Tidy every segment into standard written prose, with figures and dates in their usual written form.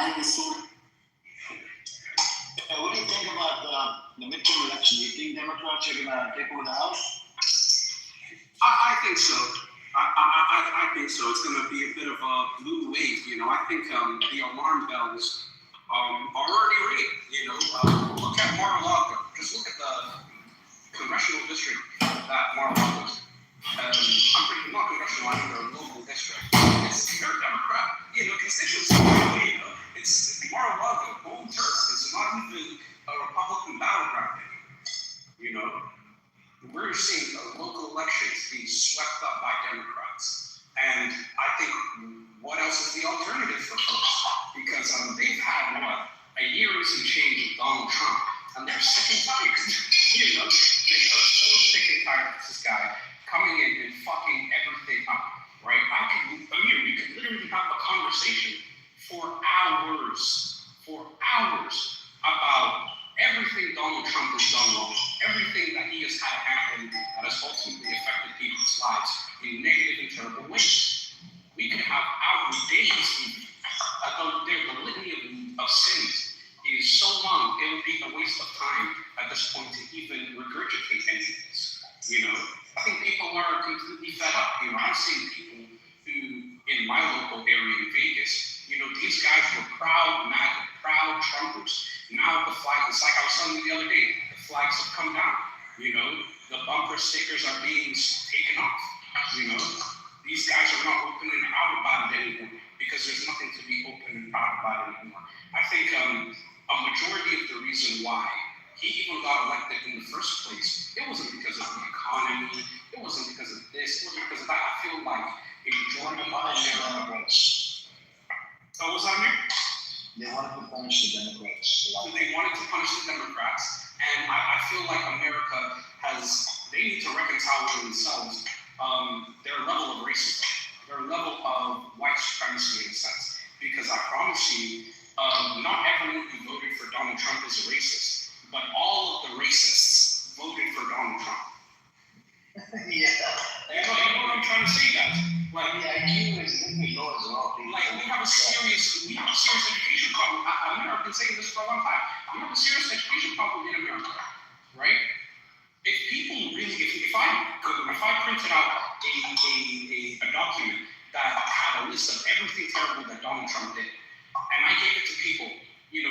What do you think about the midterm election? Do you think Democrats are going to take over the House? I think so. I think so. It's going to be a bit of a blue wave. I think the alarm bells are already ringing. Look at Mar-a-Lago. Just look at the congressional district that Mar-a-Lago is. I'm pretty not congressional. I mean, their local district. They're Democrat. Constituency. It's Mar-a-Lago, home turf. It's not even a Republican battleground anymore. We're seeing local elections being swept up by Democrats. And I think what else is the alternative for folks? Because they've had, a year and some change of Donald Trump. And they're sick and tired. They are so sick and tired of this guy coming in and fucking everything up, right? We could literally have a conversation for hours about everything Donald Trump has done wrong, everything that he has had happen that has ultimately affected people's lives in negative and terrible ways. We could have hours, days, the litany of sins is so long, it would be a waste of time at this point to even regurgitate any of this. I think people are completely fed up. I'm seeing people who, in my local area in Vegas, these guys were proud MAGA, proud Trumpers. Now the flag, it's like I was telling you the other day, the flags have come down. The bumper stickers are being taken off. These guys are not open and out about it anymore because there's nothing to be open and out about anymore. I think a majority of the reason why he even got elected in the first place, it wasn't because of the economy, it wasn't because of this, it wasn't because of that. I feel like a majority of Americans. Oh, was that me? They wanted to punish the Democrats. They wanted to punish the Democrats, and I feel like America they need to reconcile with themselves their level of racism, their level of white supremacy in a sense. Because I promise you, not everyone who voted for Donald Trump is a racist, but all of the racists voted for Donald Trump. Yeah. You know what I'm trying to say, guys? The IQ is low as well. We have a serious education problem. I've been saying this for a long time. We have a serious education problem in America, right? If people really, if I printed out a document that had a list of everything terrible that Donald Trump did, and I gave it to people,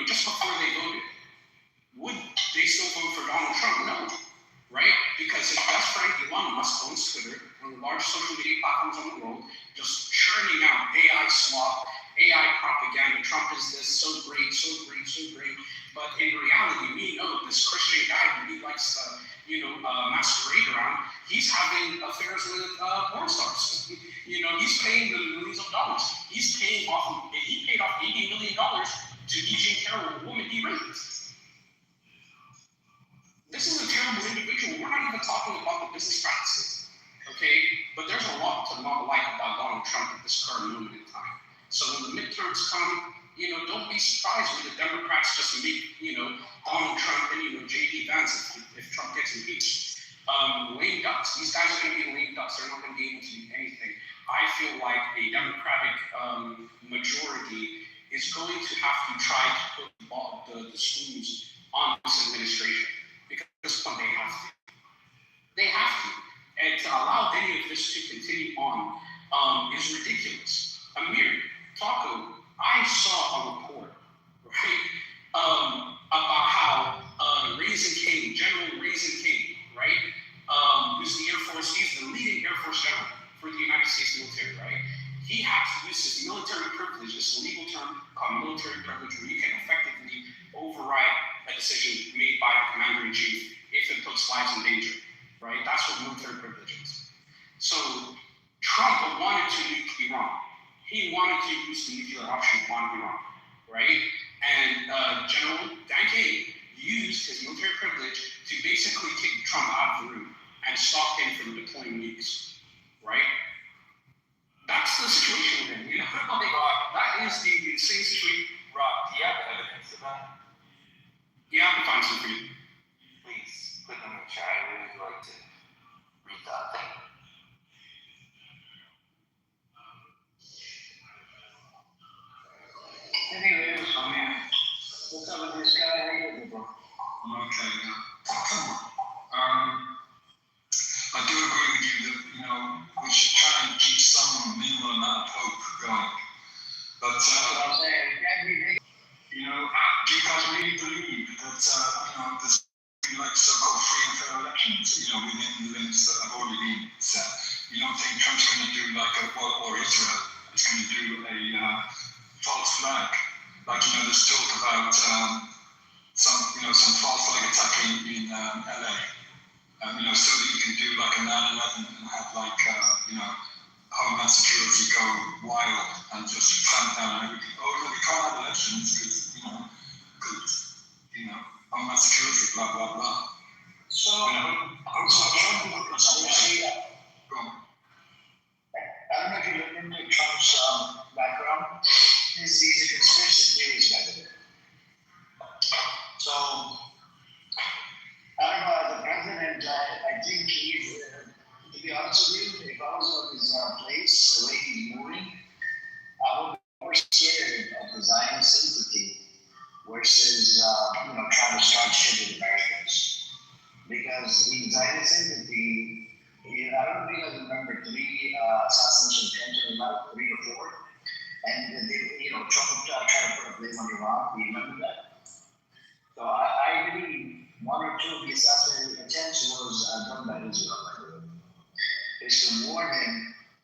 just before they voted, would they still vote for Donald Trump? No, right? Because his best friend Elon Musk owns Twitter, one of the largest social media platforms in the world, just churning out AI slop, AI propaganda. Trump is this, so great, so great, so great. But in reality, we know this Christian guy who he likes to, masquerade around, he's having affairs with porn stars. He's paying the millions of dollars. He paid off $80 million to Eugene Carroll, a woman he raped. This is a terrible individual. We're not even talking about the business practices, okay? But there's a lot to not like about Donald Trump at this current moment in time. So when the midterms come, don't be surprised when the Democrats just make, Donald Trump and, J.D. Vance if Trump gets impeached. Lame ducks. These guys are going to be lame ducks. They're not going to be able to do anything. I feel like a Democratic majority is going to have to try to put the schools on this administration. Because they have to. They have to. And to allow any of this to continue on is ridiculous. Amir, Taco, I saw a report, right, about how General Raisin King, right, who's the Air Force, he's the leading Air Force general for the United States military, right? He had to use his military privilege, this legal term called military privilege, where you can effectively override a decision made by the commander-in-chief if it puts lives in danger, right? That's what military privilege is. So Trump wanted to nuke Iran. He wanted to use the nuclear option on Iran, right? And General Dan King used his military privilege to basically kick Trump out of the room and stop him from deploying nukes, right? That's the situation with him, that is the insane situation. Rob, do you have evidence of that? Yeah, I can find some for you. Please put them in the chat. I really like to read that thing. Anyways, That's what I'm saying. It can't be big. You know, do you guys really believe that, there's like so-called free and fair elections, within the limits that have already been set? You don't think Trump's going to do like or Israel is going to do a false flag? Like, there's talk about some false flag attack in LA. So that you can do like a 9/11 and have like, Homeland Security go wild and just clamp down on everything. Oh, no, we can't have elections because, Homeland Security, blah, blah, blah. So, I'm sorry, go on. I don't know if you look into Trump's background. He's a conspiracy theorist guy. So, I don't know, as a president, I think he's, to be honest with you, if I was on his place, the way he's moving, I would be more scared of the Zionist sympathy versus, trying to start shit with Americans. Because in Zionist sympathy, I don't know if you guys remember 3 assassination attempts in about 3 or 4. And they, Trump tried to put a blame on Iran. Do you remember that? So I believe 1 or 2 of the assassination attempts was done by Israel, by the way. It's to warn him,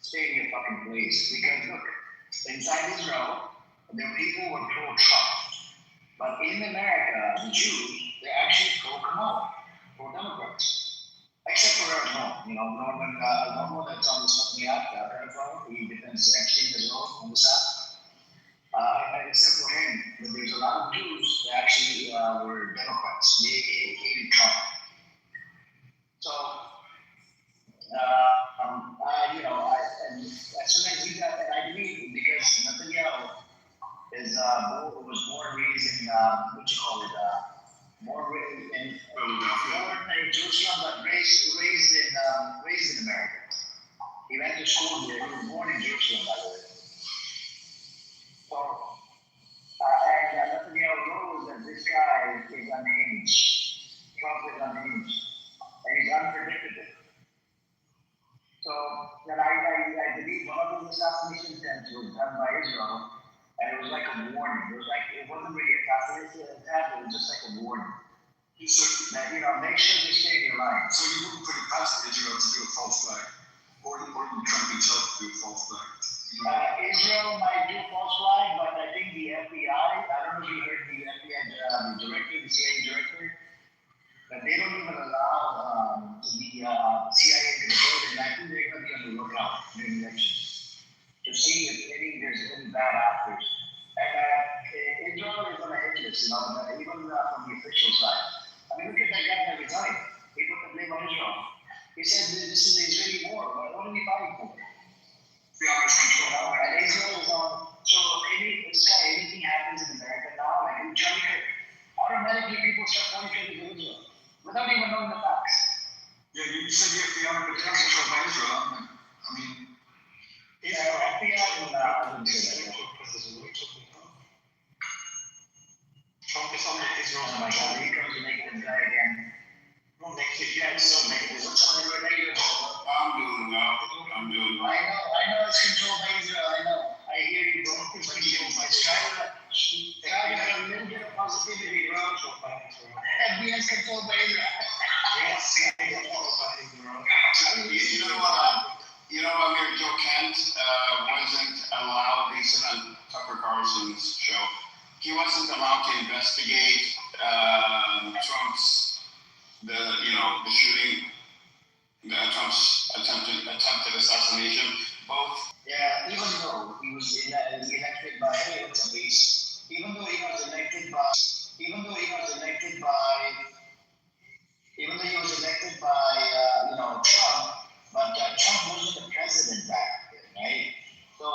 stay in your fucking place. Because look, inside Israel, the people were pro-Trump. But in America, the Jews, they're actually pro-Kamala, pro-Democrats. Except for Norman, that's on the Something Act, he defends Epstein as well on the side. Except for him, but there's a lot of Jews that actually were Democrats. They hated Trump. So, and as soon as he got, and I believe because Netanyahu was born raised in, born in Jerusalem, but raised in America. He went to school there. He was born in Jerusalem, by the way. So, and Netanyahu knows that this guy is unhinged. Trump is unhinged. And he's unpredictable. So, then I believe one of those assassination attempts was done by Israel, and it was like a warning. It wasn't really a assassination attack, it was just like a warning. So, that, make sure you stay in your line. So you wouldn't put it past Israel to do a false flag? Or even Trump himself to do a false flag? Israel might do false flag, but I think the FBI, I don't know if you heard the FBI the CIA director, but they don't even allow the CIA to go, and I think they're going to be on the lookout during elections to see if there's any bad actors. And Israel is on a hit list, even from the official side. I mean, look at that guy that resigned. He put the blame on Israel. He said this is the Israeli war. What are we fighting for? The Irish control. And Israel is on. So anything happens in America now, like in Johnny Kirk, automatically people start pointing to Israel without even knowing the facts. Yeah, you said you have the American control by Israel, aren't you? I mean, FBI wouldn't do that. Trump is on Israel. Oh my God, he comes to make this guy again. Well, next year, so make this. I'm doing well. I know it's controlled by Israel. I know. I hear you, bro. But try to have a little bit of positivity, bro. FBI is controlled by Israel. Yes, controlled by Israel. You know, Amir, Joe Kent wasn't allowed, he said on Tucker Carlson's show, he wasn't allowed to investigate Trump's, the shooting, Trump's attempted assassination, both. Yeah, even though he was elected by, even though he was elected by Trump, but Trump wasn't the president back then, right? So,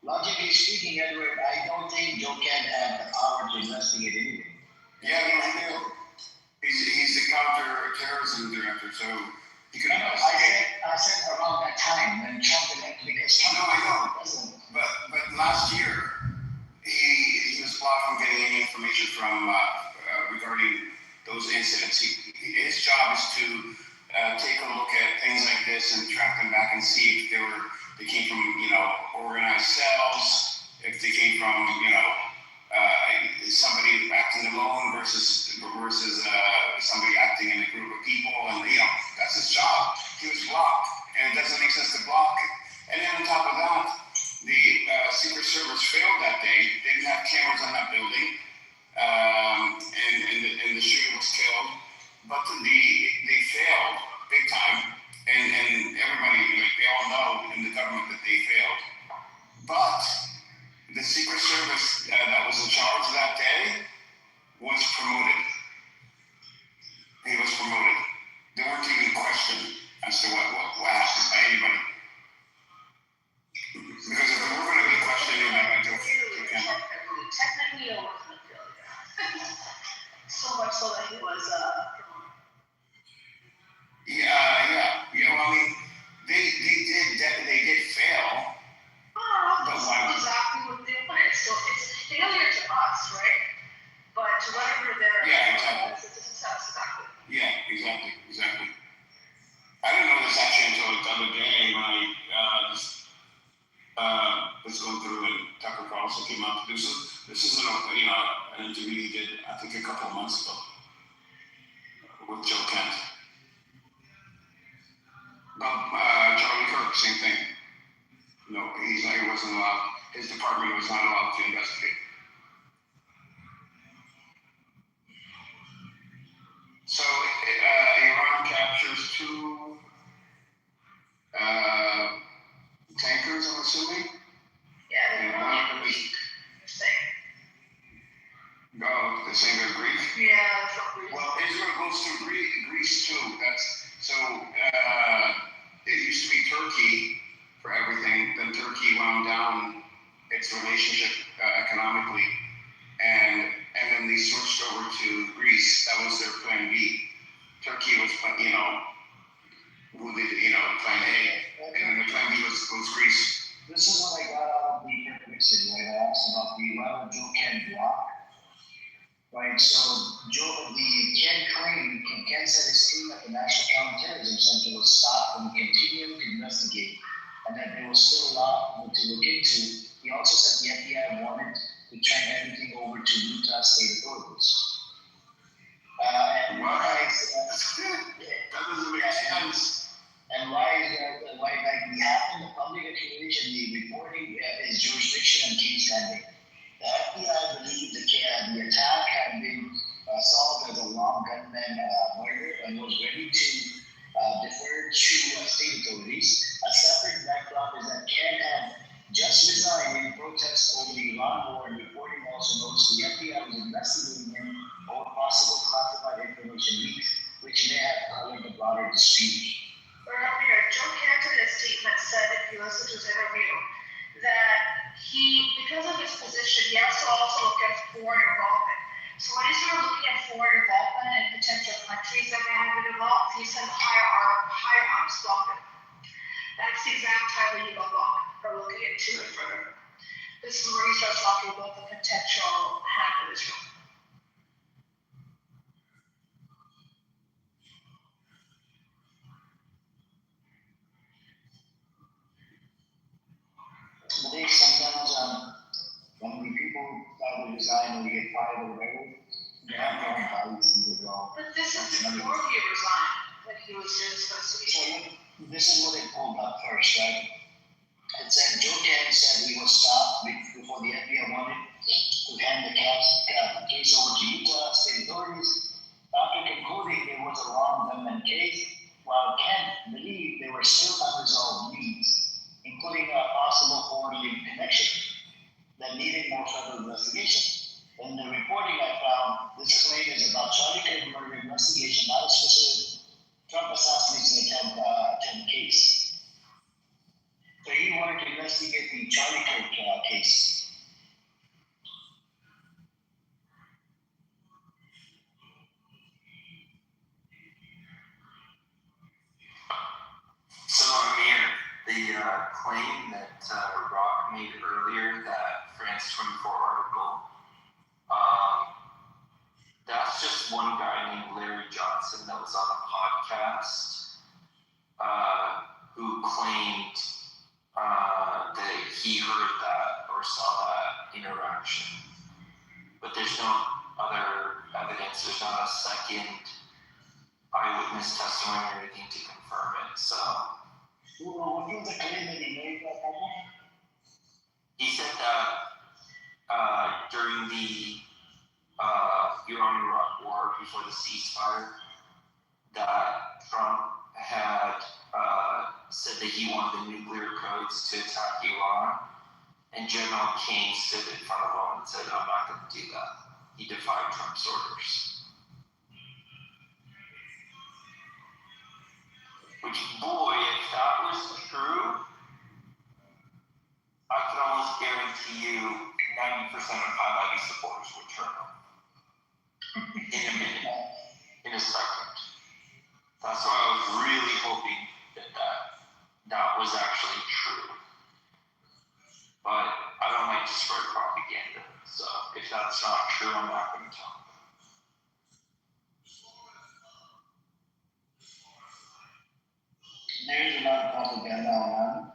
logically speaking, Edward, I don't think Joe Kent had the power to investigate anything. Yeah, I do. He's the counter-terrorism director, so he could. I said around that time when Trump elected, because Trump. No, I know. President. But last year, he was blocked from getting any information from regarding those incidents. His job is to take a look at things like this and track them back and see if they came from organized cells, if they came from, somebody acting alone versus somebody acting in a group of people, and that's his job. He was blocked, and it doesn't make sense to block. And then on top of that, the Secret Service failed that day. They didn't have cameras on that building, and the shooter was killed. But they failed big time, and everybody, they all know in the government that they failed. But the Secret Service that was in charge that day was promoted. He was promoted. They weren't even questioned as to what happened by anybody. Because if they were going to be questioned, they might have to camera. Technically, it wasn't a failure. So much so that he was promoted. Yeah. Well, I mean, they did fail. But that's exactly what they wanted. So it's a failure to us, right? But to whatever their exactly. It's a success, exactly. Yeah, exactly. I didn't know this actually until the other day when I was going through and Tucker Carlson came out to do so. This is an interview he did, I think, a couple of months ago with Joe Kent. But Charlie Kirk, same thing. No, he wasn't allowed. His department was not allowed to investigate. So Iran captures 2 tankers, I'm assuming. Yeah, and one of them is the same as Greece. Yeah, that's from Greece. Well, Israel goes through Greece too. It used to be Turkey for everything. Then Turkey wound down its relationship economically, and then they switched over to Greece. That was their plan B. Turkey was plan A, and then the plan B was Greece. This is what I got out of the publicity, right? I asked about the Ronald Joe Ken block. Right, so Ken said his team at the National Counterterrorism Center will stop and continue to investigate, and that there was still a lot to look into. He also said the FBI wanted to turn everything over to Utah state authorities. And why is that? That doesn't make sense. And why is that? Why, like we have in the public accumulation, the reporting is jurisdiction and case handling. The FBI believed the attack had been solved as a long gunman murder and was ready to defer to state authorities. A separate backdrop is that Ken had just resigned in protest over the Iran war, and reporting also notes the FBI was investigating him over possible classified information leaks, which may have colored the broader dispute. Earlier, Joe Cantor in a statement said, if you listen to his interview, that because of his position, he has to also look at foreign involvement. So when he started looking at foreign involvement and potential countries that may have been involved, he said higher arms blocked it. That's the exact time that he got blocked for looking into it further. This is where he starts talking about the potential hand of Israel. But sometimes when the people resign or get fired or whatever, they have their own bodies to withdraw. But this is before he resigned, that he was just supposed to be. So this is what they pulled up first, right? It said Joe Ken said he was stopped before the FBI wanted to hand the case over to Utah state authorities. After concluding there was a wrong gunman case, while Ken believed there were still unresolved leads, including a possible foreign link connection that needed more further investigation. In the reporting I found, this claim is about Charlie Kirk murder investigation, not a specific Trump assassination attempt case. So he wanted to investigate the Charlie Kirk case. So, the claim that Rock made earlier, that France 24 article, that's just one guy named Larry Johnson that was on a podcast who claimed that he heard that, or saw that interaction. But there's no other evidence. There's not a second eyewitness testimony or anything to confirm it. So What was the claim that he made that time? he said that during the Iran-Iraq war, before the ceasefire, that Trump had said that he wanted the nuclear codes to attack Iran, and General King stood in front of him and said, "I'm not going to do that." He defied Trump's orders. Which, boy, if that was true, I can almost guarantee you 90% of Highlighty supporters would turn on. In a minute. In a second. That's why I was really hoping that was actually true. But I don't like to spread propaganda. So if that's not true, I'm not going to tell them. There's a lot of propaganda online.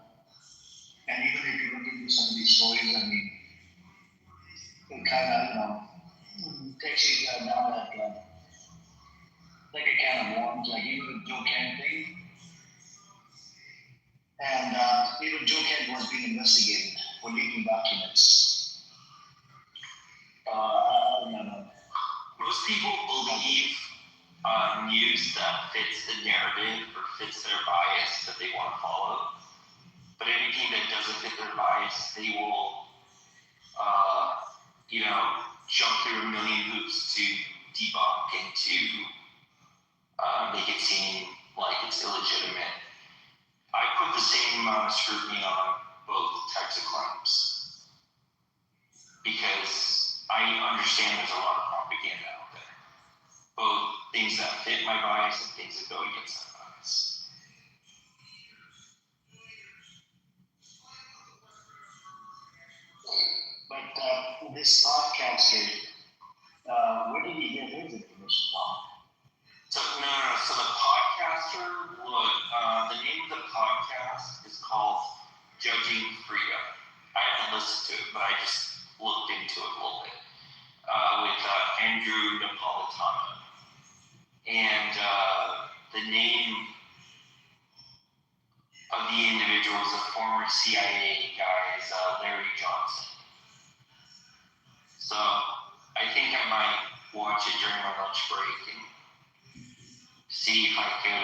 And even if you look into some of these stories, I mean, it kind of, takes you down that, like a can of worms, like even the Joe Kent thing. And even Joe Kent was being investigated for leaking documents. I don't know. Most people believe news that fits the narrative or fits their bias that they want to follow. But anything that doesn't fit their bias, they will, jump through a million hoops to debunk and to make it seem like it's illegitimate. I put the same amount of scrutiny on both types of claims because I understand there's a lot of propaganda out there. Both things that fit my bias and things that go against my bias. But this podcaster, where did he get his information from? So the podcaster the name of the podcast is called Judging Freedom. I haven't listened to it, but I just looked into it a little bit with Andrew Napolitano. And the name of the individual is a former CIA guy, is Larry Johnson. So I think I might watch it during my lunch break and see if I could,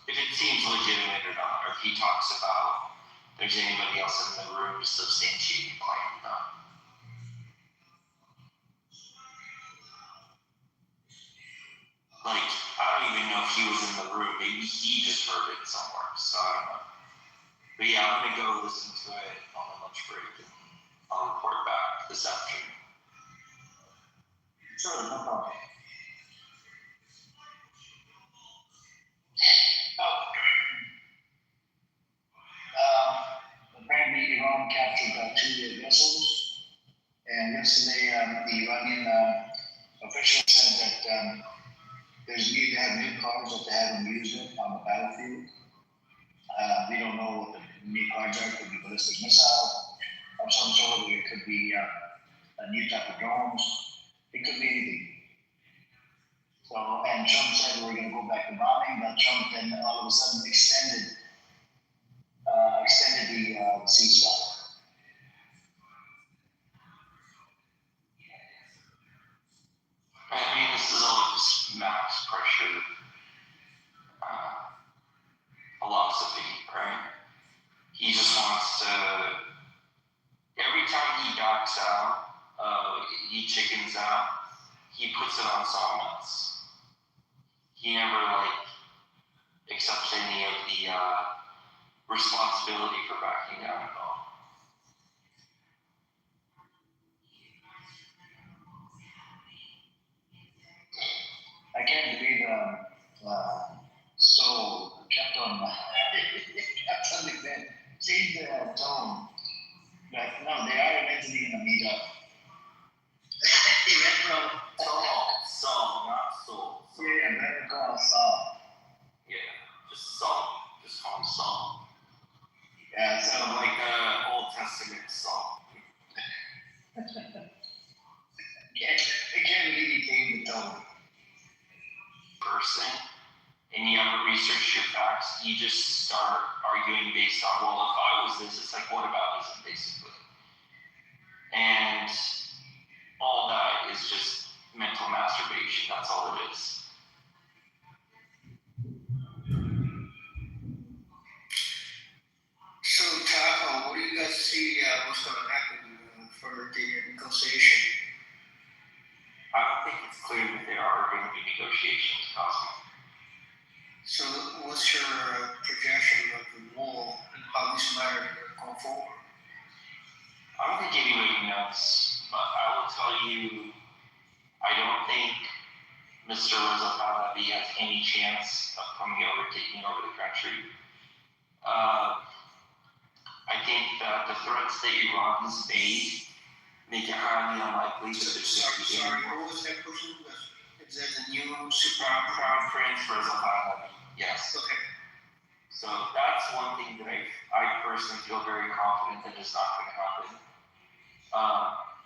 if it seems legitimate or not, or if he talks about there's anybody else in the room to substantiate the claim or not. Like, I don't even know if he was in the room. Maybe he just heard it somewhere, so I don't know. But yeah, I'm gonna go listen to it on my lunch break and I'll report back this afternoon. Sure, no problem. Apparently Iran captured 2 vessels, and yesterday the Iranian official said that they have new cars that they haven't used it on the battlefield. We don't know what the new cars are. It could be ballistic missile of some sort, or it could be a new type of drones. It could be anything. So, and Trump said we're going to go back to bombing, but Trump then all of a sudden extended the ceasefire. I mean, this is all just max pressure philosophy, right? He just wants to, every time he backs out, he chickens out, he puts it on someone else. He never, accepts any of the responsibility for backing down at all. I can't believe so kept on changed the tone. But no, they are eventually going to meet up. He went from Saul, not Soul. yeah, better call Saul. Yeah, just Saul. Just call him Saul. Yeah, so Like the Old Testament person and you haven't researched your facts, you just start arguing based on, well, if I was this, it's like, what about ism, basically. And all that is just mental masturbation. That's all it is. So, Taco, what do you guys see what's going to happen for the negotiation? I don't think it's clear that there are going to be negotiations, Cosmo. So, what's your projection of the war and how this matter going forward? I don't think anybody knows, but I will tell you, I don't think Mr. Reza Pahlavi has any chance of coming over, taking over the country. I think that the threats that Iran has made make it highly unlikely that there's Sorry, what was that person? Is that the new Crown Prince Reza Pahlavi. Yes. Okay. So that's one thing that I personally feel very confident that is not going to happen.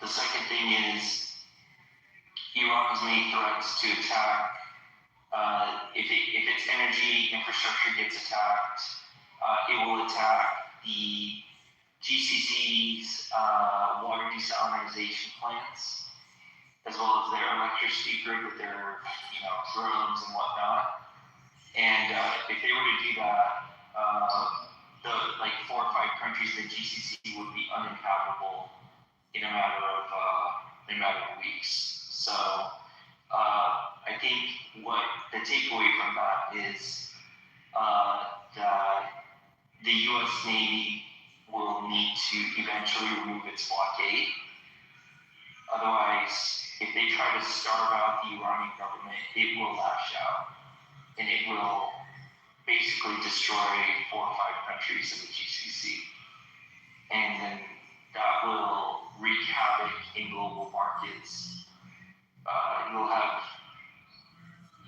The second thing is Iran has made threats to attack. If its energy infrastructure gets attacked, it will attack the GCC's water desalination plants, as well as their electricity grid with their drones and whatnot. And if they were to do that, the 4 or 5 countries in the GCC would be uninhabitable in a matter of weeks. So I think what the takeaway from that is that the U.S. Navy will need to eventually remove its blockade. Otherwise, if they try to starve out the Iranian government, it will lash out. And it will basically destroy 4 or 5 countries in the GCC. And then that will wreak havoc in global markets. You'll have,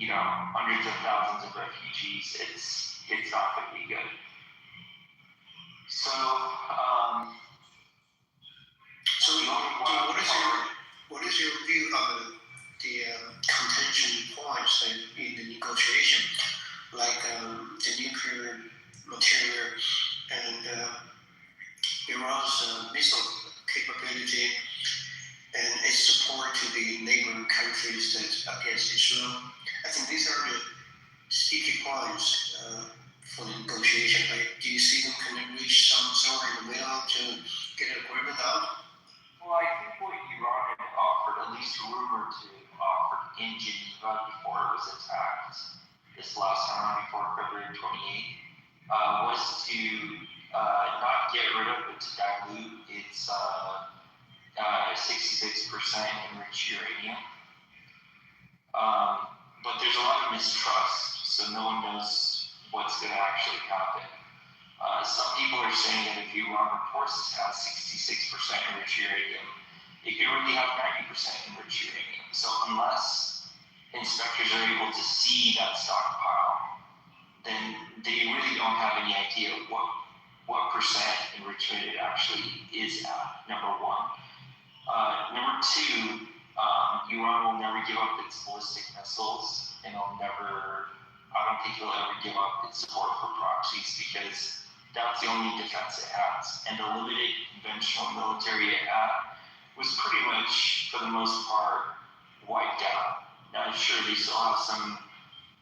hundreds of thousands of refugees. It's not going to be good. So, what is your view of the contention points in the negotiation, like the nuclear material and Iran's missile capability and its support to the neighboring countries that against Israel? I think these are the sticky points for the negotiation. Like, do you see them can reach somewhere in the middle to get an agreement out? Well, I think what Iran had offered, at least rumored to offer in Geneva before it was attacked this last time before February 28th, was to not get rid of it, to dilute its 66% enriched uranium. But there's a lot of mistrust, so no one knows what's going to actually happen. Some people are saying that if Iran forces has 66% enriched uranium, it could really have 90% enriched uranium. So unless inspectors are able to see that stockpile, then they really don't have any idea what percent enrichment it actually is at, number one. Number two, Iran will never give up its ballistic missiles, and I don't think it'll ever give up its support for proxies, because that's the only defense it has. And the limited conventional military it had was pretty much, for the most part, wiped out. Now, sure, they still have some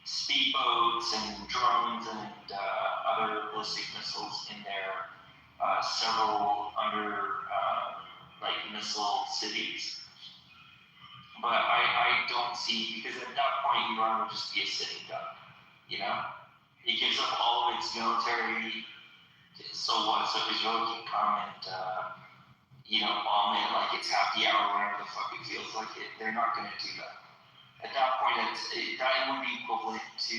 speedboats and drones and other ballistic missiles in there, several under missile cities. But I don't see, because at that point, Iran would just be a sitting duck, It gives up all of its military, so what? So Israel can come and, bomb it like it's happy hour, whenever the fuck it feels like it. They're not going to do that. At that point, that would be equivalent to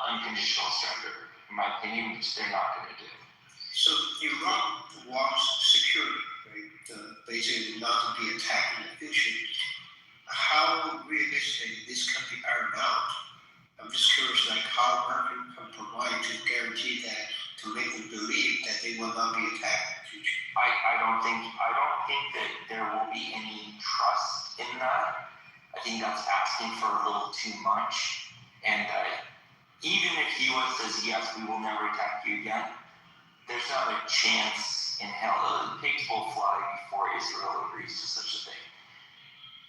unconditional surrender, in my opinion, which they're not going to do. So Iran wants security, right? Basically not to be attacked in the future. How realistic this can be ironed out? I'm just curious, how America can provide to guarantee that, to make them believe that they will not be attacked in the future. I don't think that there will be any trust in that. I think that's asking for a little too much. And even if the U.S. says, yes, we will never attack you again, there's not a chance in hell. The pigs will fly before Israel agrees to such a thing.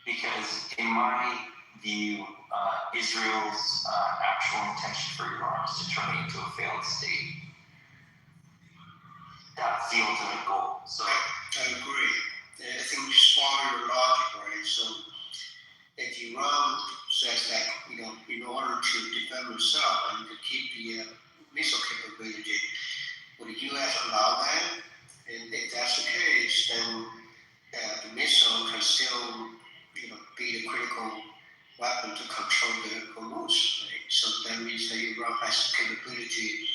Because in my view, Israel's actual intention for Iran is to turn it into a failed state. That's the ultimate goal. So I agree. I think we just follow your logic, right? So if Iran says that, in order to defend itself and to keep the missile capability, would the U.S. allow that? And if that's the case, then the missile can still, be the critical weapon to control the Hormuz, right? So that means that Iran has the capability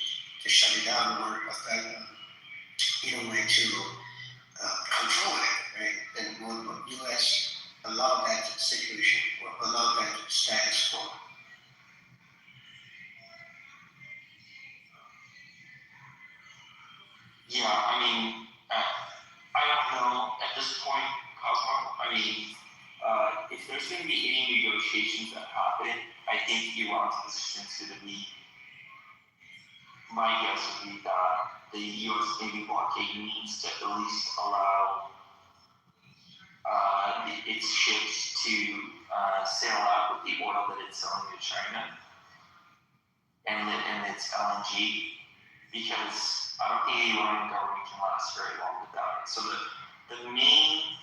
to shut it down or affect, in a way to control it, right? And will the U.S. allow that situation or allow that status quo? yeah, I mean, I don't know at this point, Cosmo. I mean, if there's going to be any negotiations that happen, I think Iran's position is going to be, my guess would be that the U.S. Navy blockade needs to at least allow its ships to sail out with the oil that it's selling to China and its LNG, because I don't think the Iranian government can last very long without it. So the main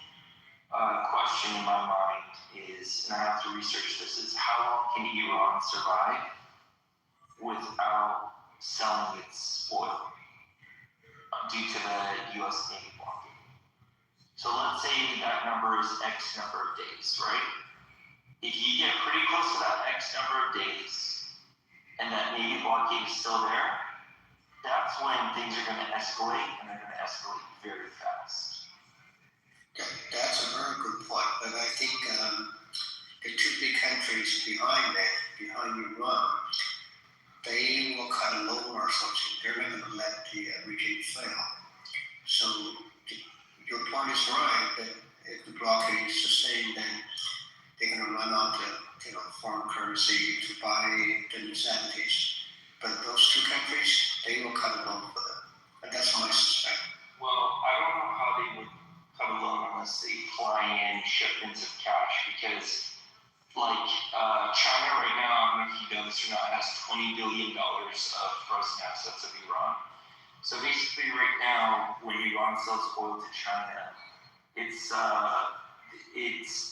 question in my mind is, and I have to research this, is how long can Iran survive without selling its oil due to the U.S. Navy blockade? So let's say that number is X number of days, right? If you get pretty close to that X number of days and that Navy blockade is still there, that's when things are going to escalate, and they're going to escalate very fast. That's a very good point, but I think the two big countries behind Iran, they will kind of lower or something. They're not going to let the regime fail. So your point is right that if the blockade is sustained, then they're going to run out of foreign currency to buy the necessities. But those two countries, they will cut a loan for them, and that's my suspect. Well, I don't know how they would cut a loan unless they fly in shipments of cash, because China right now, I don't know if you know this or not, has $20 billion of frozen assets of Iran. So basically right now, when Iran sells oil to China, it's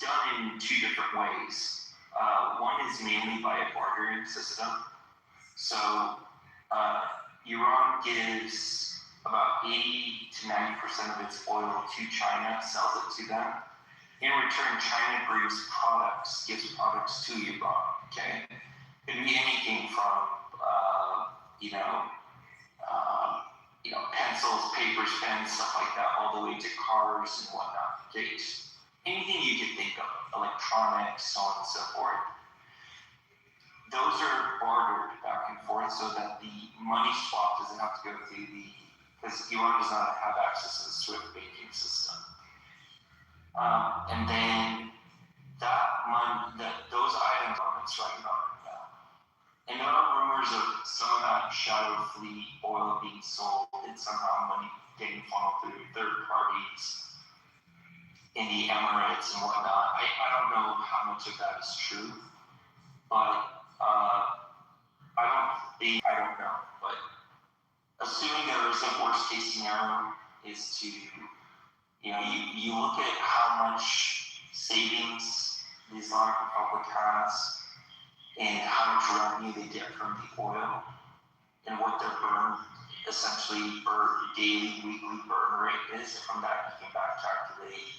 done in two different ways. One is mainly by a bartering system. So Iran gives about 80 to 90% of its oil to China, sells it to them. In return, China gives products to Iran, okay? It could be anything from, pencils, papers, pens, stuff like that, all the way to cars and whatnot, okay? Anything you could think of, electronics, so on and so forth. Those are bartered back and forth so that the money swap doesn't have to go through because Iran does not have access to the SWIFT banking system. And then those items are running on now. And there are rumors of some of that shadow fleet oil being sold and somehow money getting funneled through third parties in the Emirates and whatnot. I don't know how much of that is true, but I don't know. But assuming there is a worst case scenario is to, you look at how much savings the Islamic Republic has and how much revenue they get from the oil and what their daily, weekly burn rate is. And from that, you can back calculate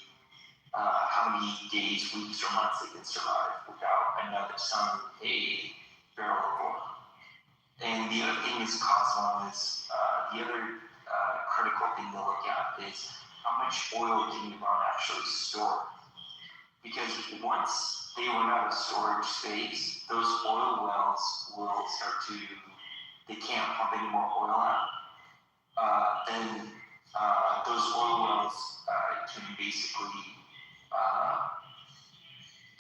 how many days, weeks, or months they can survive without a barrel of oil. And the other thing is Cosmo is the other critical thing to look at is how much oil can Iran actually store? Because once they run out of storage space, those oil wells will they can't pump any more oil out. Then those oil wells can basically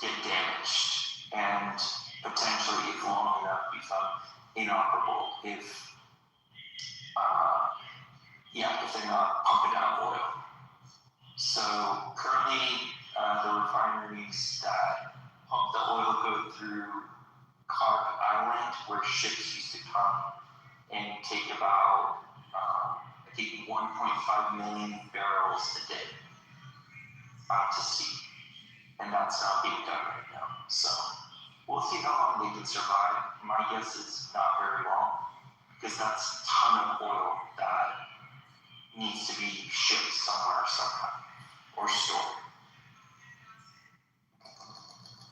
get damaged and potentially, if long enough, become inoperable if they're not pumping out oil. So currently, the refineries that pump the oil go through Cog Island, where ships used to come and take about, I think, 1.5 million barrels a day out to sea. And that's not being done right now. So we'll see how long they can survive. My guess is not very long, because that's a ton of oil that needs to be shipped somewhere, somehow, or stored.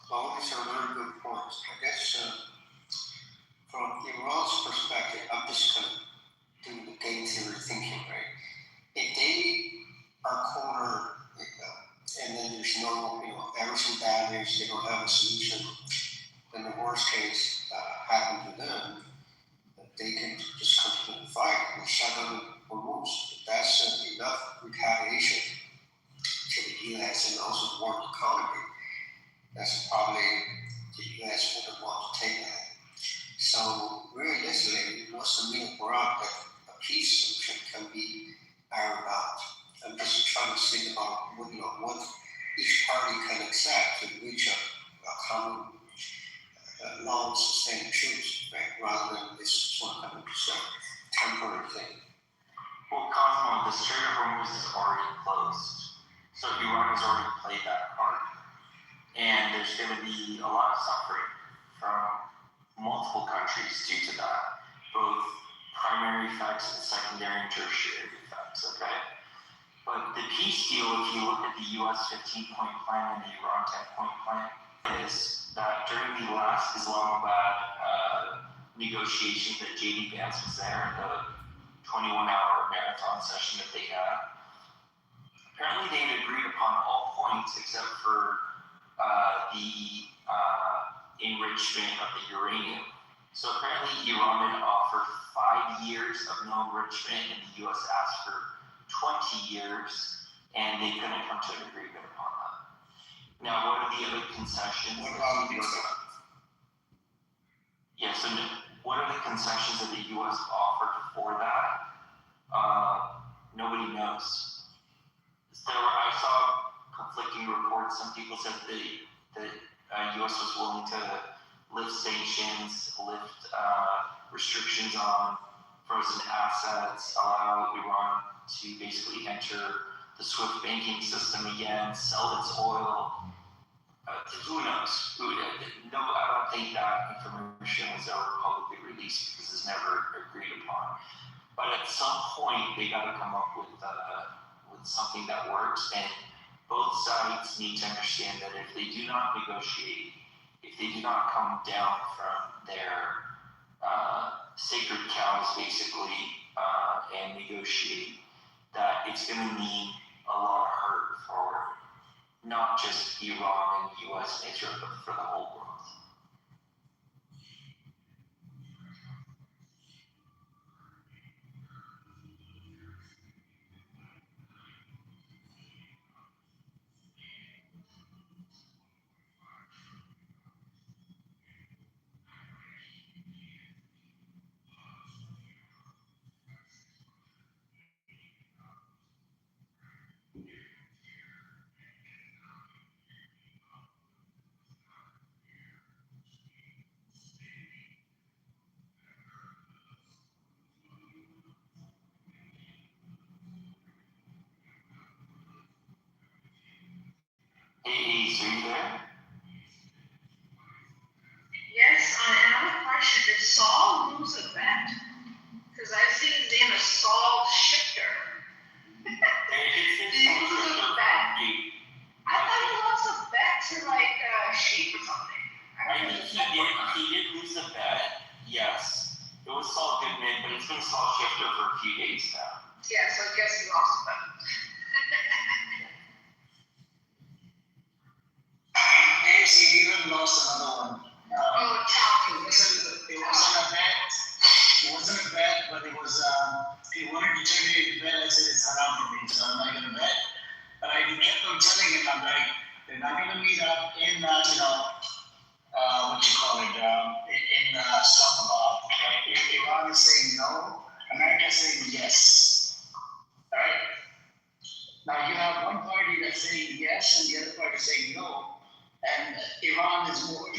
Well, these are very good points. I guess from Iran's perspective, I'm just going to do the game theory thinking, right? If they are cornered, and then there's no, everything damaged, they don't have a solution, then the worst case happen to them, they can just continue to fight and shut down Hormuz. That's enough retaliation to the U.S. and also the world economy. That's probably the U.S. wouldn't want to take that. So realistically, what's the middle ground that a peace solution can be ironed out? I'm just trying to think about what each party can accept to reach a common long-sustained truth, right? Rather than this 100% temporary thing. Well, Cosmo, the Strait of Hormuz is already closed. So Iran has already played that card. And there's going to be a lot of suffering from multiple countries due to that, both primary effects and secondary and tertiary effects, okay? But the peace deal, if you look at the US 15-point plan and the Iran 10-point plan, is that during the last Islamabad negotiations that J.D. Vance was there, the 21-hour marathon session that they had, apparently they had agreed upon all points except for the enrichment of the uranium. So apparently Iran had offered 5 years of no enrichment, and the U.S. asked for 20 years, and they couldn't come to an agreement upon that. Now, what are the other concessions? What about the what are the concessions that the U.S. offered for that? Nobody knows. I saw conflicting reports. Some people said the U.S. was willing to lift sanctions, lift restrictions on frozen assets, allow Iran to basically enter the SWIFT banking system again, sell its oil. Who knows? No, I don't think that information was ever publicly released because it's never agreed upon. But at some point, they got to come up with something that works, and both sides need to understand that if they do not negotiate, if they do not come down from their sacred cows, basically, and negotiate, that it's going to mean a lot of hurt for not just Iran and U.S. and Israel, but for the whole world. Hey, so you there? Yes, I have a question. Did Saul lose a bet? Because I see his name as Saul Shifter. Did he lose a bet? I thought he lost a bet to sheep or something. I think he did lose a bet, yes. It was Saul Goodman, but it's been Saul Shifter for a few days now. Yeah, so I guess he lost a bet. AFC even lost another one. Tell me. It wasn't a bet, but it was, he wanted to tell me the bet. I said it's haram for me, so I'm not going to bet. But I kept on telling him, I'm like, they're not going to meet up in, in Saudi that's saying yes. All right? Now you have one party that's saying yes and the other party saying no. And Iran is more,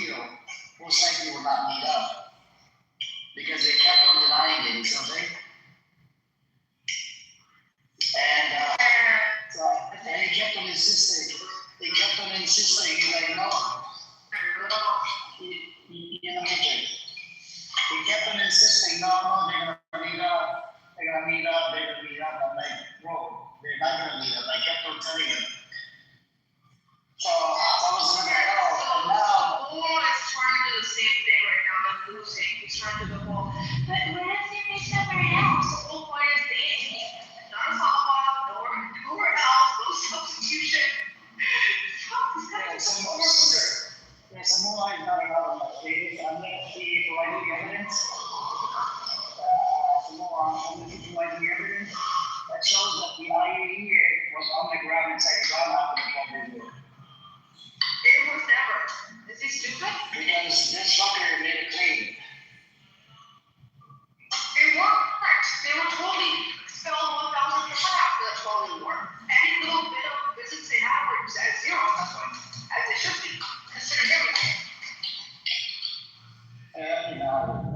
most likely will not meet up. Because they kept on denying it, you know what I'm saying? And he kept on insisting. He's like, no. He kept on insisting, no, they're gonna meet up. I'm like, bro, they're not gonna meet up. I kept on telling him. So I was like, oh, and now. Moore is trying to do the same thing right now, but losing. He's trying to do the whole, but we're not saying they separate out. So the whole point is dating. Not a follow-up, nowhere else, no substitution. Some more is not allowed on my page. I'm going to see providing evidence. Some more, I'm going to be providing evidence that shows that the IAEA was on the ground inside Iran after the problem. It was never. Is he stupid? Because this fucker made a claim. They weren't. They were totally spelled 1,000% after the 12 war. Any little bit of visits they had were at zero at that point, as they should be, considering everything. No.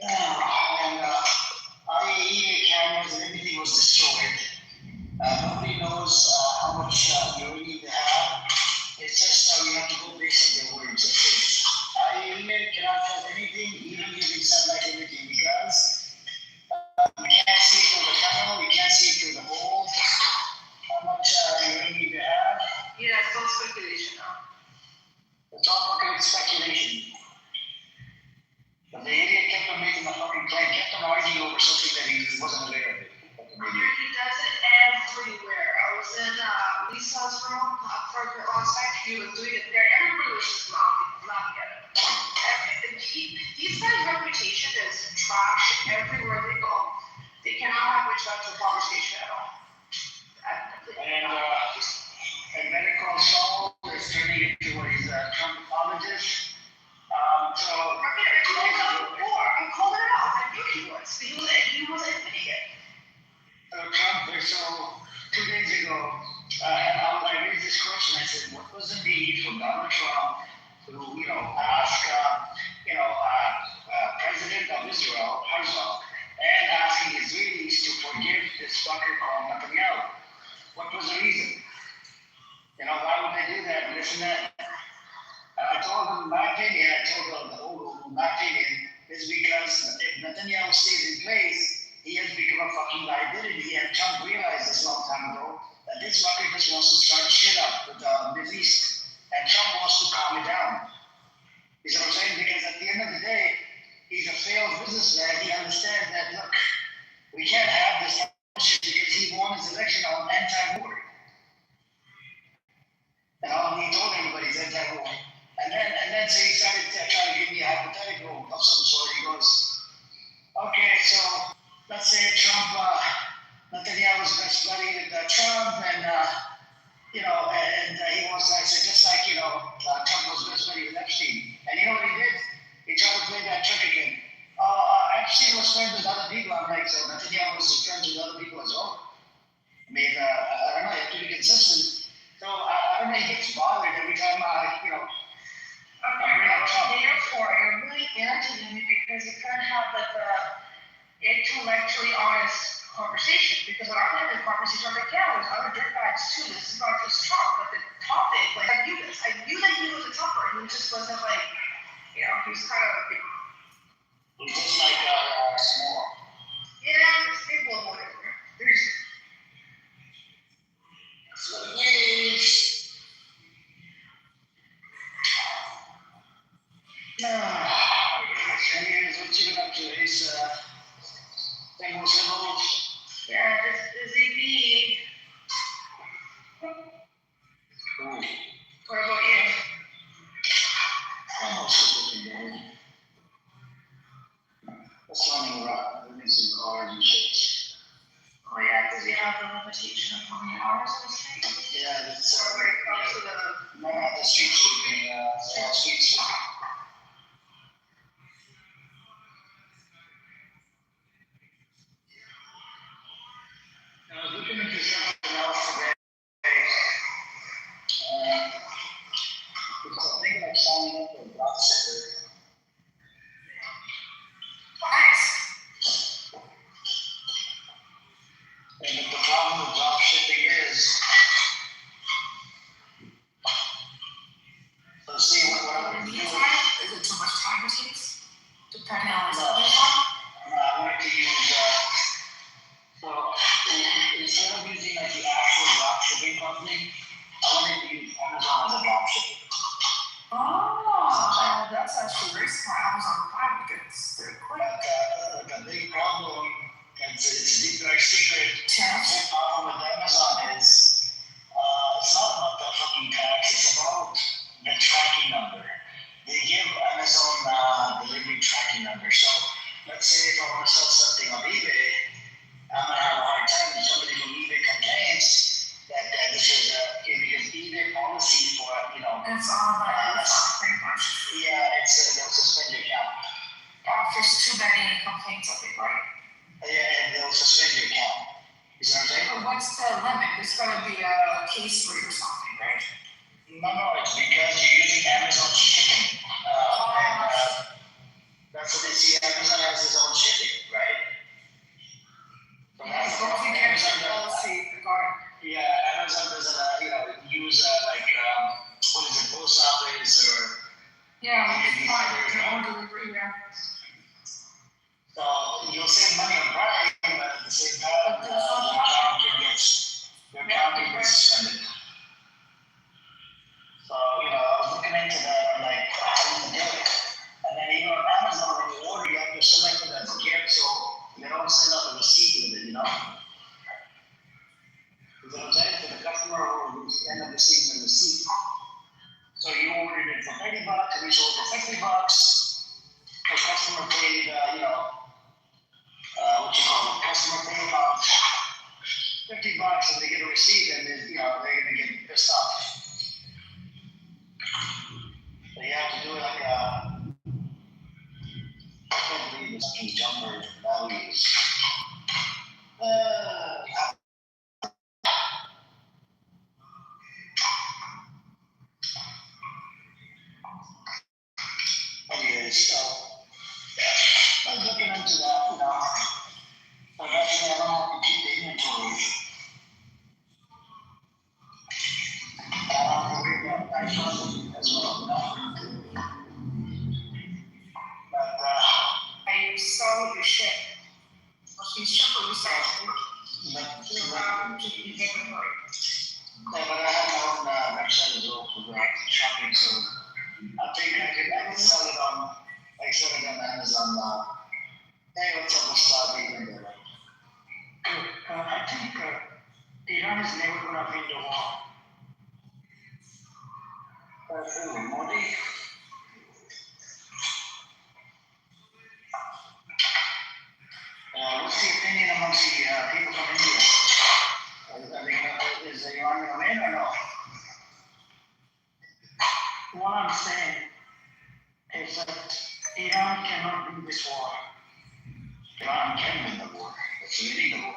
And IAEA cameras and everything was destroyed. Nobody knows how much you really need to have. It's just you have to go based on their words. IAEA cannot tell anything, even using satellite imaging, because you can't see through the tunnel, you can't see through the hole. How much you really need to have. Yeah, it's all speculation now. It's all fucking speculation. But the idiot kept on making the fucking claim, kept on arguing over something that he wasn't aware of. He does it everywhere. I was in Lisa's room for her last night. He was doing it there. Everybody was just laughing at it. These guys' reputation is trash everywhere they go. They cannot have respect for conversation at all. And Better Call Saul is turning into what he's a Trump apologist. I called it out before. I called it out. I knew he was. He was admitting it. Trump, so 2 days ago, I raised this question. I said, what was the need for Donald Trump to, ask, President of Israel, Herzog, and asking Israelis to forgive this fucker called Netanyahu? What was the reason? Why would they do that? This and that. I told them my opinion. The whole my opinion is because if Netanyahu stays in place, he has become a fucking liability, and Trump realized this long time ago that this fucker just wants to start shit up with the Middle East, and Trump wants to calm it down. You know what I'm saying? Because at the end of the day, he's a failed businessman. He understands that, look, we can't have this shit because he won his election on anti-war. He told everybody he's anti-war. And then so he started trying to give me a hypothetical of some sort. He goes, okay, so let's say Trump, Netanyahu was best buddy with Trump, and he wants to, I said, just like, Trump was best buddy with Epstein. And you know what he did? He tried to play that trick again. Epstein was friends with other people. I'm like, so Netanyahu was friends with other people as well. I mean, I don't know, you have to be consistent. So I don't know, he gets bothered every time Therefore, you're really anti him because you can't have like the intellectually honest conversation. Because when I'm having a conversation, I'm like, yeah, there's other dirtbags too. This is not just Trump, but the topic, like I knew this. I knew that he was a Trumper. He just wasn't like, he was kind of like, he's just like more. Yeah, there's people or whatever. There's so yes. 10 years, what you been up to? He's thing was involved. yeah, this ZB. Cool. What about you? I'm also looking good. That's running around, looking some cars and shit. Oh yeah, limitation of how many hours in the street? Yeah, that's, So when it comes to the, no, not the street sweeping, street sweeping. I was looking into something else today. Because I'm thinking of signing up for a drop shipper. nice. And the problem with drop shipping is, so see what I'm going to do. Is it too much time it takes? Depending on the No. subject? I wanted to use, so instead of using like the actual drop shipping company, I wanted to use Amazon as a drop shipper. Oh, that's actually very smart. Amazon Prime because they're quick. But the big problem, and it's a deep dark secret, the big problem with Amazon is, it's not about the fucking tax, it's about the tracking number. They give Amazon delivery tracking number. So let's say if I want to sell something on eBay, I'm gonna have a hard time if somebody from eBay complains that this is because eBay policy for It's on like pretty much. yeah, it's they'll suspend your account. If there's too many complaints of it, right? Yeah, and they'll suspend your account. You see what I'm saying? But what's the limit? There's gotta be a case rate or something, right? No, it's because you're using Amazon shipping. That's what they see. Amazon has its own shipping, right? So that's the problem. Amazon doesn't. Yeah, Amazon doesn't, use like what is it, post office or. Yeah, your own delivery, yeah. So you'll save money on Prime, but at the same time, your account gets suspended. So, I was looking into that, I'm like, how do you do it? And then even on Amazon, when you order, you have to select it as a gift, so they don't send out a receipt with it, You know what I'm saying? So the customer will end up receiving a receipt. So you ordered it for $30 and you sold for $50. The customer paid, customer paid about $50 and they get a receipt and then, they're gonna get pissed off. So you have to do it like I can't believe this fucking jumper values. Anyways, so I was looking into that, but eventually I don't have to keep the inventory. I don't have to worry about that content as well, But I sell your shit. You ship or you sell? but I have my own website as well for shopping, so I think I could sell it on Amazon. Hey, what's up, Mustafa? I think Iran is never going to win the war. Modi? What's the opinion amongst the people from India? Is Iran going to win or no? What I'm saying is that Iran cannot win this war. Iran can win the war. It's winning the war.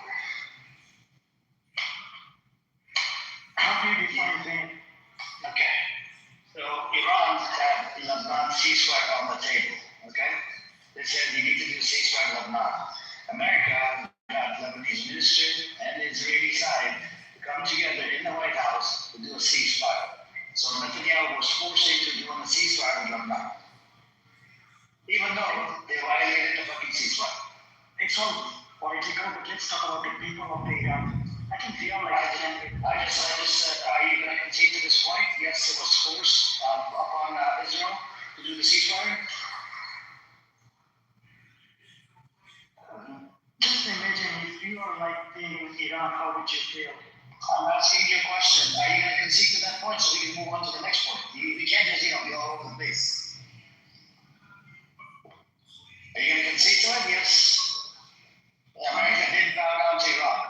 How do you define win? Okay. So Iran had Lebanon ceasefire on the table. Okay? They said you need to do ceasefire in Lebanon. America got Lebanese minister and the Israeli side to come together in the White House to do a ceasefire. So Netanyahu was forced into doing a ceasefire in Lebanon. Even though they violated the fucking ceasefire. It's all political, but let's talk about the people of Iran. I can feel like I just said, are you going to concede to this point? Yes, it was forced upon Israel to do the ceasefire. Just imagine if you are like being Iran, how would you feel? I'm asking you a question. Are you going to concede to that point so we can move on to the next point? We can't just, be all over the place. Are you going to concede to it? Yes. America did bow down to Iran.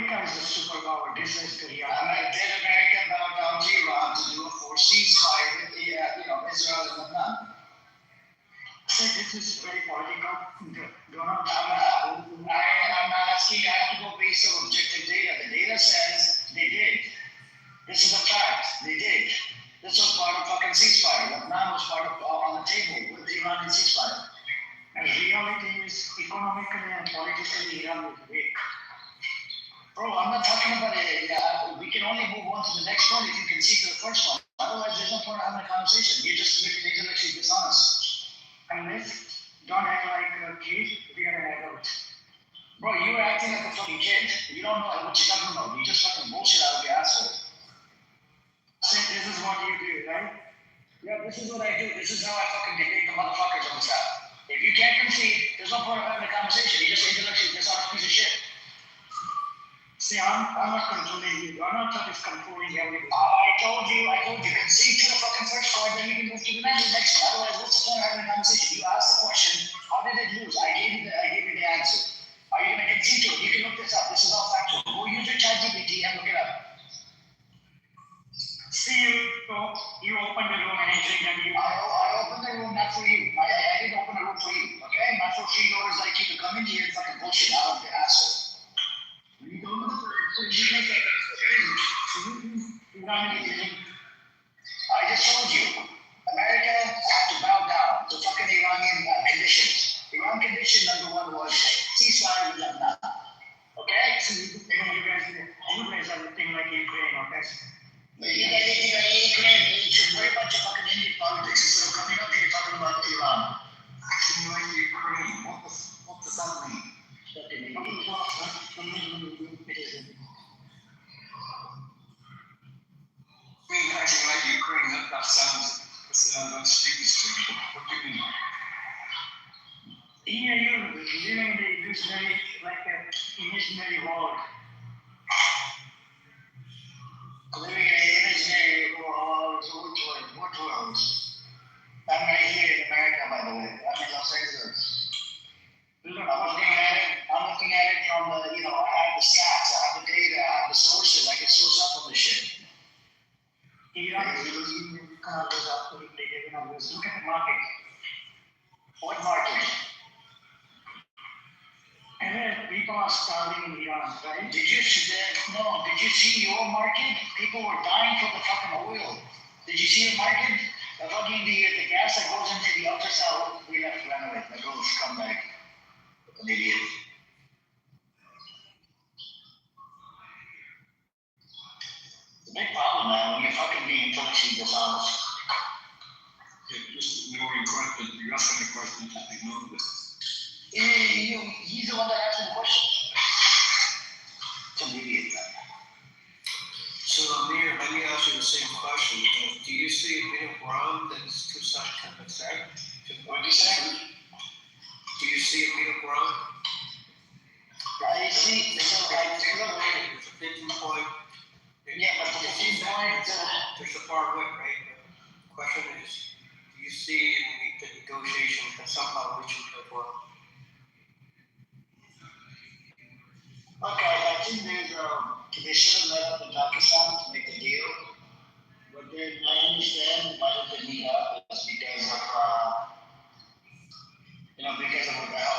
America is a superpower. This is the Did America bow down to Iran to do a forced ceasefire with Israel and Lebanon? So this is very political. Donald Trump. I'm not asking. I have to go based on objective data. The data says they did. This is a fact. They did. This was part of fucking ceasefire. Lebanon was part of on the table with the Iranian ceasefire. And reality is economically and politically Iran is weak. Bro, I'm not talking about it. We can only move on to the next one if you can see to the first one. Otherwise, there's no point in having a conversation. You're just intellectually dishonest. Unless don't act like a kid, we are an adult. Bro, you're acting like a fucking kid. You don't know what you're talking about. You just fucking bullshit out of your asshole. Say this is what you do, right? Yeah, this is what I do. This is how I fucking debate the motherfuckers on this app. If you can't concede, there's no point in having a conversation. You're just intellectually dishonest piece of shit. See, I'm not controlling you. Donald Trump is controlling everything. I told you, concede to the fucking first point, then you can move to the next one. Otherwise, what's the point of having a conversation? You asked the question, how did it lose? I gave you the answer. Are you gonna concede to it? You can look this up. This is all factual. Go use your ChatGPT and look it up. See, you open the room and anything that you. I opened the room not for you. I didn't open the room for you. Okay? Not for freeloaders like you to come in here and fucking bullshit out of the asshole. You don't know the you make it. I just told you, America had to bow down to fucking Iranian conditions. Iran condition number one was ceasefire with Lebanon. Okay? So you guys are thing like Ukraine, okay? You should worry about your fucking Indian politics instead of coming up here talking about Iran. Acting like Ukraine. What does that mean? Acting like Ukraine, that sounds stupid to me. What do you mean? Here you're living in the illusionary, like an imaginary world. Living in an imaginary world, what world? I'm right here in America, by the way. I'm in Los Angeles. I'm looking at it from the, I have the stats, I have the data, I have the sources, I can source up on this shit. Iran is losing kind of goes up to the numbers. Look at the market. What market? And then people are starving in Iran, right? Did you see your market? People were dying for the fucking oil. Did you see the market? The fucking the gas that goes into the ultrasound, we left run away. That goes come back. An idiot. It's a big problem, man, when you're fucking being intellectually dishonest. Just ignoring questions. You're asking the question, just ignore this. He's the one that asked me the question. It's an idiot, man. So, Amir, let me ask you the same question. Do you see a middle ground that is two sides can accept? What did you say? Do you see a middle ground? I see. There's a 15 point. Yeah, but the 15 point. There's a far way, right? The question is, do you see the negotiation can somehow reach a middle ground? Okay, I think they should have met up in Pakistan to make the deal. But then I understand why they meet up is because of how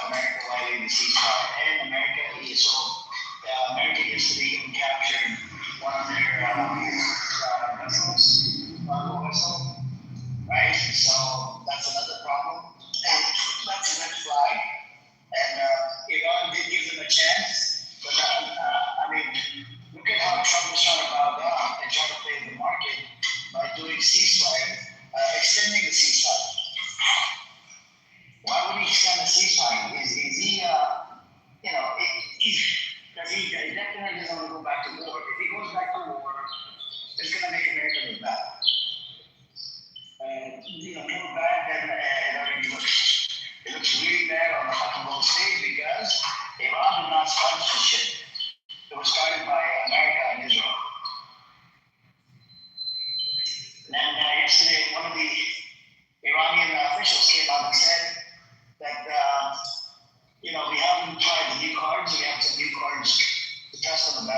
America violated the ceasefire. And America yesterday even captured one of their vessels, cargo vessel, right? So that's another problem. And that's a red flag. And Iran did give them a chance, but look at how Trump was trying to bow down and try to play the market by doing ceasefire, extending the ceasefire. Why would he extend the ceasefire? Is he, because he definitely doesn't want to go back to war. If he goes back to war, it's going to make America look bad. More bad than it looks. It looks really bad on the fucking world stage because Iran did not start this shit. It was started by America and Israel. And then yesterday, one of the Iranian officials came out and said that, we haven't tried the new cards. We have some new cards to test on the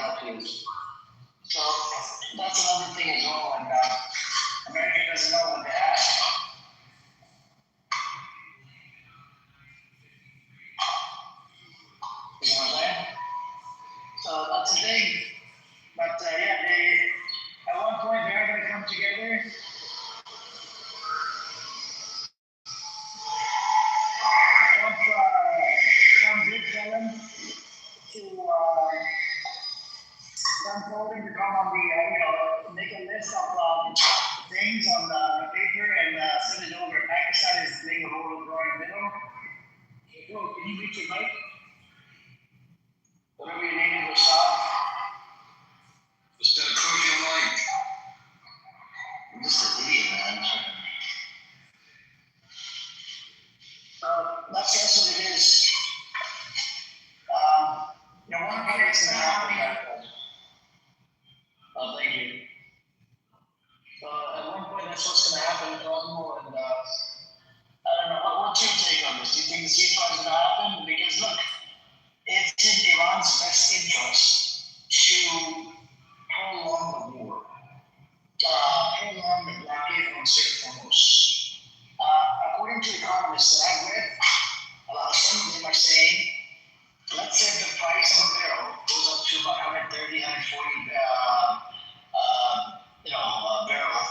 told him to come on the, make a list of things on the paper and send it over. Pakistan is playing a role of drawing middle. Yo, can you reach your mic? Whatever your name is, stop. Just close your mic. I'm just an idiot, man. That's what it is. One thing that's going to happen. Oh, thank you. At one point, that's what's going to happen in Cosmo, and I don't know. What's your take on this? Do you think the ceasefire is going to happen? Because look, it's in Iran's best interest to prolong the war, prolong the blockade on certain Hormuz. According to economists that I've read, some of them are saying, let's say the price of a barrel goes up to about 130, 140 barrel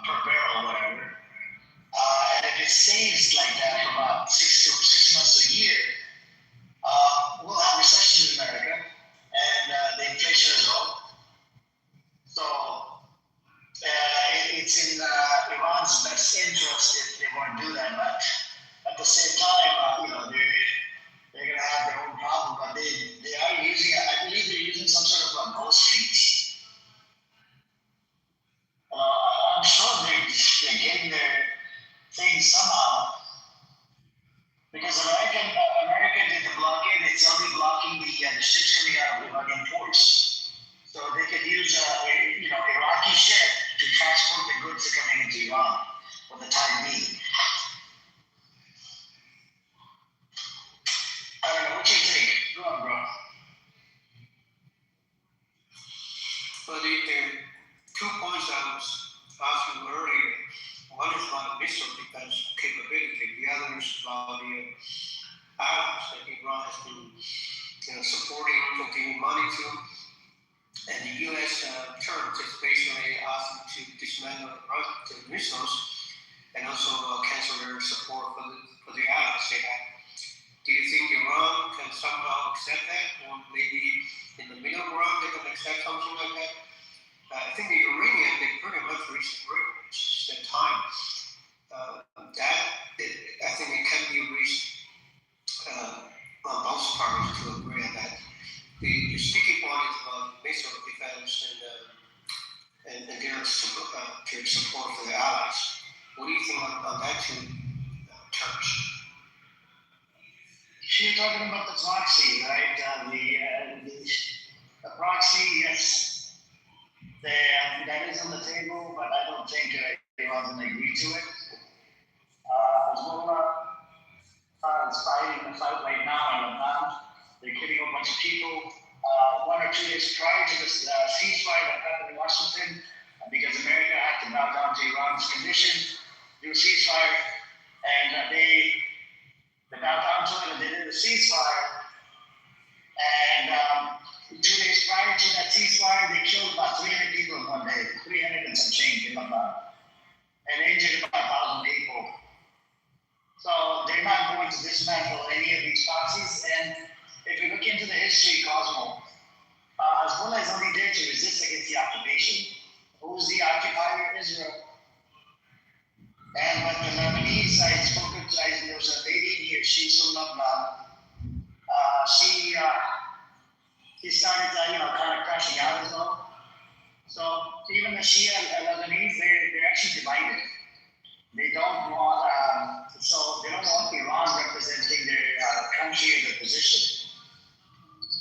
per barrel, whatever. And if it stays like that for about 6 months to a year, we'll have recession in America and the inflation as well. So it's in Iran's best interest if they want to do that. But at the same time, they're going to have their own problem. But they are using, I believe they're using some sort of ghost fleets. I'm sure they're getting their things somehow. Because America did the blockade, it's only blocking the ships coming out of Iranian ports. So they could use Iraqi ship to transport the goods that are coming into Iran for the time being. I don't know, what you think? Go on, bro. Well, the 2 points I was asking earlier, one is about the missile defense capability, the other is about the allies that Iran has been supporting, giving money to. And the U.S. terms is basically asking to dismantle the missiles and also cancel their support for the allies they have. Do you think Iran can somehow accept that, or maybe in the middle ground they can accept something like that? I think the Iranian, they pretty much reached agreement. It's the time. I think it can be reached on both parties to agree on that. The sticky point is about missile defense and their support for the allies. What do you think on that two terms? You're talking about the proxy, right? The proxy, yes. That is on the table, but I don't think Iran's going to agree to it. Hezbollah is fighting the fight right now in Lebanon. They're killing a bunch of people. 1 or 2 days prior to this ceasefire that happened in Washington, because America had to bow down to Iran's condition, do a ceasefire, and they bowed down to it and they did a ceasefire. And 2 days prior to that ceasefire, they killed about 300 people in one day, 300 and some change in Lebanon, and injured about 1,000 people. So they're not going to dismantle any of these proxies. And if you look into the history, Cosmo, Hezbollah is only there to resist against the occupation. Who's the occupier? Israel. And when the Lebanese side spoke to, there was a lady here, she's from Lebanon. She started, kind of crashing out as well. So even the Shia and Lebanese, they're actually divided. They don't want, Iran representing their country or their position.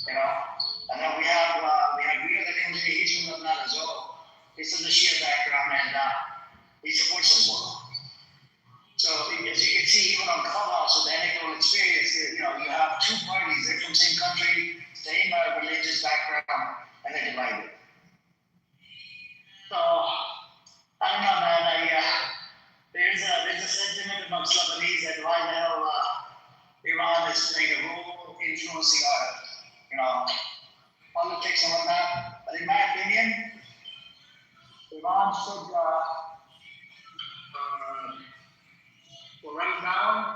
And then we have Rio that comes here, he's from Lebanon as well. He's from the Shia background and he supports Hezbollah. So as you can see, even on Clubhouse with the anecdotal experience, you have 2 parties, they're from the same country, same religious background, and they're divided. So, I don't know, man. There's a sentiment amongst Lebanese that why the hell Iran is playing a role influencing our, politics and whatnot. But in my opinion, Iran should, right now,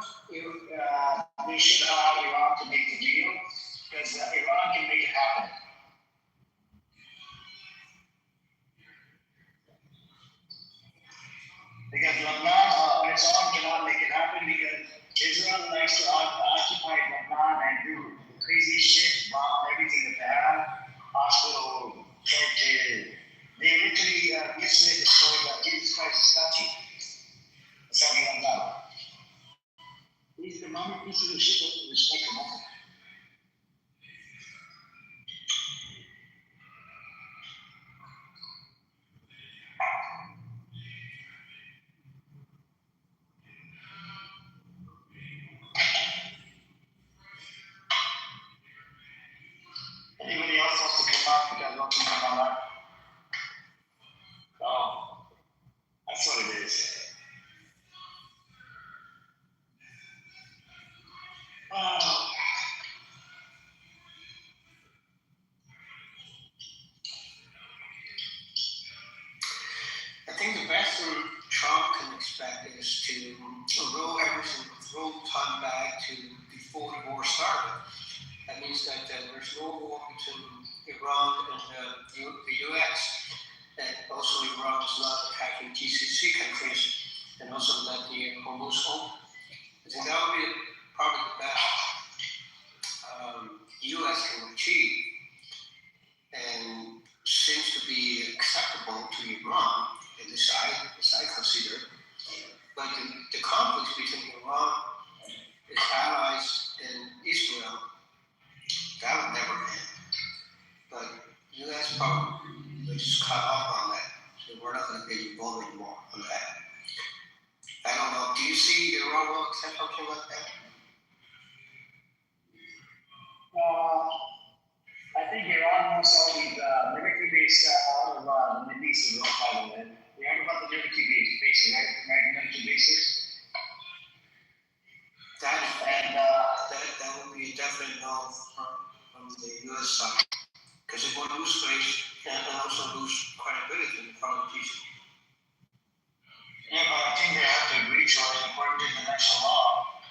they should allow Iran to make the deal. because Iran can make it happen. Because Lebanon on its own cannot make it happen because Israel likes to occupy Lebanon and do crazy shit, bomb everything that they have, hospital, churches. They literally yesterday destroyed Jesus Christ's statue. That's how we don't know. These demonic pieces of shit don't respect the Muslim. Anybody else wants to come up? You guys want to come on up? Oh, that's what it is. Oh. I think the best thing Trump can expect is to roll time back to before the war started. That means that there's no war between Iran and the US, and also Iran is not attacking GCC countries, and also that the Hormuz open. I think that would be probably the best US can achieve, and seems to be acceptable to Iran, as I consider. But the conflict between Iran, its allies, and Israel, that would never end. But U.S. probably will just cut off on that. So we're not going to get involved anymore on that. I don't know. Do you see Iran will accept something like that? I think Iran wants all these military-based out of the Middle East as well, by the way. You heard about the military bases, right? American military bases. That would be a definite no from the U.S. side, because it would lose space and also lose credibility in front of people. Yeah, but I think they have to agree to it according to international law.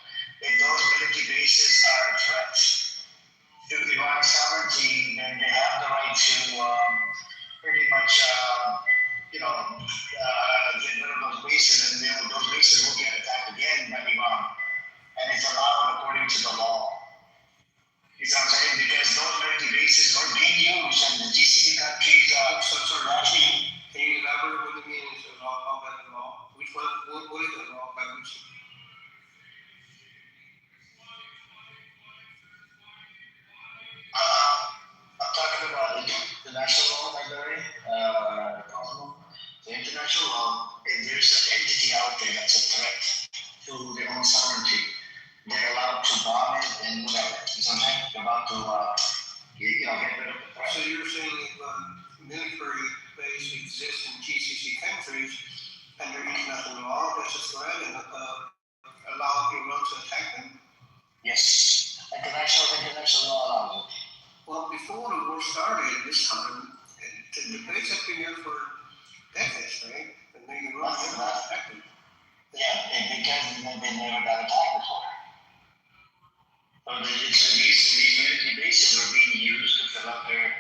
If those military bases are a threat to Iran's sovereignty, then they have the right to pretty much, get rid of those bases, and those bases will get attacked again by Iran. And it's allowed according to the law. You know what I'm saying? Because those military bases were being used, and the GCC countries are actually. Can you elaborate what it means about the law? Which one? What is the law by which? I'm talking about the national law, by the way, the international law. If there's an entity out there that's a threat to their own sovereignty, they're allowed to bomb it and whatever. You know what I'm saying? They're about to, get rid of the threat. So you're saying if military base exists in GCC countries under international law, there's a threat and allow Iran to attack them? Yes, international law allows it. Well, before the war started this time, the base has been there for decades, right? And then Iran never attacked them. Yeah, because they never got attacked before. So these military bases were being used to fill up their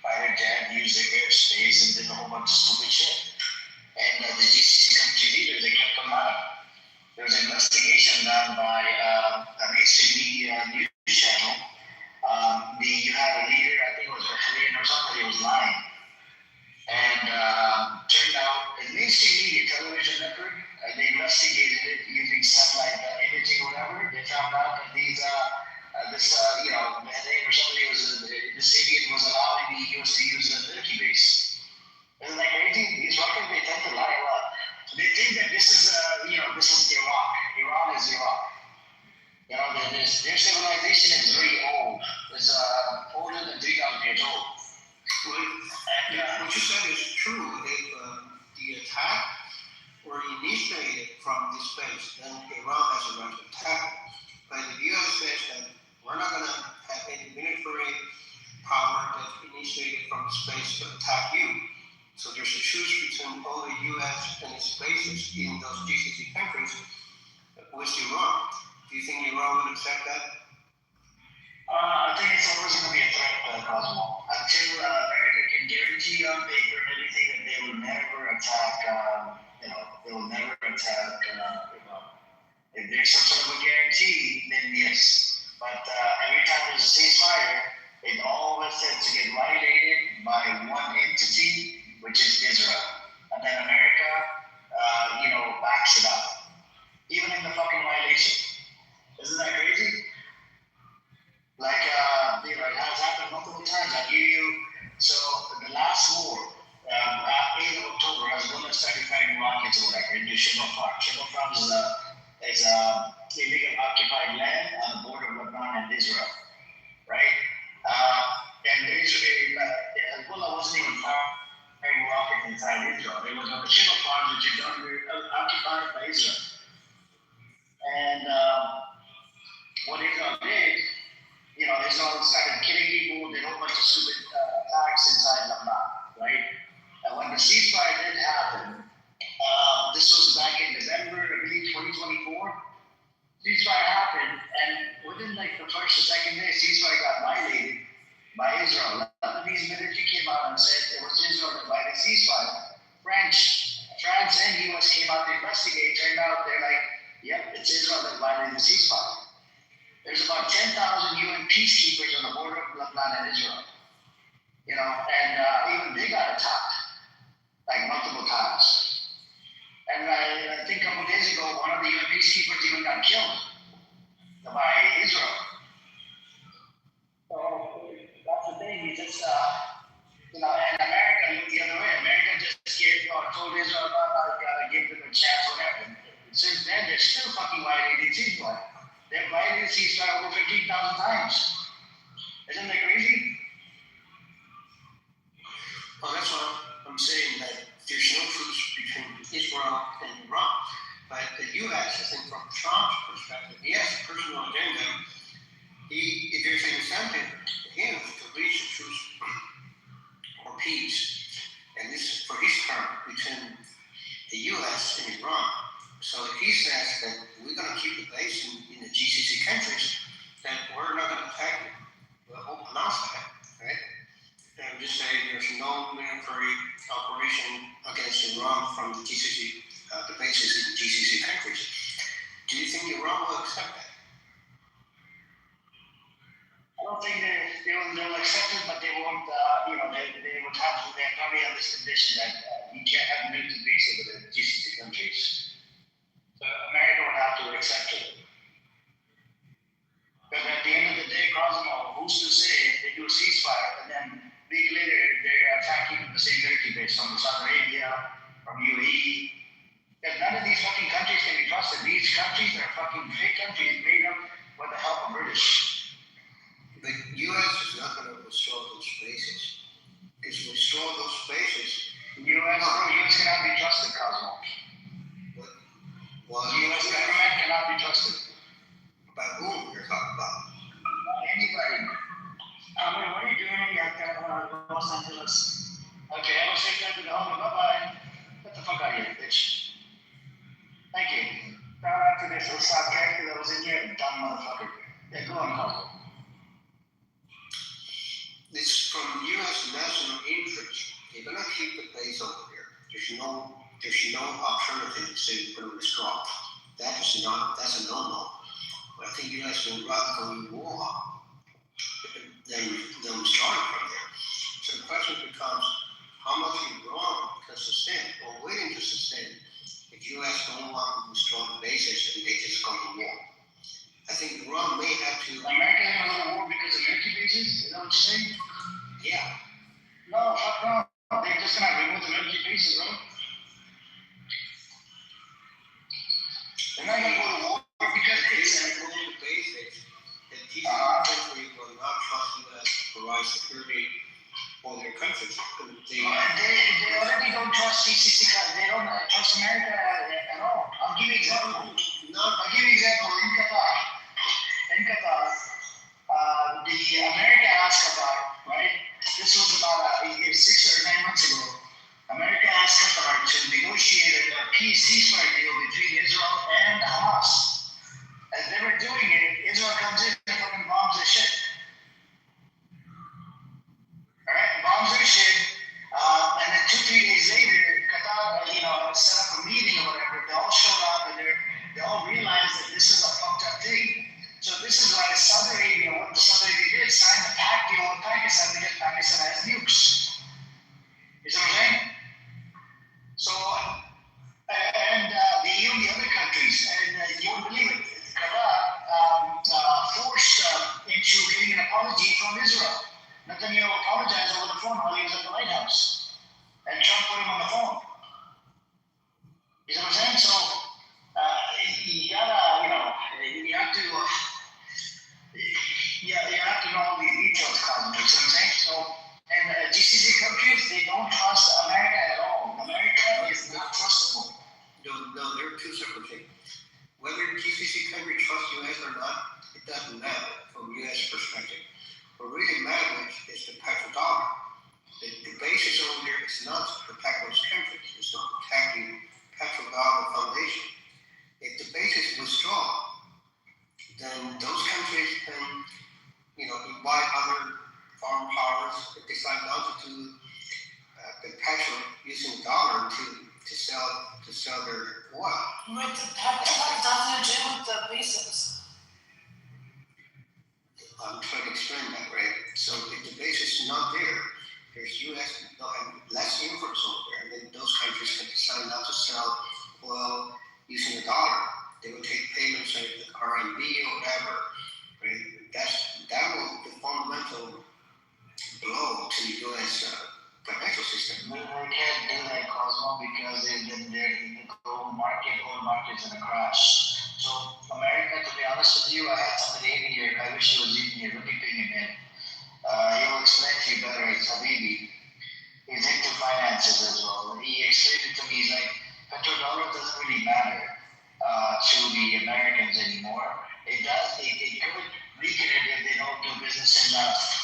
fighter jet, use their airspace, and did a whole bunch of stupid shit. And the GCC country leaders, they kept them out. There was an investigation done by a mainstream media news channel. You had a leader, I think it was Bahrain or somebody, was lying. And turned out, in mainstream media television network, they investigated it using satellite imaging or whatever. They found out that this idiot was allowing the US to use a military base. Isn't that crazy? These rockets, they tend to lie a lot. They think that this is Iraq. Iran is Iraq. Their civilization is very old. It's older than 3,000 years old. What you said is true. If the attack were initiated from this base, then Iran has a right to attack. But the US says that we're not going to have any military power that's initiated from the space to attack you. So there's a truce between all the US and its bases in those GCC countries with Iran. Do you think Iran would accept that? I think it's always going to be a threat, Cosmo, until America can guarantee on paper and everything that they will never attack. They will never attack. If there's some sort of a guarantee, then yes. But every time there's a ceasefire, it always tends to get violated by one entity, which is Israel, and then America, backs it up, even in the fucking violation. Isn't that crazy? Like, it has happened multiple times. I'll give you, so the last war, 8th of October, I was going to start fighting rockets or whatever into Shimon Farm. Shimon Farm is illegal occupied land on the border of Lebanon and Israel, right? And Israel, Hezbollah wasn't even firing rockets inside Israel. It was on the Shimon Farm, which is occupied by Israel. And what Israel did, Israel started killing people, did a whole bunch of stupid attacks inside Lebanon, right? And when the ceasefire did happen, this was back in November, I believe, 2024. Ceasefire happened, and within like the first or second day, ceasefire got violated by Israel. Lebanese military came out and said it was Israel that violated ceasefire. France and US came out to investigate. Turned out they're like, yep, it's Israel that violated the ceasefire. There's about 10,000 UN peacekeepers on the border of Lebanon and Israel. And even they got attacked, like multiple times. And I think a couple of days ago, one of the UN peacekeepers even got killed by Israel. So that's the thing. You just, and America looked the other way. America just told Israel, you gotta give them a chance, whatever. And since then, they're still fucking violating ceasefire. They've violated ceasefire over 15,000 times. Isn't that crazy? Well, that's why I'm saying that there's no truce between Israel and Iran. But the U.S., I think from Trump's perspective, he has a personal agenda. If there's an incentive for him to reach a truce or peace, and this is for his term between the U.S. and Iran. So if he says that we're going to keep the base in the GCC countries, then we're not going to attack you. We'll announce that, right? And just say there's no military operation against Iran from the GCC, the bases in the GCC countries. Do you think Iran will accept that? I don't think they'll accept it, but they won't. They probably have this condition that you can't have military bases with the GCC countries. So America would have to accept it. Because at the end of the day, Cosmo, who's to say if they do a ceasefire and then a week later they're attacking the same military base from Saudi Arabia, from UAE? Because none of these fucking countries can be trusted. These countries are fucking fake countries made up with the help of British. The U.S. is not going to restore those bases. Because restore those bases. U.S. cannot be trusted, Cosmo. Well, the U.S. government cannot be trusted. About whom you're talking about? Anybody. What are you doing at Los Angeles? Okay, I will say that to the home. Bye-bye. Get the fuck out of here, bitch. Thank you. Now after this, let's stop character that was in here, dumb motherfucker. Yeah, go on, Cosmo. It's from U.S. national interest. They're going to keep the base over there. There's no alternative to say we're going to withdraw. That's a no-no. But I think U.S. will rather go to war than start from there. So the question becomes, how much Iran can sustain or willing to sustain if U.S. don't want to withdraw the bases and they just go to war? I think Iran may have to. America ain't going to war because of military bases? Is that what you're saying? Yeah. No, fuck no. They're just going to remove the military bases, bro. They're not going to go to war because it's remove the bases. The GCC country will not trust U.S. to provide security for their countries. They already don't trust GCC. They don't trust America at all. I'll give you an example. In Qatar, the America asked Qatar, right? This was about 6 or 9 months ago. America asked Qatar to negotiate a peace ceasefire deal between Israel and Hamas. As they were doing it, Israel comes in and fucking bombs their shit. decide not to do the petrol using dollar to sell their oil. But the petrol has nothing to do with the basis. I'm trying to explain that, right? So if the base is not there, there's U.S. they'll have less imports over there, and then those countries can decide not to sell oil using the dollar. They will take payments like the RMB or whatever, right? That will be the fundamental blow to the U.S. Financial system. They can't do that, Cosmo, because they've been there in the gold market's in a crash. So America, to be honest with you, I had somebody in here, I wish he was in here, let me ping him in. He'll explain to you better, it's Habibi. He's into finances as well. He explained it to me, he's like, petrodollar doesn't really matter to the Americans anymore. It does, it could weaken it if they don't do business in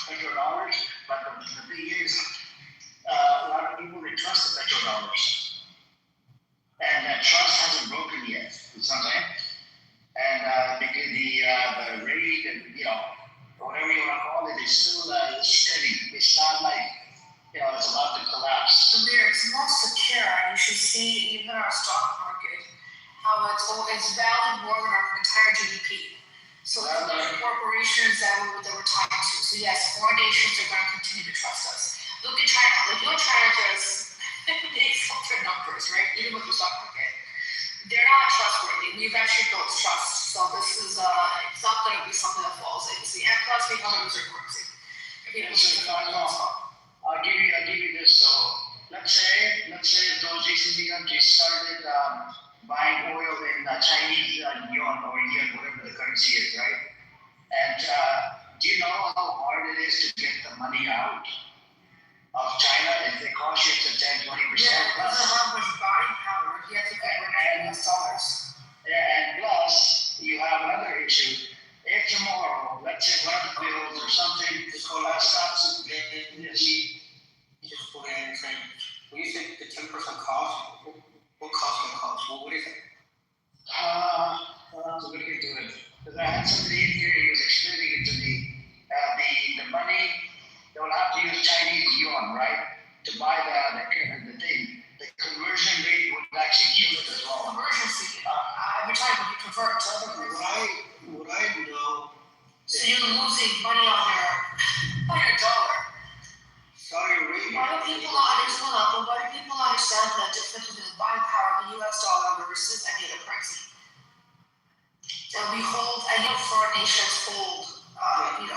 petrodollars, but the thing is, a lot of people, they trust the petrodollars. And that trust hasn't broken yet, you know what I'm saying? And because the rate and, whatever you want to call it, is still steady. It's not like, it's about to collapse. It's more secure, and you should see even our stock market, how it's valued more than our entire GDP. So look at corporations that we're tied to. So yes, foreign nations are going to continue to trust us. Look at China. Like, China just makes up their numbers, right? Even with the stock market. They're not trustworthy. We've actually built trust. So this is, it's not going to be something that falls into. And plus, we have a reserve currency. I'll give you this. So let's say those GCC countries started buying oil in Chinese yuan or yen, whatever the currency is, right? And do you know how hard it is to get the money out of China if they cost you to 10-20%? Yeah, because the hard was buying power. You have to get rid of US dollars. Yeah, and plus you have another issue. If tomorrow, let's say one of the bills or something, Just hold on, stops just put in and say, when you say the 10% cost, what cost will cost? What is it? I'll look into it. Because I had somebody in here, he was explaining it to me. The money, they will have to use Chinese yuan, right? To buy the thing. The conversion rate would actually kill it as well. Emergency. Every time when you convert to other currency. What I know. So you're losing money on your dollar. Saudi Arabia. Why do people not understand the difference between the buying power of the US dollar versus any other currency? So we hold, I know foreign nations hold, we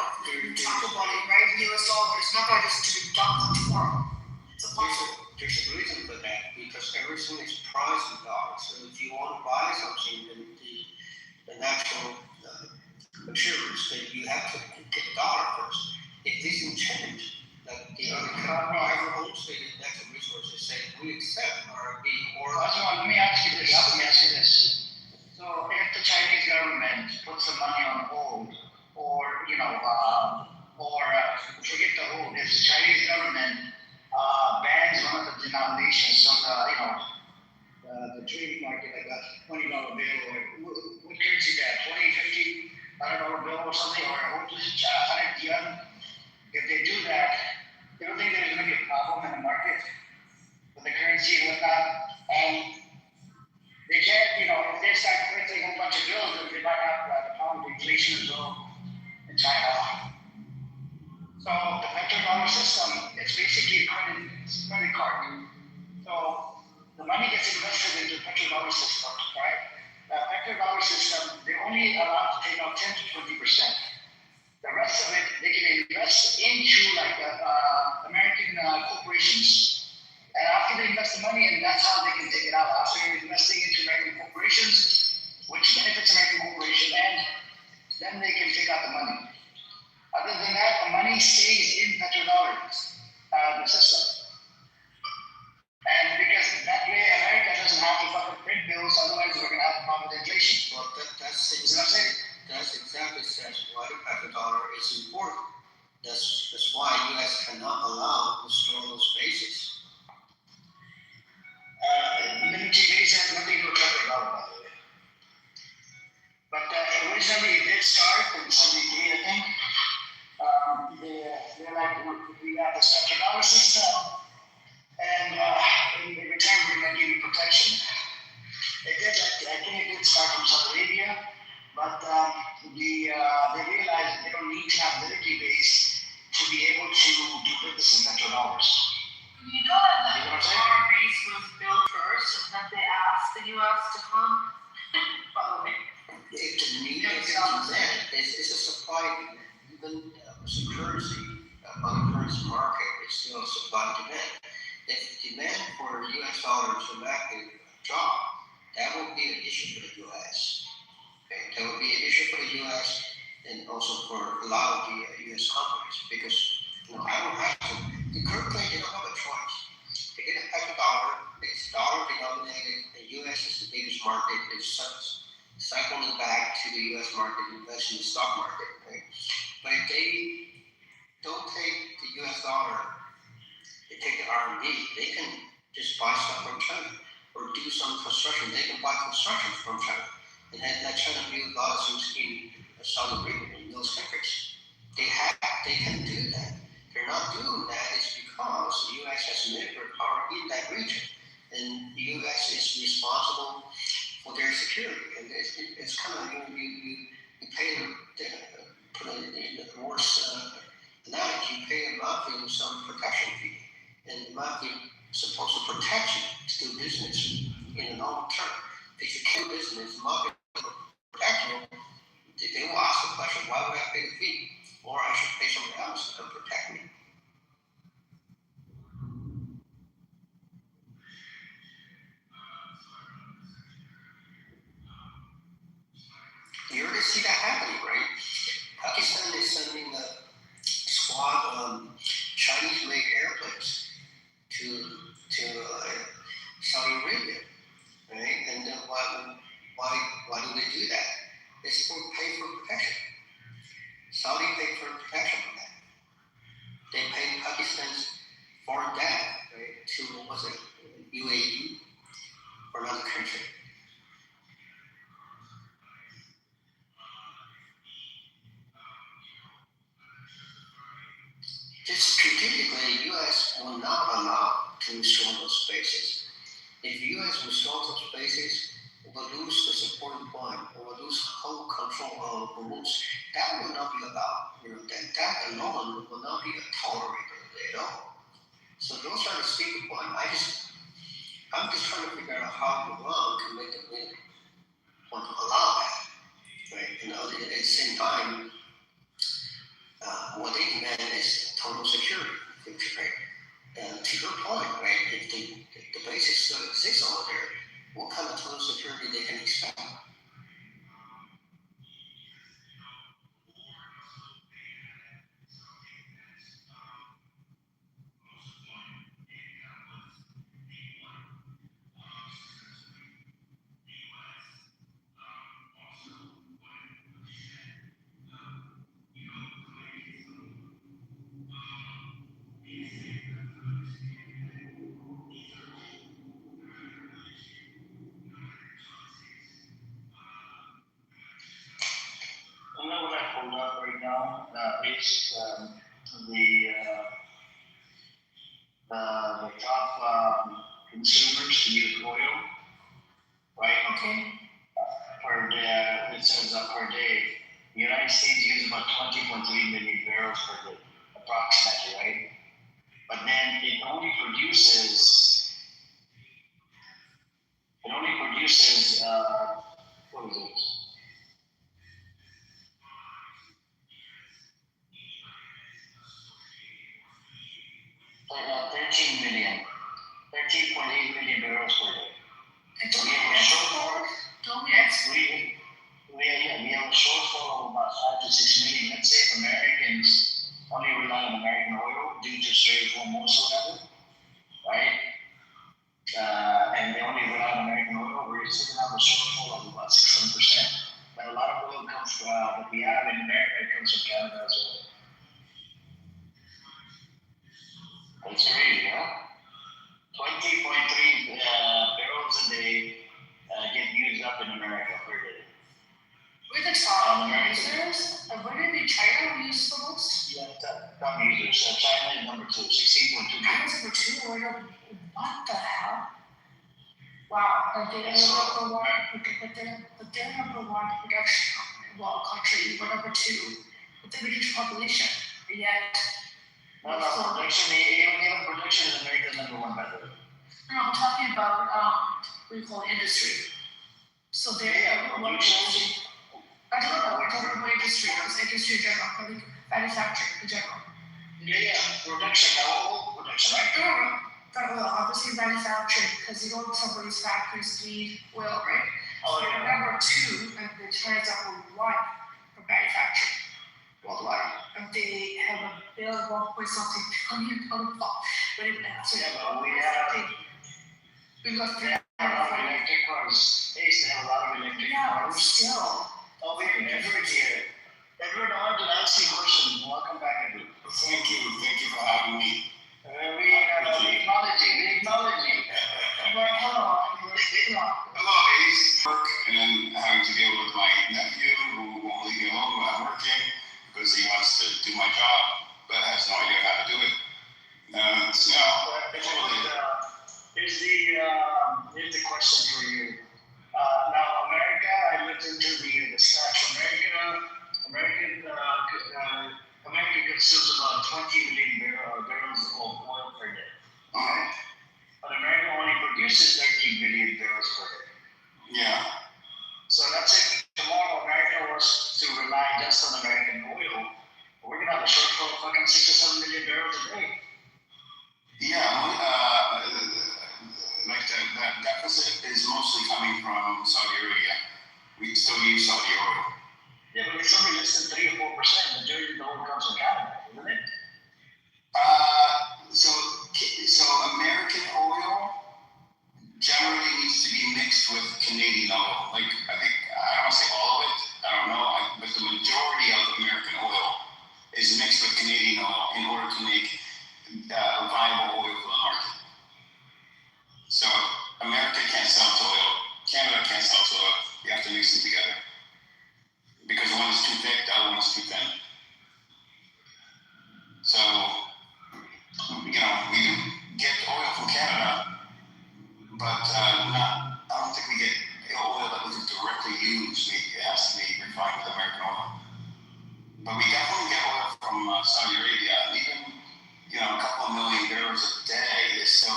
talk about it, right? US dollars, not going to just dump them tomorrow. It's a possible. There's a reason for that, because everything is priced in dollars. So if you want to buy something, then the natural materials, then you have to get the dollar first. If this can change, like the other homestead natural resources say, we accept RMB or. Let me ask you this. So if the Chinese government puts the money on hold, or forget the hold, if the Chinese government bans one of the denominations from the trading market, like a $20 bill, or what currency is that? 20, $50 bill or something, or 100 yuan. If they do that, you don't think there's going to be a problem in the market with the currency and whatnot? And they can't, if they start printing a whole bunch of bills, they might have the problem of inflation as well in China. So the petrodollar system, it's basically market is still supply and demand. If demand for US dollars dramatically drop, that will be an issue for the US. Okay? That will be an issue for the US and also for a lot of the US companies because I don't have to. The currently they don't have a choice. They get a pack of dollar, it's dollar denominated, the US is the biggest market, it's cycling back to the US market, invest in the stock market. Okay? But if they don't take the US dollar, they take the RMB, they can just buy stuff from China or do some construction. They can buy construction from China and then let China build a lot of things in Saudi Arabia in those countries. They can do that. They're not doing that is because the US has military power in that region. And the US is responsible for their security. And it's kind of, you pay them, put it in the worst analogy, you pay them monthly with some protection fee. And monthly supposed to protect you to do business in the long term. If you can't do business, monthly protect you, they will ask the question, why would I pay the fee? Or I should pay someone else to protect me. You already see that happening, right? Pakistan is sending a squad of Chinese-made airplanes to Saudi Arabia, right? And then why do they do that? It's for pay for protection. Saudi paid for protection for that. They paid Pakistan's foreign debt, right, to UAE or another country. Just strategically, U.S. will not allow to restore those bases. If U.S. restore those bases, it will lose the supporting point, it will lose whole control of the rules. That will not be allowed. That alone will not be tolerated at all. So those are the sticking points. I'm just trying to figure out how Iran can make a win or to allow that. Right? At the same time, what they demand is total security, right? To your point, right? If the bases still exist over there, what kind of total security they can expect? What I pulled up right now is the top consumers to use oil, right? Okay. It says per day, the United States uses about 20.3 million barrels per day, approximately, right? But then it only produces what is it? 13.8 million barrels per day. And So we have a shortfall. We have a shortfall of about 5 to 6 million. Let's say if Americans only rely on American oil due to Strait of Hormuz or whatever, right? And they only rely on American oil, we're still gonna have a shortfall of about 6-7%. But a lot of oil comes from what we have in America, it comes from Canada as well. That's crazy, huh? 20.3 barrels a day get used up in America per day. We're the top users. Wouldn't it be China who uses the most? Yeah, top users. So China is number 2, 16.2. China's number 2. What the hell? Wow. But they're number one production country. We're number 2 with a huge population. Yet. No, production. Even production in America is number 1, by the way. No, I'm talking about what we call industry. So they're production. I don't know. We're talking about industry. It's industry in general, manufacturing in general. Yeah, production, all production, right? Got oil, obviously manufactured, because you know some of these factories need oil, right? Oh, So yeah. number two, and the China's number one for manufacturing worldwide. And they have a bill of 1 point something billion dollar, but it actually. Yeah, but we have, We've got they have a lot of electric cars. They used to have a lot of electric Yeah, cars. still. Oh, we have Edward here. Edward, I want to ask you a question. Welcome back, Edward. Thank you for having me. We acknowledge you. But hello, Hello, Ace. Work and then having to deal with my nephew who won't leave me alone when I'm working because he wants to do my job but has no idea how to do it. Here's the question for you. Now, America, I looked into the stats. America consumes about 20 million barrels of oil per day. Okay? But America only produces 13 billion barrels per day. Yeah. So let's say tomorrow America was to rely just on American oil, we're going to have a shortfall of fucking 6 or 7 million barrels a day. Yeah, like that deficit is mostly coming from Saudi Arabia. We still use Saudi oil. Yeah, but it's only less than 3 or 4%. The majority of the oil comes from Canada, isn't it? So American oil generally needs to be mixed with Canadian oil. Like, I don't want to say all of it, I don't know, but the majority of American oil is mixed with Canadian oil in order to make viable oil for the market. So America can't sell to oil, Canada can't sell to oil, you have to mix them together. Because one is too thick, the other one is too thin. So, we do get oil from Canada, but I don't think we get oil that we can directly use. It has to be refined with American oil. But we definitely get oil from Saudi Arabia. Even, a couple of million barrels a day is still,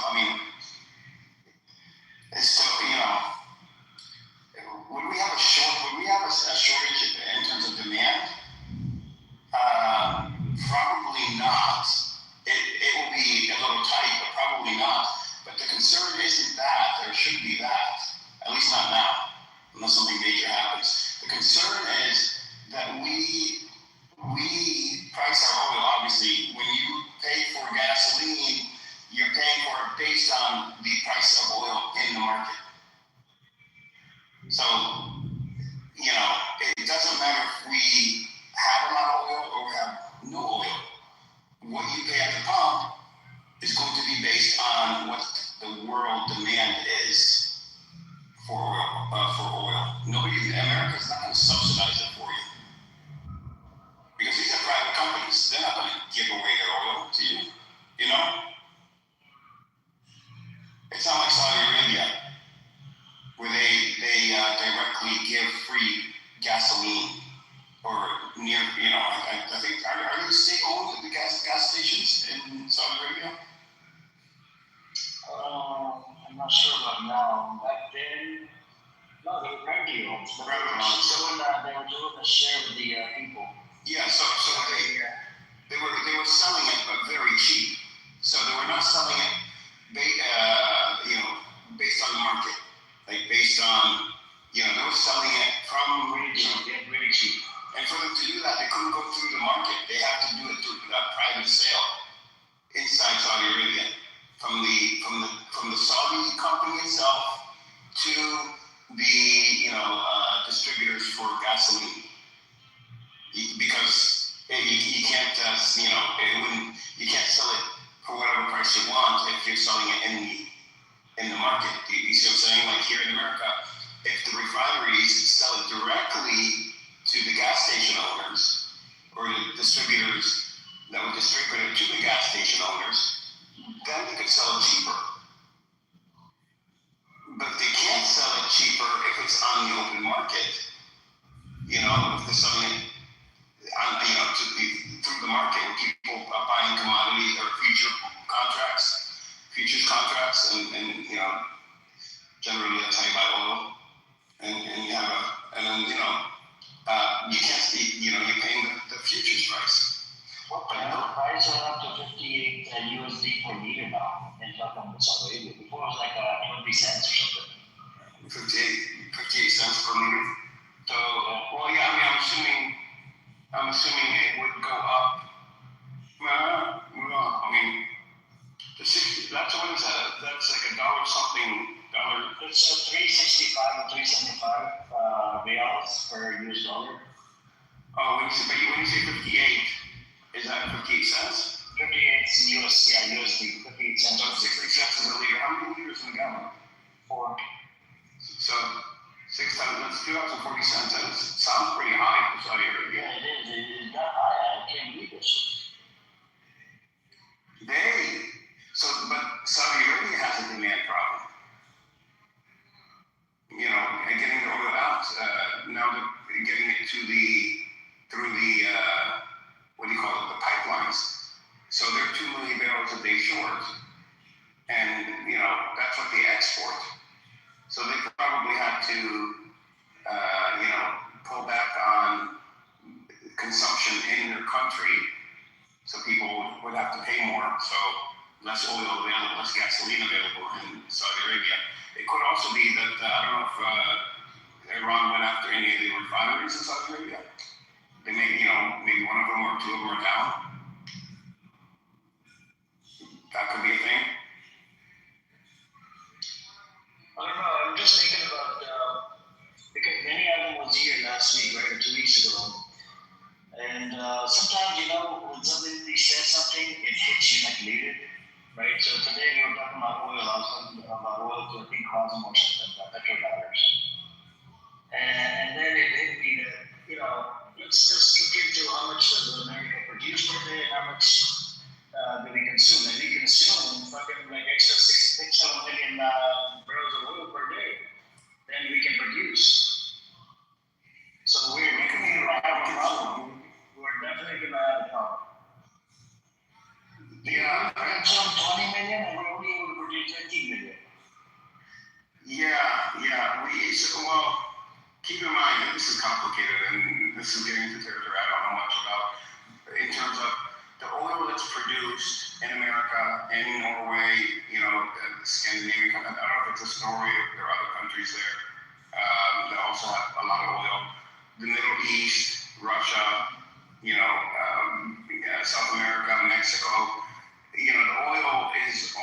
would we have a shortage in terms of demand? Probably not. It will be a little tight, but probably not. But the concern isn't that, or shouldn't be that, at least not now, unless something major happens. The concern is that we price our oil, obviously. When you pay for gasoline, you're paying for it based on the price of oil in the market. So, it doesn't matter if we have a lot of oil or we have no oil. What you pay at the pump is going to be based on what the world demand is for oil. America's not going to subsidize it for you. Because these are private companies. They're not going to give away their oil to you. It's not like Saudi Arabia, where they directly give free gasoline or near, I think, are they state-owned, the gas stations in Saudi Arabia? I'm not sure about now. Back then, no, they were privately owned. They were doing a share with the people. Yeah, so they were selling it, but very cheap. So they were not selling it, based on the market, like based on, they were selling it from really cheap. And for them to do that, they couldn't go through the market. They have to do it through a private sale inside Saudi Arabia, from the Saudi company itself to the distributors for gasoline. Because you can't you can't sell it for whatever price you want if you're selling it in the market. You see what I'm saying? Like here in America, if the refineries sell it directly to the gas station owners or the distributors that would distribute it to the gas station owners, then they could sell it cheaper. But they can't sell it cheaper if it's on the open market. If they're selling it through the market where people are buying commodities or futures contracts, and generally that's how you buy oil, and you have you can't, you're paying the futures price. What the hell? Why is it up to now in talking with Saudi Arabia. Before it was like 20 cents or something. 58 cents per liter. So, well, yeah, I mean, I'm assuming it would go up. Well, I mean, the 60, that's what is that? That's like $1 something. It's 365 or 375 reals per US dollar. Oh, when you say 58, is that 58 cents? 58 USD, 58 cents. So 60 cents is a liter. How many liters in a gallon? 4. So 6 times, that's 2,040 cents. That sounds pretty high for Saudi Arabia. Yeah, it is. It is that high. I can't believe this. But Saudi Arabia has a demand problem. You know, and getting the oil out. Now they're getting it through the what do you call it? The pipelines. So they're 2 million barrels a day short, and you know that's what they export. So they probably had to, pull back on consumption in their country, so people would have to pay more. So less oil available, less gasoline available in Saudi Arabia. It could also be that I don't know if Iran went after any of the refineries in Saudi Arabia. They maybe one of them or 2 of them are down. That could be a thing. I don't know. I'm just thinking about because many of them was here last week, right, or 2 weeks ago. And sometimes, when somebody says something, it hits you like later, right? So today we were talking about oil. I was talking about oil to, I think, Cosmo or something, about petrodollars. And then it hit me that, let's just look into how much does America produce per day and how much do we consume. And we consume fucking like extra 6-7 million barrels of oil per day than we can produce. So we're going to have a problem. We're definitely going to have a problem. Yeah, We consume 20 million and we're only able to produce 15 million. Well, keep in mind that this is complicated and this is getting into territory I don't know much about in terms of the oil that's produced in America and in Norway, Scandinavia. I don't know if it's a story if there are other countries there that also have a lot of oil. The Middle East, Russia, South America, Mexico. The oil is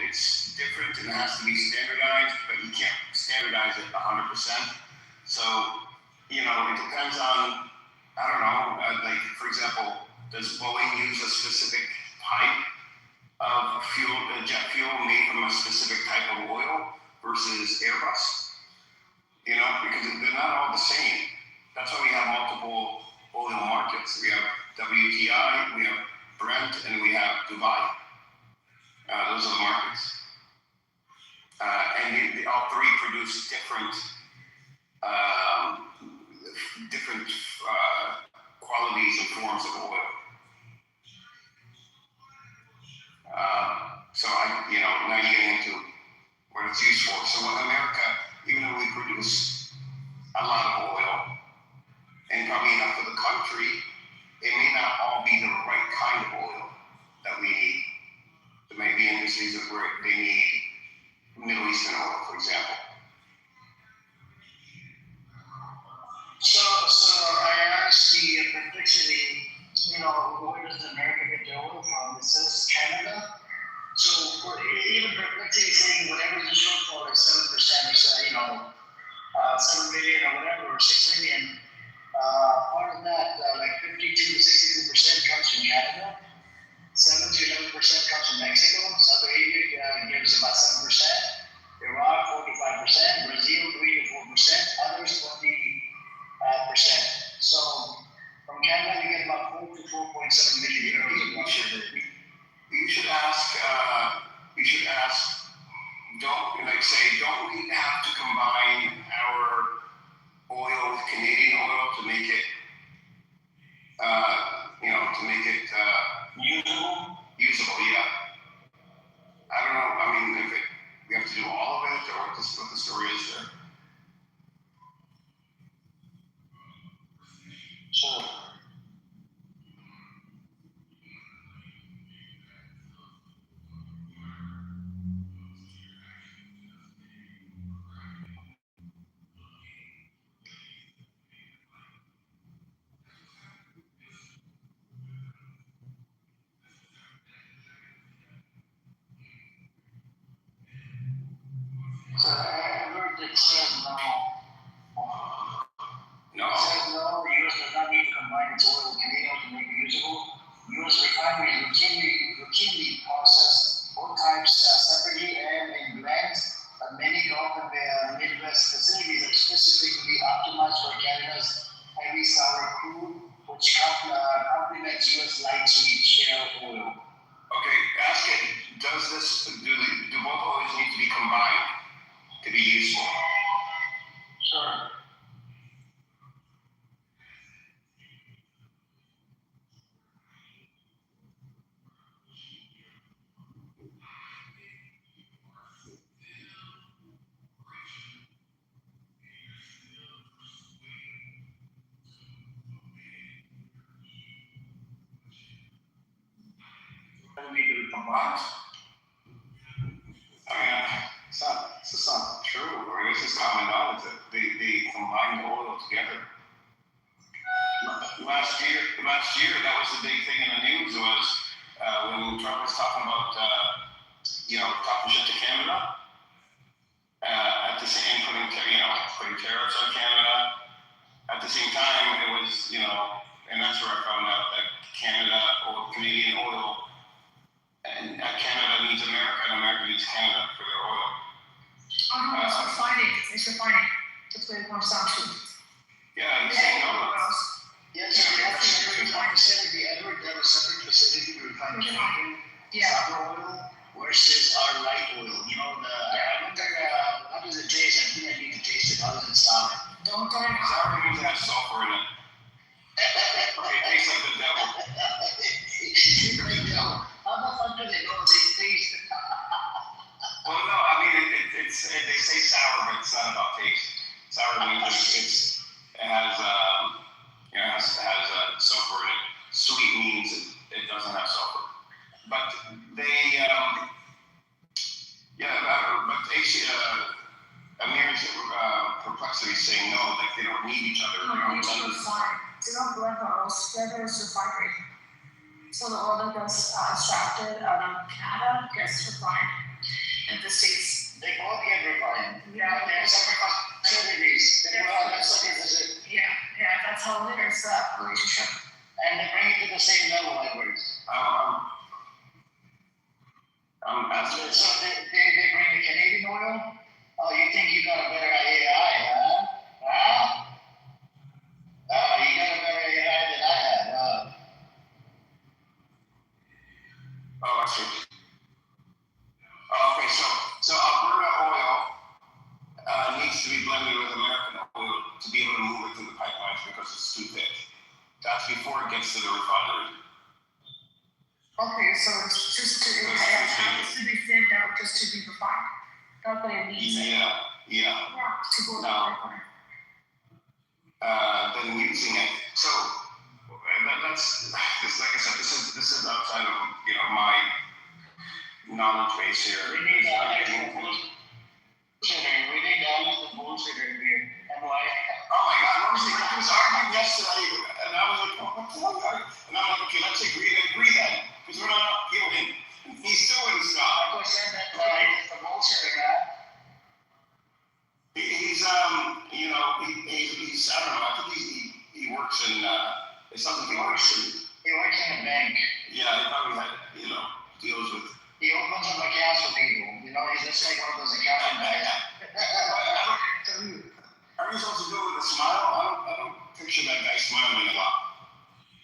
it's different and it has to be standardized, but you can't standardize it 100%. So, it depends on, I don't know, like, for example, does Boeing use a specific type of fuel, jet fuel made from a specific type of oil versus Airbus? Because they're not all the same. That's why we have multiple oil markets. We have WTI, we have Brent, and we have Dubai. Those are the markets. And all three produce different qualities and forms of oil. So now you're getting into what it's used for. So in America, even though we produce a lot of oil, and probably enough for the country, it may not all be the right kind of oil that we need. There may be industries where they need Middle Eastern oil, for example. So I asked the perplexity, where does America get their oil from? It says Canada. So even perplexity saying whatever the shortfall is 7% or so, 7 million or whatever, or 6 million. Part of that, like 52 to 62% comes from Canada, 7 to 11% comes from Mexico, Saudi Arabia gives about 7%, Iraq 4 to 5%, Brazil 3 to 4%, others 20%. So from Canada we get about 4 to 4.7 million barrels. You should ask. Don't we have to combine our So Edward, it says no. No. It says no, the U.S. does not need to combine its oil with Canadian oil to make it usable. U.S. refineries routinely process both types separately and in blends, but many Gulf and Midwest facilities are specifically optimized for Canada's heavy sour crude, which complements U.S. light sweet shale oil. Okay, ask it, do both oils need to be combined to be useful? Sure. Need to be combined. I mean, it's not true. I mean, this is common knowledge that they combine the oil together. Last year, that was the big thing in the news was when Trump was talking about, talking shit to Canada, at the same putting tariffs on Canada. At the same time, it was, and that's where I found out that Canadian oil, and Canada needs America, and America needs Canada for their oil. Oh no, it's refining. It's refining. That's what it comes down to. Yeah, he's saying no. Yes, so they have a separate refining facility. Edward, they have a separate facility to refine Canadian sour oil versus our light oil. I wonder how does it taste? I think I need to taste it. How does it sound? Don't Sour means it has sulfur in it. It tastes like the devil. How the fuck do they know they taste? Well, no, I mean, they say sour, but it's not about taste. Sour means it has sulfur in it. Sweet means it doesn't have sulfur. But Amir's perplexity is saying no, like they don't need each other. They don't refine. They don't blend the oils. Together is refinery. So the oil that gets extracted out of Canada gets refined in the States. They both get refined. Yeah. They have separate facilities. They both have separate facilities. Yeah, that's how it is, that relationship. And they bring it to the same level, Edwards. I'm asking. So they bring the Canadian oil? Oh, you think you got a better AI, huh? You got a better AI than I had, Oh, I see. Okay, so Alberta oil needs to be blended with American oil to be able to move it through the pipelines because it's too thick. That's before it gets to the refinery. Okay, so it's just it has to be thinned out just to be refined. Not that it needs it. Yeah. To go to the No. pipeline. Then using it. So that's like I said, this is outside of my knowledge base here. We need to understand the bullshitter here. And why? Oh my God, I was arguing yesterday, and I was like, what the hell? And I'm like, okay, let's agree then, because we're not appealing. He's still in Scott. I was saying that he's the bullshitter guy. He's I don't know, I think he works in, it's something he works in. He works in a bank. Yeah, he probably had, deals with. He opens up accounts for people. He's just like one of those accounting guys. Are you supposed to do it with a smile? I don't picture that guy smiling a lot.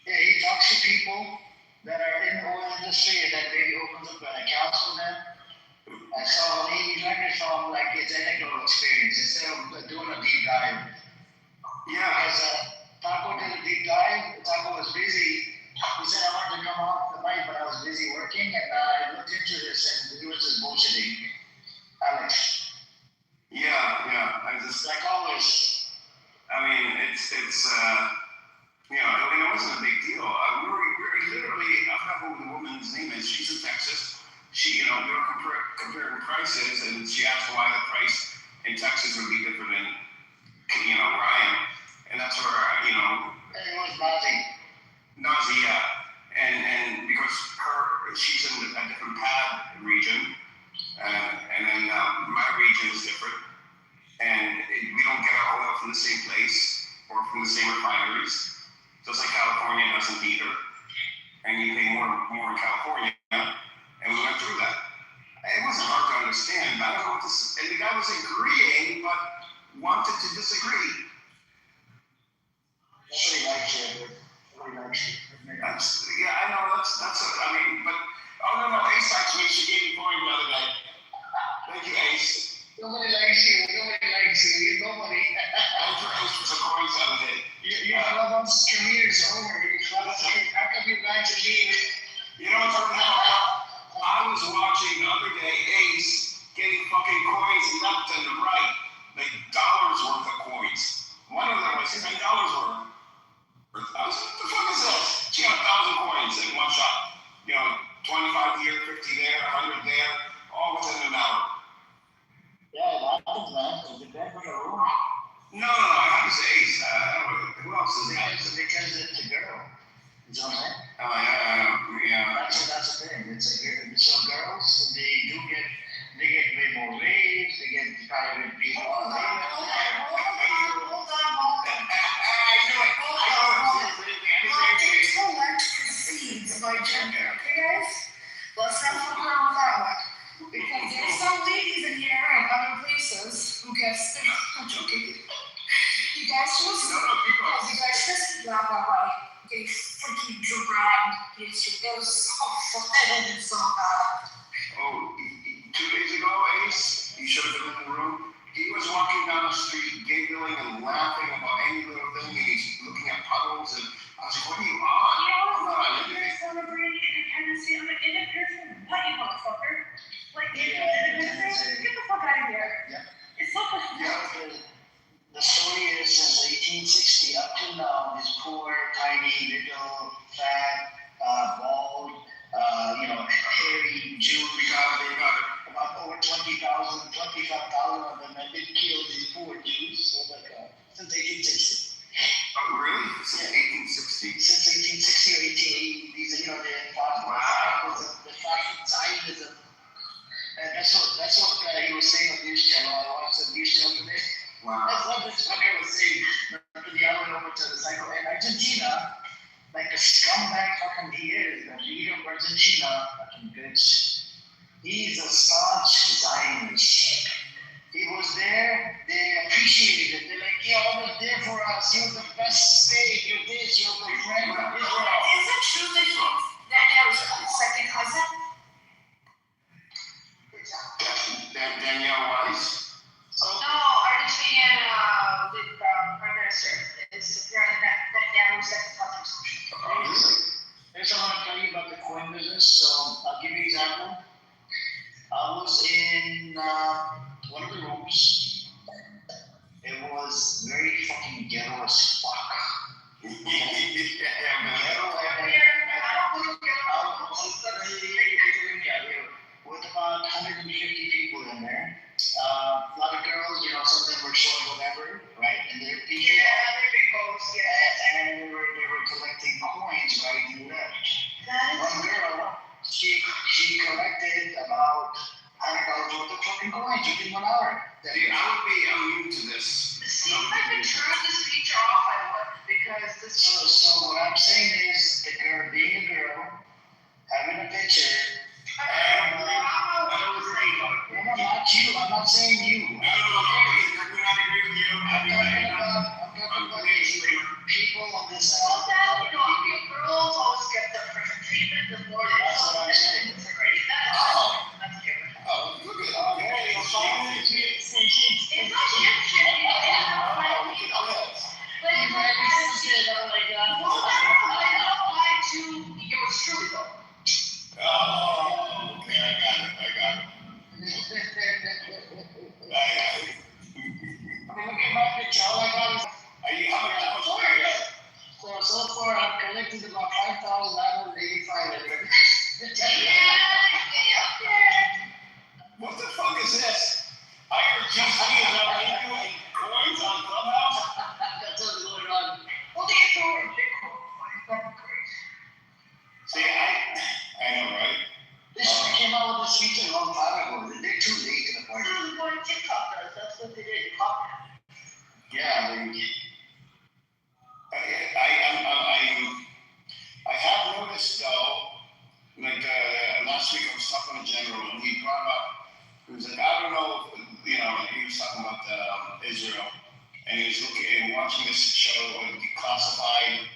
Yeah, he talks to people that are in the oil industry and then maybe opens up an account for them. And so he learned it from like his anecdotal experience instead of doing a deep dive. Yeah. Because Taco did a deep dive. Taco was busy. He said I wanted to come off the mic, but I was busy working, and I looked into this, and he was just bullshitting Alex. Yeah. I just like always. I mean, it's it wasn't a big deal. We were literally, I forgot who the woman's name is. She's in Texas. We were comparing prices, and she asked why the price in Texas would be different than where I am, and that's where It was Nazi, yeah, and because she's in a different pad region, and then my region is different, watching the other day Ace getting fucking coins left and right, like dollars worth of coins. One of them was $10 worth. I was like, what the fuck is this? She got 1,000 coins in one shot. 25 here, 50 there, 100 there, all within an hour. Yeah, it happens, man. It depends on the room. No, I have to say Ace. Who else is that? Because it's a girl. You know what I'm saying? Oh, yeah. That's the thing. It's a girl. So girls, they get way more raves. They get private people. Hold on. I knew it. Intellect precedes by gender, okay, guys? Let's not fuck around with that one. Because there's some ladies in here and other places who get sick. I'm joking. You guys just, you guys just blah blah blah. They freaking dragged this shit. It was so fun and so bad. Oh, 2 days ago, Ace, he should have been in the room. He was walking down the street, giggling and laughing about any little thing, and he's looking at puddles, and I was like, what are you on? You're celebrating Independence Day. I'm an independent. What, you motherfucker? Like, Independence Day? Get the fuck out of here. Yeah. It's so pathetic. The story is since 1860 up to now, this poor, tiny, little, fat, bald, hairy Jew, about over 25,000 of them have been killed, these poor Jews, since 1860. Oh, really? Since 1860? Since 1860 or 1880, these are, they fought the fascist Zionism. And that's what he was saying on News Channel. I watched the News Channel today. Wow. That's what this fucker was saying. The other over to the cycle. And Argentina, like a scumbag fucking he is, the leader of Argentina, fucking bitch. He's a staunch Zionist. He was there, they appreciated it. They're like, yeah, I was there for us. You're the best state, you're this, you're the friend of Israel. Is it true that was a second cousin? Danielle Weiss. No, Argentinian prime minister is apparently that now second cousin. Here's what I want to tell you about the coin business. So I'll give you an example. I was in one of the rooms. It was very fucking ghetto as fuck. Ghetto. With about 150 people in there. A lot of girls, some of them were showing whatever, right? And they're big. Yeah, they're big boats, yeah. And they were collecting coins right and left. That is One girl, she collected about $100 worth of fucking coins within 1 hour. I would be immune to this. See, if I could turn this feature off, I would, because this. So what I'm saying is, the girl being a girl, having a picture. I'm not you. I'm not saying you. I do not agree with you. I'm talking about people on this side. Well, that, girls always get the perfect treatment, the more they That's what I'm saying. That's different. Oh, look at that. It's not shit. Apply to yours truly, though. Oh, okay, I got it. Looking back at y'all, I got How much are you? so far I've collected about 5,985. What the fuck is this? I heard GC is already doing coins on Clubhouse. That's what's going on. Well, they throw in Bitcoin. That's crazy. See, I know, right? This came out with this feature a long time ago. They're too late to the party. This is what TikTok does. That's what they did. Copy. Yeah, I have noticed though, like last week I was talking to General and he brought up, he was like, I don't know, he was talking about Israel and he was watching this show, Classified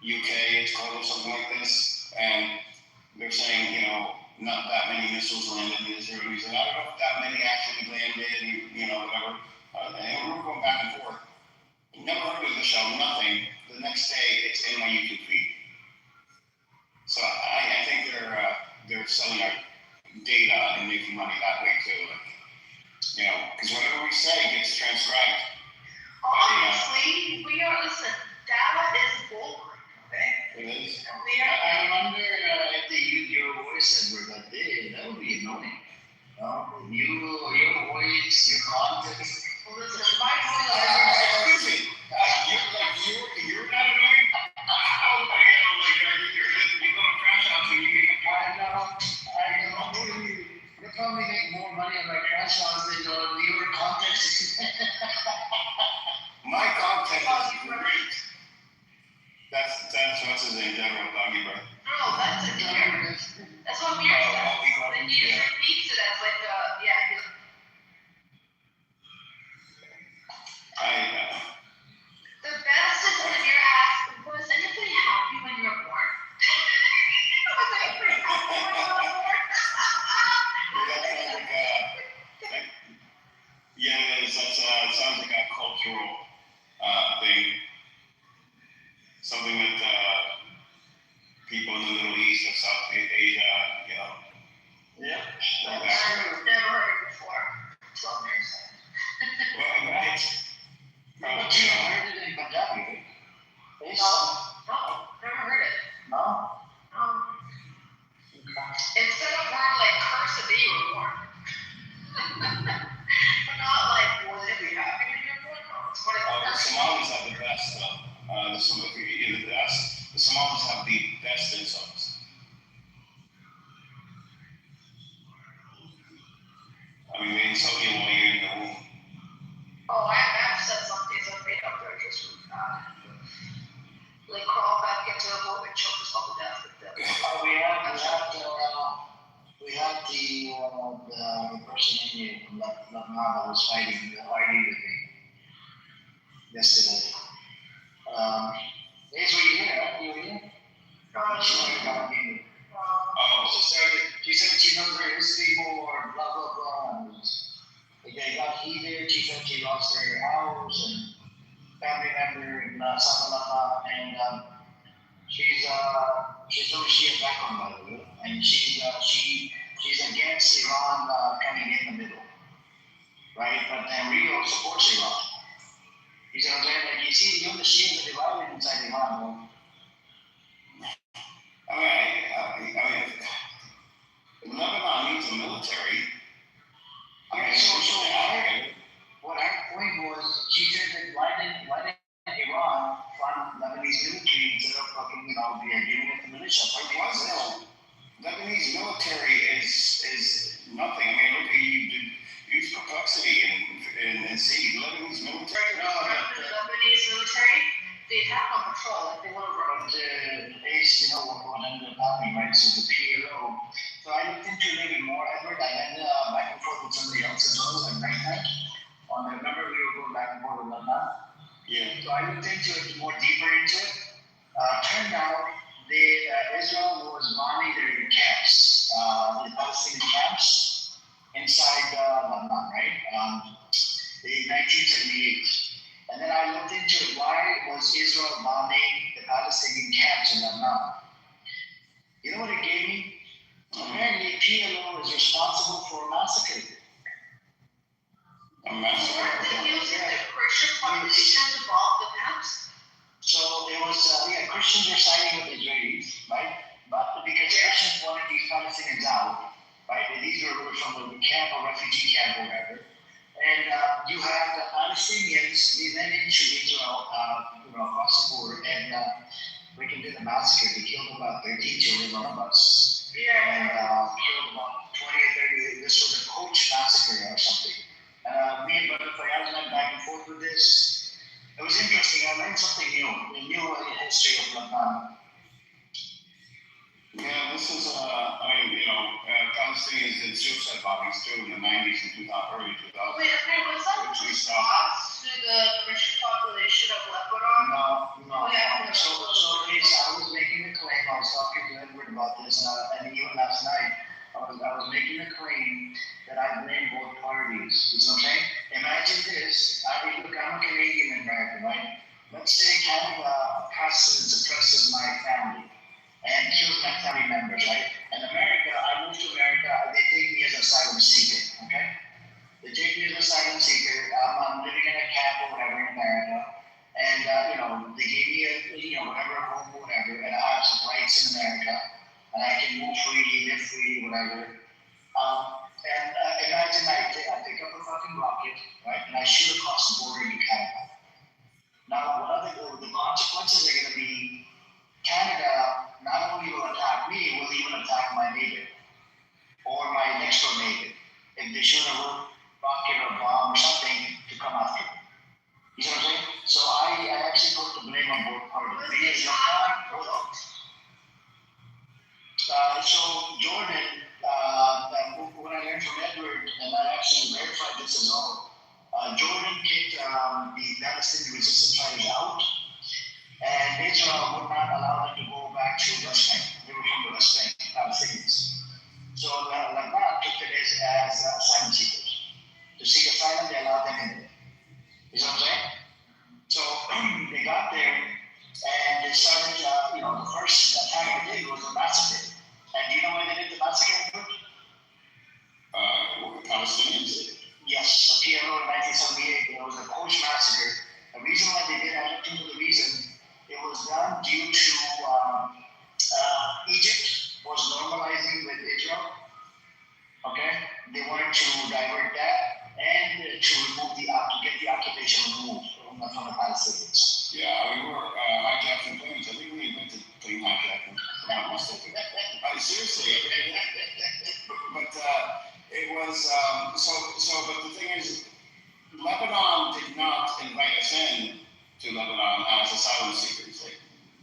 UK, it's called or something like this, and they're saying, not that many missiles landed in Israel. He's like, I don't know if that many actually landed, whatever. And we're going back and forth. Never heard of the show, nothing. The next day, it's in my YouTube feed. So I think they're selling data and making money that way too. Like, you know, because whatever we say gets transcribed. Obviously, we are, listen, data is bullcrap, okay? It is. I wonder if they use your voice, Edward, that day. That would be annoying. Your voice, your context. Well, listen, my voice Excuse me. You're not annoying. Oh, you know, like you go to crash outs and you make a I know. They probably make more money on my crash house than your context. My content is great. That's what's his name, General Doggy Breath. No, that's a deer. That's what weird stuff. Then he just repeats it as like yeah. The best is when you're asked, was anybody happy when you were born? Was anybody happy when you were born? Yeah, it sounds like a cultural thing. Something that people in the Middle East or South Asia, you know. Yeah. I've never heard it before. So I'm very sad. Well, it's But you heard it in Punjabi, right? No, never heard it. No? Instead of more like curse the day you were born. But not like, was it happy when you were born? No, it's what the it's Somalis have the best, though. The Somalis have the best insults. I mean, they insult you while you're in the womb. Oh, I've said some things I've made up there just like crawl back into a boat and choke yourself to death with them. We had the person in here from Lebanon that was fighting the RD with me yesterday. Ace, were you here? You were here? She said she knows her history more, blah, blah, blah. And they got heated. She said she lost her house and family member and something like that. And she's from a Shia background, by the way. And she's against Iran coming in the middle, right? But then Rio supports Iran. You see what I'm saying? Like, you see, the Shias are divided inside Iran, bro. Lebanon needs a military. What our point was, she said that why didn't Iran fund Lebanese military instead of fucking, dealing with the militia? Lebanese military is nothing. I mean, look, you use perplexity and see Lebanese military. The Lebanese military, they have no control, like they want to run. Ace, what ended up happening, right? So the PLO. So I looked into it a little bit more. I went back and forth with somebody else as well at night time. Remember we were going back and forth with Lebanon? Yeah. So I looked into it deeper into it. Turned out Israel was bombing their camps, the Palestinian camps inside Lebanon, right? In 1978. And then I looked into it. Why was Israel bombing the Palestinian camps in Lebanon? You know what it gave me? Apparently, PLO is responsible for a massacre. They using the Christian population to bomb the camps? So it was, Christians were siding with Israelis, right? But because Christians wanted these Palestinians out, right? And these were from the camp or refugee camp or whatever. And you have the Palestinians, they went into Israel, across the border, and we can do the massacre. They killed about 13 children on a bus. Yeah. And killed about 20 or 30. This was a coach massacre or something. Me and Brother Fayaz went back and forth with this. It was interesting. I learned something new. The new history of Lebanon. Yeah, this is, Palestinians did suicide bombings too in the 90s and early 2000s. Wait, was that a response to the Christian population of Lebanon? No. So I was making a claim. I was talking to Edward about this, and even last night, I was making a claim that I blame both parties. You know what I'm saying? Imagine this. I'm a Canadian American, right? Let's say Canada passes and suppresses my family and kills my family members, right? And America, I moved to America, they shoot across the border into Canada. Now, what are the consequences are going to be? Canada not only will attack me, will even attack my neighbor or my next door neighbor if they shoot a rocket or bomb or something to come after me. You see what I'm saying? So I actually put the blame on both parties. Because you're not both out. So Jordan, when I learned from Edward, and I actually verified this as well, Jordan kicked the Palestinian resistance fighters out, and Israel would not allow them to go back to West Bank. They were from the West Bank, Palestinians. So Lebanon took it as asylum seekers. To seek asylum, they allowed them in there. You know what I'm saying? So they got there, and they started, the first attack they did was a massacre. And do you know where they did the massacre? Palestinians. Yes, so PLO in 1978, there was a Polish massacre. The reason why they did it, I looked into the reason, it was done due to Egypt was normalizing with Israel. Okay? They wanted to divert that and to remove to get the occupation removed from the Palestinians. Yeah, we were hijacking planes. I think we invented plane hijacking. Not mistaken. Seriously. But it was but the thing is, Lebanon did not invite us in to Lebanon as asylum seekers.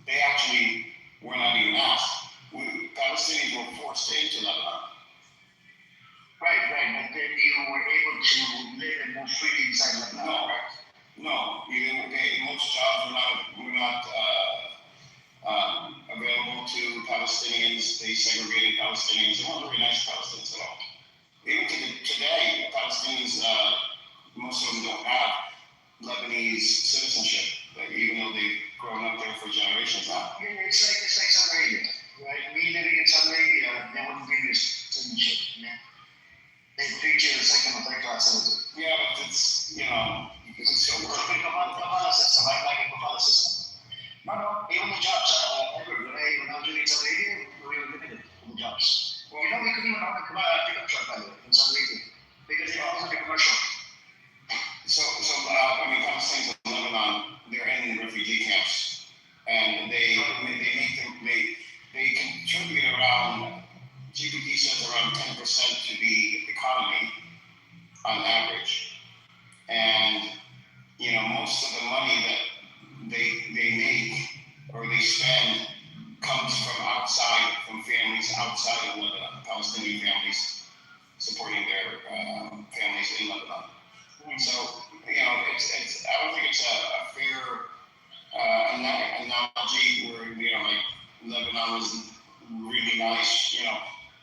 They actually were not even asked. Palestinians were forced into Lebanon. Right, but then you were able to live and move freely inside Lebanon, right? No, most jobs were not available to Palestinians. They segregated Palestinians. They weren't very nice Palestinians at all. Even today, Palestinians, most of them don't have Lebanese citizenship, even though they've grown up there for generations now. It's like Saudi Arabia, right? Me living in Saudi Arabia, they wouldn't give you citizenship. Yeah. They treat you as second or third class citizen. Yeah, but it's still work. It's like a kafala system, right? Like a kafala system. No, even the jobs. When I was living in Saudi Arabia, we were limited to the jobs. Well, we couldn't even own a pickup truck, by the way, in Saudi Arabia, because it wasn't a commercial. So Palestinians in Lebanon, they're in refugee camps, and they contribute around, GDP says around 10% to the economy on average, and most of the money that they make or they spend comes from families outside of Lebanon, Palestinian families supporting their families in Lebanon. So, it's I don't think it's a fair analogy where, Lebanon was really nice,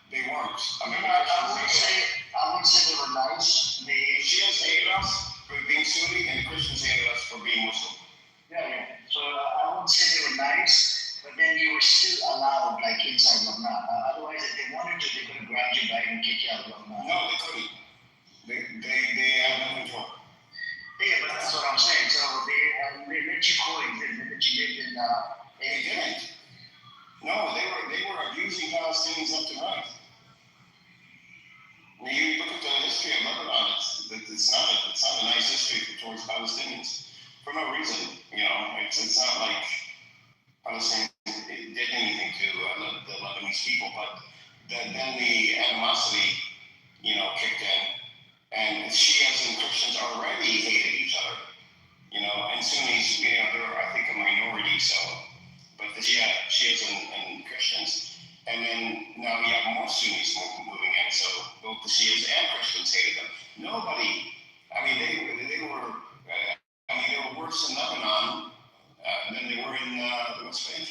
they weren't. I wouldn't say they were nice. The Shias hated us for being Sunni, and the Christians hated us for being Muslim. Yeah. So I wouldn't say they were nice, but then you were still allowed, inside Lebanon. Otherwise, if they wanted to, they could have grabbed you back and kicked you out of Lebanon. No, they couldn't. They had no control. Yeah, but that's what I'm saying. So they let you coexist. They let you live in. They didn't. No, they were abusing Palestinians left and right. When you look at the history of Lebanon, it's not a nice history towards Palestinians for no reason. It's not like Palestinians did anything to the Lebanese people, but then the animosity, kicked in, and Shias and Christians already hated each other, and Sunnis, they're I think a minority, but the Shias and Christians, and then now you have more Sunnis moving in, so both the Shias and Christians hated them. Nobody, they were worse in Lebanon than they were in the West Bank.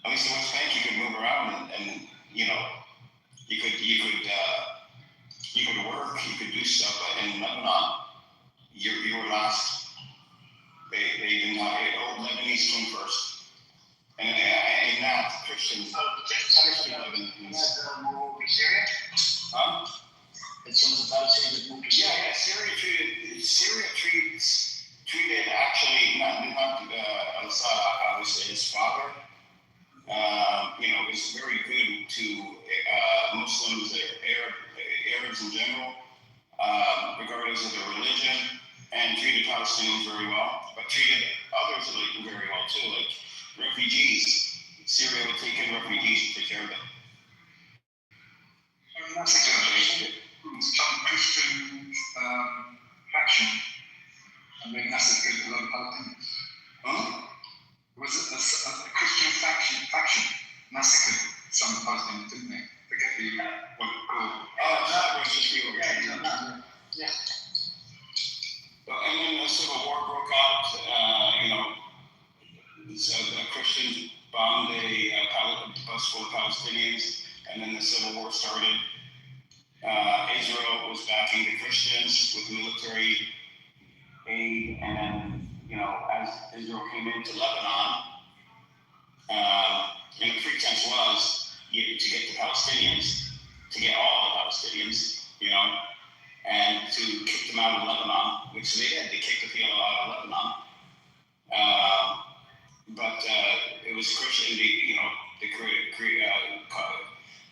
At least in the West Bank, you could move around and you could work, you could do stuff, but in Lebanon, you were last. They did not. Lebanese came first, and not Christians. So move to Syria? Huh? That some of the Palestinians moved to Syria? Yeah. Syria treated actually not Assad, obviously his father. Was very good to Muslims, Arabs in general. regardless of their religion, and treated Palestinians very well, but treated others very well too, like refugees. Syria would take in refugees and take care of them. That's some Christian faction and they massacred a lot of Palestinians. Huh? Was it a Christian faction massacred some Palestinians, didn't they? Forget what it's called. That was just real. Yeah. And then the Civil War broke out. The Christians bombed a bus full of Palestinians, and then the Civil War started. Israel was backing the Christians with military aid, and then, as Israel came into Lebanon, and the pretense was to get the Palestinians, to get all the Palestinians, and to kick them out of Lebanon, which they did. They kicked the people out of Lebanon. But it was Christian,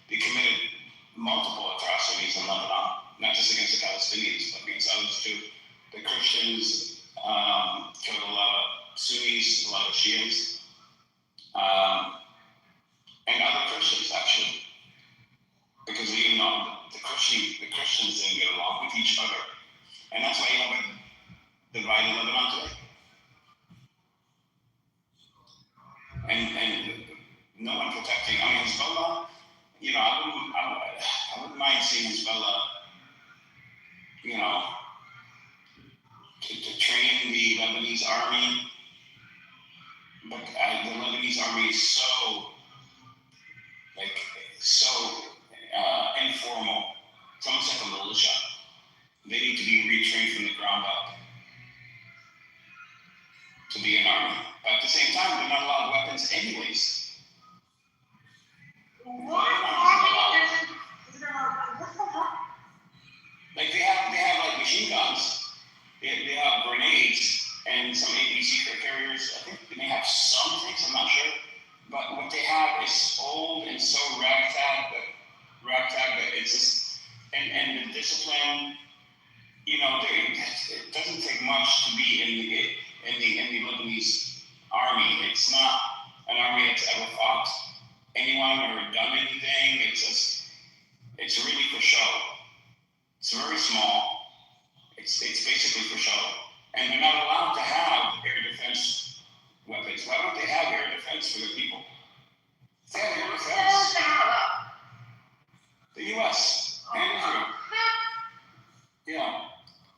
they committed multiple atrocities in Lebanon, not just against the Palestinians, but against others too. The Christians killed a lot of Sunnis, a lot of Shias, and other Christians actually, because the Christians didn't get along with each other, and that's why you have a divide in Lebanon today. And no one protecting. Hezbollah. I wouldn't mind seeing Hezbollah. To train the Lebanese army, but the Lebanese army is so informal. It's almost like a militia. They need to be retrained from the ground up to be an army. But at the same time, they're not allowed weapons anyways. Like they have like machine guns. They have grenades and some APC carriers. I think they may have some things, I'm not sure. But what they have is old and so ragtag that it's just, and the discipline, it doesn't take much to be in the Lebanese army. It's not an army that's ever fought anyone or done anything. It's really for show. It's very small. It's basically for show. And they're not allowed to have air defense weapons. Why don't they have air defense for their people? If they have air defense. The U.S. and Israel. Yeah,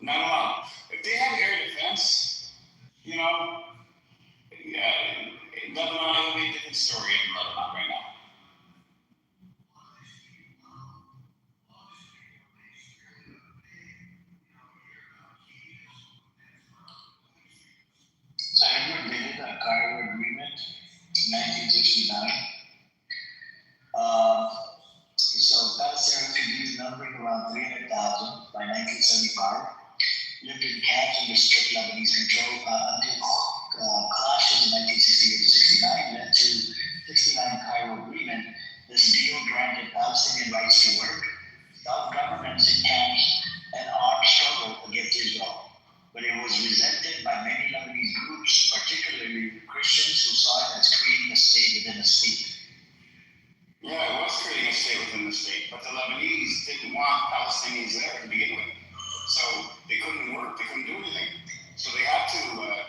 not allowed. If they have air defense, Lebanon will be a different story in Lebanon right now. So I remember they did a Cairo agreement in 1969. So Palestinian refugees numbering around 300,000 by 1975 lived in camps under strict Lebanese control until clashes in 1968 to 69 led to 69 Cairo agreement. This deal granted Palestinian rights to work, self-governance in camps, and armed struggle against Israel. But it was resented by many Lebanese groups, particularly Christians who saw it as creating a state within a state. Yeah, it was creating a state within the state, but the Lebanese didn't want Palestinians there to begin with. So they couldn't work, they couldn't do anything. So they had to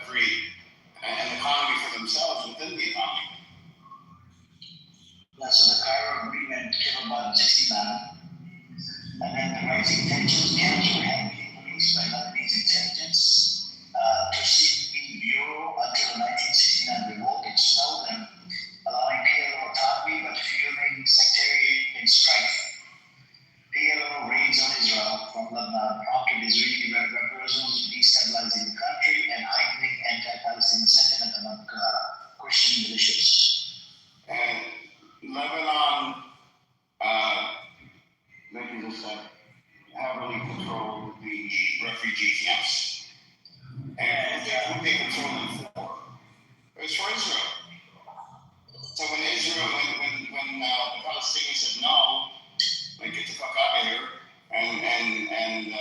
create an economy for themselves within the economy. Yeah, so the Cairo agreement came about in 69. And then the rising tensions, camps were heavily policed by Lebanese intelligence. Tuskegee Bureau, until the 1969 revolt, expelled them, allowing PLO autonomy but fueling sectarian strife. PLO raids on Israel from Lebanon prompted Israeli reprisals, destabilizing the country and heightening anti-Palestinian sentiment among Christian militias. And Lebanon, like you just said, heavily controlled the refugee camps. And who they control them for? It was for Israel. So when the Palestinians said no, like get the fuck out of here, and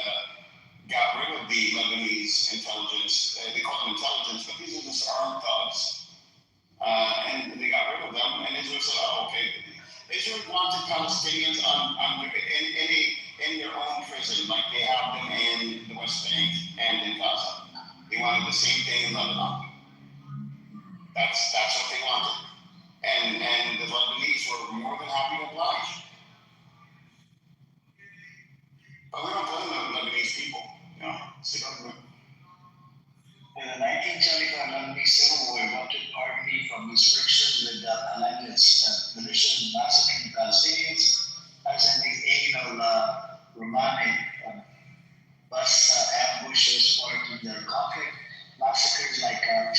But we don't blame the Lebanese people. You know, it's the government. In the 1975 Lebanese Civil War erupted partly from this friction with the Al-Aqsa's militias massacring Palestinians, as in the Ain al-Rumani bus ambushes sparking the conflict. Massacres like Tel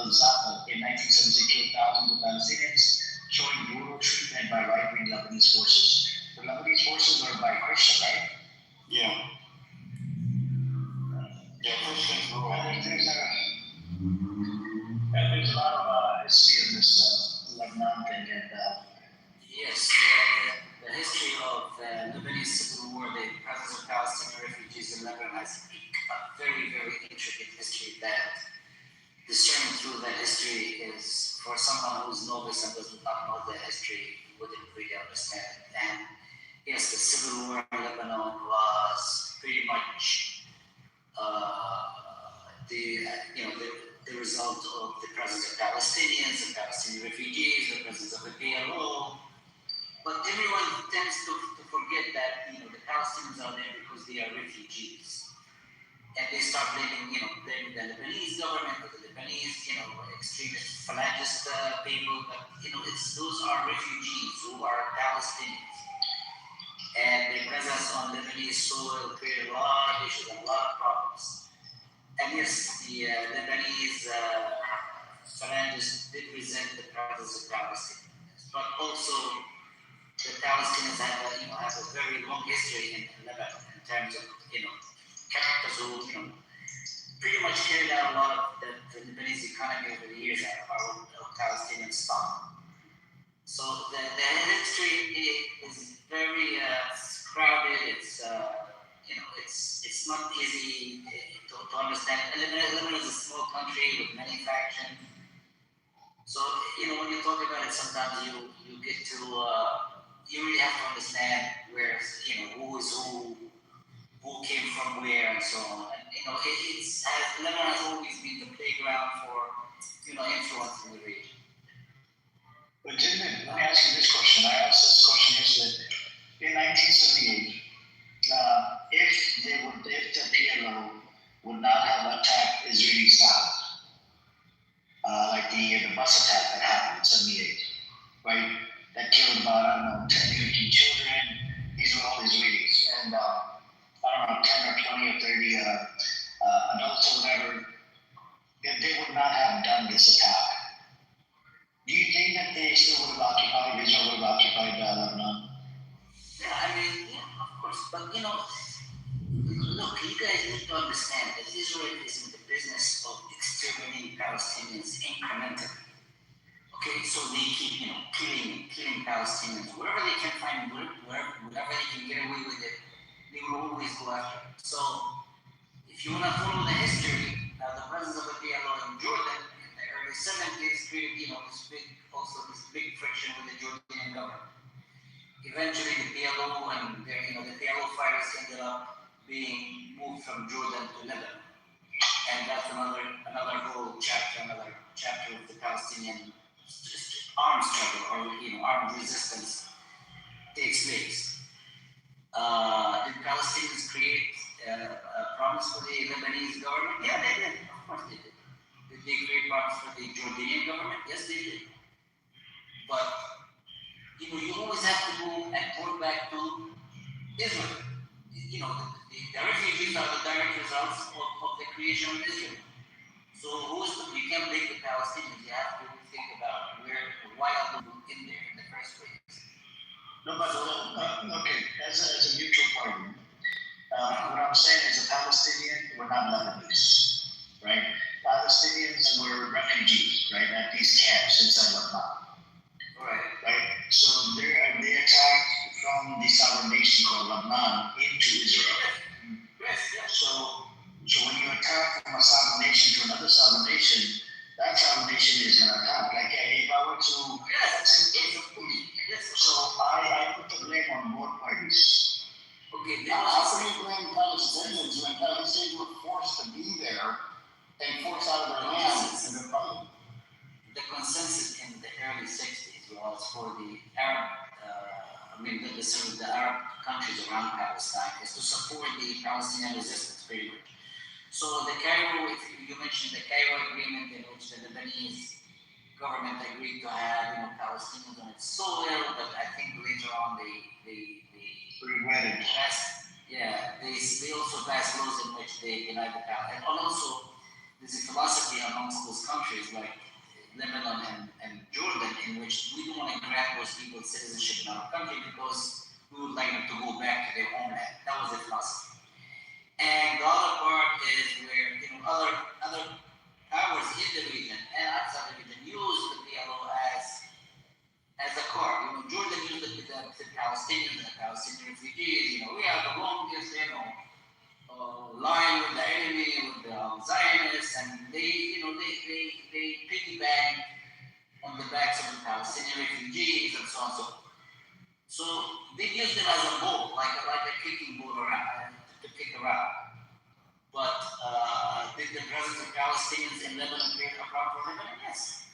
al-Zafar in 1976 killed thousands of Palestinians, showing brutal treatment by right-wing Lebanese forces. The Lebanese forces were by Christian, right? Yeah. Yeah, Christians rule. There's a lot of history of this Lebanon thing, and yes, the history of the Lebanese Civil War, the presence of Palestinian refugees in Lebanon has a very, very intricate history that discerning through that history is, for someone who's novice and does not know the history, wouldn't really understand it. And yes, the Civil War in Lebanon was pretty much the result of the presence of Palestinians, the Palestinian refugees, the presence of the PLO. But everyone tends to forget that the Palestinians are there because they are refugees, and they start blaming the Lebanese government or the Lebanese extremist phalangist people. But those are refugees who are Palestinians, and their presence on Lebanese soil created a lot of issues and a lot of problems. And yes, the Lebanese phalangists did resent the presence of Palestinians, but also the Palestinians have a very long history in Lebanon in terms of characters who pretty much carried out a lot of the Lebanese economy over the years of Palestinian stock. So the history is very crowded. It's not easy to understand. Lebanon is a small country with many factions. So when you talk about it, sometimes you get to you really have to understand where who is who came from where, and so on. And Lebanon has always been the playground for influence in the region. But Jim, let me ask you this question. I asked this question yesterday. In 1978, if the PLO would not have attacked Israeli South, like the bus attack that happened in 78, right? That killed about 10, 15 children. These were all Israelis, and 10 or 20 or 30 adults or whatever. If they would not have done this attack, do you think that they still would have occupied, Israel would have occupied Lebanon? Yeah, of course. But look, you guys need to understand that Israel is in the business of exterminating Palestinians incrementally. Okay, so they keep killing Palestinians wherever they can find, wherever they can get away with it, they will always go after it. So if you want to follow the history, the presence of the PLO in Jordan in the early 70s created this big friction with the Jordanian government. Eventually, the PLO and the PLO fighters ended up being moved from Jordan to Lebanon, and that's another whole chapter, another chapter of the Palestinian armed struggle or armed resistance takes place. Did Palestinians create a promise for the Lebanese government? Yeah, they did. Of course, they did. Did they create promise for the Jordanian government? Yes, they did. But you always have to go and point back to Israel. The refugees are the direct results of the creation of Israel. So you can't blame the Palestinians. You have to think about why are they in there in the first place. No, but okay, as a neutral party, what I'm saying is the Palestinians were not Lebanese, right? Palestinians were refugees, right, at these camps inside Lebanon. Right? So they attacked from the sovereign nation called Lebanon into Israel. Yes. So when you attack from a sovereign nation to another sovereign nation, that sovereign nation is going to attack. Like if I were to, so I put the blame on both parties. Okay, How can you blame Palestinians when Palestinians were forced to be there and forced out of their land and their fighting? The consensus in the early 60s was for the Arab, the Arab countries around around Palestine is to support the Palestinian resistance, pretty much. So the Cairo, if you mentioned the Cairo agreement in which the Lebanese government agreed to have, Palestinians on its soil, but I think later on they regretted. They also passed laws in which they denied the Palestinians. And also, there's a philosophy amongst those countries like Lebanon and Jordan in which we don't want to grant those people citizenship in our country because we would like them to go back to their homeland. That was the philosophy. And the other part is where other powers in the region and outside the region use the PLO as a card. Jordan used it with the Palestinians and the Palestinian refugees. We have the longest, line with the enemy, with the Zionists, and they piggyback on the backs of the Palestinian refugees and so on and so forth. So they use them as a ball, like a kicking ball around to kick around. But did the presence of Palestinians in Lebanon create a problem for Lebanon? Yes.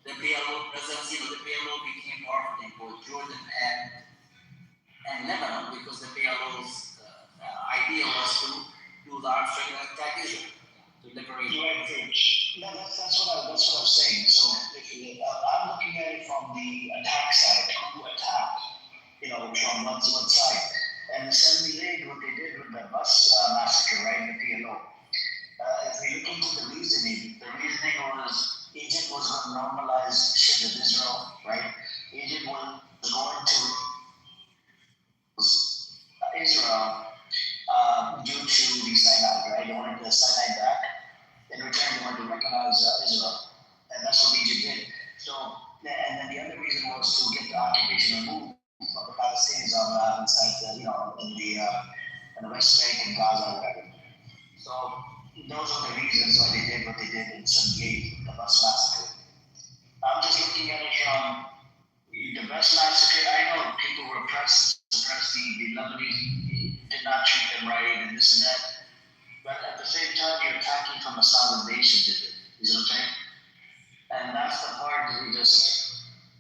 The PLO presence, the PLO became powerful in both Jordan and Lebanon because the PLO's idea was to do the arms trade and attack Israel to liberate. No, that's what I was saying. So I'm looking at it from the attack side, who attacked, from one side. And the 78, what they did with the bus massacre, right, the PLO. If we look into the reasoning was Egypt was going to normalize shit with Israel, right? Egypt was going to Israel due to the Sinai, right? They wanted the Sinai back. In return, they wanted to recognize Israel. And that's what Egypt did. So, and then the other reason was to get the occupation removed from the Palestinians on inside in the West Bank and Gaza or whatever. So those are the reasons why they did what they did in 78, the bus massacre. I'm just looking at it from the bus massacre. I know people were suppressed the Lebanese did not treat them right and this and that. But at the same time, you're attacking from a sovereign nation, did it? You know what I'm saying? And that's the part that we just.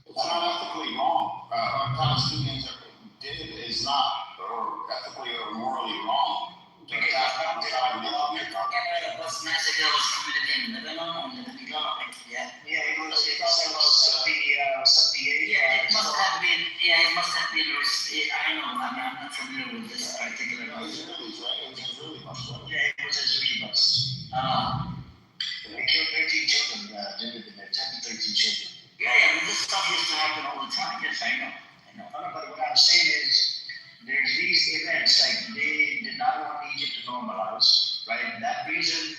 It's not ethically wrong. What Palestinians did is not or ethically or morally wrong. The bus massacre was committed in Lebanon, on Lebanon government. Yeah, it was 78. Yeah, it must have been. I know. I'm not familiar with this particular. It was Israelis, right? It was Israeli bus, right? Yeah, it was Israeli bus. They killed 13 children. Did it? 10 to 13 children. Yeah, this stuff used to happen all the time. Yes, I know. But what I'm saying is, there's these events, like they did not want Egypt to normalize, right? That reason,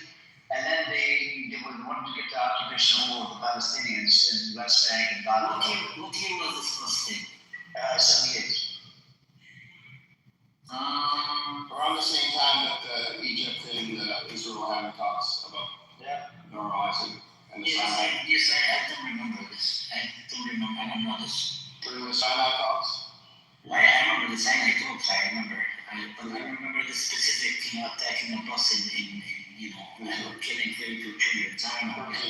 and then they would want to get the occupation over the Palestinians in West Bank and Gaza. What year was this first thing? 78. Around the same time that Egypt and Israel were having talks about normalizing and the Sinai. Yes, I don't remember this. I don't know this. During the Sinai talks? I remember the Sinai talks, but I remember the specific, attacking a bus in killing 32 children.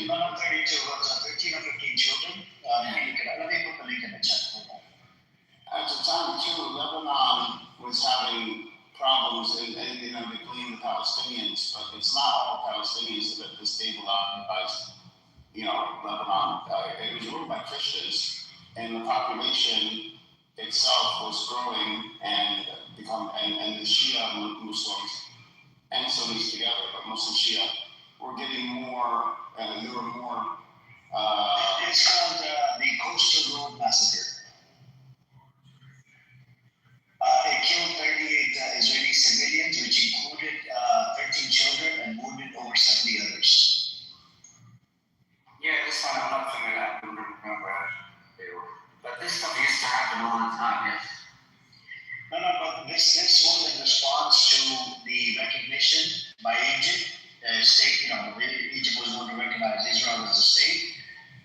No, not 32, it was 13 or 15 children. Let me put the link in the chat. At the time, too, Lebanon was having problems, and they blame the Palestinians, but it's not all Palestinians that destabilized, Lebanon. It was ruled by Christians, and the population itself was growing and the Shia Muslims and Sunnis together, but mostly Shia, were getting more, and there were more. It's called the Coastal Road Massacre. It killed 38 Israeli civilians, which included 13 children and wounded over 70 others. Yeah, this one I'm not familiar. I don't remember. But this stuff used to happen all the time, yes. No, but this was in response to the recognition by Egypt, state, Egypt was going to recognize Israel as a state,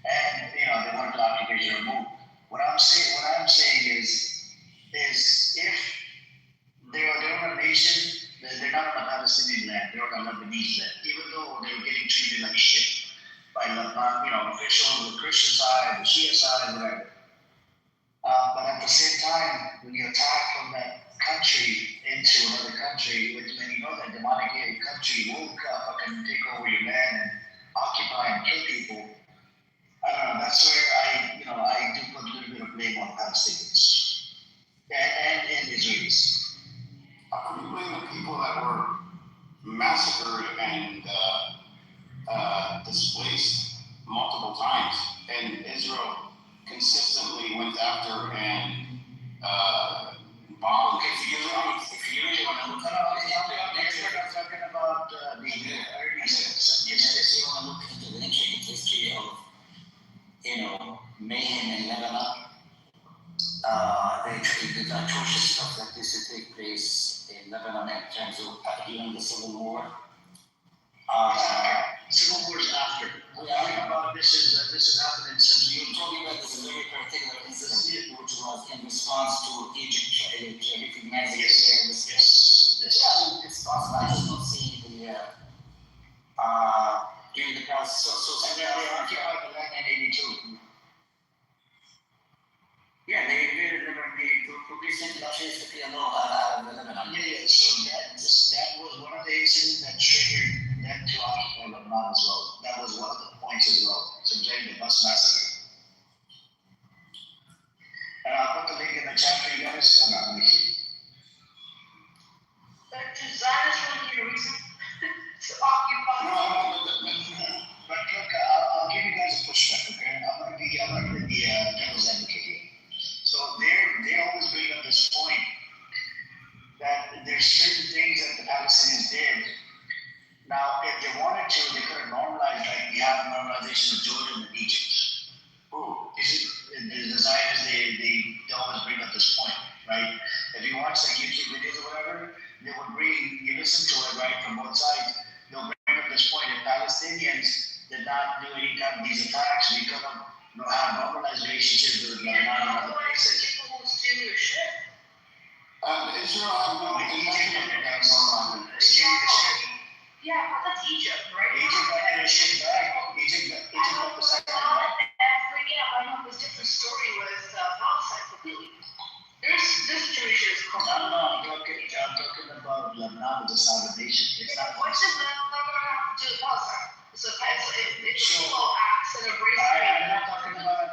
and, they wanted the occupation removed. What I'm saying is if they're on a nation, they're not on a Palestinian land, they're on a Lebanese land, even though they were getting treated like shit by Lebanon, officials, the Christian side, the Shia side, whatever. But at the same time, when you attack from that country actually woke up and take over your land and occupy and kill people, I don't know. That's where I do put a little bit of blame on Palestinians and Israelis. How can you blame the people that were massacred and displaced multiple times, and Israel consistently went after and bombed? If you really want to look at I'm talking about the early if you want to look into the intricate history of, mayhem in Lebanon, the atrocious stuff that used to take place in Lebanon in terms of during the Civil War. Civil War's after. We're talking about this is happening since You're talking about this very particular incident, which was in response to Egypt recognizing Yes. Yeah, it's possible. I just don't see during the past. So And then they occupied the land in 82. yeah, they invaded Lebanon to recently chased the PLO out of Lebanon. Yeah. So that was one of the incidents that triggered them to occupy Lebanon as well. That was one of the points as well. So during the bus massacre. And I'll put the link in the chat for you guys. Hold on, let me see. But does Zionist really need a reason to occupy? But look, I'll give you guys a pushback, okay? I'm gonna be the devil's advocate here. So they always bring up this point that there's certain things that the Palestinians did. Now, if they wanted to, they could have normalized, like we have normalization of Jordan and Egypt. The Zionists, they always bring up this point, right? If you watch like YouTube videos or whatever, they would you listen to it, right, from both sides, they'll bring up this point. If Palestinians did not do any kind of these attacks, we could have have normalized relationships with Lebanon and other places. People who steal your shit. Israel had no intention of normalizing. Yeah, but that's Egypt, right? Egypt got their shit back. Egypt got the second back. I know there's a different story with Palestine completely. This Jewish is called. I'm talking about Lebanon as a sovereign nation. It's not. What does Lebanon have to do with Palestine? It's a single acts and a race. I'm not talking about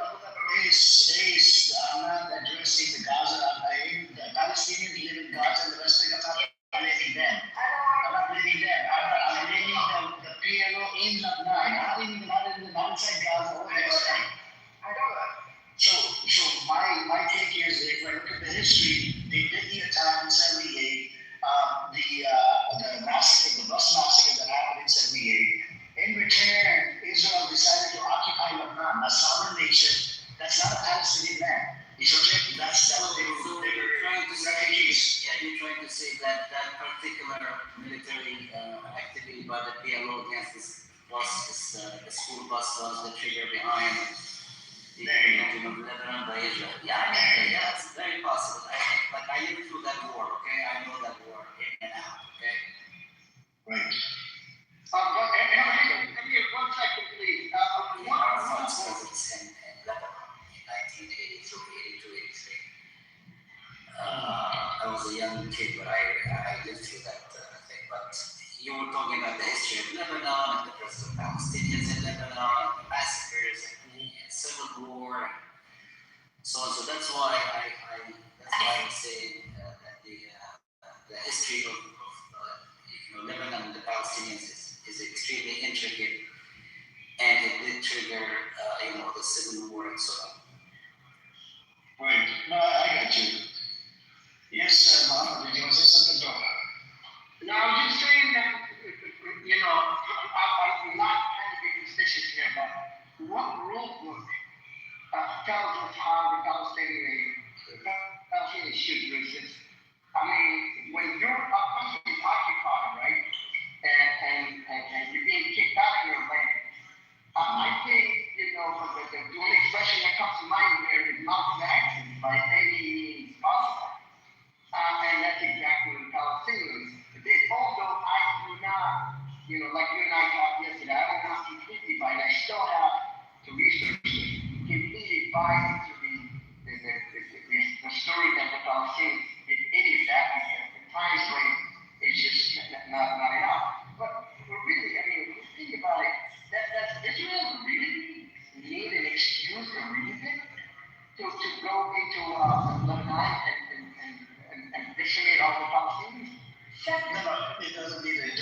Ace. I'm not addressing the Gaza. The Palestinians live in Gaza and the rest of them. I'm not blaming them. I'm not blaming them. I'm blaming the PLO in Lebanon. Not inside Gaza or the rest of them. I know that. So my take here is if I look at the history, they did the attack in 78, the massacre, the bus massacre that happened in 78. In return, Israel decided to occupy Lebanon, a sovereign nation. That's not a Palestinian land. That's what they were trying to say. refugees. Yeah, you're trying to say that particular military activity by the PLO against this bus, the school bus was the trigger behind the Lebanon by Israel. Yeah, it's very possible. I lived through that war, okay? I know that war in and out, okay? Right. One second, please. Our first presence in Lebanon in 1982, 83. I was a young kid, but I lived through that thing. But you were talking about the history of Lebanon and the presence of Palestinians in Lebanon, the massacres and civil war, so that's why I say that the history of Lebanon and the Palestinians is extremely intricate, and it did trigger the civil war and so on. Right. No, I got you. Yes, Mohammed, did you want to say something about that? No, I'm just saying that, I'm not trying to be suspicious here, but what rule book tells us how the Palestinians should resist?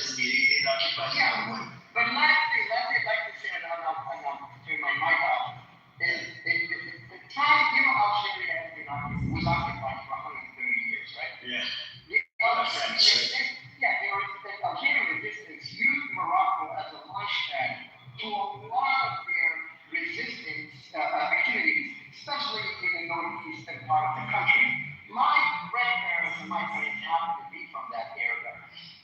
doesn't mean it occupies Yeah. all the way. But lastly, like to say, and I'm turn my mic off, is the time, you know, Algeria, you know, was occupied for 130 years, right? Yeah. Algerian resistance used Morocco as a launchpad to a lot of their resistance activities, especially in the northeastern part of the country. My grandparents and my parents happened to be from that area,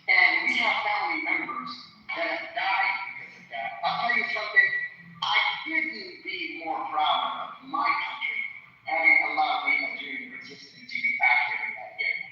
and we have family members that have died because of that. I'll tell you something, I couldn't be more proud of my country having allowed the Algerian resistance to be active in that area.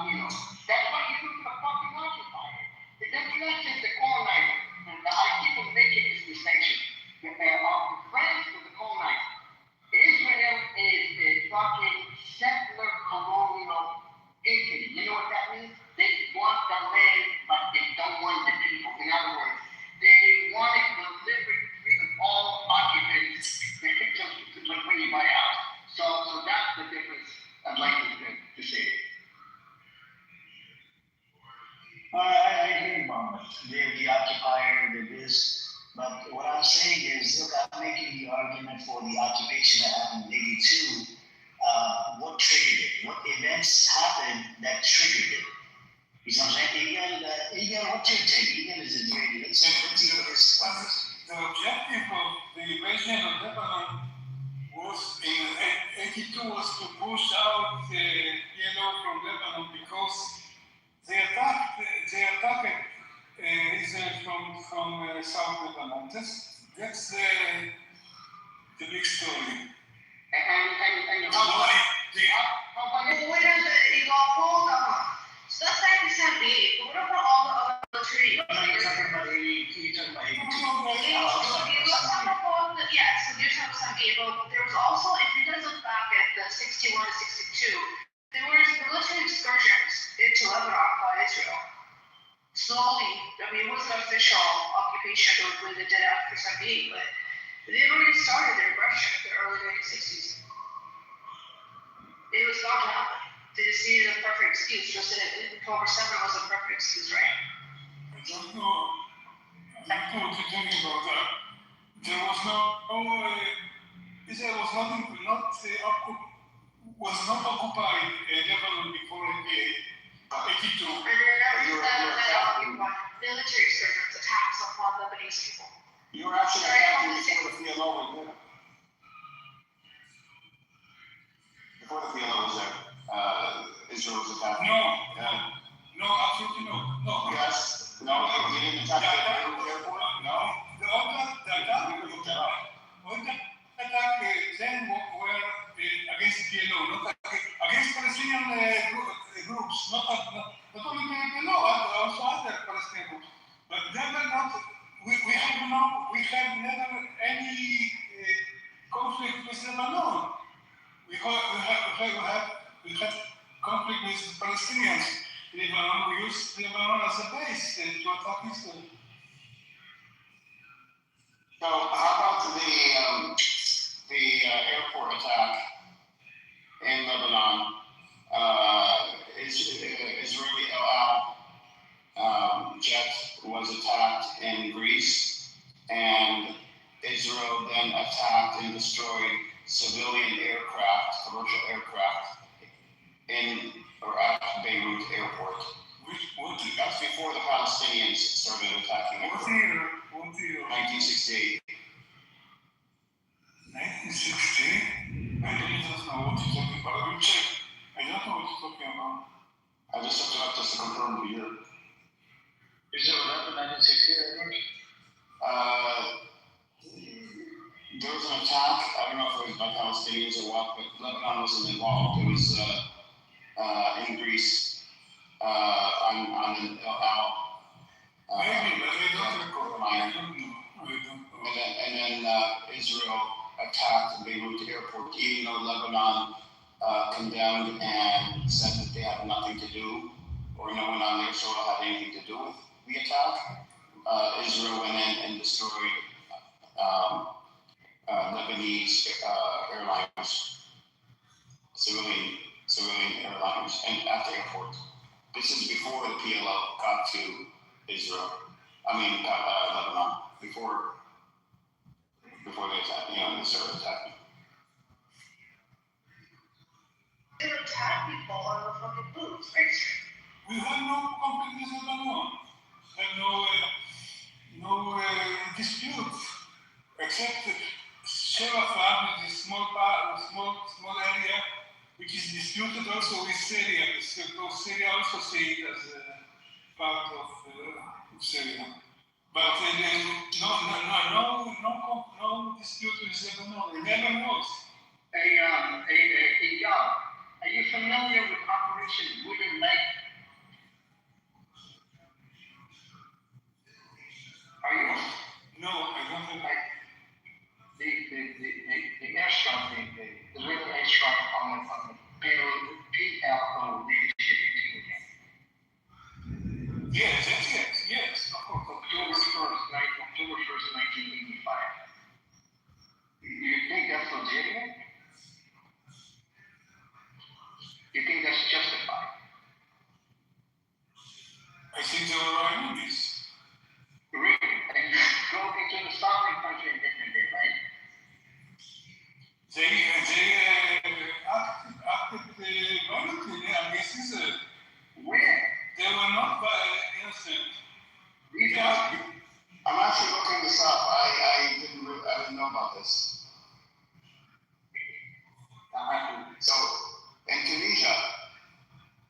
You know, that's why you look at a fucking occupier. That's not just the colonizer. And I keep on making this distinction. That they are friends with the colonizer. Israel is fucking settler colonial entity. You know what that means? They want the land, but they don't want the people. In other words, they want it delivered free of all occupants. Just like when you buy a house. So that's the difference I'd like to say. I agree, Mom. The occupier, the this, but what I'm saying is, look, I'm making the argument for the occupation that happened in '82. What triggered it? What events happened that triggered it? You know what I'm saying? Egan, what's your take? Egan is Israeli. Let's see what his The objective of the invasion of Lebanon was in '82 was to push out PLO from Lebanon because they attacked Israel from South Lebanon. That's the big story. And where is it? Hold on. So that's 90%. What about all the other military? You're talking about 80, you're talking about 82. Yeah, so there's some but there was also, if you guys look back at the 61 to 62, there was military excursions into Lebanon by Israel. Slowly, I mean, it wasn't an official occupation when they did after 78, but they already started their aggression in the early 1960s. It was not to happen. They just needed a perfect excuse. Just that Kitover 7 was a perfect excuse, right? I don't know what you're talking about that. There was Israel was not occupied Lebanon before 82. And then that was military excursions, attacks upon Lebanese people. You were actually attacking before the PLO was there. Before the PLO was there, Israel was attacking. No, absolutely no. No. Yes. No, you didn't attack the airport? No. The attack then were against PLO, not against Palestinian groups, not only PLO, also other Palestinian groups. But they were not. We had never any conflict with Lebanon. We had conflict with Palestinians in Lebanon. We used Lebanon as a base to attack Israel. So how about the airport attack in Lebanon? Israeli El Al jet was attacked in Greece, and Israel then attacked and destroyed civilian aircraft, commercial aircraft, in or at Beirut airport. That's before the Palestinians started attacking it. What year? 1968. 1960? I don't know what you're talking about. I will check. I don't know what you're talking about. I just have to confirm the year. Is it around 1968? There was an attack. I don't know if it was by Palestinians or what, but Lebanon wasn't involved. It was in Greece on an El Al. Maybe, but I don't recall. I don't know. And then Israel attacked Beirut airport, even though Lebanon condemned and said that they had nothing to do, or no one on their soil had anything to do with the attack. Israel went in and destroyed Lebanese airlines, civilian airlines, and at the airport. This is before the PLO got to Israel. I mean, Lebanon before they attacked, they started attacking. They attack people on the fucking boobs, right? We have no conflict with Lebanon. Have no dispute, except Shebafat, which is small area, which is disputed also with Syria. Because Syria also see it as part of Syria. But no dispute with Lebanon. It never was. Are you familiar with Operation Wooden Leg? Are you? No, I don't have that. The airstrike, the little airstrike on the PLO leadership team. Yes, of course. October 1st, 1985. You think that's legitimate? You think that's justified? I think there were enemies. Really? And you go into the sovereign country and get there, right? They acted violently against Israel. Where? They were not innocent. I'm actually looking this up. I didn't know about this. So in Tunisia,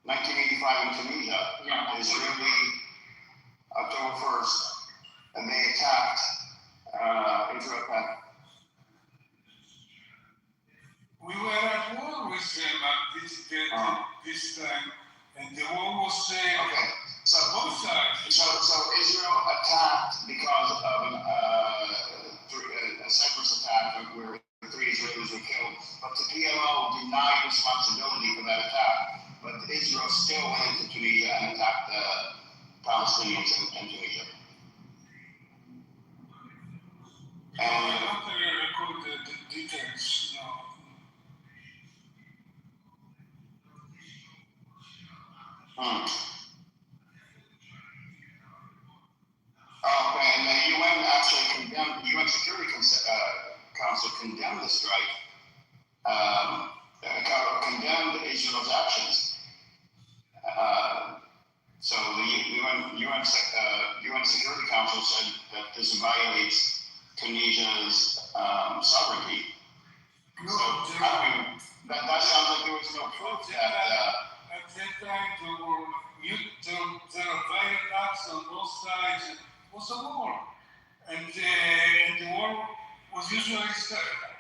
1985 in Tunisia, Israeli October 1st, and they attacked Israel. We were at war with them at this time, and the war was okay. So both sides. So Israel attacked because of a Cyprus attack where 3 Israelis were killed, but the PLO denied responsibility for that attack. But Israel still went into Tunisia and attacked the Palestinians in Tunisia. I don't recall the details. No. Okay, and the UN actually condemned, the UN Security Council condemned the strike, condemned Israel's actions. So the UN Security Council said that this violates Tunisia's sovereignty. That sounds like there was no proof that. At that time, there were violent acts on both sides. It was a war, and the war was usually started.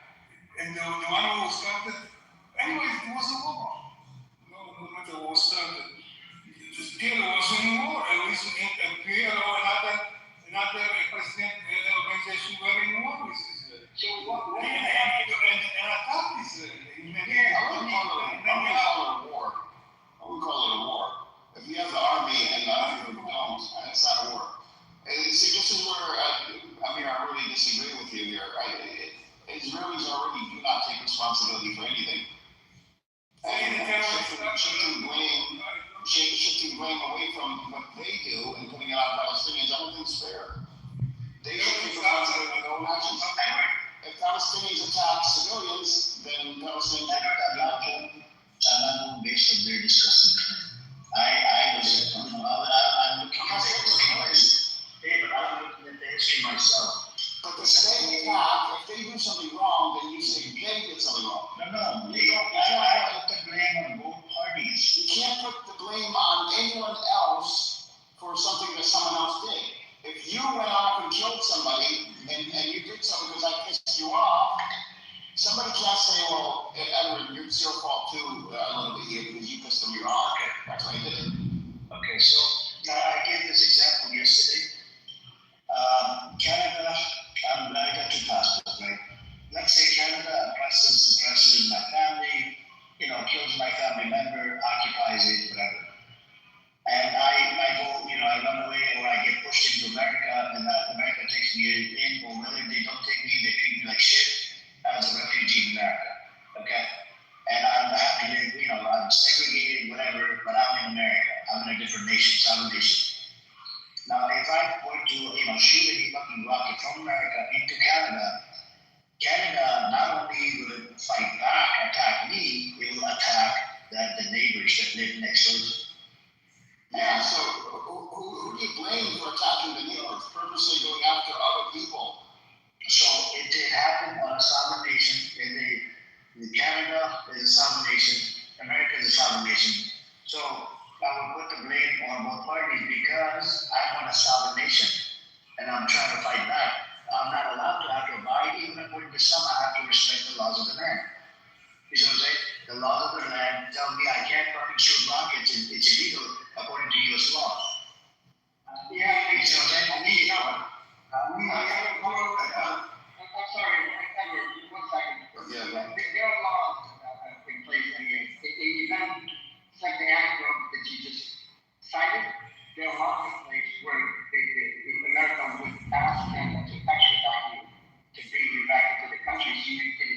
And the one who started, anyway, it was a war. No matter who started. The PLO was in war, and PLO and another president organization were in war with Israel. So what And attacked Israel. I wouldn't call it a war. I wouldn't call it a war. If you have the army and the other people don't, it's not a war. See, this is where, I really disagree with you here. Israelis already do not take responsibility for anything. And shifting blame away from what they do and putting it on Palestinians, I don't think it's fair. They should take responsibility for their own actions. If Palestinians attack civilians, then Palestinians I'm based on their discussion. I'm looking at the history myself. But the state attack, if they do something wrong, then you say they did something wrong. No, I put the blame on both parties. You can't put the blame on anyone else for something that someone else did. If you went off and killed somebody and you did something because I pissed you off, somebody can't say, well, Edward, it's your fault too, a little bit here because you pissed them off. Okay, that's why you did it. Okay, so I gave this example yesterday. Canada, I got 2 passports, right? Let's say Canada suppresses my family, kills my family member, occupies it, whatever. And I go, I run away or I get pushed into America and America takes me in, or whether they don't take me, they treat me like shit as a refugee in America, okay? And I'm happy, I'm segregated, whatever, but I'm in America. I'm in a different nation, sovereign nation. Now, if I were to, shoot any fucking rocket from America into Canada, Canada not only will it fight back, attack me, it will attack the neighbors that live next door. Yeah, so who do you blame for attacking the neighbors, purposely going after other people? So it did happen on a sovereign nation. Canada is a sovereign nation. America is a sovereign nation. So I would put the blame on both parties because I'm on a sovereign nation and I'm trying to fight back. I'm not allowed to have to abide, even according to some, I have to respect the laws of the land. You know what I'm saying? The laws of the land tell me I can't fucking shoot rockets. It's illegal according to U.S. law. You know what I'm saying? I'm sorry, Edward, 1 second. Yeah. There are laws in place in the event something anecdote that you just cited. There are laws in place where America would ask them to extradite you to bring you back into the country so you can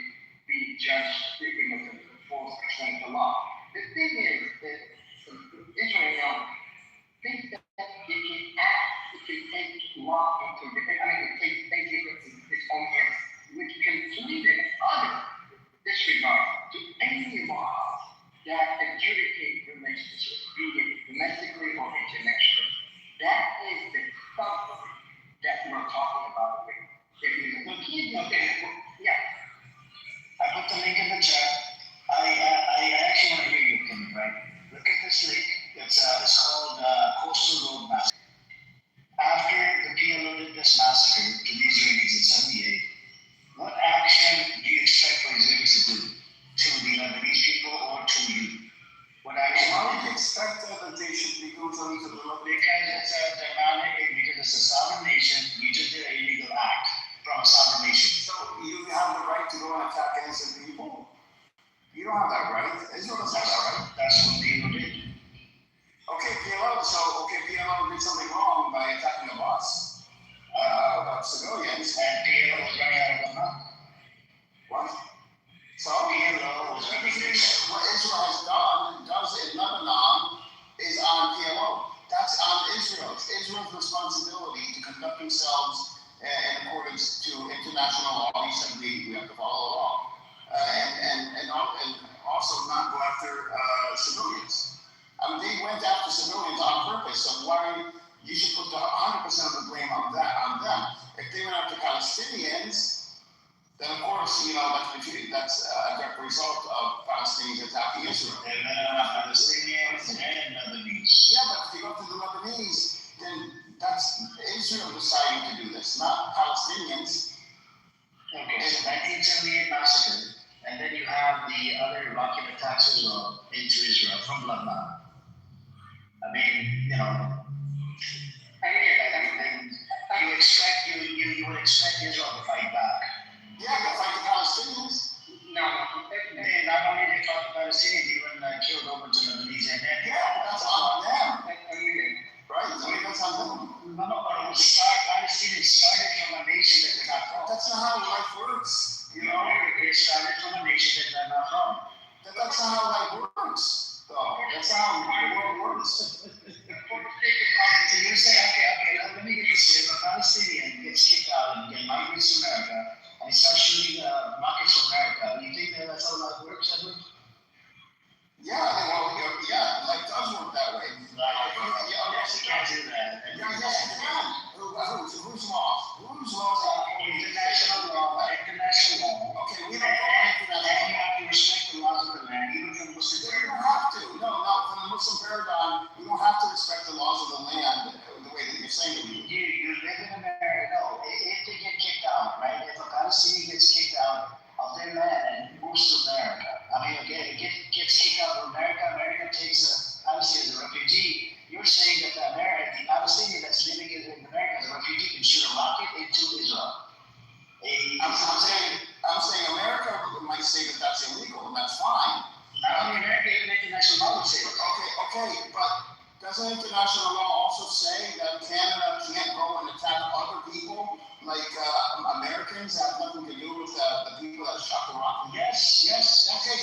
be judged speaking of the full extent of the law. The thing is that Israel thinks that it can take law into it takes its own hands, which completely utter disregard to any laws that adjudicate relationships, be it domestically or internationally. That is the problem that we're talking about here. I put the link in the chat. I actually want to hear your opinion, right? Look at this link. It's called Coastal Road Massacre. After the PLO did this massacre to the Israelis in 78, what action do you expect for Israelis to do to the Lebanese people or to you? What action? Why would you expect that they should be brutally to the Because it's a sovereign nation. You just did an illegal act from a sovereign nation. So you have the right to go and attack innocent people? You don't have that right. Israel doesn't have that right. That's what PLO did. Okay, PLO did something wrong by attacking a bus of civilians. And PLO was running out of Lebanon. What? So PLO was everything what Israel does in Lebanon is on PLO. That's on Israel. It's Israel's responsibility to conduct themselves in accordance to international law. He said we have to follow the law. And also not go after civilians. I mean, they went after civilians on purpose, so why you should put the 100% of the blame on them. If they went after Palestinians, then of course, that's a direct result of Palestinians attacking Israel. And Palestinians and Lebanese. Yeah, but if you go to the Lebanese, then that's Israel deciding to do this, not Palestinians. Okay, so 1978 massacre, and then you have the other rocket attacks as well into Israel from Lebanon. I mean, you would expect Israel to fight back. Yeah, to fight the Palestinians. No. They not only they fought the Palestinians, even killed over the Lebanese and then. Yeah, that's on them. Right? That's on them. No, but Palestinians started from a nation that they're not from. That's not how life works. They started from a nation that they're not from. That's not how life works. That's not how my world works. So you say, okay, let me get this straight. If a Palestinian gets kicked out and migrates to America and starts shooting rockets from America, do you think that's how life works, Edward? Yeah, life does work that way. Yes, you can't do that. Yes, you can. Whose laws? Whose laws are international law? Okay, we don't go And you have to respect the laws of the land, even from Muslim You don't have to. No, from the Muslim paradigm, you don't have to respect the laws of the land the way that you're saying you do. You live in America. No, if they get kicked out, right? If a Palestinian gets kicked out of their land and moves to America, gets kicked out of America, America takes a Palestinian as a refugee. You're saying that the Palestinian that's living in America as a refugee can shoot a rocket into Israel. I'm saying America might say that that's illegal, and that's fine. Not only America, even international law would say that. Okay, but doesn't international law also say that Canada can't go and attack other people, like Americans have nothing to do with the people that shot the rocket? Yes. Okay,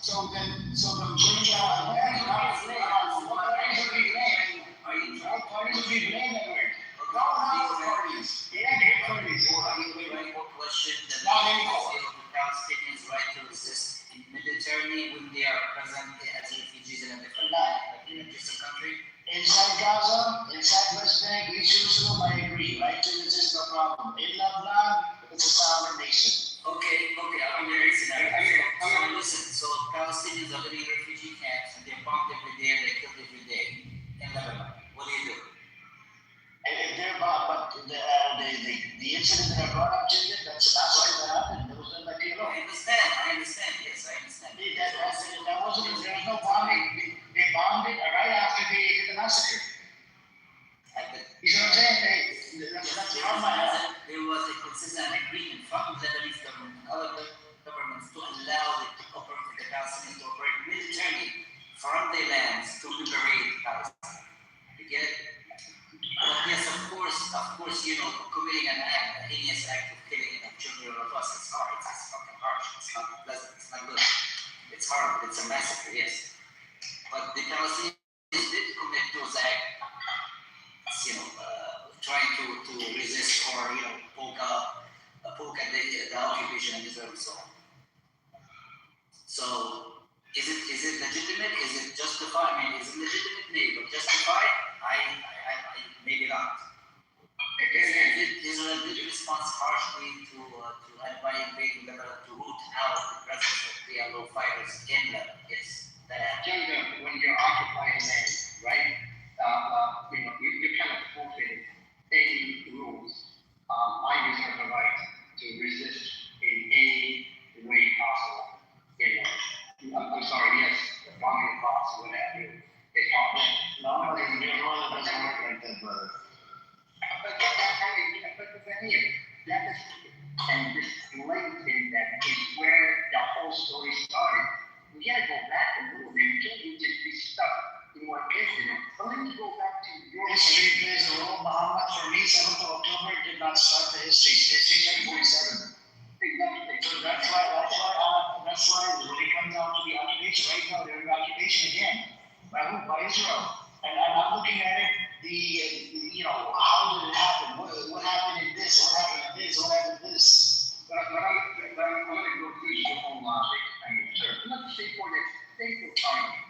so then bring that Parties would be blamed, Edward. inside Gaza, inside West Bank, East Jerusalem, I agree. Right to resist, no problem. In Lebanon, it's a sovereign nation. Okay, I'll give you a scenario. So listen, so Palestinians are living in refugee camps and they're bombed every day and they're killed every day in Lebanon. What do you do? And if they're but the incident that I brought up, Jim, that's not what happened. It was in like, I understand, yes, I understand. That wasn't, there was no bombing. They bombed it right after they did the massacre. You know what I'm saying? That's the problem I have. There was a consistent agreement from the Lebanese government and other governments to allow the Palestinians to operate militarily from their lands to liberate Palestine. You get it? But yes, of course, you know, committing an heinous act of killing of children of us, it's hard, it's fucking harsh, it's not pleasant, it's not good. It's horrible, it's a massacre, yes. But the Palestinians did commit those acts, you know, trying to resist or, you know, poke at the occupation of Israel and so on. So, is it legitimate? Is it justified? I mean, is it legitimate? Maybe, but justified? I maybe not. Israel did respond harshly by invading Lebanon to root out the presence of PLO fighters in Lebanon. Yes, that happened. When you're occupying land, right? You know, you kind of forfeit any rules. I reserve the right to resist in any way possible. You know, I'm sorry, yes, the bombing costs, what have you, it's hard. No, it doesn't work like that, brother. But here, that is, and this link in that is where the whole story started. We gotta go back a little bit. You can't just be stuck in one incident. But let me go back to your History plays a role, Muhammad. For me, 7th of October did not start the history. History started 47. Exactly. So that's why when it comes down to the occupation, right now they're in occupation again. By who? By Israel. And I'm looking at it, you know, how did it happen? What happened in this? What happened in this? What happened in this? But I'm going to go through your own logic. I mean, sure. Let's say for the sake of argument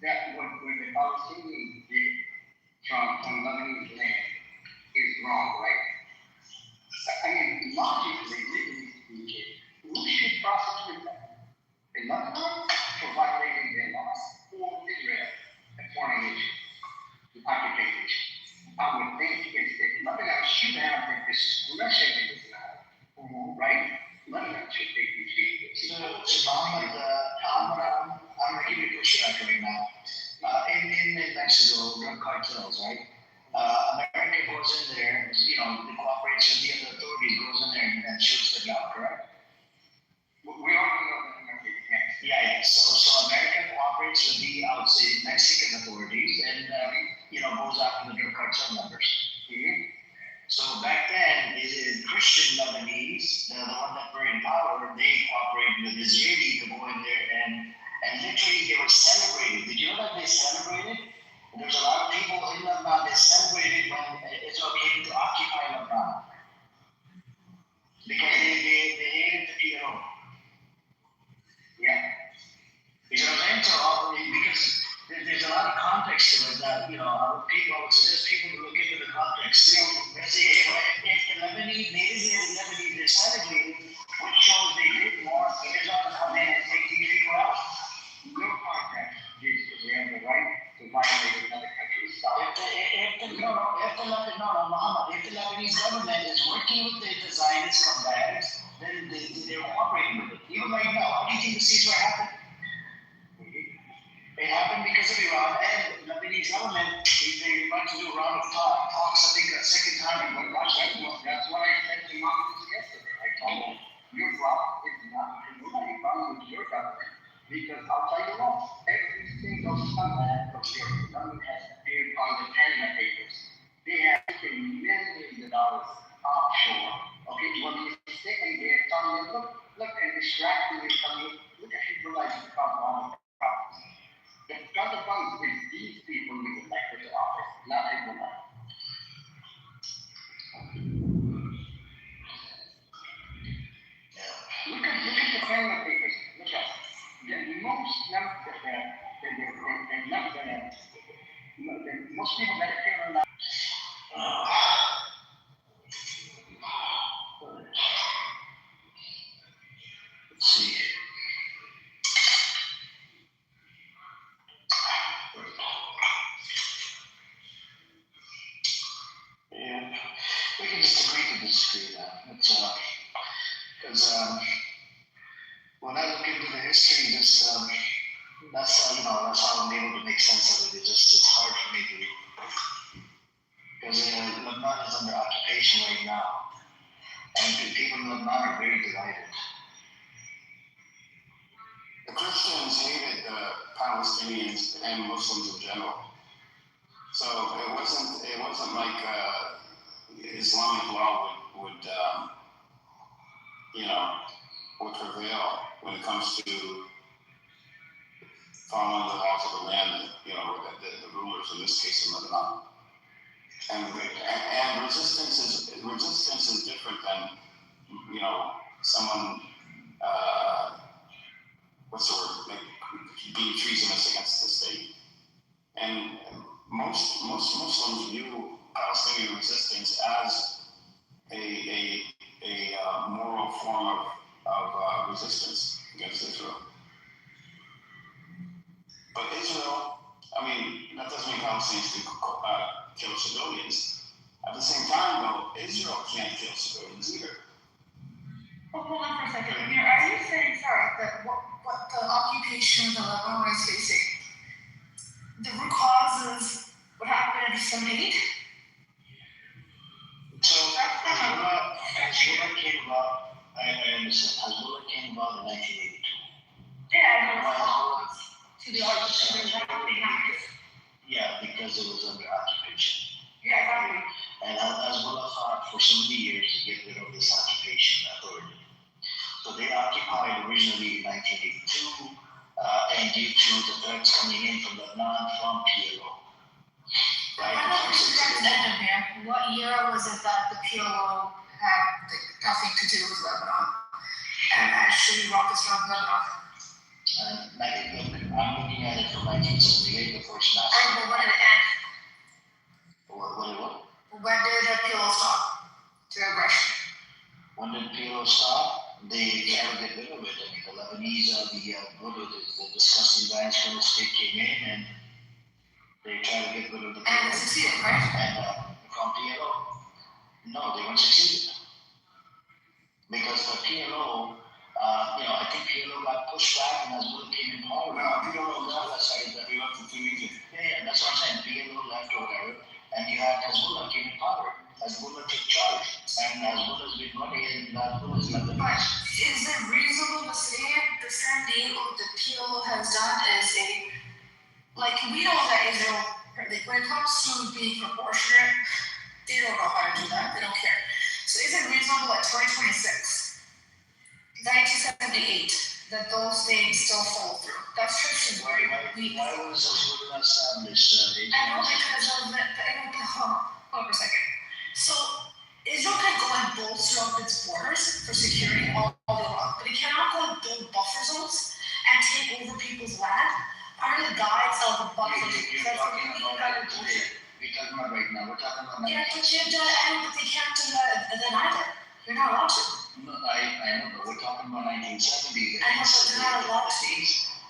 that what the Palestinians did from Lebanese land is wrong, right? I mean, logically, legally speaking, who should prosecute them? The Lebanon for violating their laws, or Israel, a foreign nation, the occupied nation? I would think if Lebanon should have the discretion in this matter, right? Lebanon should take these people. So Muhammad, I'm going to give you a pushback right now. In Mexico, drug cartels, right? America goes in there, you know, it cooperates with the other authorities, goes in there and shoots them down, correct? We already know that America is. Yeah. So America cooperates with the, I would say, Mexican authorities and, you know, goes after the drug cartel members. So back then, Christian Lebanese, the one that were in power, they cooperated with Israeli to go in there and literally they were celebrated. Did you know that they celebrated? There's a lot of people in Lebanon that celebrated when Israel came to occupy Lebanon. Because they hated the PLO. Yeah. You know what I'm saying? So, because there's a lot of context to it that, you know, I would suggest people to look into the context. You know, if the Lebanese, the Israeli Lebanese, they're celebrating, which shows they did more, Israel to come in and take these people out. No context gives Israel the right to violate another country's sovereignty. If the Lebanese government is working with the Zionist scumbags, then they're cooperating with it. Even right now, how do you think the ceasefire happened? It happened because of Iran and the Lebanese government. They want to do a round of talks, I think, a second time. But that's what I said to Marcus yesterday. I told him, your problem is not nobody problem with your government. Because I'll tell you what, every single scumbag of your government has appeared on the Panama Papers. They have taken millions of dollars offshore. Okay, when you sit in there telling you, look, and distracting you, telling you, look at people like the problem. The counterpoint is these people we elected to office. people that feel alive. Let's see. Yeah, we can just agree to disagree now. It's because when I look into the history, just that's that's how I'm able to make sense of it. It's hard for me to read because Lebanon is under occupation right now, and the people in Lebanon are very divided. The Christians hated the Palestinians and Muslims in general. So it wasn't like Islamic law would prevail when it comes to following the laws of the land, the rulers in this case in Lebanon. And resistance is different than someone what's the word, like being treasonous against the state. And most Muslims view Palestinian resistance as a moral form of resistance against Israel. But Israel, that doesn't mean Palestinians can kill civilians. At the same time, though, Israel can't kill civilians either. Well, hold on for a second. Amir, are you saying, sorry, that what the occupation of the Lebanon is facing, the root cause is what happened in 1978? So Hezbollah came about, I understand, Hezbollah came about in 1982. Yeah, and response to the occupation. Yeah, because it was under occupation. Yeah, exactly. And Hezbollah fought for so many years to get rid of this occupation authority. So they occupied originally in 1982, and due to the threats coming in from Lebanon from PLO. Right? When those threats ended there, what year was it that the PLO had nothing to do with Lebanon and actually rockets from Lebanon? I'm looking at it from 1978, the first mass. And when did it end? What? When did the PLO stop their aggression? When did PLO stop? They tried to get rid of it. The Lebanese, the disgusting giants from the state came in and they tried to get rid of the PLO. And it succeeded, right? And from PLO, no, they weren't succeeded. Because the PLO, I think PLO got pushed back and Hezbollah came in power. No, PLO left in Tunisia. Yeah, that's what I'm saying. PLO left or whatever, and you had Hezbollah came in power. Hezbollah took charge, and Hezbollah's been running, and Hezbollah's left the But is it reasonable to say the same what the PLO has done is we know that Israel, when it comes to being proportionate, they don't know how to do that. They don't care. So is it reasonable at 2026, 1978, that those things still follow through? That's Christians, right? Why was Hezbollah established? I know because of hold on for a second. So Israel can go and bolster up its borders for security all day long, but it cannot go and build buffer zones and take over people's land under the guise of the buffer zones. We're talking about right now. We're talking about. Yeah, but they can't do that then either. You're not allowed to. No, I know, but we're talking about 1970. I know, but they're not allowed to.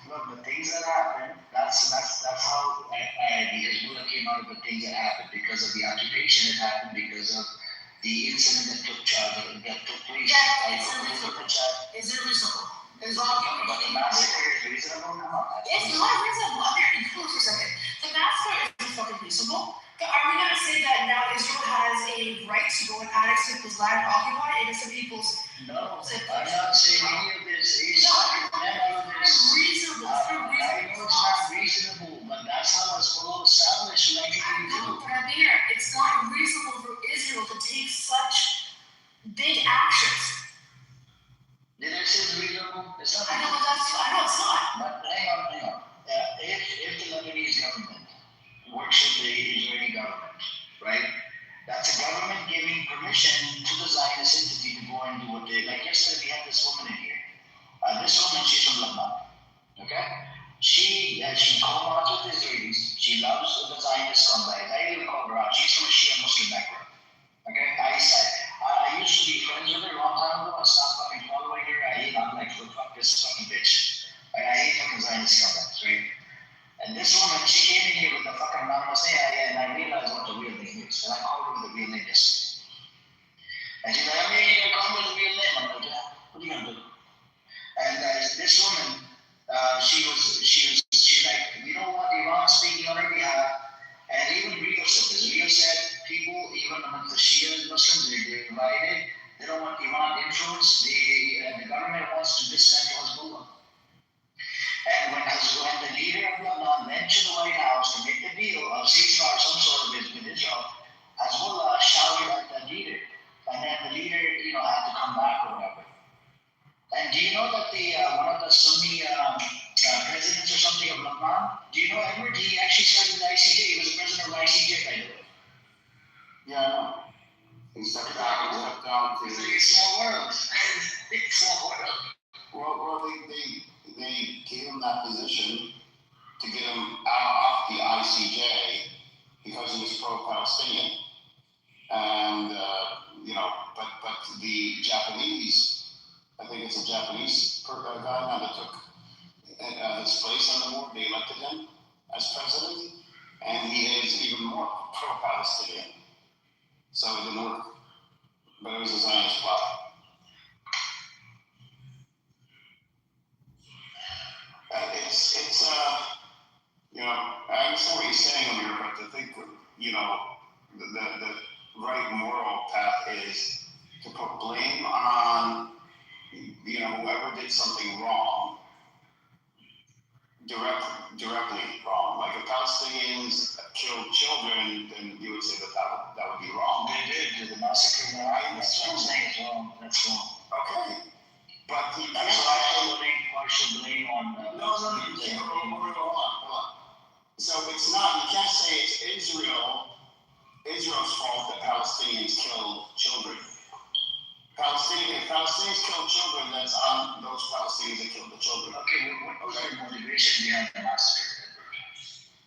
Look, the things that happened, that's how the Hezbollah came out of the things that happened because of the occupation that happened because of the incident that took place. Yeah, it's reasonable. Is it reasonable? As long as but the massacre is reasonable. Come on. It's not reasonable. I'm here. Hold for a second. The massacre isn't fucking reasonable. But are we gonna say that now Israel has a right to go and annex people's land and occupy innocent people's? No, I'm not saying any of this. It's reasonable. I know it's not reasonable, but that's how Hezbollah was established in 1982. But I'm here. It's not reasonable for Israel to take such big actions. Did I say it's reasonable? It's not. I know it's not. But hang on. If the Lebanese government works with the Israeli government, right? That's a government giving permission to the Zionist entity to go and do what they like. Yesterday we had this woman in here. This woman, she's from Lebanon. Okay? She co-mods with Israelis. She loves the Zionist and I called her with a real name yesterday. And she's like, I mean, you call me with a real name. I'm like, yeah, what are you gonna do? And this woman, she's like, you know what, Iran's speaking on our behalf, and even Rio said this. Rio said people, even among the Shia Muslims, they're divided. They don't want Iran influence. The government wants to dismantle Hezbollah. And when the leader of Lebanon went to the White House to make the deal of ceasefire, some sort of it with Israel, Hezbollah shouted at the leader, and then the leader, had to come back or whatever. And do you know that one of the Sunni presidents or something of Lebanon, do you know Edward? He actually served in the ICJ. He was the president of the ICJ, by the way. Yeah, I know. He stepped down to. It's like a small world. It's a small world. Well, they gave him that position to get him off the ICJ because he was pro-Palestinian, and but the Japanese, I think it's a Japanese guy now that took his place on the board. They elected him as president, and he is even more pro-Palestinian. So it didn't work, but it was a Zionist plot. I understand what you're saying, Amir, but I think, the right moral path is to put blame on, whoever did something wrong, directly wrong. Like if Palestinians killed children, then you would say that would be wrong. They did. The massacre. That's what I'm saying is wrong. That's wrong. Okay. But he That's why I'm putting partial blame on. No, you can't. Hold on. So it's not, you can't say it's Israel's fault that Palestinians kill children. If Palestinians kill children, that's on those Palestinians that killed the children. Okay, what was their motivation behind the massacre?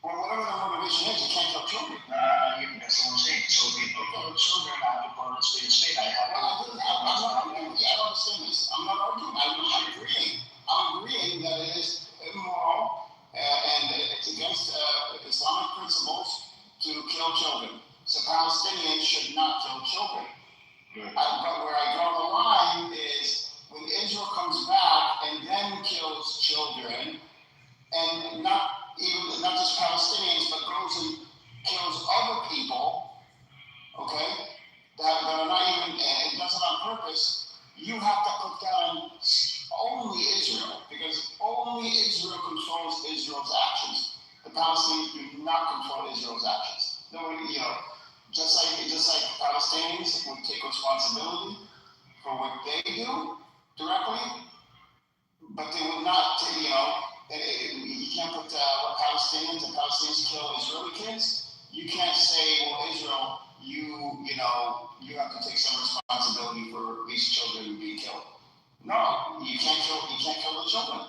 Well, whatever the motivation is, you can't kill children. That's what I'm saying. So if you kill children, I have to call it straight. I'm not arguing. I don't understand this. I'm not arguing. I'm agreeing. I'm agreeing that it is immoral and it's against Islamic principles to kill children. So Palestinians should not kill children. But where I draw the line is when Israel comes back and then kills children, and not just Palestinians, but goes and kills other people, okay, that are not even, and does it on purpose, you have to put down only Israel, because only Israel controls Israel's actions. The Palestinians do not control Israel's actions. Nobody, just like Palestinians would take responsibility for what they do directly, but they would not, you can't put what Palestinians kill Israeli kids. You can't say, well, Israel, you have to take some responsibility for these children being killed. No, you can't kill the children.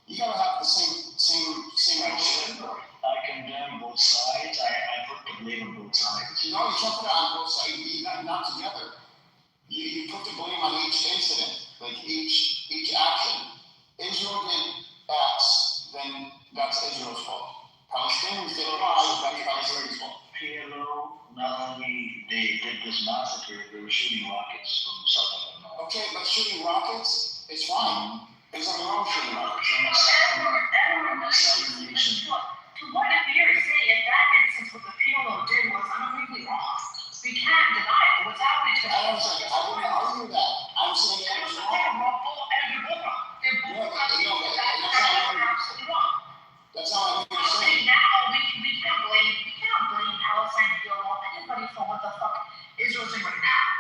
You gotta have the same idea. I condemn both sides. I put the blame on both sides. No, you can't put it on both sides. Not together. You put the blame on each incident, like each action. Israel did X, then that's Israel's fault. Palestinians did Y, that's Palestinians' fault. PLO, not only they did this massacre, they were shooting rockets from southern Lebanon. Okay, but shooting rockets is fine. There's nothing wrong with shooting rockets. To what degree are you saying in that instance what the PLO did was unbelievably wrong? We can't deny it. What's happening to I wouldn't argue that. I'm saying it was wrong. They're both absolutely wrong. That's not what I'm saying. Now we can't blame Palestine, PLO, anybody for what the fuck Israel's doing right now.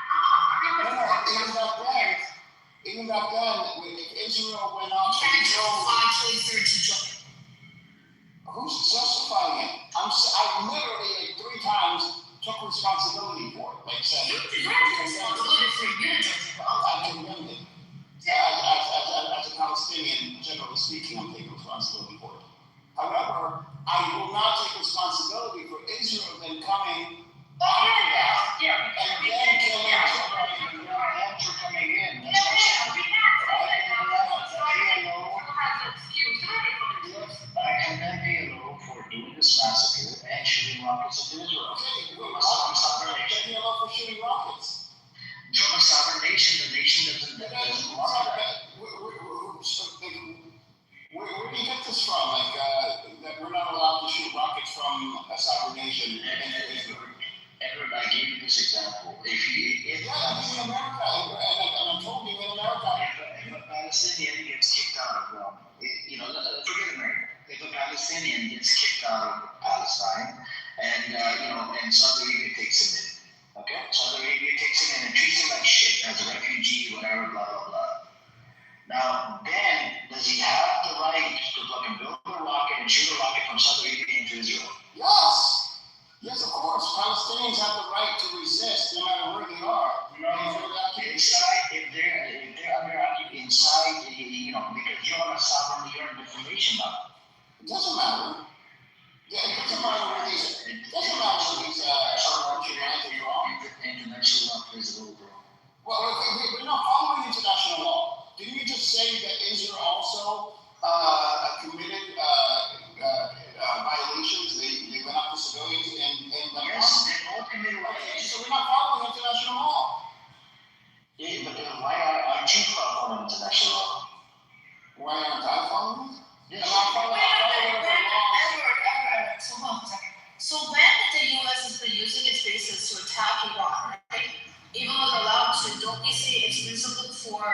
Even back then, if Israel went up and who's justifying it? I literally 3 times took responsibility for it. Like I said, I condemned it. As a Palestinian, generally speaking, I'm taking responsibility for it. However, I will not take responsibility for Israel then coming after that and then killing children. After coming in, I condemn PLO for doing this massacre and shooting rockets at Israel. Okay, Saudi Arabia takes him in. Okay? Saudi Arabia takes him in and treats him like shit as a refugee, whatever, blah, blah, blah. Now, then, does he have the right to fucking build a rocket and shoot a rocket from Saudi Arabia into Israel? Yes. Yes, of course. Palestinians have the right to resist no matter where they are. Inside, if they're under occupation, inside, because you're on a sovereign, you're in information about it. It doesn't matter. Yeah, it doesn't matter where these. It doesn't matter where these are wrong. International law plays a role, bro. Well, we're not following international law. Didn't you just say that Israel also committed violations? They went after civilians in the Yes, they all committed violations. So we're not following international law. Yeah, but then why aren't you following international law? Why aren't I following it? Yes. Edward, so hold on a second. So when the U.S. has been using its bases to attack Iran, right? Even though they're allowed to, don't we say it's reasonable for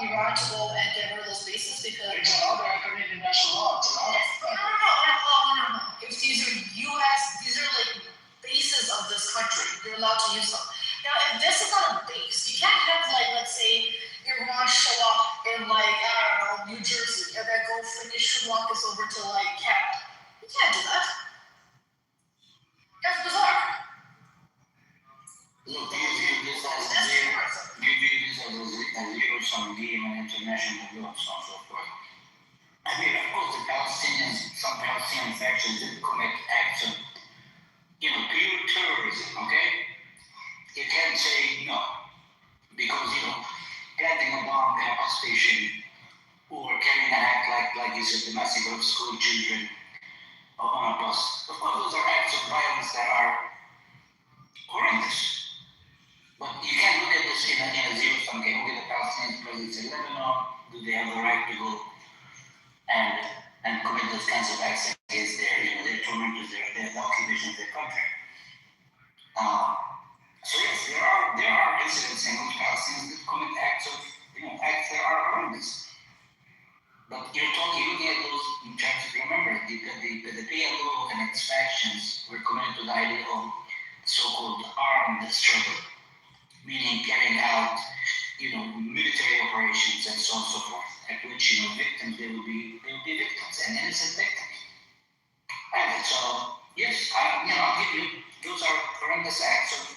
Iran to go and get rid of those bases because It's allowed to happen in international law. It's allowed. No. If these are U.S., these are like bases of this country, they're allowed to use them. Now, if this is not a base, you can't have like, let's say, Iran show up in like, I don't know, New Jersey, and then go finish shoot rockets over to like Canada. You can't do that. That's bizarre. Look, you view this as a zero-sum game and international law, so on and so forth. I mean, of course, some Palestinian factions did commit acts of, pure terrorism, okay? You can't say no, because, planting a bomb in a bus station or carrying an act like you said, the massacre of school children on a bus. Of course, those are acts of violence that are horrendous. But you can't look at this in a zero-sum game. Look at the Palestinian presence in Lebanon. Do they have the right to go and commit those kinds of acts against their tormentors, their occupation of their country? So yes, there are incidents in which Palestinians did commit acts that are horrendous. But you're looking at those in terms of, remember, the PLO and its factions were committed to the idea of so-called armed struggle, meaning carrying out, military operations and so on and so forth, at which, victims, they will be victims and innocent victims. And so, yes, I'll give you, those are horrendous acts of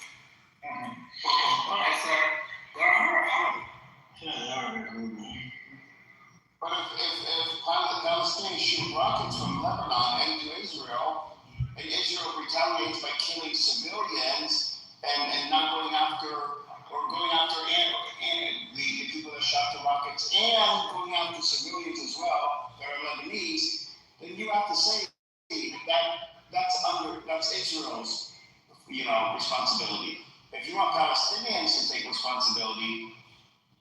life that are horrible. But if Palestinians shoot rockets from Lebanon into Israel, and Israel retaliates by killing civilians and not going after the people that shot the rockets and going after civilians as well that are Lebanese, then you have to say that's Israel's responsibility. If you want Palestinians to take responsibility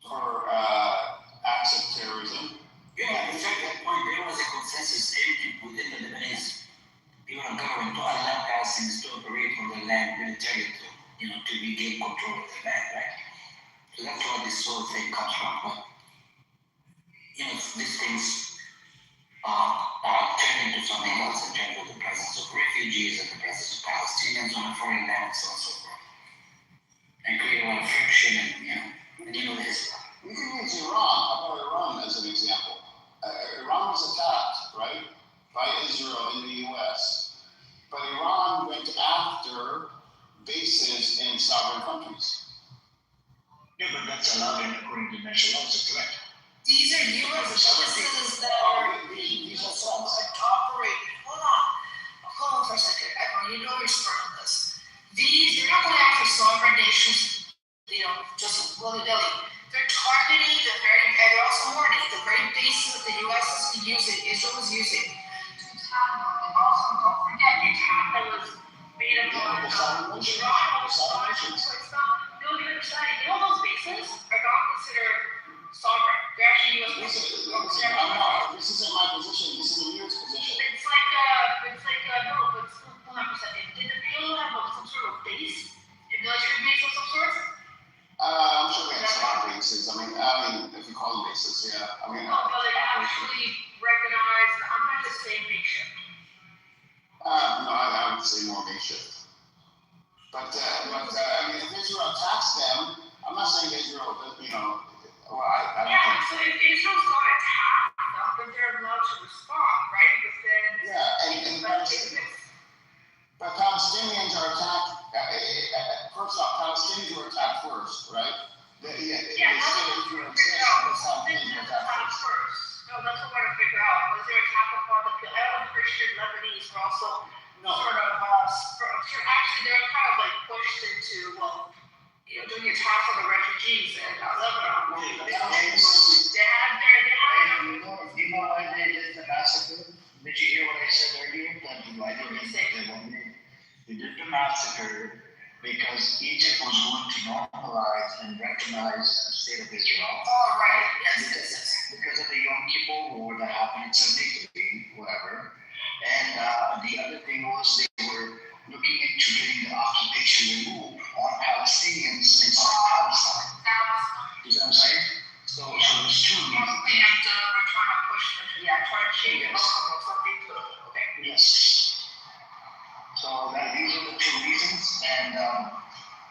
for acts of terrorism. Yeah, to that point, there was a consensus within the Lebanese government to allow Palestinians to operate on the land militarily to regain control of the land, right? So that's where this whole thing comes from. But, these things turn into something else in terms of the presence of refugees and the presence of Palestinians on a foreign land and so on and so forth. And create a lot of friction and this. You can use Iran. How about Iran as an example? Iran was attacked, right, by Israel in the U.S., but Iran went after bases in sovereign countries. Yeah, but that's allowed according to international law, is that correct? These are U.S. citizens that are These are facts. operate. Hold on for a second. You know you're smart on this. They're not going after sovereign nations, just willy-nilly. They're targeting and they're also warning the very bases that the U.S. is using, Israel is using to attack. And also, don't forget the attack that was made upon Iran. So it's not, no, you understand. Those bases are not considered sovereign. They're actually U.S. bases. This isn't my position. This is Amir's position. It's like no, but hold on for a second. Did the PLO have some sort of base, a military base of some sort? I'm sure they have smart bases. I mean, if you call them bases, yeah. No, but they actually recognize. I'm trying to say makeshift. No, I would say more makeshift. But I mean, if Israel attacks them, I'm not saying Israel, you know, well, I don't think. So if Israel's going to attack them, then they're allowed to respond, right? But Palestinians are attacked. First off, Palestinians were attacked first, right? That's what we're trying to figure out. No, that's what we're trying to figure out. Was there attack upon the Christian Lebanese were also sort of actually they're kind of like pushed into doing attacks on the refugees in Lebanon. You know why they did the massacre? Did you hear what I said earlier? They did the massacre because Egypt was going to normalize and recognize the state of Israel. Oh, right. Yes. Because of the Yom Kippur War that happened in 73, whatever. And the other thing was they were looking into getting the occupation removed on Palestinians inside Palestine. You see what I'm saying? So there's two reasons. We're trying to push trying to change it up or something. Okay. Yes. So these are the two reasons, and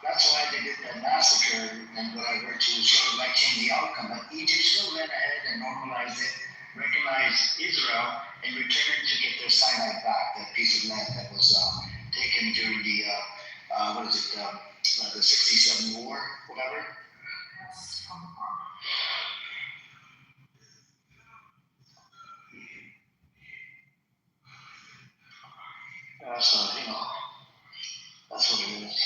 that's why they did that massacre and whatever to sort of like change the outcome. But Egypt still went ahead and normalized it, recognized Israel, and returned to get their Sinai back, that piece of land that was taken during the the 67 war, whatever. So that's what it is.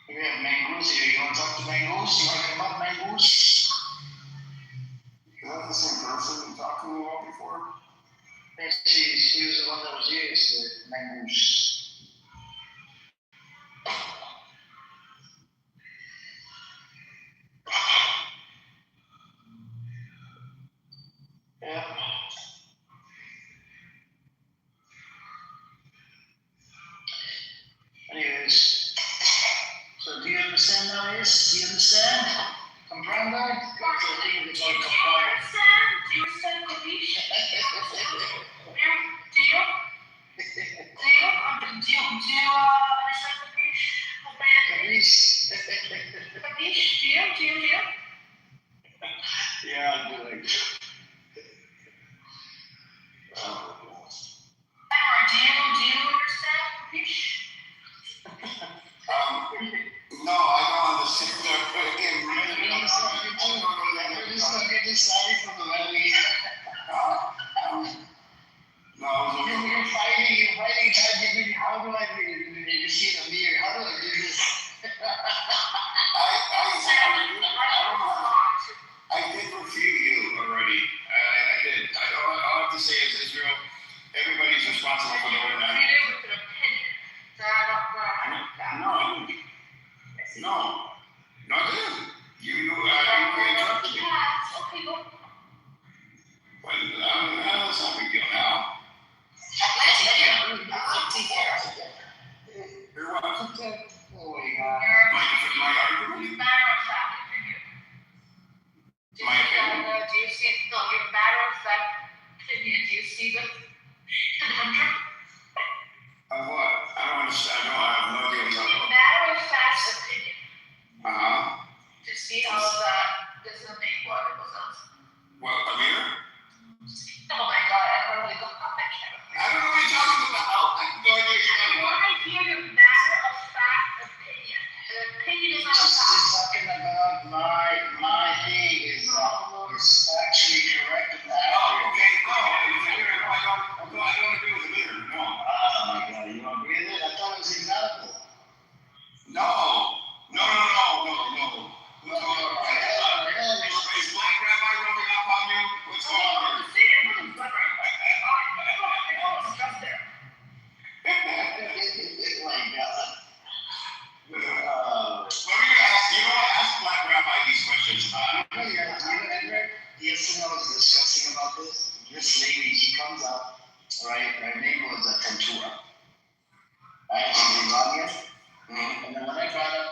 We have Mangoose here. You want to talk to Mangoose? You want to come up, Mangoose? Is that the same person you talked to me about before? Yes, she was the one that was here, so Mangoose. Yeah. Anyways, so do you understand now, Is? Do you understand? Comprende? Do you understand, Kabish? Do you understand, Kabish? Kabish, do you? Yeah, I'll do like that. Do you understand, Kabish? No, I don't understand. I'm just sorry for the levy. No, You're fighting, trying to give me, how do I read it?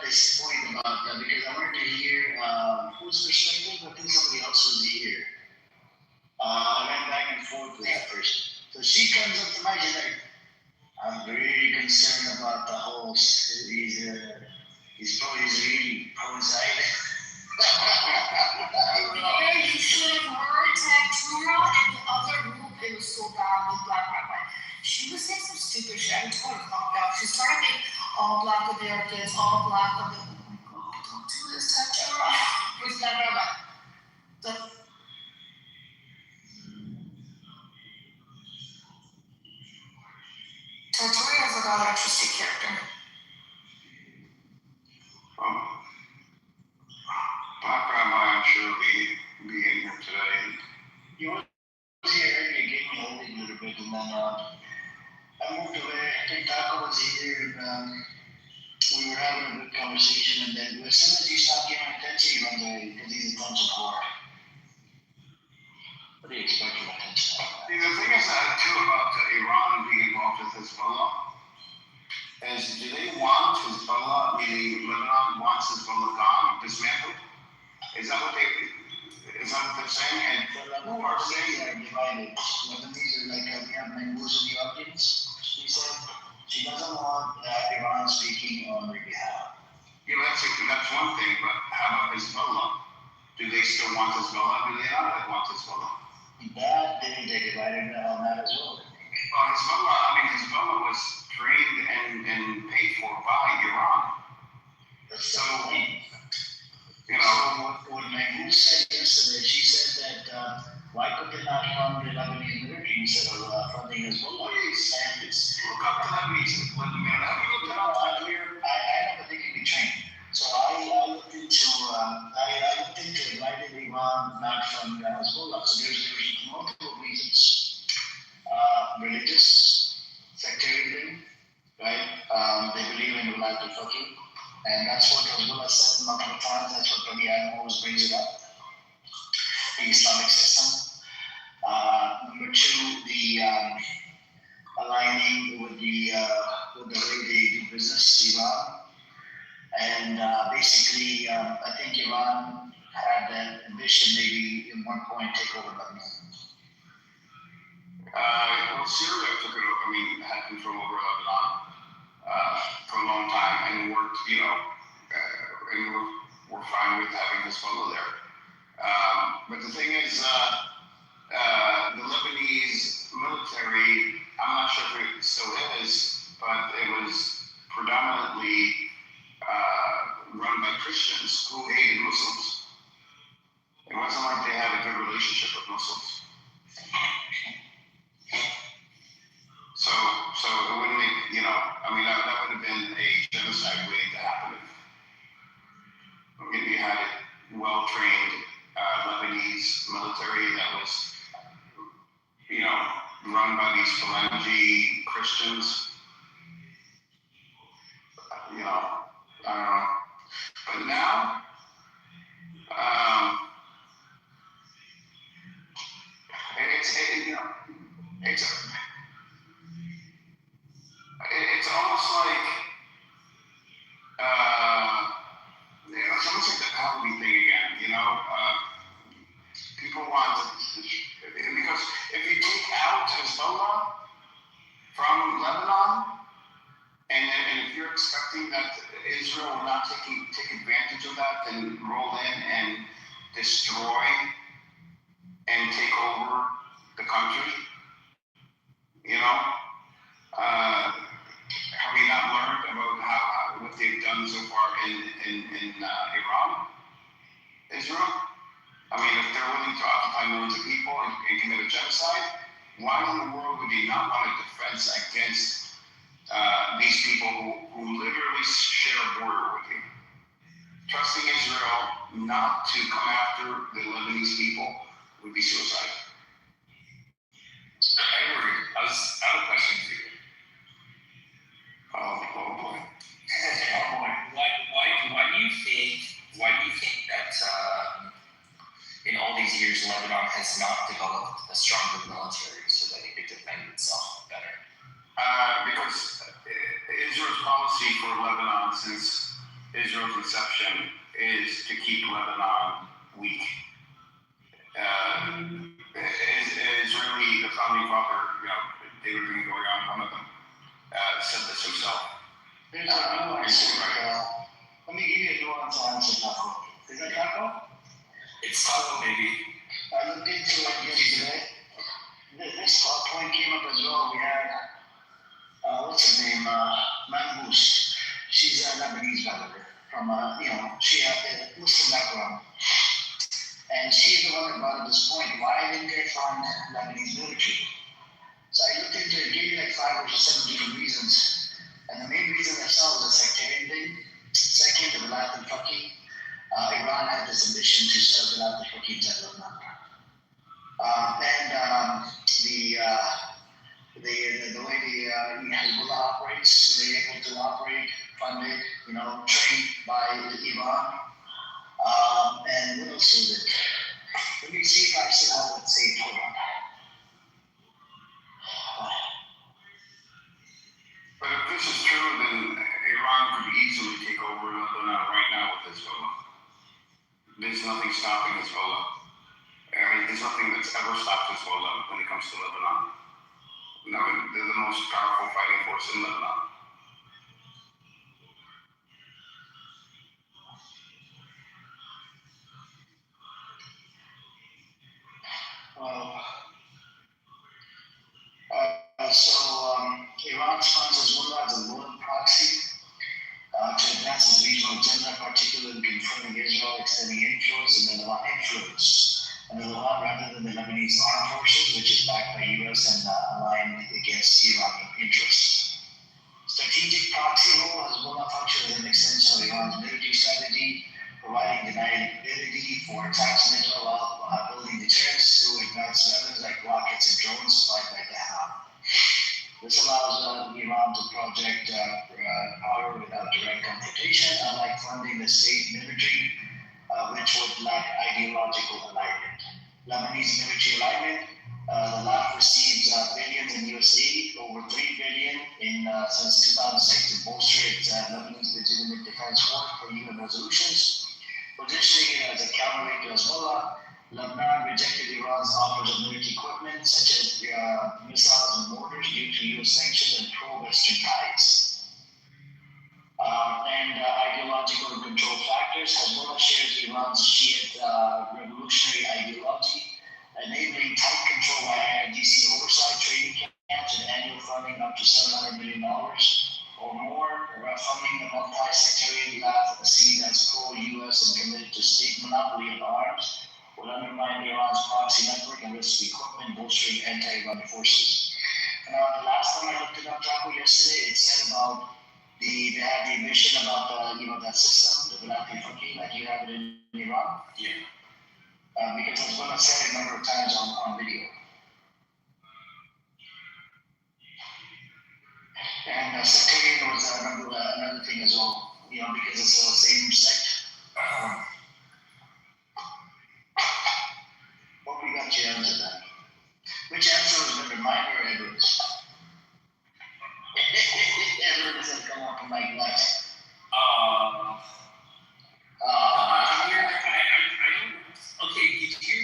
this point about because I wanted to hear whose perspective. I think somebody else was here. I went back and forth with that person. So she comes up to me, she's like, I'm very concerned about the host. He's really pro-Zionist. Yeah, you should have heard Tactura and the other group. It was so bad with Black Rabbi. She was saying some stupid shit. I told her to fuck out. She's trying to make all Black Americans, all Black Americans. Oh my God, don't do this, Tactura. With Black Rabbi. Tactura is another interesting character. Black Rabbi, I'm sure, will be in here today. He was here earlier, gave me a little bit, and then I moved away. I think Taco was here, and we were having a good conversation, and then as soon as you stop giving attention, he runs away because he's a bunch of poor. What do you expect from attention? See, the thing is too about Iran being involved with Hezbollah is, do they want Hezbollah, meaning Lebanon wants Hezbollah gone, dismantled? Is that what they're saying? And who are saying that? Divided. Lebanese are like, we have Mangoose in the audience. She said she doesn't want Iran speaking on her behalf. Yeah, that's one thing, but how about Hezbollah? Do they still want Hezbollah? Do they not want Hezbollah? That they divided on that as well. Well, Hezbollah was trained and paid for by Iran. So, what Mangoose said yesterday, she said that why could they not fund the Lebanese military instead of funding Hezbollah? Please, look up the Lebanese. I never think it can be trained. So I looked into why did Iran not fund Hezbollah? So there's multiple reasons. Religious, sectarian, right? They believe in the life of fucking. And that's what Hezbollah said multiple times. That's what Tony always brings it up. The Islamic system. Number two, the aligning with the way they do business, Iran. And basically, I think Iran had that ambition maybe at one point take over Lebanon. Well, Syria had control over Lebanon for a long time and worked, and we're fine with having Hezbollah there. But the thing is, the Lebanese military, I'm not sure if it still is, but it was predominantly run by Christians who hated Muslims. It wasn't like they had a good relationship with Muslims. So it wouldn't make, that would have been a genocide waiting to happen if you had a well-trained Lebanese military that was, run by these phalange Christians. I don't know. But now, it's almost like, it's almost like the Halloween thing again, people want to, because if you take out Hezbollah from Lebanon, and if you're expecting that Israel will not take advantage of that and roll in and destroy and take over the country, have we not learned about what they've done so far in Iran, Israel? If they're willing to occupy millions of people and commit a genocide, why in the world would they not want a defense against these people who literally share a border with you? Trusting Israel not to come after the Lebanese people would be suicide. I have a question for you. Oh boy. Why do you think that in all these years Lebanon has not developed a stronger military so that it could defend itself better? Because Israel's policy for Lebanon since Israel's inception is to keep Lebanon weak. Israeli, the founding father, David Ben-Gurion, one of them, said this himself. There's a nuance. Let me give you a nuance answer, Taco. Is that Taco? It's Taco, maybe. I looked into it yesterday. This point came up as well. We had, what's her name? Mangoose. She's Lebanese, by the way, from, she had a Muslim background. And she's the one that brought up this point. Why didn't they fund Lebanese military? So I looked into it, gave me like 5 or 7 different reasons. And the main reason I saw was a sectarian thing. Second, the Velat al-Faqih. Iran had this ambition to set up Velat al-Faqih inside Lebanon. The way the Hezbollah operates, they're able to operate, funded, trained by Iran. And what else was it? Let me see if I still have that saved. Hold on. But if this is true, then Iran could easily take over Lebanon right now with Hezbollah. There's nothing stopping Hezbollah. There's nothing that's ever stopped Hezbollah when it comes to Lebanon. They're the most powerful fighting force in Lebanon. Iran sponsors Hezbollah as a loyal proxy to advance its regional agenda, particularly confronting Israel, extending influence, and then influence. And Iran rather than the Lebanese armed forces, which is backed by U.S. and aligned against Iranian interests. Strategic proxy role, Hezbollah functions as an extension of Iran's military strategy, providing deniability for attacks in Israel while building deterrence through advanced weapons like rockets and drones supplied by Tehran. This allows Iran to project power without direct confrontation, unlike funding the state military, which would lack ideological alignment. Lebanese military alignment, the LAF receives billions in US aid, over $3 billion since 2006 to bolster its Lebanese legitimate defense force for UN resolutions. Positioning it as a counterweight to Hezbollah, Lebanon rejected Iran's offers of military equipment such as missiles and mortars due to U.S. sanctions and pro-Western ties. And ideological and control factors. Hezbollah shares Iran's Shiite revolutionary ideology, enabling tight control by IRGC oversight, training camps, and annual funding up to $700 million or more. Funding the multi-sectarian LAF seen as pro-U.S. and committed to state monopoly of arms will undermine Iran's proxy network and risk equipment, bolstering anti-Iran forces. The last time I looked it up, Taco, yesterday, it said about they had the ambition about that system, the Velat al-Faqih, like you have it in Iran. Yeah. Because I was going to say it a number of times on video. And sectarian was another thing as well, because it's the same sect. Hope we got your answer then. Which answer was better, mine or Edward's? Edward said, come on, come back next. Okay, did you,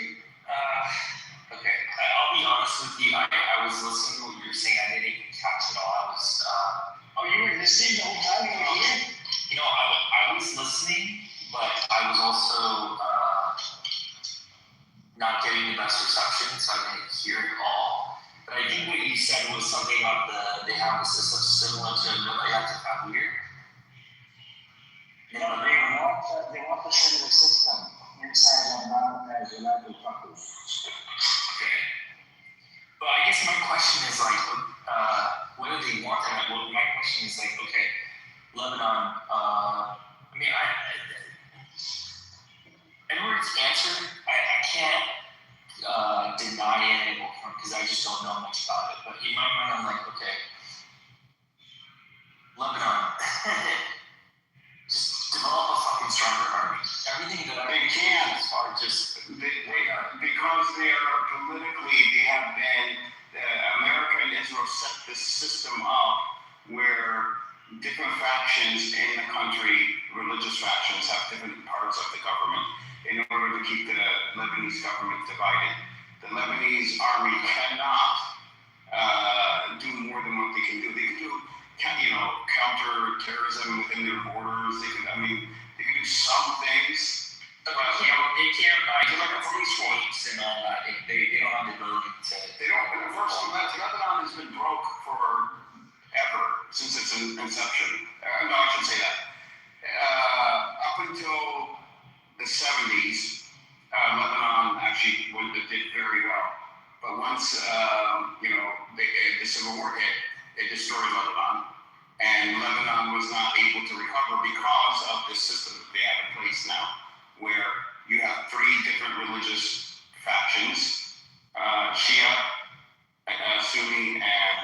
okay, I'll be honest with you, I was listening to what you were saying, I didn't catch it all, you were listening the whole time you were here? I was listening, but I was also, not getting the best reception, so I didn't hear it all. But I think what you said was something about they have a system similar to what they have to have here. They want the similar system inside Lebanon as Velat al-Faqih. Okay. But I guess my question is what do they want? My question is okay, Lebanon, Edward's answer, I can't deny it because I just don't know much about it. But in my mind, I'm like, okay, Lebanon, just develop a fucking stronger army. Everything that I can are just because they are politically, they have been, America and Israel set this system up where different factions in the country, religious religious factions have different parts of the government in order to keep the Lebanese government divided. The Lebanese army cannot do more than what they can do. They can do, counter-terrorism within their borders. They can do some things. But they can't buy like a police force and all that. They don't have the ability to. They don't. And the first one, Lebanon has been broke forever since its inception. No, I shouldn't say that. Up until the 70s, Lebanon actually did very well. But once the Civil War hit, it destroyed Lebanon, and Lebanon was not able to recover because of the system that they have in place now, where you have three different religious factions: Shia, Sunni, and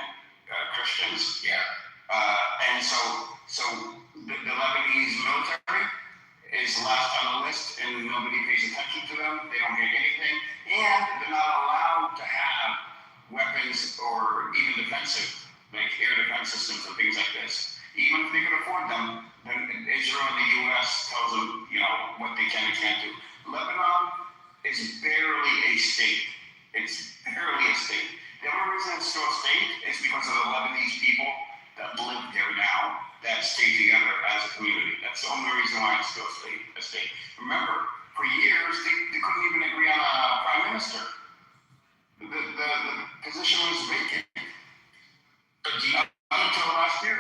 Christians. Yeah. And so the Lebanese military is last on the list, and nobody pays attention to them. They don't get anything, and they're not allowed to have weapons or even defensive, like air defense systems and things like this. Even if they can afford them, then Israel and the U.S. tells them, what they can and can't do. Lebanon is barely a state. It's barely a state. The only reason it's still a state is because of the Lebanese people that live there now, that stay together as a community. That's the only reason why it's still a state. Remember, for years, they couldn't even agree on a prime minister. The position was vacant. But Until last year.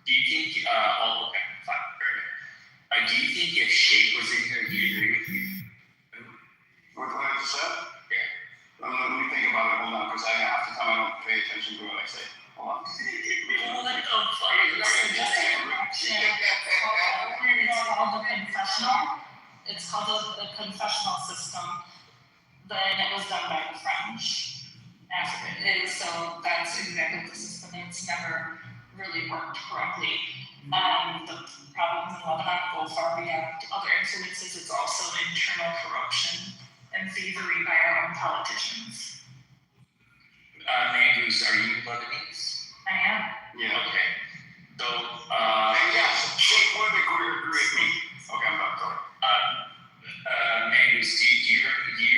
Do you think, okay, fine. Do you think if Sheikh was in here, he'd agree with you? What I just said? Yeah. Let me think about it. Hold on, because I have to time I don't pay attention to what I say. Hold on. It's called the confessional system. Then it was done by the French after it is, so that's exactly the system. It's never really worked correctly. The problems in Lebanon go far beyond other incidences. It's also internal corruption and thievery by our own politicians. Mandus, are you Lebanese? I am. Yeah. Okay. So, and yes, Sheikh would agree with me. Okay, I'm not sorry. Mandus, do you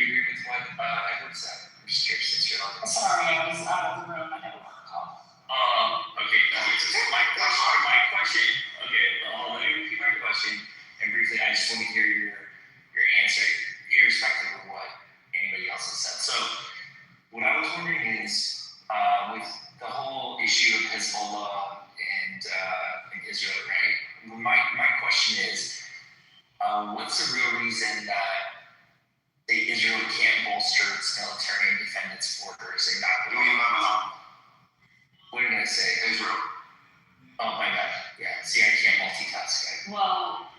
agree with what Edward said? I'm just curious since you're on. Sorry, I was out of the room. I had a work call. Okay. So my question. Okay, let me repeat my question, and briefly, I just want to hear your answer, irrespective of what anybody else has said. So, what I was wondering is, with the whole issue of Hezbollah and Israel, right? My question is, what's the real reason that Israel can't bolster its military and defend its borders and not? Lebanon. What did I say? Israel. Oh my God. Yeah. See, I can't multitask. Well,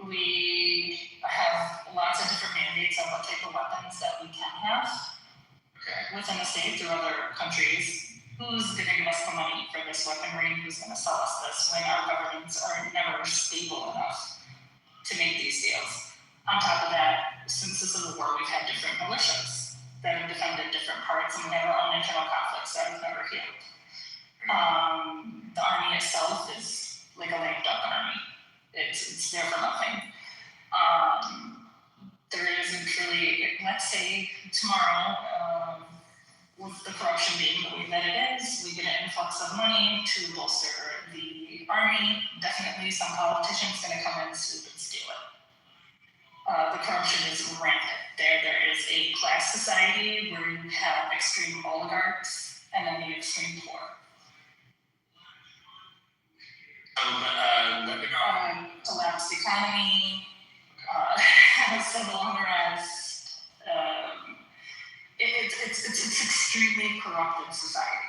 we have lots of different mandates on what type of weapons that we can have within the state through other countries. Who's going to give us the money for this weaponry? Who's going to sell us this when our governments are never stable enough to make these deals? On top of that, since the Civil War, we've had different militias that have defended different parts, and we have our own internal conflicts that have never healed. The army itself is like a lame duck army. It's there for nothing. There isn't really, let's say tomorrow, with the corruption being the way that it is, we get an influx of money to bolster the army. Definitely some politician's going to come in, swoop and steal it. The corruption is rampant. There is a class society where you have extreme oligarchs and then the extreme poor. Collapsed economy, civil unrest. It's extremely corrupted society.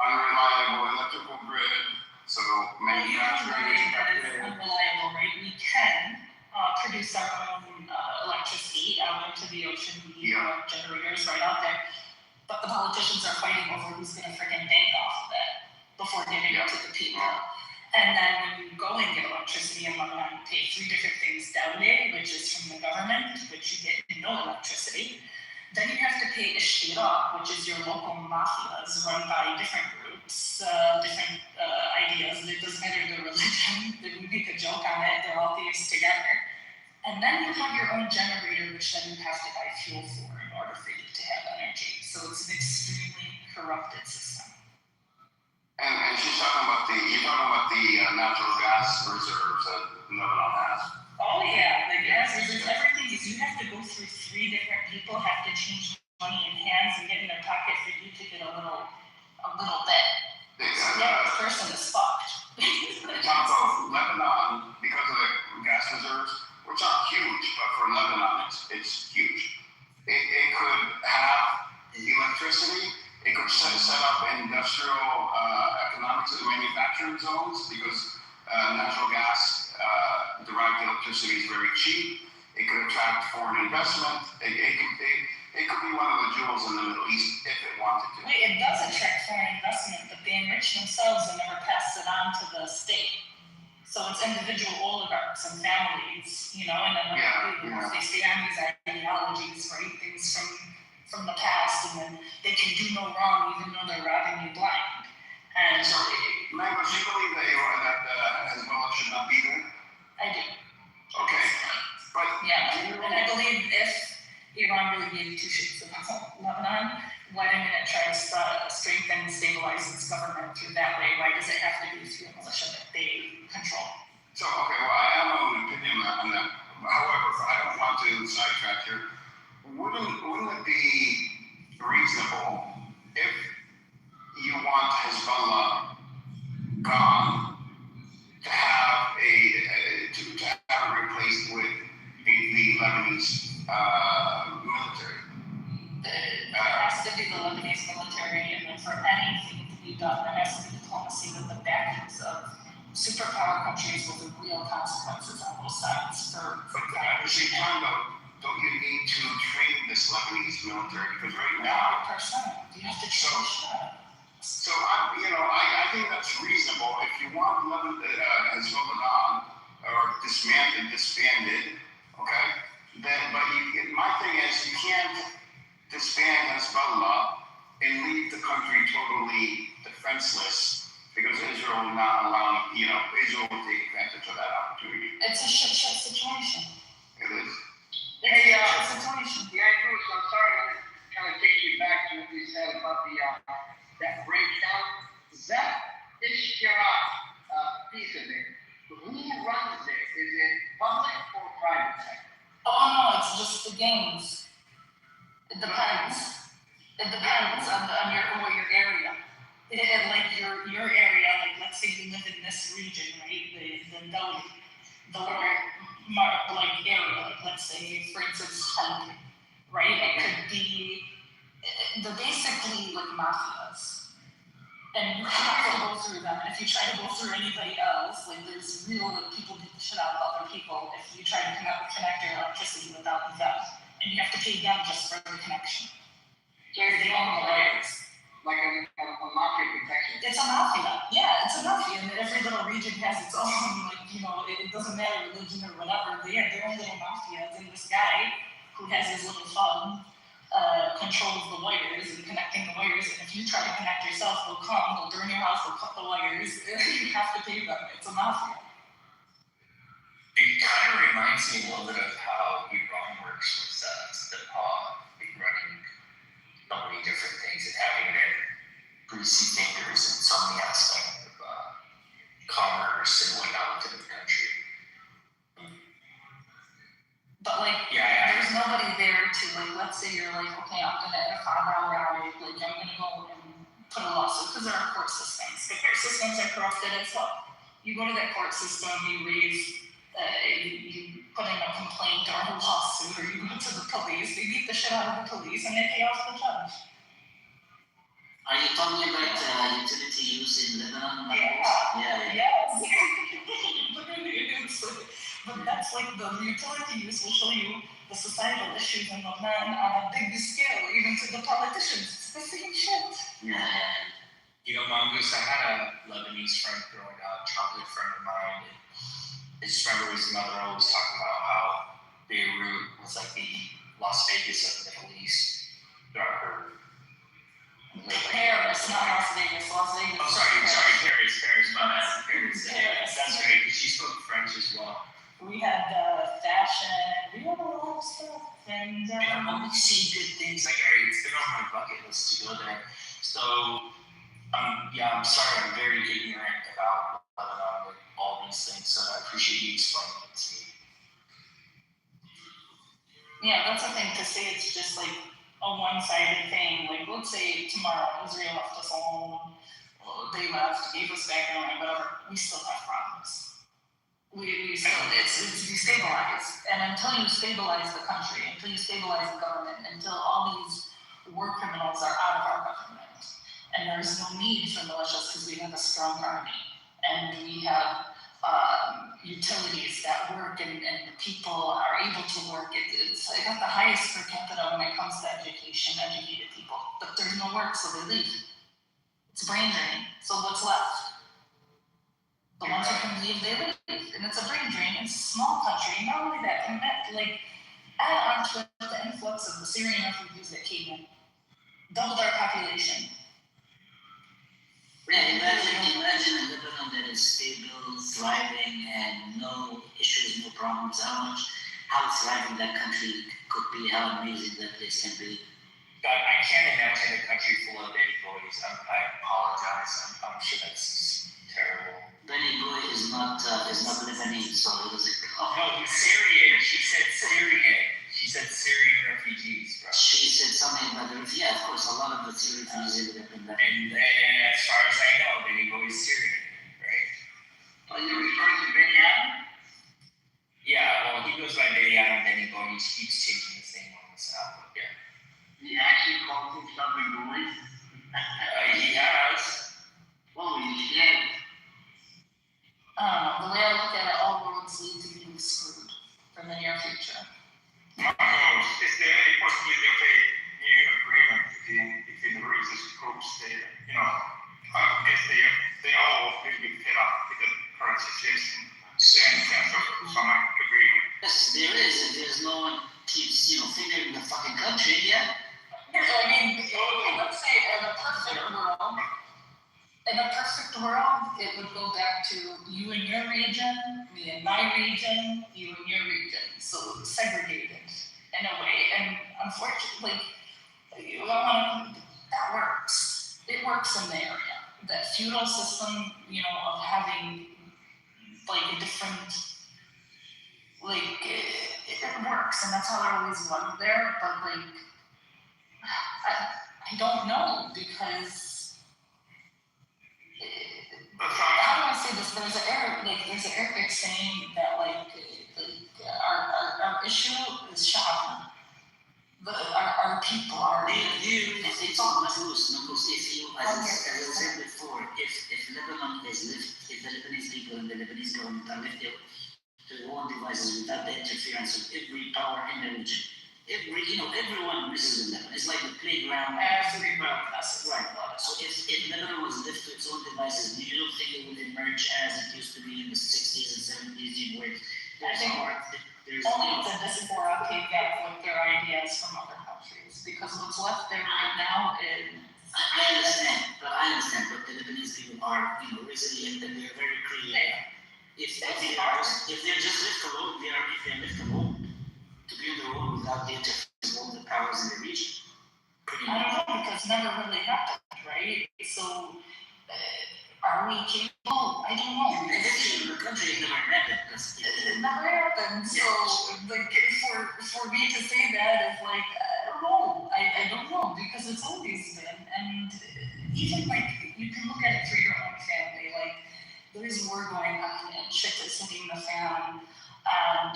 Unreliable electrical grid, so manufacturing is unreliable, right? We can produce our own electricity out into the ocean. We have generators right out there. But the politicians are fighting over who's going to freaking bank off of it before giving it to the people. And then when you go and get electricity in Lebanon, you pay 3 different things down there, which is from the government, which you get no electricity. Then you have to pay Ishtiraq, which is your local mafias run by different groups, different ideas. It doesn't matter the religion. We make a joke on it. They're all And then you have your own generator, which then you have to buy fuel for in order for you to have energy. So it's an extremely corrupted system. And she's talking about you're talking about the natural gas reserves that Lebanon has. Oh yeah, the gas reserves, everything is, you have to go through 3 different people, have to change money in hands and get in their pocket for you to get a little bit. So yeah, this person is fucked. Talk about Lebanon, because of the gas reserves, which aren't huge, but for Lebanon, it's huge. It could have electricity. It could set up industrial economics and manufacturing zones because natural gas derived electricity is very cheap. It could attract foreign investment. It could be one of the jewels in the Middle East if it wanted to. Wait, it does attract foreign investment, but they enrich themselves and never pass it on to the state. So it's individual oligarchs and families, and then they stay on these ideologies, right? Things from the past, and then they can do no wrong even though they're robbing you blind. And so, Mango, do you believe that Hezbollah should not be there? I do. Okay, but and I believe if Iran really gave 2 shits about Lebanon, why didn't it try to strengthen and stabilize its government through that way? Why does it have to be through a militia that they control? So, okay, well, I have my own opinion on that. However, I don't want to sidetrack here. Wouldn't it be reasonable if you want Hezbollah gone to have it replaced with the Lebanese military? There has to be the Lebanese military, and then for anything to be done, there has to be diplomacy with the backings of superpower countries with the real consequences on both sides. But at the same time, though, don't you need to train this Lebanese military? Because right now, 100%. You have to train shit. So I think that's reasonable. If you want Hezbollah gone or disbanded, okay? Then, my thing is, you can't disband Hezbollah and leave the country totally defenseless because Israel will not allow, Israel will take advantage of that opportunity. It's a shit situation. It is. Hey, situation. Yeah, Bruce, I'm sorry, let me kind of take you back to what you said about that breakdown. That Ishtirak piece of it, who runs it? Is it public or private sector? Oh no, it's just the games. It depends. It depends on your area. Like your area, like let's say you live in this region, right? The little area, like let's say for instance Hungary, right? It could be they're basically like mafias. And you have to go through them. And if you try to go through anybody else, like there's real people beat the shit out of other people if you try to connect your electricity without them. And you have to pay them just for the connection. They own the wires. Like a mafia protection. It's a mafia. Yeah, it's a mafia. And every little region has its own, it doesn't matter religion or whatever. They have their own little mafias. And this guy who has his little fund controls the wires and connecting the wires. And if you try to connect yourself, they'll come, they'll burn your house, they'll cut the wires. You have to pay them. It's a mafia. It kind of reminds me a little bit of how Iran works with running so many different things and having their greasy fingers in so many aspects of commerce and whatnot within the country. But there's nobody there to let's say you're okay, I'm gonna at a 5-hour rally, I'm gonna go and put a lawsuit because there are court systems. The court systems are corrupted as well. You go to that court system, you raise, you put in a complaint or a lawsuit, or you go to the police. They beat the shit out of the police and they pay off the judge. Are you talking about utility use in Lebanon? Yeah. Yes. But that's the utility use will show you the societal issues in Lebanon on a big scale, even to the politicians. It's the same shit. Yeah. Mongoose, I had a Lebanese friend growing up, childhood friend of mine. And I just remember his mother always talking about how Beirut was like the Las Vegas of the Middle East. Paris, not Las Vegas. Las Vegas. Oh, sorry, Paris. My bad. Paris. That's great, because she spoke French as well. We had fashion, we had a lot of stuff, and I've only seen good things. Like, it's been on my bucket list to go there. So, I'm sorry, I'm very ignorant about Lebanon and all these things. So I appreciate you explaining it to me. Yeah, that's the thing, to say it's just like a one-sided thing. Like, let's say tomorrow Israel left us alone, they left, gave us back our land, whatever. We still have problems. We still, it's destabilized. And until you stabilize the country, until you stabilize the government, until all these war criminals are out of our government, and there's no need for militias because we have a strong army, and we have utilities that work, and people are able to work. It's got the highest per capita when it comes to education, educated people. But there's no work, so they leave. It's brain drain. So what's left? The ones who can leave, they leave. And it's a brain drain. It's a small country. Not only that, and that, like, add on to it the influx of the Syrian refugees that came in. Doubled our population. Yeah, imagine a Lebanon that is stable, thriving, and no issues, no problems. How thriving that country could be, how amazing that place can be. God, I can't imagine a country full of baby boys. I apologize. I'm sure that's terrible. Benny Boy is not Lebanese, so he doesn't. No, he's Syrian. She said Syrian. She said Syrian refugees, bro. She said something about the refugees. Yeah, of course, a lot of the Syrian refugees ended up in Lebanon. And as far as I know, Benny Boy is Syrian, right? Are you referring to Benny Adam? Yeah, well, he goes by Benny Adam, Benny Boy. He keeps changing his name on his album. Yeah. He actually called himself a boy. He has. Holy shit. The way I look at it, all roads lead to being screwed for the near future. Is there any possibility of a new agreement between the resist groups? They all will be fed up with the current situation. Is there any sense of some agreement? Yes, there is. If there's no one keeps, fingering the fucking country, yeah. I mean, let's say in a perfect world, it would go back to you and your region, me and my region, you and your region. So segregated in a way. And unfortunately, that works. It works in the area. That feudal system, of having like a different, it works, and that's how it always won there. But I don't know, because how do I say this? There's an Arabic saying that our issue is sha'abna. Our people are. It's all Nukus. If you, as I said before, if Lebanon is if the Lebanese people and the Lebanese government are left to their own devices without the interference of every power in the region, everyone messes with Lebanon. It's like the playground. Everybody. Right. So if Lebanon was left to its own devices, you don't think it would emerge as it used to be in the 60s and 70s, where there's only the diaspora came back with their ideas from other countries, because what's left there right now is. I understand, but the Lebanese people are, resilient, and they're very creative. If they're just left alone, if they're left alone to be on their own without the interference of all the powers in the region, pretty much. I don't know, because it never really happened, right? So, are we capable? I don't know. In the history of the country, it never happened. It never happened. So, for me to say that is I don't know. I don't know, because it's always been. And even you can look at it for your own family. There is war going on and shit is hitting the fan. And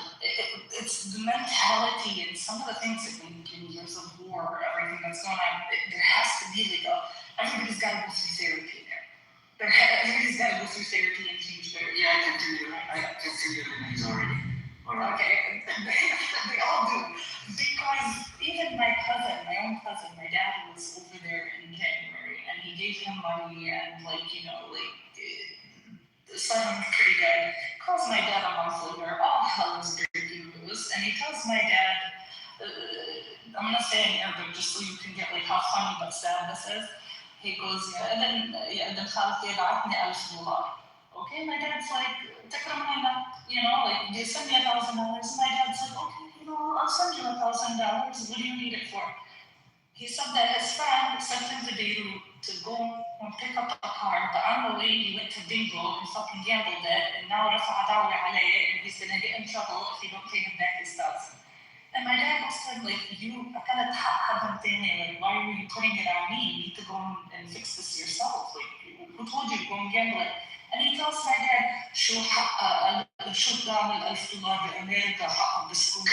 it's the mentality and some of the things that in years of war, everything that's going on, there has to be everybody's got to go through therapy there. Everybody's got to go through therapy and change their. Yeah, I continue Lebanese already. Okay, they all do. Because even my own cousin, my dad was over there in January, and he gave him money and sounded pretty good. Calls my dad a month later, all hell is breaking loose, and he tells my dad, I'm gonna say it in Arabic just so you can get how funny but sad this is. He goes, then خالتي بعتني $1000. okay, my dad's like, you know, like, they send me $1,000. My dad's like, okay, you know, I'll send you $1,000. What do you need it for? He said that his friend sent him today to go and pick up a car, but on the way he went to bingo and fucking gambled it, and now رفع دعوة عليه, and he's gonna get in trouble if he don't pay him back his $1,000. And my dad was like, you kind of haven't been there, like, why were you putting it on me? You need to go and fix this yourself. Like, who told you to go and gamble it? And he tells my dad, شو تعمل $1,000 بأمريكا حقهم بالسكول.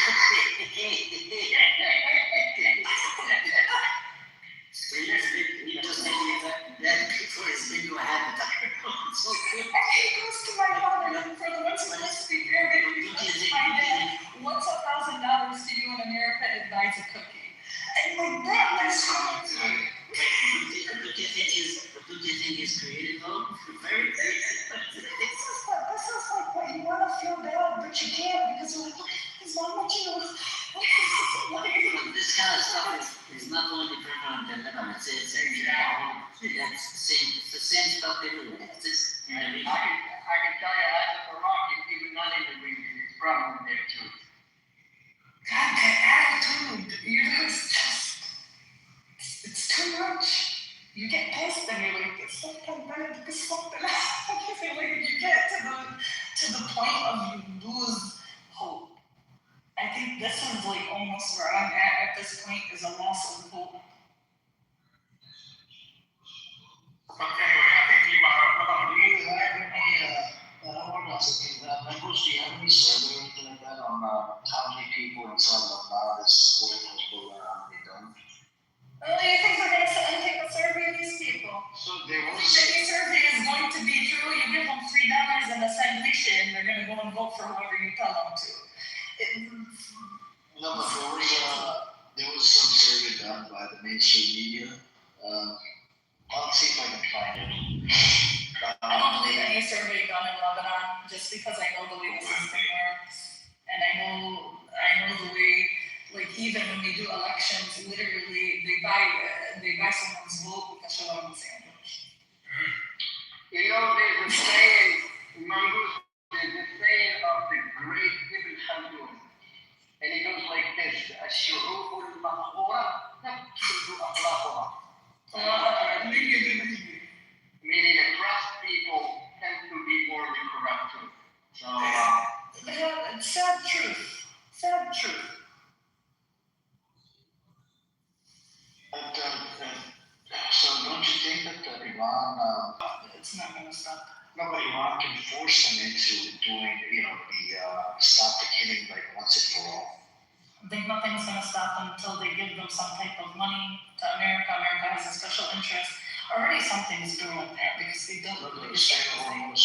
He just thinking that before his bingo habit. So he goes to my father for the once supposed to be fair, but he tells my dad, what's $1,000 to you in America and buys a cookie? And like that is how it's like. Don't you think he's creative though? Very creative. This is like what you want to feel bad, but you can't because you're like, look, his mom what you know. This kind of stuff is not only prevalent in Lebanon, it's the same stuff everywhere. I can tell you, as a Moroccan, even not in the region, it's problem there too. God, that attitude, you know, it's too much. You get pissed and you're like, it's something better to be something else. Like, you get to the point of you lose hope. I think this is like almost where I'm at this point, is a loss of hope. But anyway, I think you might Do you have any survey or anything like that on how many people inside Lebanon is supporting Hezbollah, how many don't? Do you think they're going to sit and take a survey of these people? So there was. Any survey is going to be true. You give them $3 in a sandwich and they're going to go and vote for whoever you tell them to. No, but there was some survey done by the mainstream media. I'll see if I can find it. I don't believe any survey done in Lebanon, just because I know the way the system works, and I know the way, like, even when they do elections, literally they buy someone's vote with a shalom sandwich. You know, there's a saying, Mongoose, there's a saying of the great Ibn Khaldun, and it goes like this: الشعوب المقهورة تفسد أخلاقها. Meaning oppressed people tend to be morally corrupt too. So, Yeah, sad truth. Sad truth. So don't you think that Iran? It's not going to stop. No, but Iran can force them into doing, the stop the killing like once and for all. I think nothing's going to stop them until they give them some type of money to America. America has a special interest. Already something's brewing there because they don't Look at the state of Hormuz.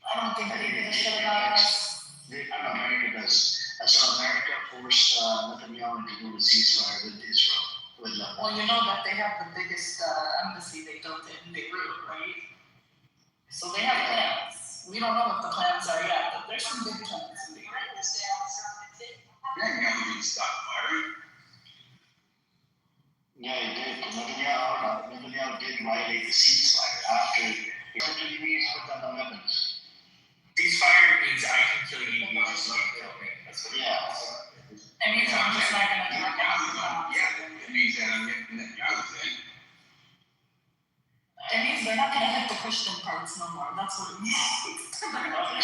I don't think they give a shit about us. America does. I saw America forced Netanyahu to do a ceasefire with Israel, with Lebanon. Well, you know that they have the biggest embassy they built in Beirut, right? So they have plans. We don't know what the plans are yet, but there's some big plans in Beirut. never really stop firing. Yeah, he did. Netanyahu did violate the ceasefire after he actually put on the weapons. Ceasefire means I can kill you, you just don't kill me. That's what It means I'm just not going to talk about it. Yeah, it means that I'm getting Netanyahu's in. It means they're not going to hit the Christian parts no more. That's what it means. So they literally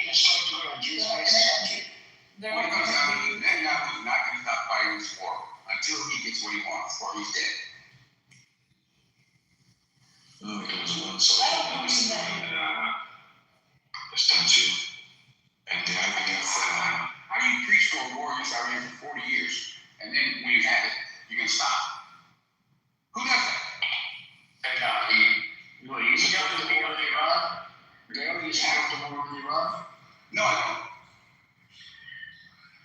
destroyed Jews by country. When it comes down to it, Netanyahu is not going to stop fighting this war until he gets what he wants, or he's dead. Oh, there was one soldier that was the statue, and then I guess How do you preach for a war against Iran for 40 years, and then when you have it, you're going to stop? Who does that? you support the war with Iran? Dale, you support the war with Iran? No, I don't.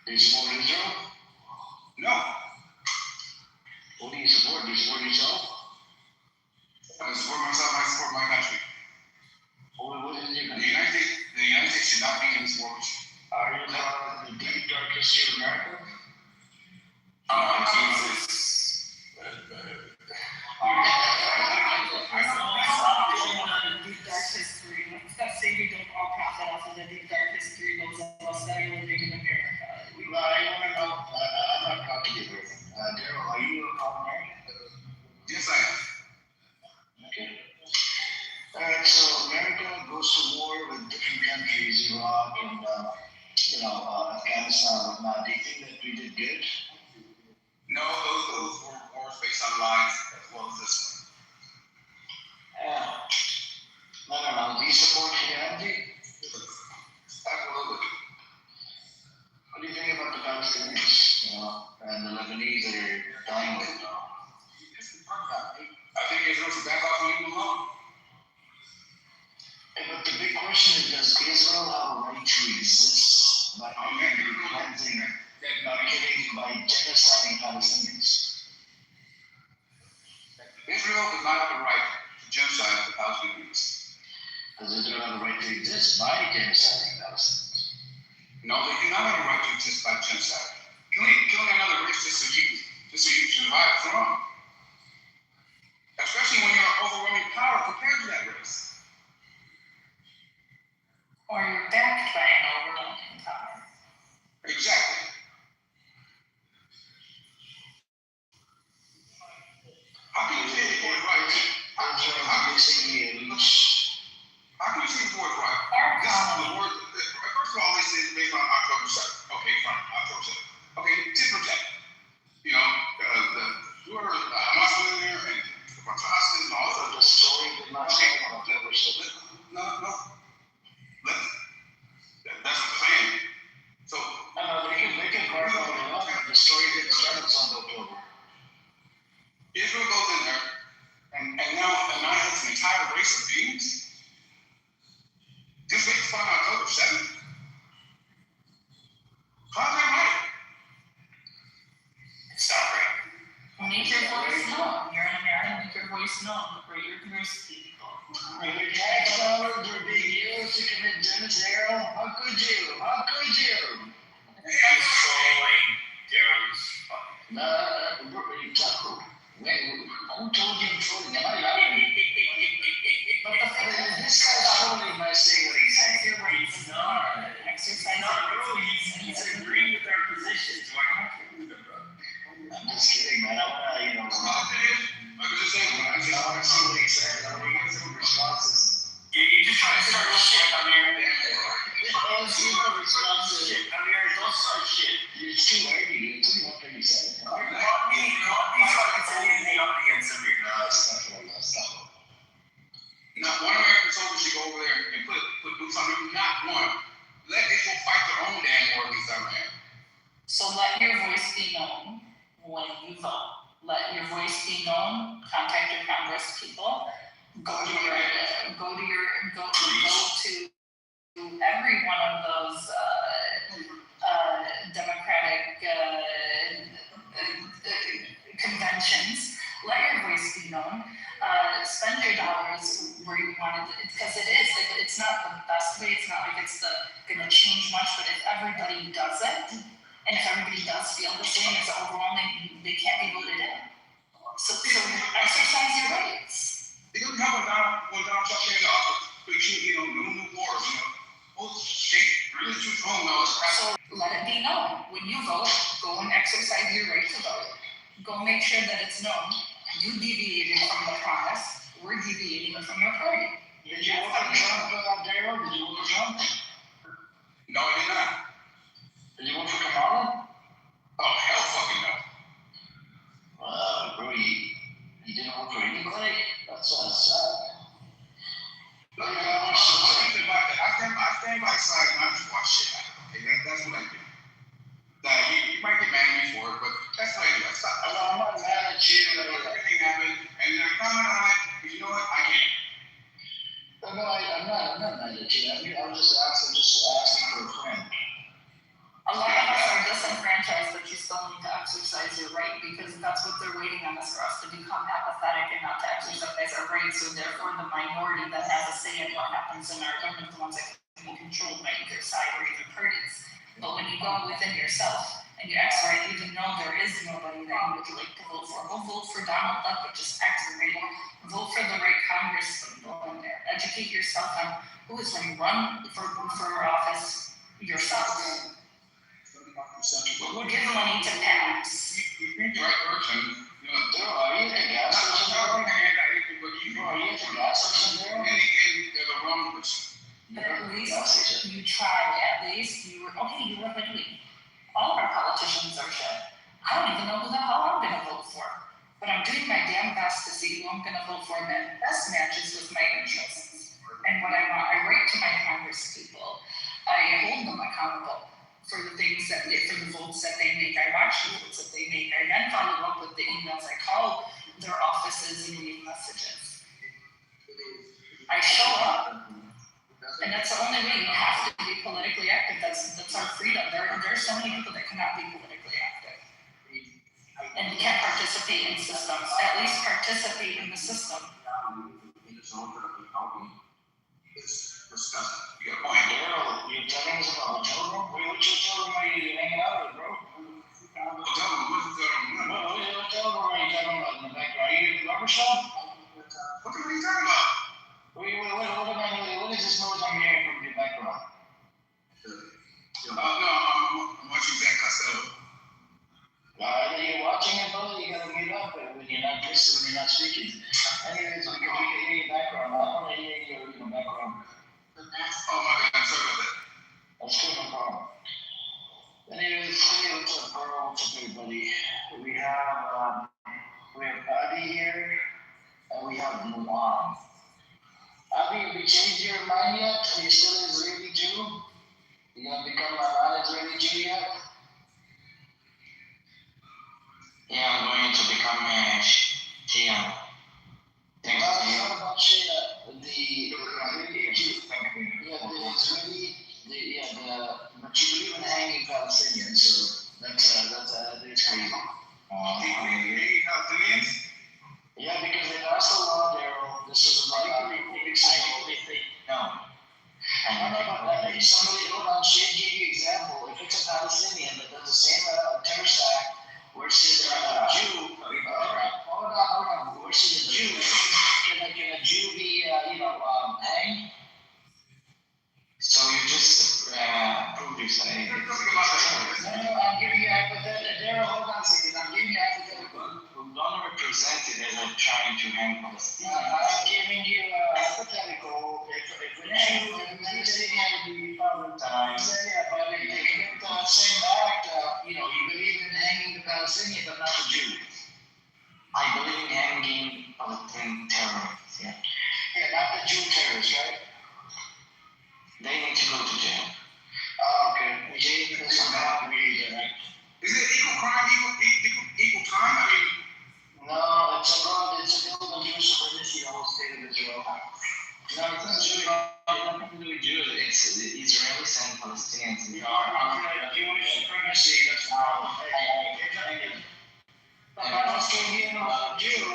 Do you support Israel? No. What do you support? Do you support yourself? I support myself, I support my country. What is your The United States should not be in this war. Are you part of the deep, dark history of America? Jesus. us that are living in America. Well, I want to know, I'm not about to get rid of him. Daryl, are you a American? Yes, I am. Okay. All right, so America goes to war with different countries, Iraq and, Afghanistan and whatnot. Do you think that we did good? No, those were wars based on lies as well as this one. No. Do you support humanity? Absolutely. What do you think about the Palestinians, and the Lebanese that are dying right now? I think Israel should back off and leave them alone. But the big question is, does Israel have a right to exist by cleansing, by genociding Palestinians? Israel does not have the right to genocide the Palestinians. Does Israel have a right to exist by genociding Palestinians? No, they do not have a right to exist by genocide. Killing another race just so you survive is wrong. Especially when you're overwhelming power compared to that race. Or you're backed by an overwhelming power. Exactly. How can you say the boy is right? How can you say the boy is right? This is the word. First of all, they say it's based on October 7th. Okay, fine, October 7th. Okay, tit for tat. The Hamas went in there and a bunch of hostages and all that. The story did not say October 7th. No. That's what I'm saying. So. They can clarify what they want. The story didn't start on October. Israel goes in there and now annihilates an entire race of beings? Just based on October 7th? How's that right? It's not right. Make your voice known. You're an American, make your voice known. Raise your voice, people. The tax dollars were being used to commit genocide. How could you? Who told you I'm trolling? Am I lying? But this guy's trolling by saying what he's saying. He's not. Exercise. Not really. He's agreeing with our positions. I'm just kidding, man. I want to, I'm just saying, I want to see what he says. I want to get some responses. You just try to start shit on there. I want to see what responses. Don't start shit. It's too early. It's only 1:37. Not me trying to tell you in the audience of your Stop. Not one American soldier should go over there and put boots on them. Not one. Let Israel fight their own damn war against Iran. So let your voice be known when you vote. Let your voice be known. Contact your Congress people. Go to every one of those Democratic conventions. Let your voice be known. Spend your dollars where you want it, because it's not the best way. It's not like it's going to change much, but if everybody does it, and if everybody does feel the same, it's overwhelming, they can't be voted in. So exercise your rights. It doesn't help when Donald Trump came to office, preaching, new wars, state really too strong now. So let it be known. When you vote, go and exercise your right to vote. Go make sure that it's known. You deviated from the promise. We're deviating from your party. Did you vote for Trump, Daryl? Did you vote for Trump? No, I did not. Did you vote for Kamala? Oh, hell fucking no. Bro, you didn't vote for anybody? That's sad. Look, I stand by his side and I just watch shit happen. Okay, that's what I do. You might get mad at me for it, but that's what I do. I'm not mad at you. Everything happened, and then I comment on it, but you know what? I can't. I'm not mad at you. I'm just asking for a friend. A lot of us are disenfranchised, but you still need to exercise your right, because that's what they're waiting on us, for us to become apathetic and not to exercise our rights. So therefore, the minority that has a say in what happens in our government, the ones that can be controlled by either side or either parties. But when you go within yourself and you exercise, even though there is nobody that you would like to vote for, go vote for Donald Trump, but just activate. Vote for the right Congress people in there. Educate yourself on who is going to run for office. yourself. 75%. We'll give money to PACs. You think the right person, Are you the gas station? Are you the gas station there? and they're the wrong person. But at least you tried. At least you were Italy. All of our politicians are shit. I don't even know who the hell I'm gonna vote for. But I'm doing my damn best to see who I'm gonna vote for that best matches with my interests and what I want. I write to my Congress people. I hold them accountable for the things for the votes that they make. I watch the votes that they make. I then follow up with the emails. I call their offices and leave messages. I show up. And that's the only way. You have to be politically active. That's our freedom. There are so many people that cannot be politically active. And you can't participate in systems. At least participate in the system. It's disgusting. You got a point. Daryl, you're telling us about children? Which children are you hanging out with, bro? What What are you talking about in the background? Are you in the barbershop? What are you talking about? What is this noise I'm hearing from your background? No, I'm watching Zach Costello. You're watching it, brother. You gotta get up when you're not listening, when you're not speaking. Anyways, we can hear your background. I want to hear your background. Oh my God, I'm sorry about that. That's good, no problem. Anyways, hey, what's up, bro? What's up, everybody? We have Adi here, and we have Mulan. Adi, have you changed your mind yet? Are you still an Israeli Jew? You gonna become a non-Israeli Jew yet? Yeah, I'm going to become a Shia. Thanks to you. What about Shia? The Israeli Jew. But you believe in hanging Palestinians, so that's crazy. Palestinians? Yeah, because they passed a law there. This is about 3 weeks ago. No. I don't know about that. Maybe somebody, hold on, Shane gave you an example. If it's a Palestinian that does the same terrorist act, where it says a Jew, hold on, where it says a Jew, can a Jew be, hanged? So you just proved yourself. No, I'm giving you a hypothetical. Daryl, hold on a second. I'm giving you a hypothetical. Don't represent it as I'm trying to hang Palestinians. I'm giving you a hypothetical. If a Jew in Times. but if they commit the same act, you believe in hanging the Palestinian, but not the Jew. I believe in hanging Palestinian terrorists. Yeah. Yeah, not the Jew terrorists, right? They need to go to jail. Oh, okay. That's not really there, right? Is it equal crime, equal time? I mean, no, it's a bill on Jewish supremacy in the whole state of Israel. No, it's not Jewish. Nothing to do with Jews. It's the Israelis and Palestinians. Jewish supremacy, that's not. But I don't still hear no Jew.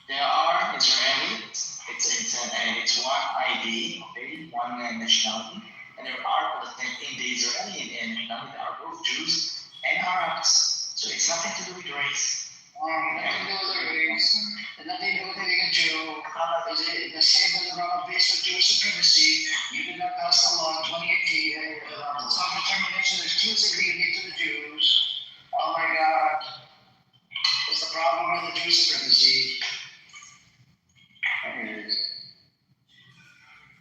There are Israelis. It's one ID, okay, one nationality, and there are in the Israeli nationality there are both Jews and Arabs. So it's nothing to do with race. Nothing to do with race. And nothing to do with being a Jew. Is it the same as around the base of Jewish supremacy? You did not pass the law in 2018. Self-determination exclusively to the Jews. Oh my God. What's the problem with the Jewish supremacy? Anyways.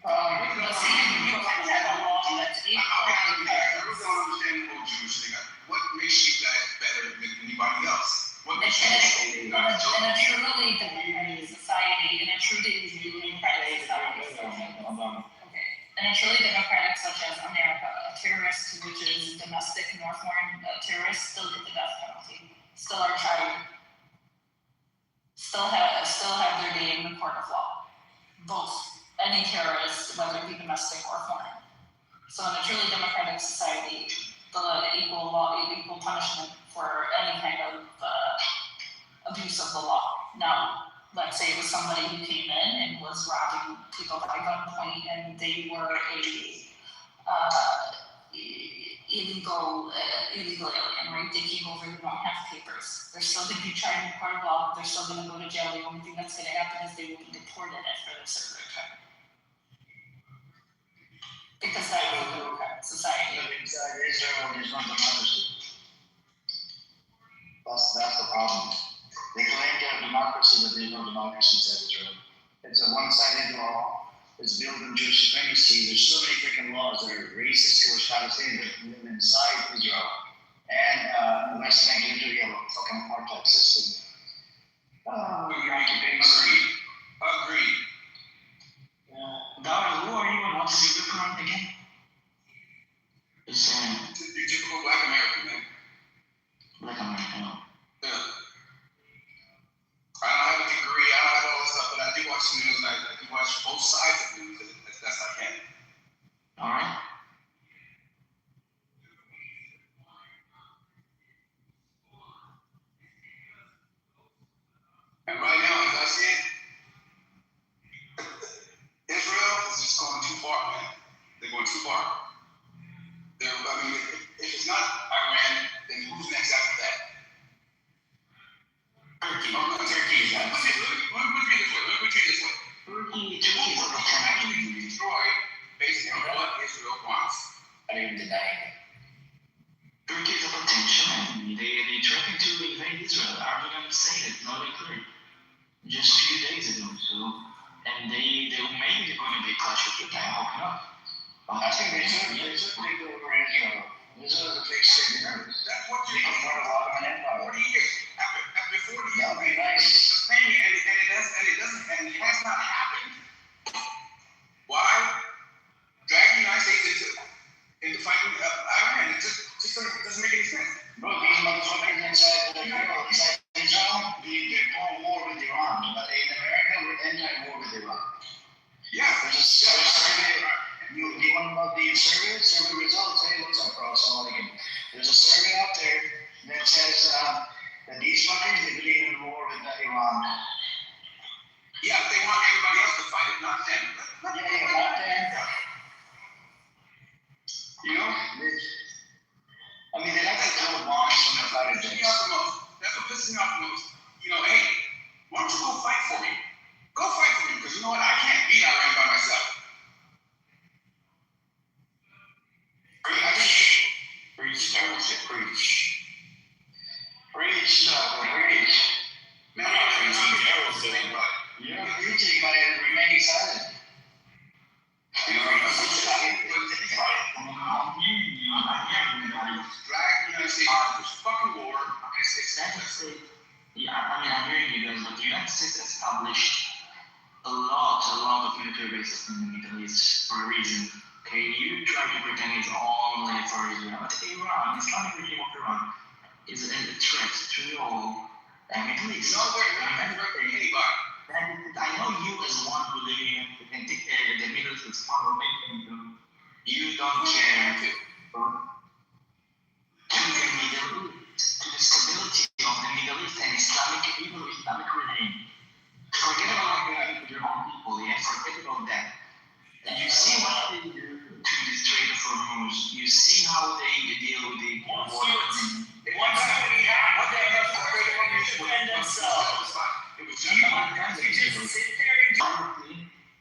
I really don't understand the whole Jewish thing. What makes you guys better than anybody else? What makes you In a truly democratic society, in a truly democratic society, okay, in a truly democratic such as America, a terrorist, which is domestic nor foreign terrorists, still get the death penalty, still are tried, still have their day in the court of law. Both. Any terrorist, whether it be domestic or foreign. So in a truly democratic society, the equal punishment for any kind of abuse of the law. Now, let's say it was somebody who came in and was robbing people by gunpoint, and they were illegal alien, right? They came over, they don't have papers. They're still going to be tried in court of law. They're still going to go to jail. The only thing that's going to happen is they will be deported after they serve their time. Because that inside Israel, there's no democracy. That's the problem. They claim to have democracy, but there's no democracy inside Israel. It's a one-sided law. It's built on Jewish supremacy. There's so many freaking laws that are racist towards Palestinians that live inside Israel. And the West Bank literally have a fucking apartheid system. Agreed. Dara, who are you and what's your background again? It's You're typical Black American, man. Black American. Yeah. I don't have a degree, I don't have all this stuff, but I do watch the news, and I do watch both sides of the news as best I can. All right. And right now, as I see it, Israel is just going too far, man. They're going too far. If it's not Iran, then who's next after that? Turkey. Turkey is not. Let me put it this way. Turkey is actually destroyed based on what Israel wants. I didn't deny it. Turkey is a potential enemy. They threatened to invade Israel. Erdogan said it loud and clear just a few days ago. So, and they maybe going to be clash of the time. I hope not. I think they should take over Israel. Israel is a fake state. That's what They can run a lot of an empire. 40 years. After 40 years, That would be nice. it's sustaining, and it has not happened. Why? Drag the United States into fighting Iran. It just doesn't make any sense. Bro, these motherfuckers inside Israel, they're going war with Iran. But in America, we're anti-war with Iran. Yeah. There's a survey. You want to know the survey results? Hey, what's up, bro? There's a survey out there that says that these fuckers, they believe in war with Iran. Yeah, but they want everybody else to fight it, not them. Not them. You know, they like to throw bombs from the fighter jets. That's what pisses me off the most. Hey, why don't you go fight for me? Go fight for me, because you know what? I can't beat Iran by myself. Preach. Man, I'm preaching, You're preaching by remaining silent. Drag the United States out of this fucking war. I'm hearing you guys, but the United States established a lot of military bases in the Middle East for a reason. Okay, you try to pretend it's only for Israel, but Iran, Islamic regime of Iran, is a threat to the whole Middle East. No, they're not a threat to anybody. I know you as one who live in the Middle East is far away from them. You don't care to the stability of the Middle East and Islamic regime. Forget about your own people, yeah? Forget about that. You see what they do to the Strait of Hormuz. You see how they deal with the war.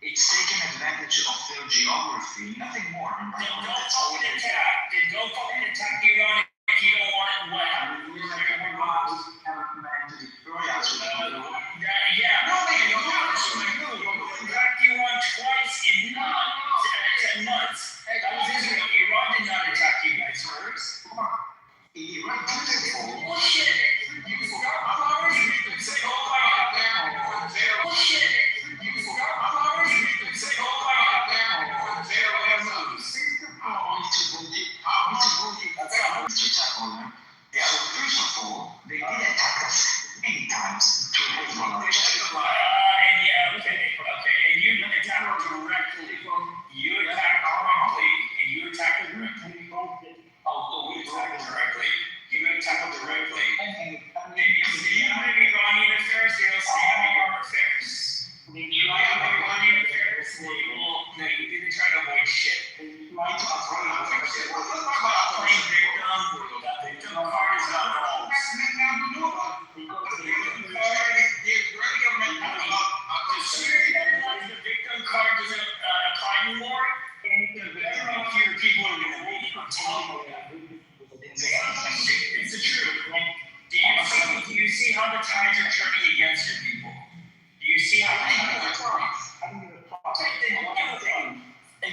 It's taking advantage of their geography, nothing more. Don't fucking attack Iran if you don't want what? Attacked Iran twice in 10 months. That was Israel. Iran did not attack you guys first. Iran did fall. Bullshit. So first of all, they did attack us many times to Hezbollah. And you attack directly. You attack directly. You attack directly. It's the truth. Do you see how the tides are turning against your people? Do you see how the tides are turning? I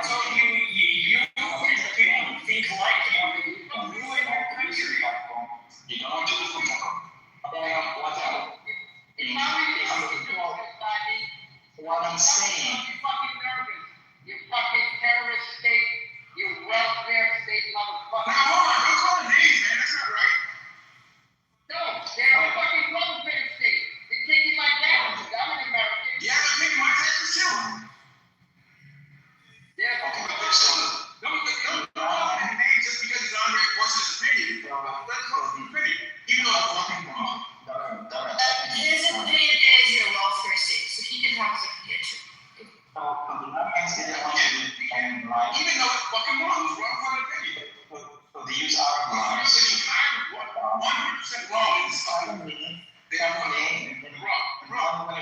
told you, you and the people who think like you ruin our country. You don't do it for what I'm saying. You fucking nervous. You fucking terrorist state. You welfare state motherfucker. Now, hold on, don't call it names, man. That's not right. No, they're a fucking welfare state. They're taking my taxes. I'm an American. Yeah, they're taking my taxes too. They're Okay, fucking so Don't call him names just because he's Andre voiced his opinion. That's not his opinion. Even though it's fucking wrong. His opinion is your welfare state, so he can have his opinion too. Even though it's fucking wrong, it's wrong for the opinion. So they use our lives. It's 100% wrong in this country. They are wrong.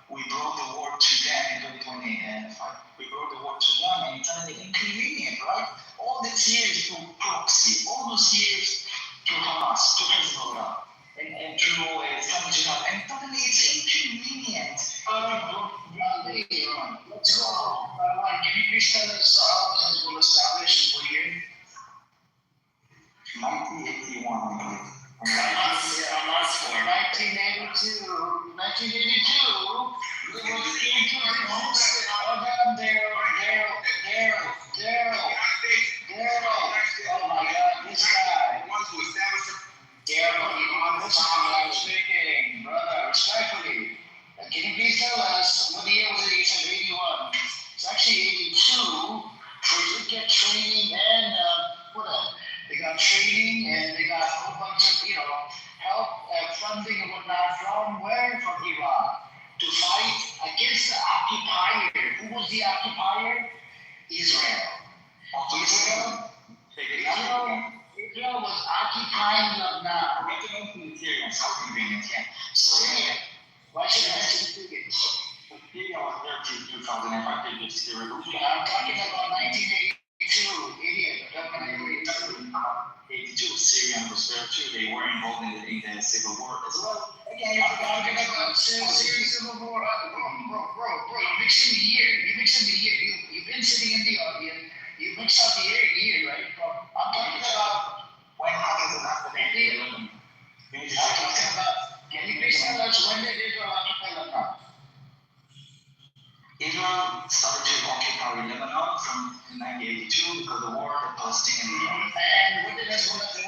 We brought the war to them in 2025. We brought the war to them, and it's kind of inconvenient, right? All these years to proxy, all those years to Hamas, to Hezbollah, and to some jihad, and suddenly it's inconvenient. Let's go. Can you please tell us how Hezbollah established in what year? 1981, I believe. Hamas for 1982, we were introduced. Oh my God, this guy. I'm speaking, brother, respectfully. Can you please tell us what year was it? You said 81. It's actually 82. They did get training and they got training and they got a whole bunch of, help, funding and whatnot from where? From Iran to fight against the occupier. Who was the occupier? Israel. Israel was occupying Lebanon. Syria. Why should I mention Syria? Syria was there till 2005. I'm talking about 1982. Idiot. 82, Syria was there too. They were involved in the civil war as well. Again, you're talking about Syrian civil war. Bro, you're mixing the year. You've been sitting in the audience. You mix up the year, right? I'm talking about when happened to happen. I'm talking about, can you please tell us when did Israel occupy Lebanon? Israel started to occupy Lebanon from 1982 because of the war, the Palestinian war. And what did Hezbollah do?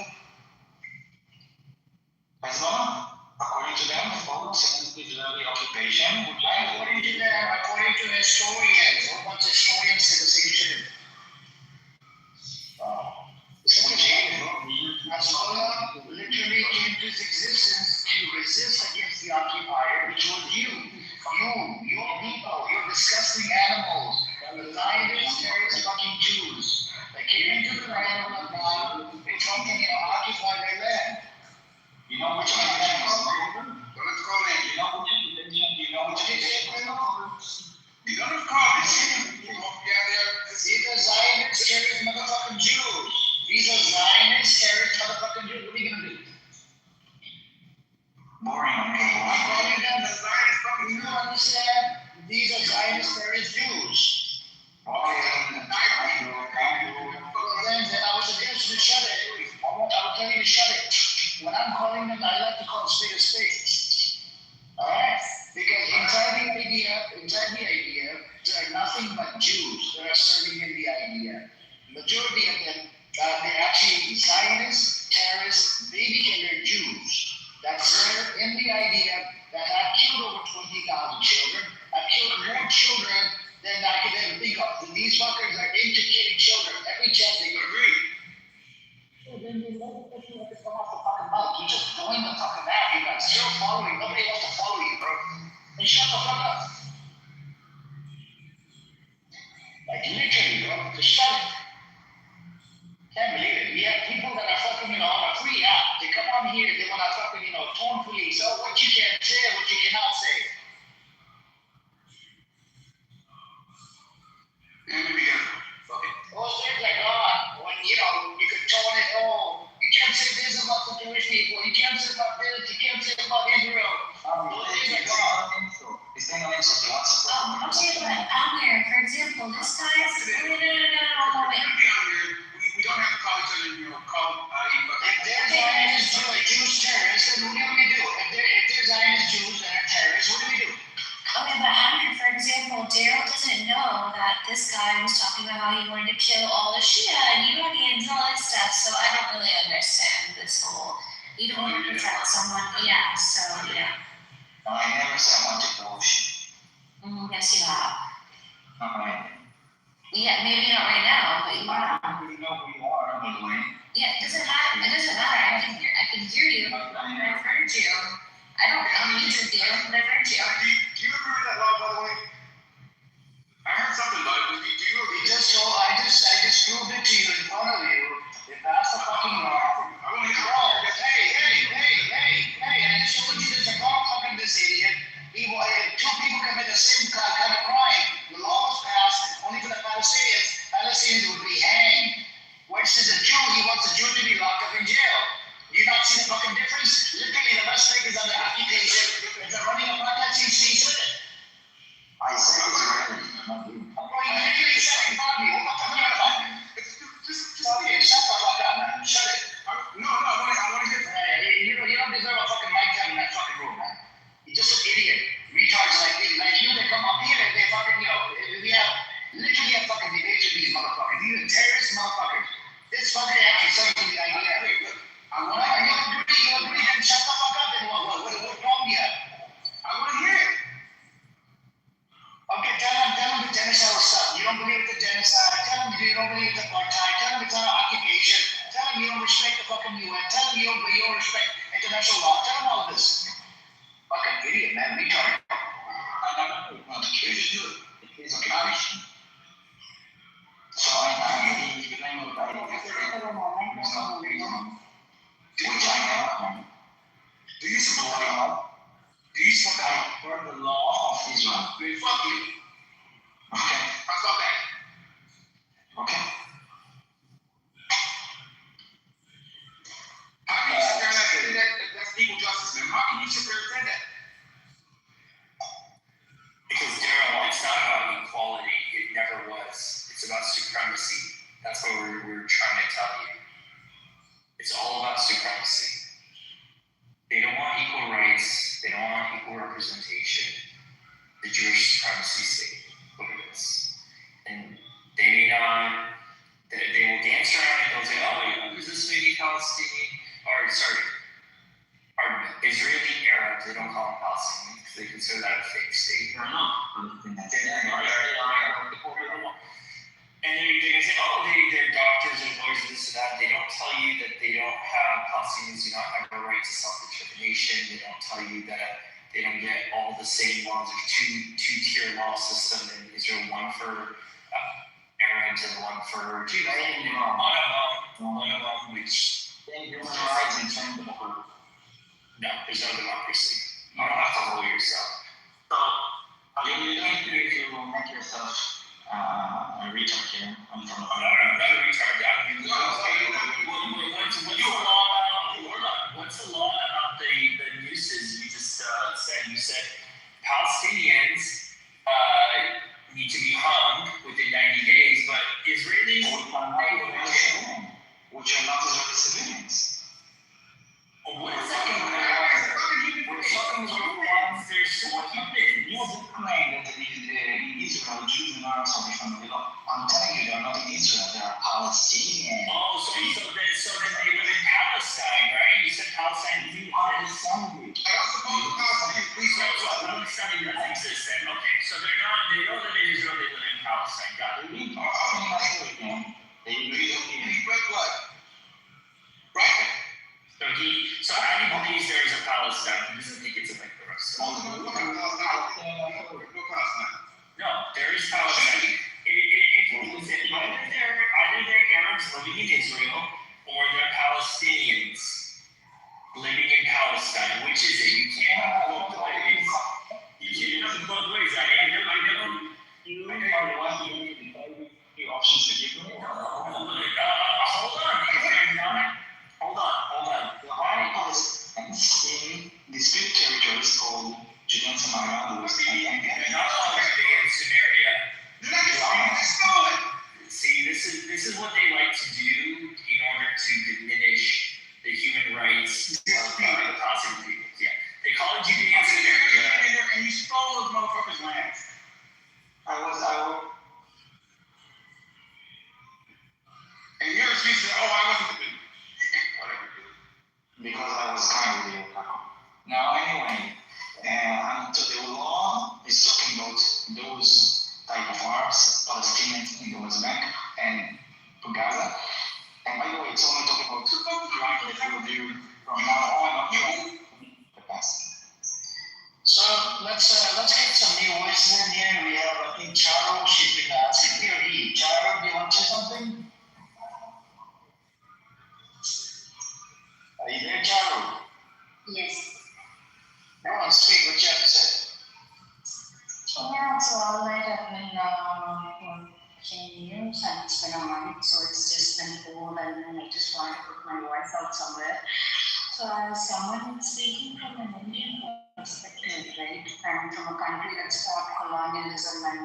Hezbollah, according to them, followed Israeli occupation. According to them, according to historians, a whole bunch of historians say the same shit. Hezbollah literally came to existence to resist against the occupier, which was you, your people, your disgusting animals, the Zionists, terrorist fucking Jews that came into the land of Lebanon, they fucking occupy their land. You know which one that is? Let's call it. You know which it is? You don't call it. These are Zionist terrorist motherfucking Jews. These are Zionist terrorist motherfucking Jews. What are you gonna do? Boring. I'm calling them the Zionist fucking Jews. You understand? These are Zionist terrorist Jews. Well, then I was against you to shut it. I will tell you to shut it. When I'm calling them, I like to call spade a spade. Alright? Because inside the idea, there are nothing but Jews that are serving in the idea. Majority of them, they're actually Zionist, terrorist, baby killer Jews that serve in the idea that have killed over 20,000 children, have killed more children than I could ever think of. And these fuckers are into killing children every chance they get. Agree. So then they let the person have to come off the fucking mic. You just join the fucking app. You got zero following. Nobody wants to follow you, bro. Then shut the fuck up. Like literally, bro. Just shut it. to kill all the Shia and Iranians and all that stuff. So I don't really understand this whole. You don't want to protect someone, yeah. So yeah. No, I never said I want to go ocean. Yes, you have. Not right. Yeah, maybe not right now, but you have. I don't really know who you are, by the way. Yeah, it doesn't matter. It doesn't matter. I can hear you. I've heard you. I don't need to do, but I've heard you. Do you agree with that law, by the way? I heard something about it. Do you agree? I just proved it to you in front of you. If that's the fucking law. I want to hear Bro, hey, I just told you there's a law fucking this idiot. Two people commit the same kind of crime. The law was passed only for the Palestinians. Palestinians would be hanged. Versus a Jew, he wants a Jew to be locked up in jail. Do you not see the fucking difference? Literally, the West Bank is under occupation. It's a running of protest. You see it. I said Israeli, not you. I'm going to literally shut in front of you. What the fuck are you talking about? Okay, shut the fuck up, man. Shut it. No, I want to hear from You don't deserve a fucking mic time in that fucking room, man. You're just an idiot. Retards like you, they come up here and they fucking, we have literally a fucking debate with these motherfuckers. These are terrorist motherfuckers. This fucking actually something the idea. I want to you agree, then shut the fuck up and what problem do you have? I want to hear it. Okay, tell them the genocide was stuff. You don't believe it's a genocide. Tell them you don't believe it's apartheid. Tell them it's an occupation. Tell them you don't respect the fucking UN. Tell them you don't respect international law. Tell them all of this. Fucking idiot, man. Retard. I'm not accused. It is occupation. So I think the claim of Do you support the law? Do you support for the law of Israel? Then fuck you. Okay. I'll stop that. Okay. How can you sit there and say that's equal justice, man? How can you sit there and say that? Because Daryl, it's not about equality. It never was. It's about supremacy. That's what we're trying to tell you. It's all about supremacy. They don't want equal rights. They don't want equal representation. The Jewish supremacy state. Look at this. And they may not. They will dance around and they'll say, "Oh, who's this lady Palestinian?" Or sorry, pardon me, Israeli Arabs. They don't call them Palestinian because they consider that a fake state. They're not. And they're going to say, "Oh, they're doctors and lawyers and this and that." They don't tell you that they don't have Palestinians do not have a right to self-determination. They don't tell you that they don't get all the same laws. There's two-tier law system in Israel, one for Arabs and one for Jews. One of them, which Human rights in terms of no, there's no democracy. You don't have to rule yourself. you don't need to make yourself a retard here. I'm from I'm not a retard. What's the law about the nooses you just said? You said Palestinians need to be hung within 90 days, but Israelis which are not Israeli civilians. What is that? We're talking about they're so human. You would claim that in Israel, Jews and Arabs are different. I'm telling you, they're not in Israel, they're Palestinians. Oh, so then they live in Palestine, right? You said Palestine. I also call the Palestinians police officers. Palestine doesn't exist then. Okay, so they don't live in Israel, they live in Palestine. Got it. Red blood. Right? So Andy believes there is a Palestine. He doesn't think it's like the rest of them. No, there is Palestine. Either they're Arabs living in Israel or they're Palestinians living in Palestine. Which is it? You can't have both ways. You can't have both ways. I know. You are the one who needs the options to give me. Hold on. Why in disputed territories called Judea and Samaria, They're not all Judea and Samaria. See, this is what they like to do Mecca and to Gaza. And by the way, it's only talking about 2 kilometers if you review from now on up to the past. So let's get some new voices in here. We have, I think, Charo. She's been asking here. Charo, do you want to say something? Are you there, Charo? Yes. Go on, speak. What you have to say? Yeah, so all night I've been watching news and it's been a month, so it's just been cold and then I just want to put my voice out somewhere. So as someone speaking from an Indian perspective, right, and from a country that's fought colonialism and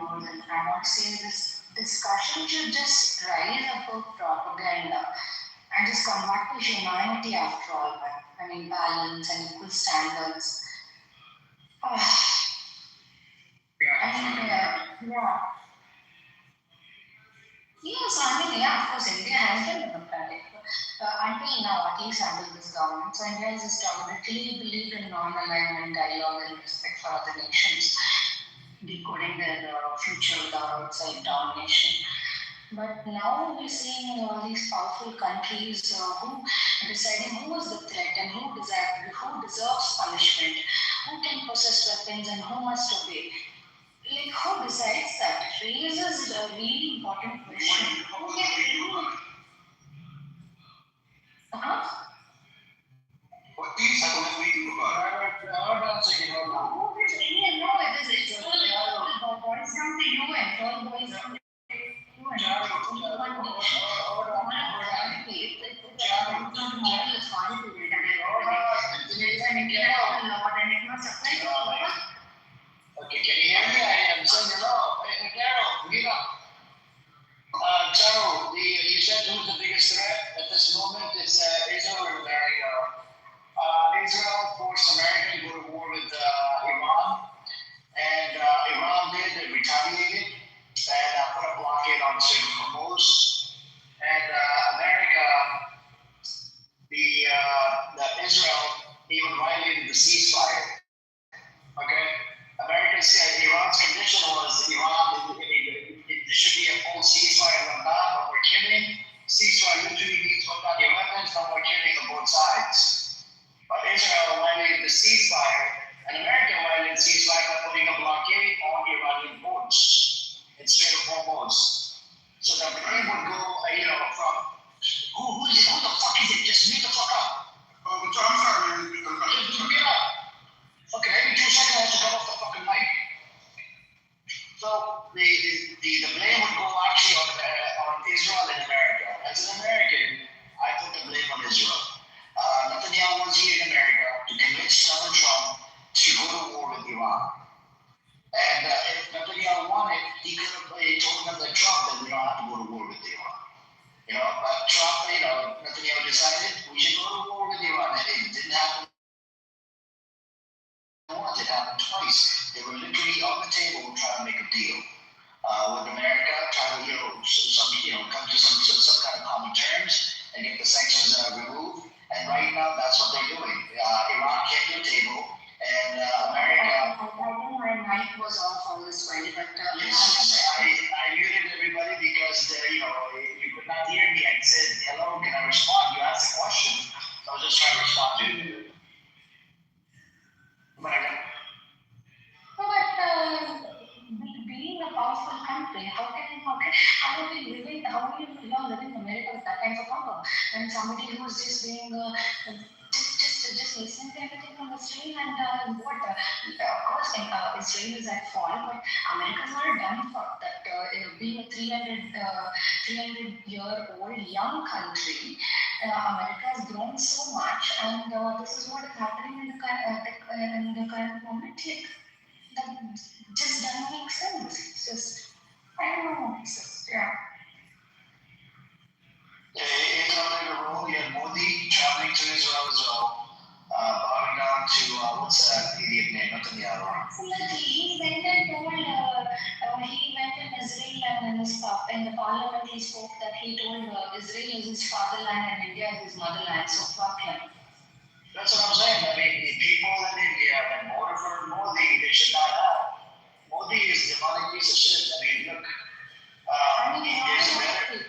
wars, and I want to say this discussion should just rise above propaganda and just come back to humanity after all, but I mean balance and equal standards. Yes, I mean, yeah, of course, India has been democratic. Until now, at least under this government, so India has historically believed in non-alignment, dialogue, and respect for other nations, decoding their future without outside domination. But now we're seeing all these powerful countries who are deciding who is the threat and who deserves punishment, who can possess weapons and who must obey. Like, who decides that? It raises a really important question. Who gets What do you think about it? No, it is. It's all boys come to you and all boys come to you and Okay, can you hear me? I am saying hello. Hey, Carol, get up. Carol, you said who's the biggest threat at this moment? It's Israel or America. Israel forced America to go to war with Iran, and Iran did and retaliated and put a blockade on the Strait of Hormuz. And America, Israel even violated the ceasefire. Okay, America said Iran's condition was there should be a full ceasefire in Lebanon, no more killing. Ceasefire usually means put down your weapons, no more killing on both sides. But Israel violated the ceasefire, and America violated the ceasefire by putting a blockade on Iranian ports in Strait of Hormuz. So the blame would go, from who the fuck is it? Just mute the fuck up. Oh, I'm sorry, man. Just mute up. Okay, every 2 seconds I have to come off the fucking mic. So the blame would go actually on Israel and America. As an American, I put the blame on Israel. Netanyahu was here in America to convince Donald Trump to go to war with Iran. And if Netanyahu wanted, he could have told them Trump that we don't have to go to war with Iran. But Trump, Netanyahu decided we should go to war with Iran, and it didn't happen once, it happened twice. They were literally on the table trying to make a deal with America, trying to, come to some kind of common terms and get the sanctions removed. And right now, that's what they're doing. Iran came to the table, and America. I think my mic was off all this while, but I muted everybody because you could not hear me. I said, "Hello, can I respond?" You asked a question, so I was just trying to respond to you. Being a powerful country, how are we living in America with that kind of power? And somebody who's just being just listening to everything from Israel and of course, Israel is at fault, but America's not done for that. Being a 300-year-old young country, America has grown so much, and this is what is happening in the current moment. Like, that just doesn't make sense. It's just, I don't know. It's just, yeah. In another role, we had Modi traveling to Israel as well, bowing down to what's that idiot name? Netanyahu. Absolutely, he went and told. He went in Israel and in the parliament he spoke that he told Israel is his fatherland and India is his motherland. So fuck him. That's what I'm saying. I mean, the people in India that voted for Modi, they should not have. Modi is a demonic piece of shit. I mean, look,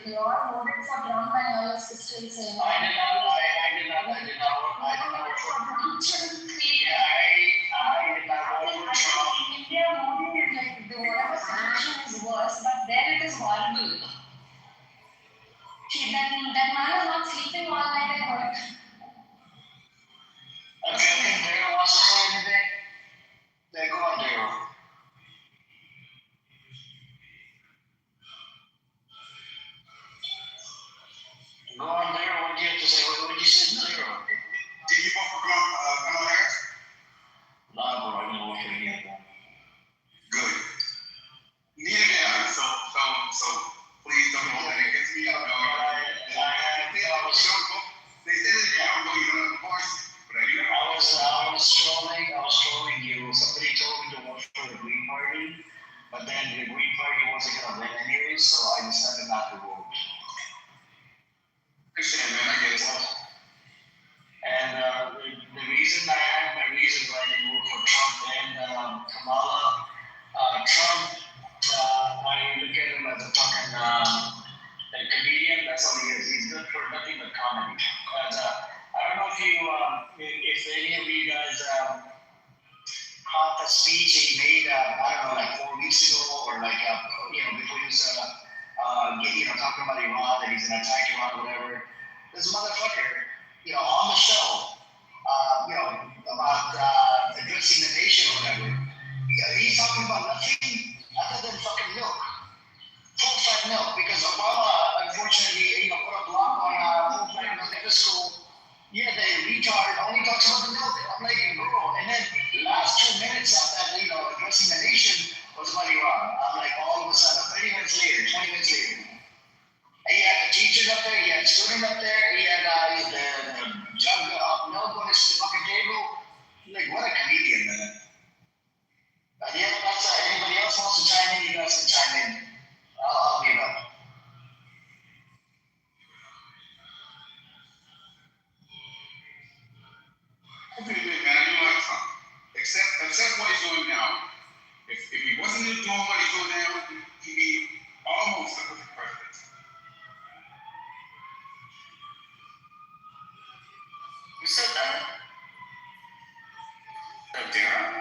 you all voted for Trump and all your sisters saying. I did not vote for Trump. India voting is like whatever solution is worse, but there it is horrible. See, that man is not sleeping all night, I heard. Okay, Daryl wants to say anything? Then go on, Daryl. Go on, Daryl. What do you have to say? What did you say, Daryl? Did you vote for Kamala Harris? No, bro, I didn't vote for any of them. Good. Neither did I. So please don't hold that against me. They said that I don't know you don't have a voice, but I do. I was trolling you. Somebody told me to vote for the Green Party, but then the Green Party wasn't going to win anyway, so I decided not to vote. Understand, man, I get it. And the reason I had my reasons why I didn't vote for Trump and Kamala, Trump, I look at him as a fucking a comedian. That's all he is. He's good for nothing but comedy. But I don't know if any of you guys caught the speech he made. I don't know, like 4 weeks ago, or like before he was talking about Iran, that he's gonna attack Iran, or whatever. This motherfucker, on the show, about addressing the nation or whatever. He's talking about nothing other than fucking milk. Full-fat milk, because Obama, unfortunately, put a block on full-fat milk at the school. Yeah, the retard only talks about the milk. I'm like, bro. And then last 2 minutes of that, addressing the nation was about Iran. I'm like, all of a sudden, 30 minutes later, 20 minutes later. He had the teachers up there, he had the students up there, he had the jug of milk on his fucking table. Like, what a comedian, man. Yeah, that's anybody else wants to chime in, you guys can chime in. I'll give up. Okay, man, I do like Trump. Except what he's doing now. If he wasn't doing what he's doing now, he'd be almost a perfect president. Who said that? Darren?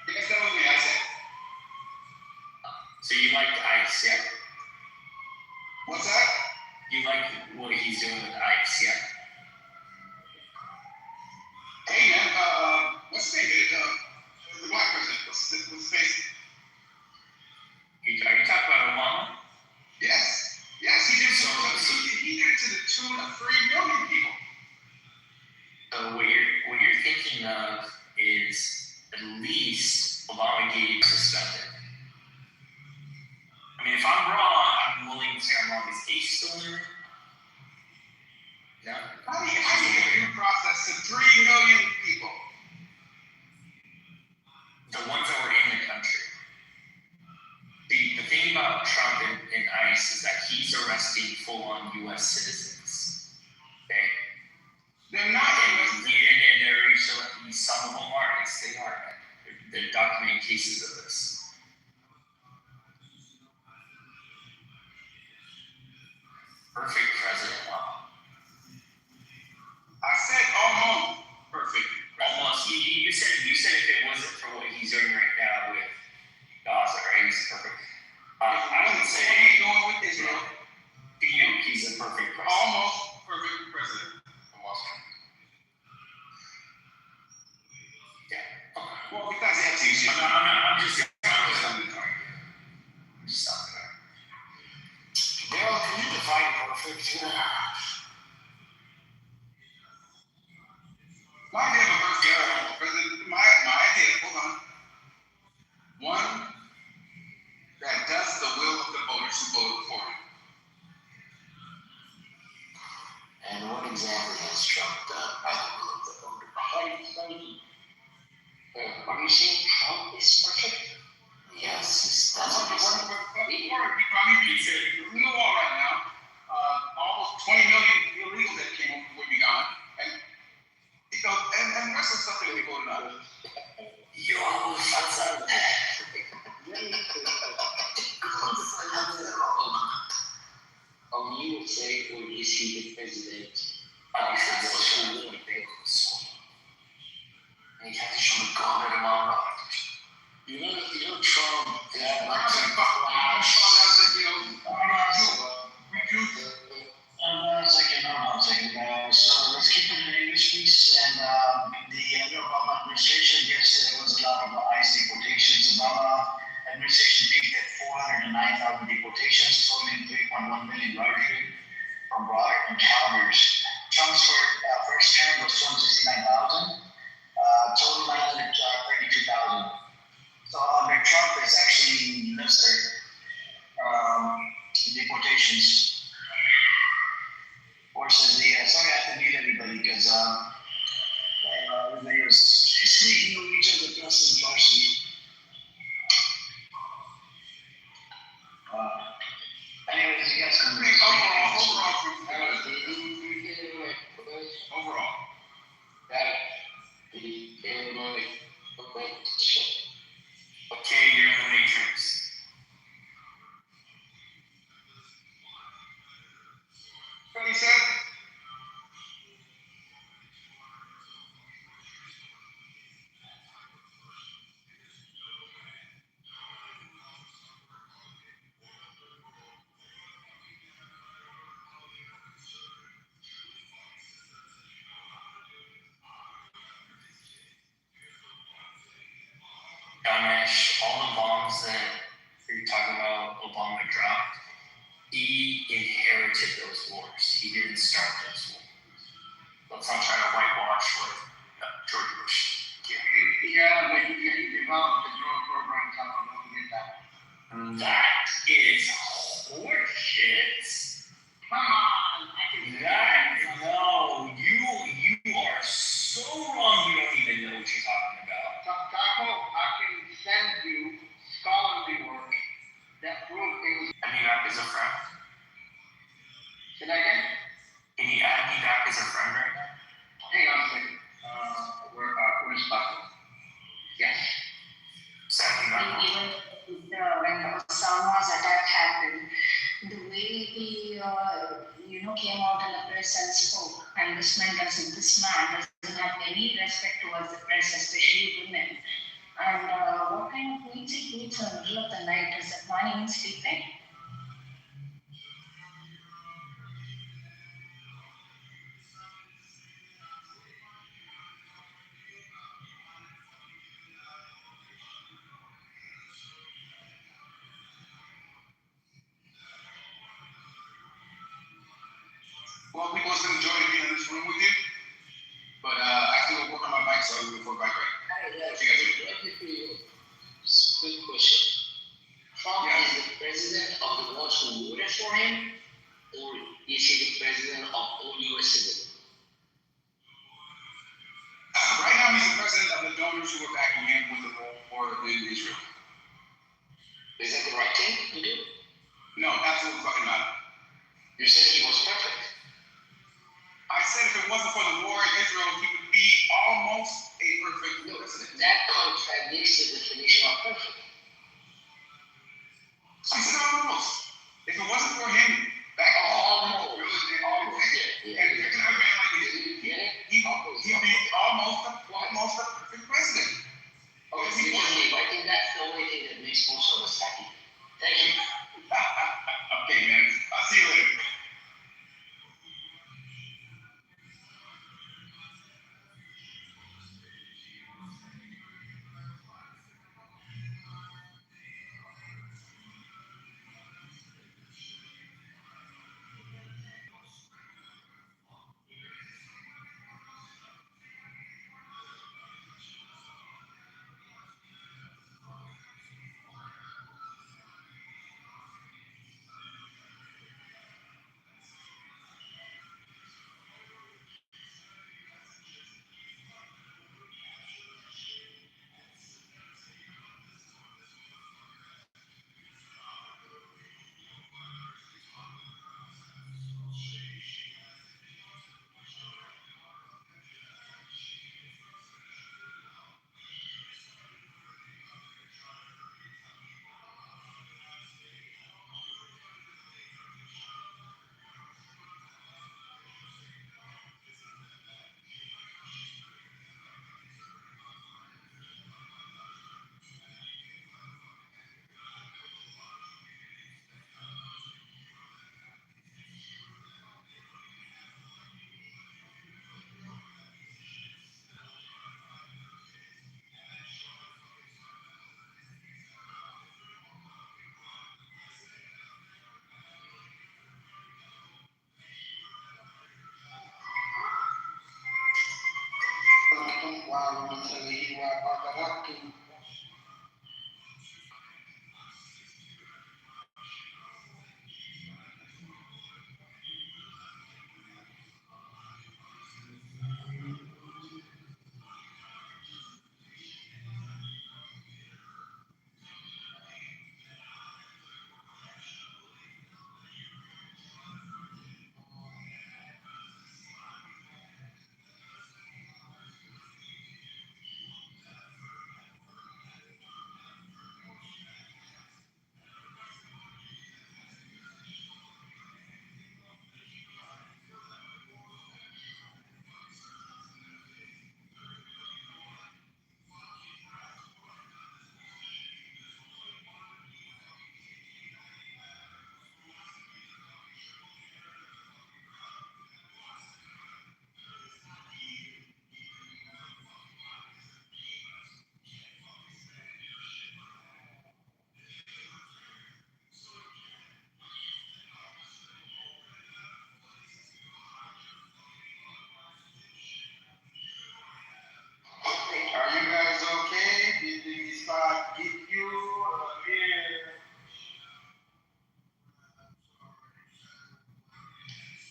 Yes, that was me, I said. So you like ICE, yeah? What's that? You like what he's doing with ICE, yeah? Hey, man, what's his name? The black president. What's his face? Are you talking about Obama? Yes, he did he did it to the tune of 3 million people. So what you're thinking of is at least Obama gave suspended. I mean, if I'm wrong, I'm willing to say I'm wrong. Is Ace still in there? No. How do you get a due process to 3 million people? The ones that were in the country. The thing about Trump and ICE is that he's arresting full-on U.S. citizens. Okay? They're not. And they're some of them are. Yes, they are. They're documenting cases of this. Perfect president. Wow. I said almost perfect. Almost. You said if it wasn't for what he's doing right now with Gaza, right? He's perfect. I would say what he's doing with Israel. To you, he's a perfect president. Almost perfect president of Wall Street. Yeah. Okay. Well, because they have to use it. I'm just stopping there. Daryl, can you define perfect? My idea of a perfect president, my idea, hold on. One that does the will of the voters who voted for him. And what exactly has Trump done by the will of the voters? Are you saying Trump is perfect? Yes, that's what he's saying. He probably beats it. We know all right now. Almost 20 million illegals that came over will be gone. And 1 million largely from broader encounters. Trump's first term was 269,000, total 932,000. So under Trump, it's actually lesser deportations versus the. Sorry, I have to mute everybody because everybody was speaking of each other, plus and partially. Anyways, you guys can. Overall. Okay, you're in the matrix. What he said? Ganesh, all the bombs that you're talking about Obama dropped, he inherited those wars. He didn't start those wars. Let's not try to whitewash what George Bush did. Yeah, but he developed the drone program, so I'm looking at that. That is horseshit. Come on, I can No, you are so wrong. You don't even know what you're talking about. Taco, I can send you scholarly work that proves it was. Add me back as a friend. Say that again? Can you add me back as a friend right now? Hang on a second. Where's Taco? Yes. Send me back. Even when Osama's attack happened, the way he, came out in the press and spoke, and this man doesn't have any respect towards the press, especially women. And what kind of tweets he tweets in the middle of the night? Is that man even sleeping? Well, we was going to enjoy being in this room with you, but I have to go work on my bike, so I'll report back right. What you guys do? Quick question. Trump is the president of the ones who voted for him, or is he the president of all U.S. citizens? Right now, he's the president of the donors who are backing him with the war in Israel. Is that the right thing to do? No, that's what we're talking about. You said he was perfect. I said if it wasn't for the war in Israel, he would be almost a perfect president. That contradicts the definition of perfect. I said almost. If it wasn't for him, back Almost. and you're gonna have a man like this, he'd be almost a perfect president. Okay, I think that's the only thing that makes most of us happy. Thank you. Okay, man.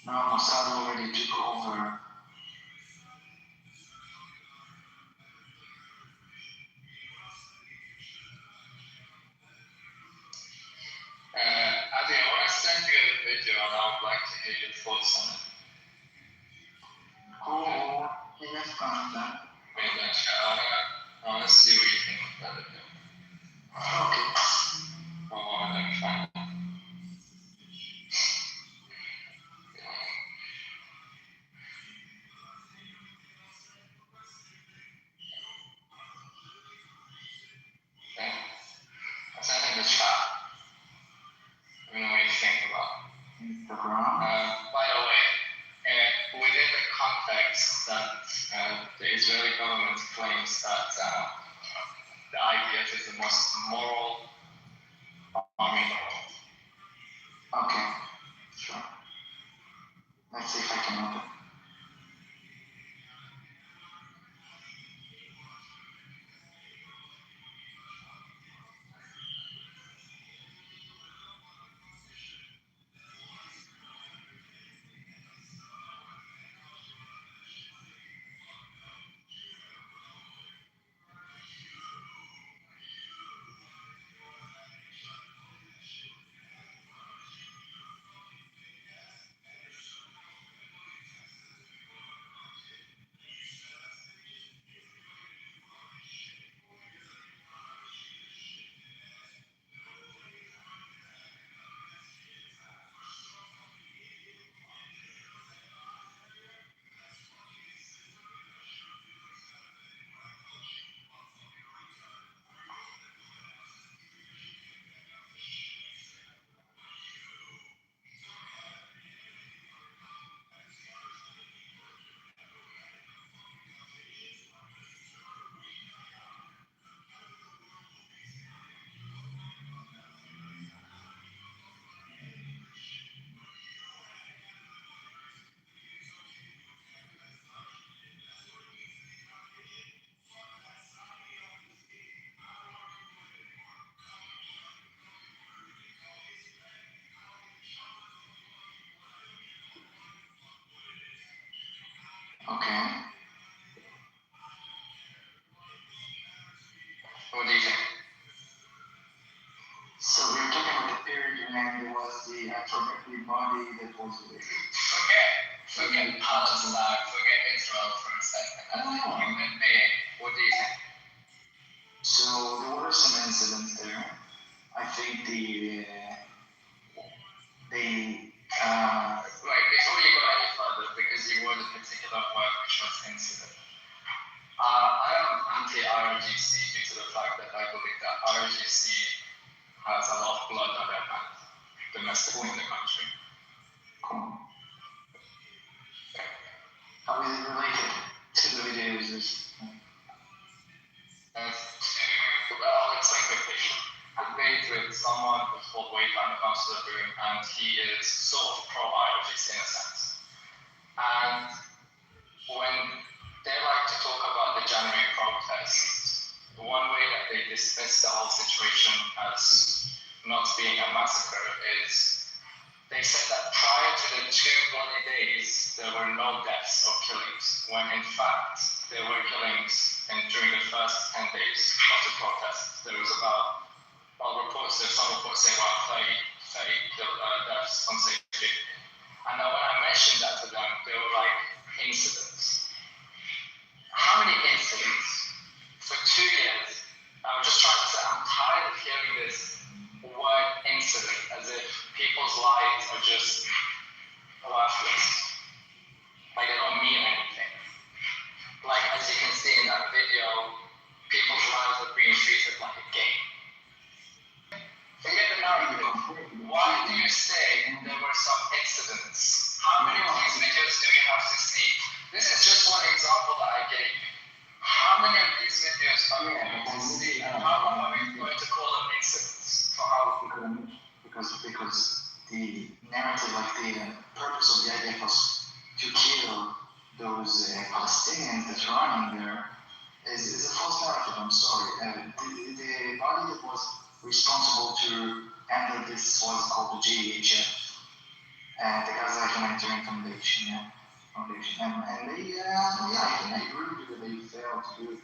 Now Mossad already took over. Adi, I want to send you a video and I would like to hear your thoughts on it. Cool. Yeah, that's fine. Maybe I want to see what you think about it. Okay. Oh, let me find it. Okay. I sent in the chat. Let me know what you think about it. By the way, within the context that the Israeli government claims that the IDF is the most moral army in the world. Okay, sure. Let's see if I can open. Okay. What do you think? So we're talking about the period when there was the retrograde body that was Forget Palestine, forget Israel for a second. As a human being, what do you think? So there were some incidents there. I think Right, before you go any further, because you word a particular word which was incident. I am anti-IRGC due to the fact that I believe that IRGC has a lot of blood on their hands, domestically in the country. cool. How is it related to the videos? Well, it's like a debate with someone who's called Wayfinder comes to the room, and he is sort of pro-IRGC in a sense. And when they like to talk about the January protests, one way that they dismiss the whole situation as not being a massacre is they said that prior to the 2 bloody days, there were no deaths or killings, when in fact there were killings during the first 10 days of the protest. There was about, some reports say about 30 deaths, some say 50. And now when I mentioned that to them, they were like, incidents. How many incidents? For 2 years, I was just trying to say, I'm tired of hearing this word incident as if people's lives are just worthless. Like they don't mean anything. Like as you can see in that video, people's lives are being treated like a game. Forget the narrative. Why do you say there were some incidents? How many of these videos do we have to see? This is just one example that I gave you. How many of these videos are we going to see? And how are we going to call them incidents? For how? Because the narrative, like the purpose of the IDF was to kill those Palestinians that are running there is a false narrative. I'm sorry. The body that was responsible to handle this was called the GHF. the Gaza Humanitarian Foundation, and they, I think I agree with you that they failed to do it.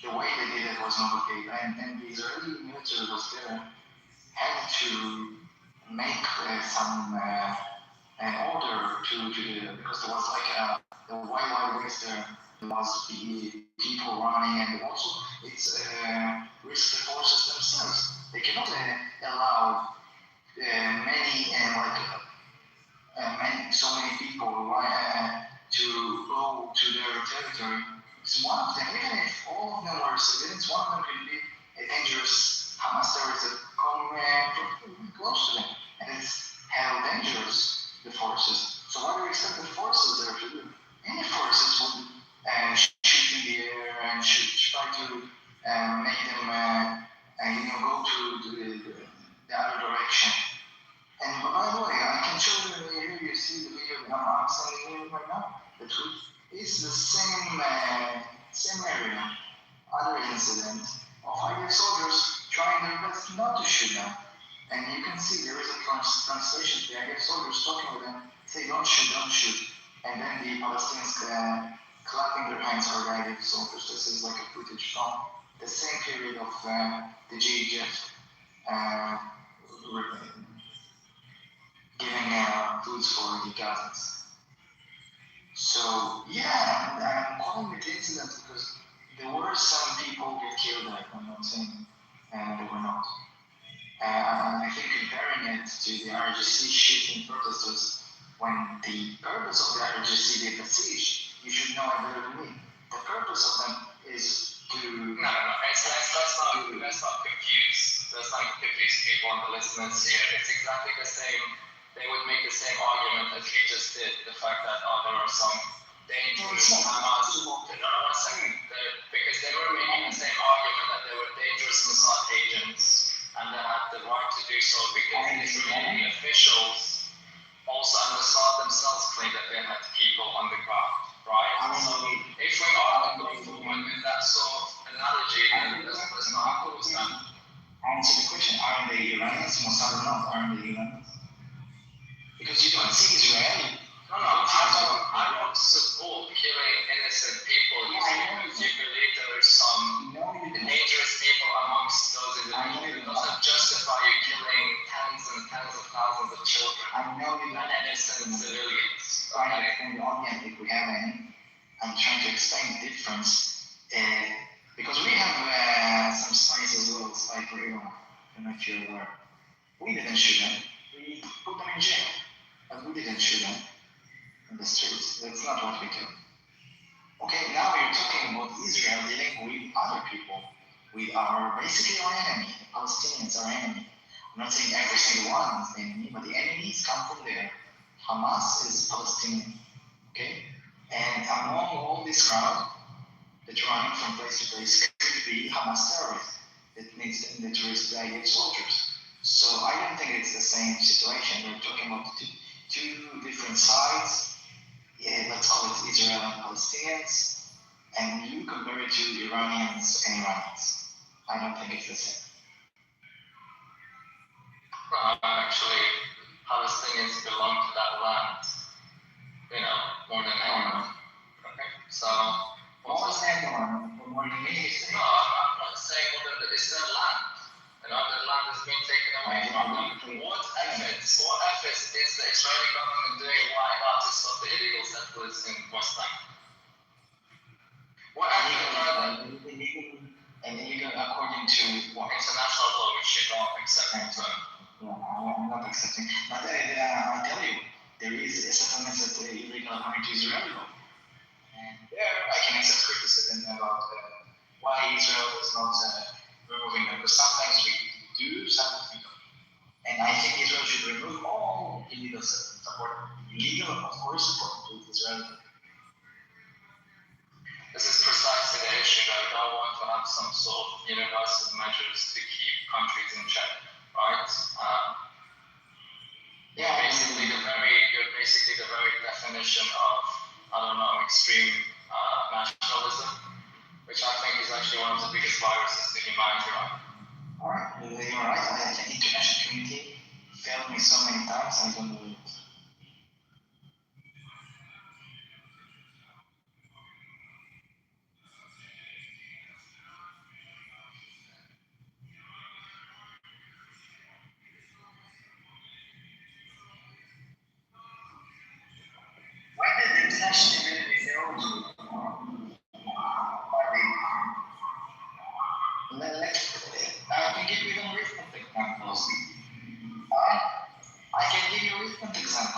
The way they did it was not okay, and the Israeli military was there, had to make some order to because there was like the wild west there. There was the people running, and also it's risk the forces themselves. They cannot allow so many people to go to their territory. It's one of them, even if all of them were civilians, one of them could be a dangerous Hamas terrorist that come close to them. And it's hell dangerous, the forces. So what do we expect the forces there to do? Any forces would shoot in the air and try to make them go to the other direction. And by the way, I can show you here, you see the video that I'm sending you right now. The truth is the same area, other incident of IDF soldiers trying their best not to shoot them. And you can see there is a translation. The IDF soldiers talking with them, say don't shoot, don't shoot. And then the Palestinians clapping their hands for the IDF soldiers. This is like a footage from the same period of the GHF giving foods for the Gazans. So yeah, I'm calling it incident because there were some people get killed there. I'm not saying they were not. And I think comparing it to the RGC shooting protesters, when the purpose of the RGC did the siege, you should know it better than me. The purpose of them is to No. Let's not confuse. Let's not confuse people and the listeners here. It's exactly the same. They would make the same argument as you just did. The fact that there are some dangerous Hamas. No, 1 second. Because they were making the same argument that they were dangerous Mossad agents, and they had the right to do so because the Israeli officials also and Mossad themselves claimed that they had people on the ground, right? So if we are going forward with that sort of analogy, then let's not understand. Answer the question: aren't they Iranians? Mossad or not? Aren't they Iranians? Because you don't see Israeli. No, I don't support killing innocent people. If you believe there are some dangerous people amongst those individuals, it doesn't justify you killing tens and tens of thousands of children and innocent civilians. Trying to explain the audience if we have any. I'm trying to explain the difference. Because we have some spies as well, spy for Iran. I don't know if you're aware. We didn't shoot them. We put them in jail. But we didn't shoot them in the streets. That's not what we do. Okay, now you're talking about Israel dealing with other people, with basically our enemy. The Palestinians are enemy. I'm not saying every single one is the enemy, but the enemies come from there. Hamas is Palestinian. Okay? And among all this crowd that's running from place to place could be Hamas terrorists that needs to terrorist IDF soldiers. So I don't think it's the same situation. We're talking about two different sides. Yeah, let's call it Israel and Palestinians. And you compare it to Iranians and Iranians. I don't think it's the same. Actually, Palestinians belong to that land, more than anyone. Okay, so More than anyone, more than me. No, I'm not saying it's their land. Their land has been taken away from them. What efforts is the Israeli government doing right now to stop the illegal settlers in West Bank? What effort illegal according to what? International law, which you don't accept. No, I'm not accepting. But I'll tell you, there is a settlement that illegal according to Israeli law. And there I can accept criticism about why Israel is not removing them. Because sometimes we do, sometimes we don't. And I think Israel should remove all illegal settlements. Illegal, of course, according to Israel. This is precisely the issue that we don't want to have some sort of universal measures to keep countries in check, right? You're basically the very definition of, extreme nationalism, which I think is actually one of the biggest viruses to humanity, right? Alright, you're right. The international community failed me so many times.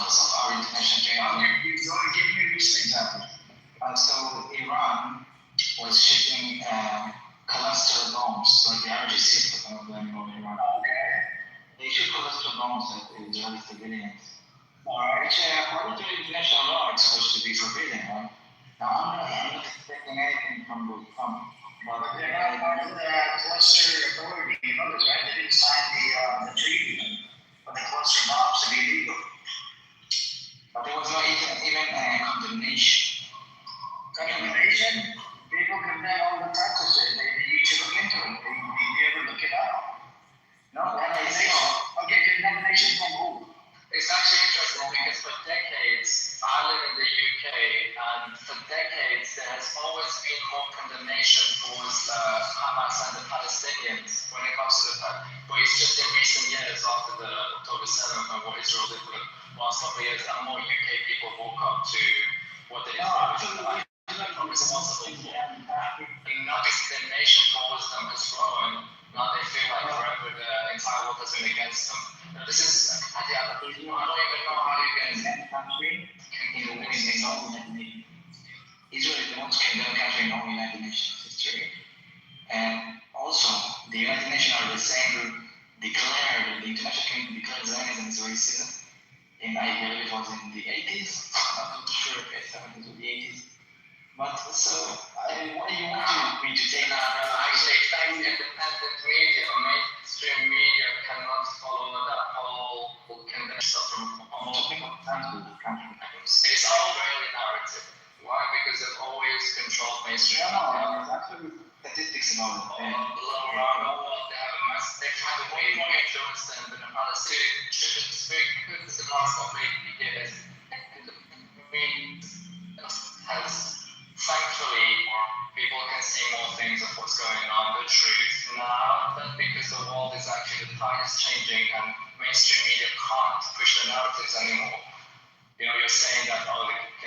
because of our international trade. You don't give me a recent example. So Iran was shipping cluster bombs, like the average ship of them over Iran. Okay. They ship cluster bombs at Israeli civilians. Alright. Which, according to international law, it's supposed to be forbidden, right? Now, I'm not expecting anything from the But they're not part of the cluster authority, you know this, right? They didn't sign the treaty for the cluster bombs to be legal. But there was not even condemnation. Condemnation? People condemn all the time to say you should look into it. Did you ever look it up? No, Condemnation. Okay, condemnation from who? It's actually interesting because for decades, I live in the UK, and for decades there has always been more condemnation towards Hamas and the Palestinians when it comes to but it's just in recent years after the October 7th and what Israel did for the last couple of years that more UK people woke up to what the Israelis are responsible for. And now this condemnation towards them has grown. Now they feel like forever the entire world has been against them. Now this is, I don't even know how you can country in the United Nations. Israel is the most condemned country in all United Nations history. And also, the United Nations are the same group declared, the international community declared Zionism as racism. And I believe it was in the 80s. I'm not sure if it's 70s or the 80s. But so, what do you want me to take now? Actually, independent media or mainstream media cannot follow that whole condemnation from all people. It's all really narrative. Why? Because they've always controlled mainstream media. No, there's actually statistics about it. Around the world, they've had a way more influence than the Palestinians. It's big criticism last couple of years. Has thankfully, people can see more things of what's going on, the truth. Now, but because the world is actually, the tide is changing and mainstream media can't push the narratives anymore. You know, you're saying that, the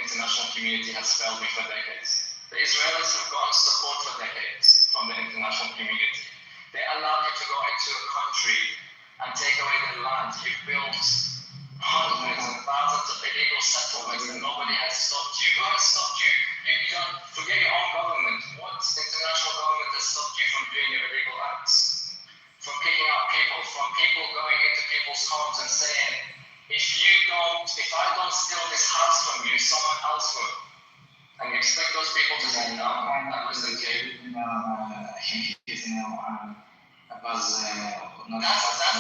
international community has failed me for decades. The Israelis have gotten support for decades from the international community. They allow you to go into a country and take away their land. You've built hundreds and thousands of illegal settlements and nobody has stopped you. Who has stopped you? You don't forget your own government. What international government has stopped you from doing your illegal acts? From kicking out people, from people going into people's homes and saying, if I don't steal this house from you, someone else will. And you expect those people to say, no, I'm not listening to you. That's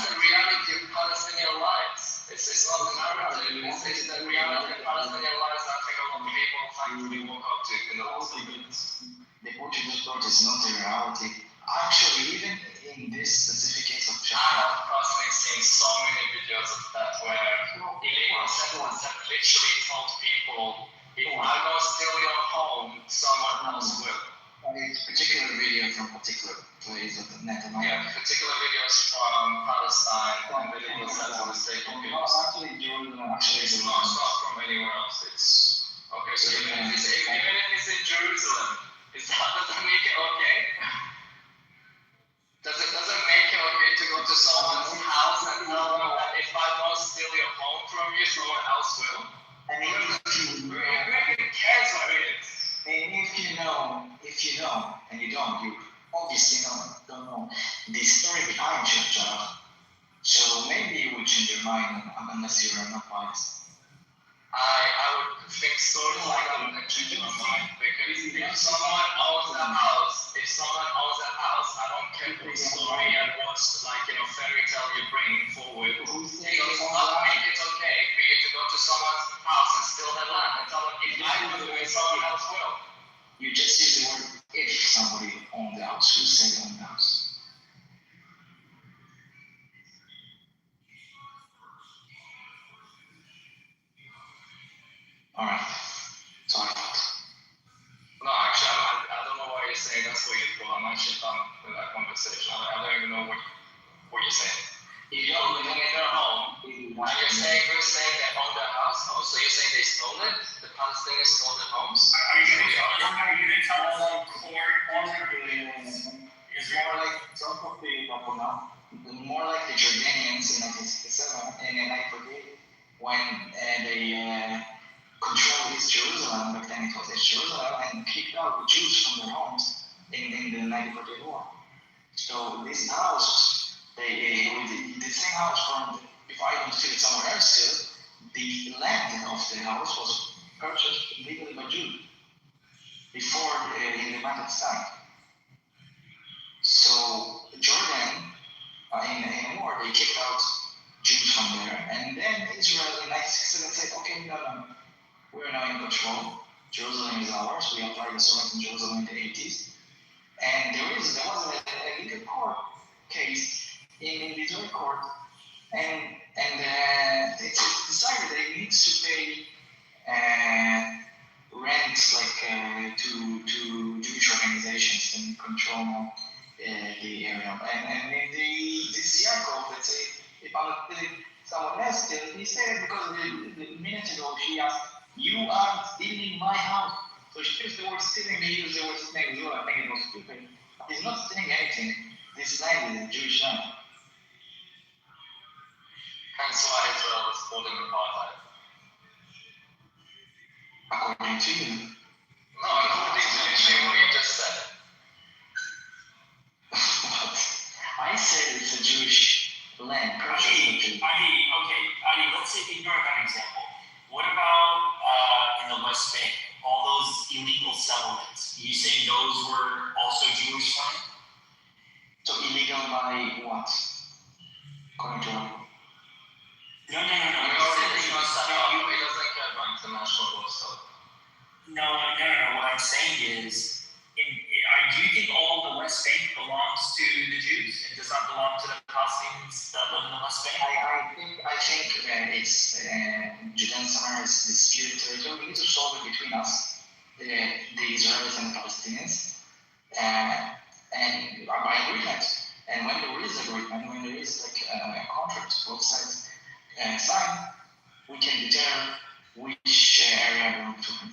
the reality of Palestinian lives. It's not the narrative, it's the reality of Palestinian lives that I think a lot of people thankfully woke up to in the last few minutes. The Portuguese part is not the reality. Actually, even in this specific case of I have personally seen so many videos of that where illegal settlers have literally told people, if I don't steal your home, someone else will. It's particular video from particular place of the net. Yeah, particular videos from Palestine and the illegal settlers taking people. It's not from anywhere else. It's okay. So even if it's in Jerusalem, does that make it okay? Does it make it okay to go to someone's house and tell them that if I don't steal your home from you, someone else will? And who even cares what it is? And if you know, and you don't, you obviously don't know the story behind Church. So maybe you would change your mind unless you're not biased. I would think stories like that would change my mind because if someone owns a house, I don't care what story and what fairy tale you bring forward. It does not make it okay for you to go to someone's house and steal their land and tell them if I will do it, someone else will. You just use the word if somebody owns the house. Who said own the house? Alright. Sorry. No, actually, I don't know why you're saying that's what you thought. I'm actually done with that conversation. I don't even know what you're saying. You don't live in their home, and you're saying they own their house? Oh, so you're saying they stole it? The Palestinians stole their homes? Are you going to tell us court? It's more like some of the people now, more like the Jordanians in 1967, and then I forget when they controlled East Jerusalem, back then it was East Jerusalem, and kicked out the Jews from their homes in the 1948 war. So this house, the same house from, if I don't steal it somewhere else still, the land of the house was purchased legally by Jews before the independence time. So Jordan, in a war, they kicked out Jews from there, and then Israel in 1967 said, okay, no, we're now in control. Jerusalem is ours. We applied the Soviet in Jerusalem in the 80s. And there was a legal court case in the Israeli court, and they decided they need to pay rent to Jewish organizations and control the area. And in this Yaakov, let's say, if I'm not telling someone else, he said because the minute ago she asked, you are stealing my house. So she used the word stealing, they used the word stealing as well. I think it was stupid. He's not stealing anything. This land is a Jewish land. Hence why Israel was called an apartheid. According to you. No, according to literally what you just said. I said it's a Jewish land. Okay, let's ignore that example. What about in the West Bank, all those illegal settlements? You saying those were also Jewish land? So illegal by what? According to what? No. What I'm saying is, do you think all the West Bank belongs to the Jews and does not belong to the Palestinians that live in the West Bank? I think it's Judean Samaria is disputed territory. We need to solve it between us, the Israelis and the Palestinians, and by agreement. And when there is agreement, when there is a contract, both sides sign, we can determine which area belongs to whom.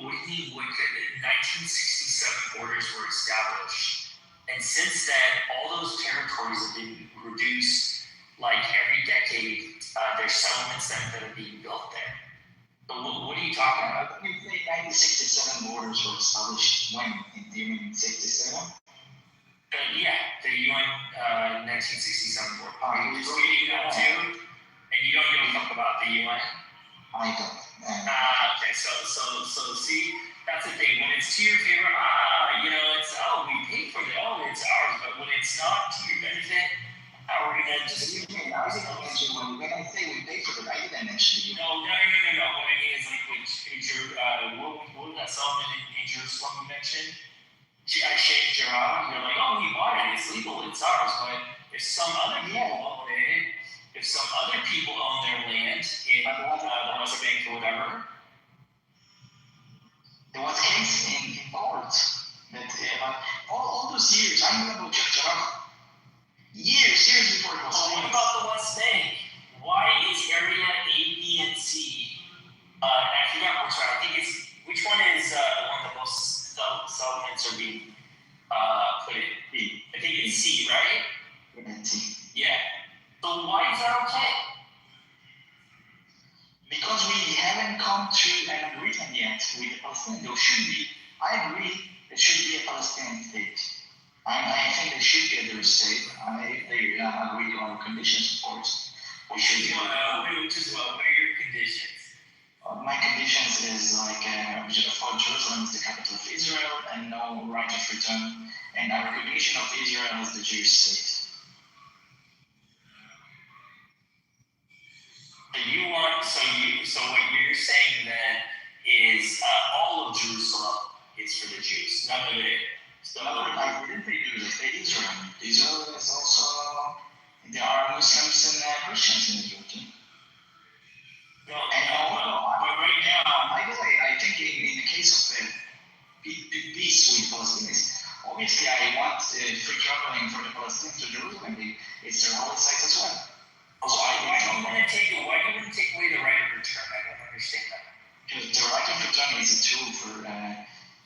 What do you mean? 1967 borders were established, and since then, all those territories have been reduced. Like every decade, there's settlements that are being built there. But what are you talking about? You say 1967 borders were established when? Do you mean 67? Yeah, the UN 1967 border. And you don't give a fuck about the UN? I don't. Okay, so see, that's the thing. When it's to your favor, it's we paid for it. It's ours. But when it's not to your benefit, we're gonna just. I didn't mention when I say we pay for it. I didn't mention you. No. What I mean is what was that settlement in Jerusalem you mentioned? Sheikh Jarrah. You're like, we bought it. It's legal. It's ours. But if some other people own it. If some other people own their land in the West Bank or whatever, there was a case in court that all those years, I know about Sheikh Jarrah. Years before it was. What about the West Bank? Why is area A, B, and C? I forgot which one. I think it's which one is the one that most settlements are being put in. B. I think it's C, right? C. Yeah. So why is that okay? Because we haven't come to an agreement yet with the Palestinians. There should be. I agree there should be a Palestinian state. I think they should get their state. If they agree to our conditions, of course. Which is what are your conditions? My conditions is for Jerusalem is the capital of Israel and no right of return. And our recognition of Israel as the Jewish state. So what you're saying then is all of Jerusalem is for the Jews, none of it. I didn't say Jews, I said Israel. Israel is also, there are Muslims and Christians in Israel too. But right now, by the way, I think in the case of peace with Palestinians, obviously I want free traveling for the Palestinians to Jerusalem. It's their holy site as well. So why do you want to take away the right of return? I don't understand that. Because the right of return is a tool for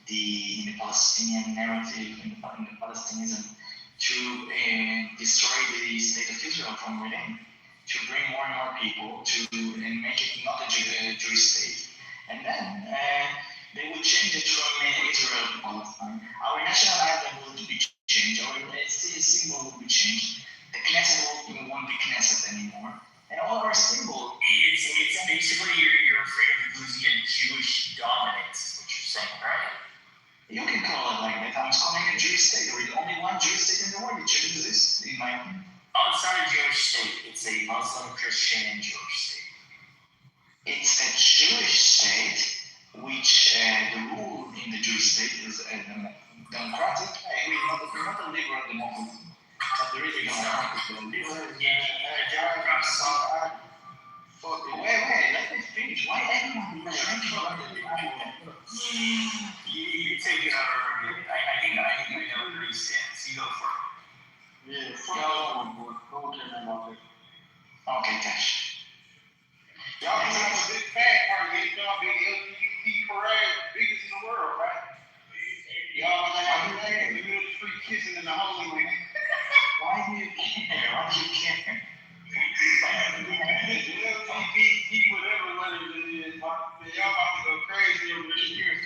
the Palestinian narrative in the Palestinism to destroy the state of Israel from within. to bring more and more people and make it not a Jewish state. And then they would change it from Israel to Palestine. Our national anthem would be changed, our symbol would be changed. The Knesset won't be Knesset anymore. And all our symbol. It's basically you're afraid of losing a Jewish dominance, is what you're saying, right? You can call it like that. I'm calling it a Jewish state. We're the only one Jewish state in the world. It should exist, in my opinion. Oh, it's not a Jewish state. It's a Muslim, Christian, and Jewish state. It's a Jewish state, which the rule in the Jewish state is democratic. We're not a liberal democracy, but there is a democratic. Wait, let me finish. Why everyone is You take it out of here. I think I know where he stands. You go for it. Yeah, okay, Cash. Y'all can have a big fat party, y'all big LGBT parade, biggest in the world, right? Y'all gonna have the middle of the street kissing in the Holy Week. Why do you care? Why do you care? LGBT, whatever it is, y'all about to go crazy over this year.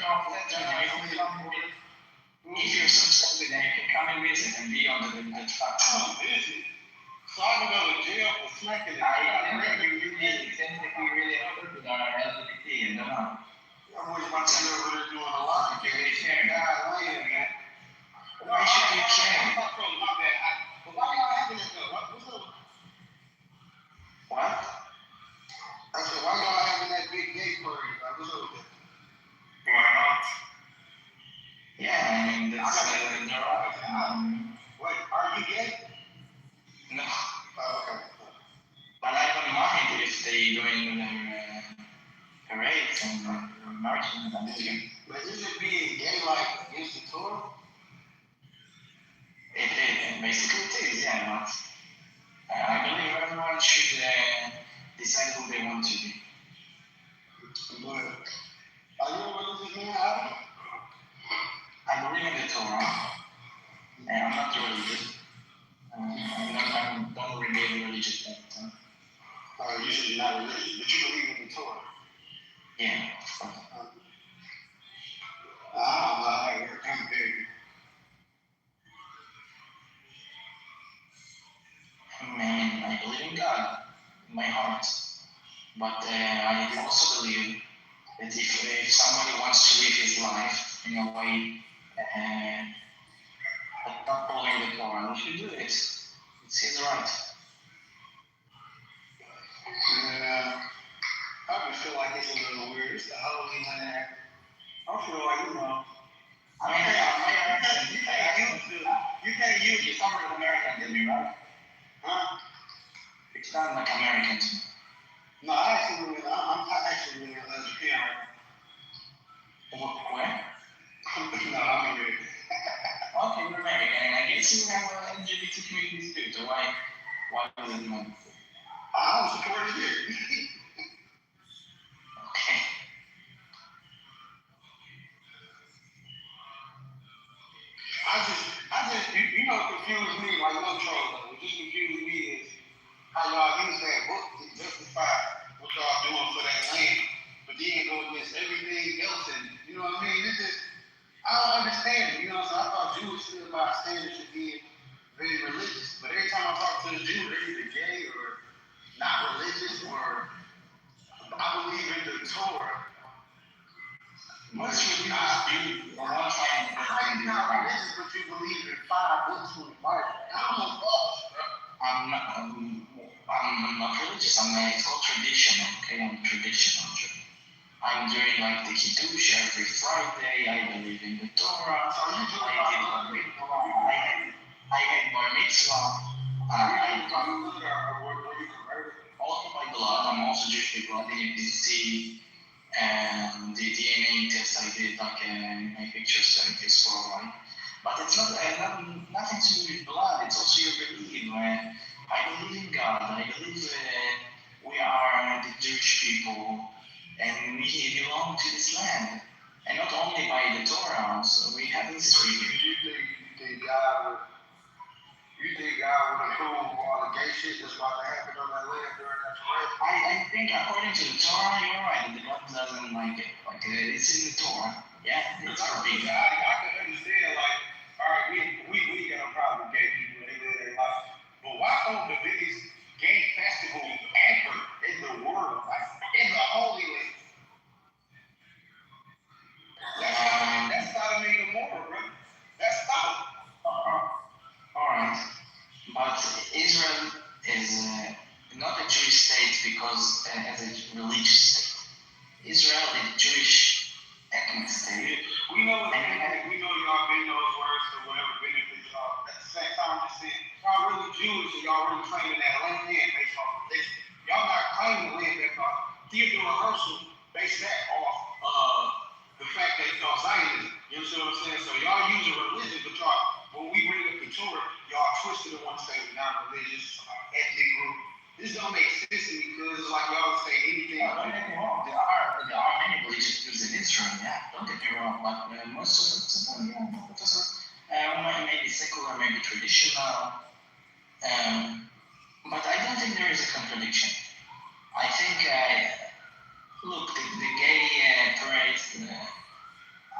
If you're so stupid, then you can come and visit and be on the truck. Visit. So I can go to jail for smacking it. I really stupid on our LGBT and don't know. I'm always about to be over there doing a lot. You really care. Why should you care? My bad. But why y'all having this though? What's up? What? I said, why y'all having that big gay party? What's up with that? Why not? Yeah, I mean, that's Wait, are you gay? No. Oh, okay. But I don't mind if they doing their parades and marching and everything. But is it being gay like against the Torah? Basically it is, yeah, but I believe everyone should decide who they want to be. But are you a religious man, Adam? I believe in the Torah, and I'm not religious. I don't really religious at the time. You said you're not religious, but you believe in the Torah. Yeah. I'm very. Man, I believe in God, in my heart. But I also believe that if somebody wants to live his life in a way but not following the Torah, he should do it. It's his right. Yeah, I just feel like it's a little weird. It's the Halloween and I feel like, I mean, you can't use your summer of American to me, right? Huh? It's not like American to me. No, I'm actually really lesbian. Where? No, I'm here. Okay, you're American, and I guess you have LGBT communities too, so why do you know? I'm supporting you. Okay. I just, you know, confuse me like no troll. What just confused me is how y'all use that book to justify what y'all doing for that land, but then go against everything else, and you know what I mean? It's just, I don't understand it. You know, so I thought Jews still by standards of being very religious, but every time I talk to a Jew, they're either gay or not religious, or I believe in the Torah. Most religious do are not trying to How you not religious, but you believe in 5 books from the Bible? I'm lost, bro. I'm not religious. I'm traditional. Okay, I'm traditional. I'm doing like the Kitover every Friday. I believe in the Torah. So you do I had bar mitzvah. were you converted? Also by blood. I'm also Jewish by blood. And you can see the DNA test I did, like my pictures, so it is for right. But it's not nothing to do with blood. It's also your belief. I believe in God. I believe we are the Jewish people, and we belong to this land. And not only by the Torah, so we have history. You think God would approve all the gay shit that's about to happen on that land? I think according to the Torah, you're right. The God doesn't like it. Like it's in the Torah. Yeah, it's forbidden. I can understand, like, all right, we got a problem with gay people, they live their life. But why hold the biggest gay festival ever in the world, like, in the Holy Land? That's Sodom and Gomorrah, bro. That's Sodom. All right, but Israel is not a Jewish state because as a religious state. Israel is a Jewish ethnic state. We know y'all been those words for whatever benefits y'all. At the same time, I'm just saying, y'all really Jewish and y'all really claiming that land based off religion. Y'all not claiming the land based off Theodore Herzl based that off the fact that y'all Zionism. You understand what I'm saying? So y'all use a religion, but y'all, when we bring up the Torah, y'all twisted it one to say non-religious, ethnic group. This don't make sense to me because it's like y'all say anything. Don't get me wrong. There are many religious groups in Israel. Yeah, don't get me wrong. But most of them, maybe secular, maybe traditional. But I don't think there is a contradiction. I think, look, the gay parade.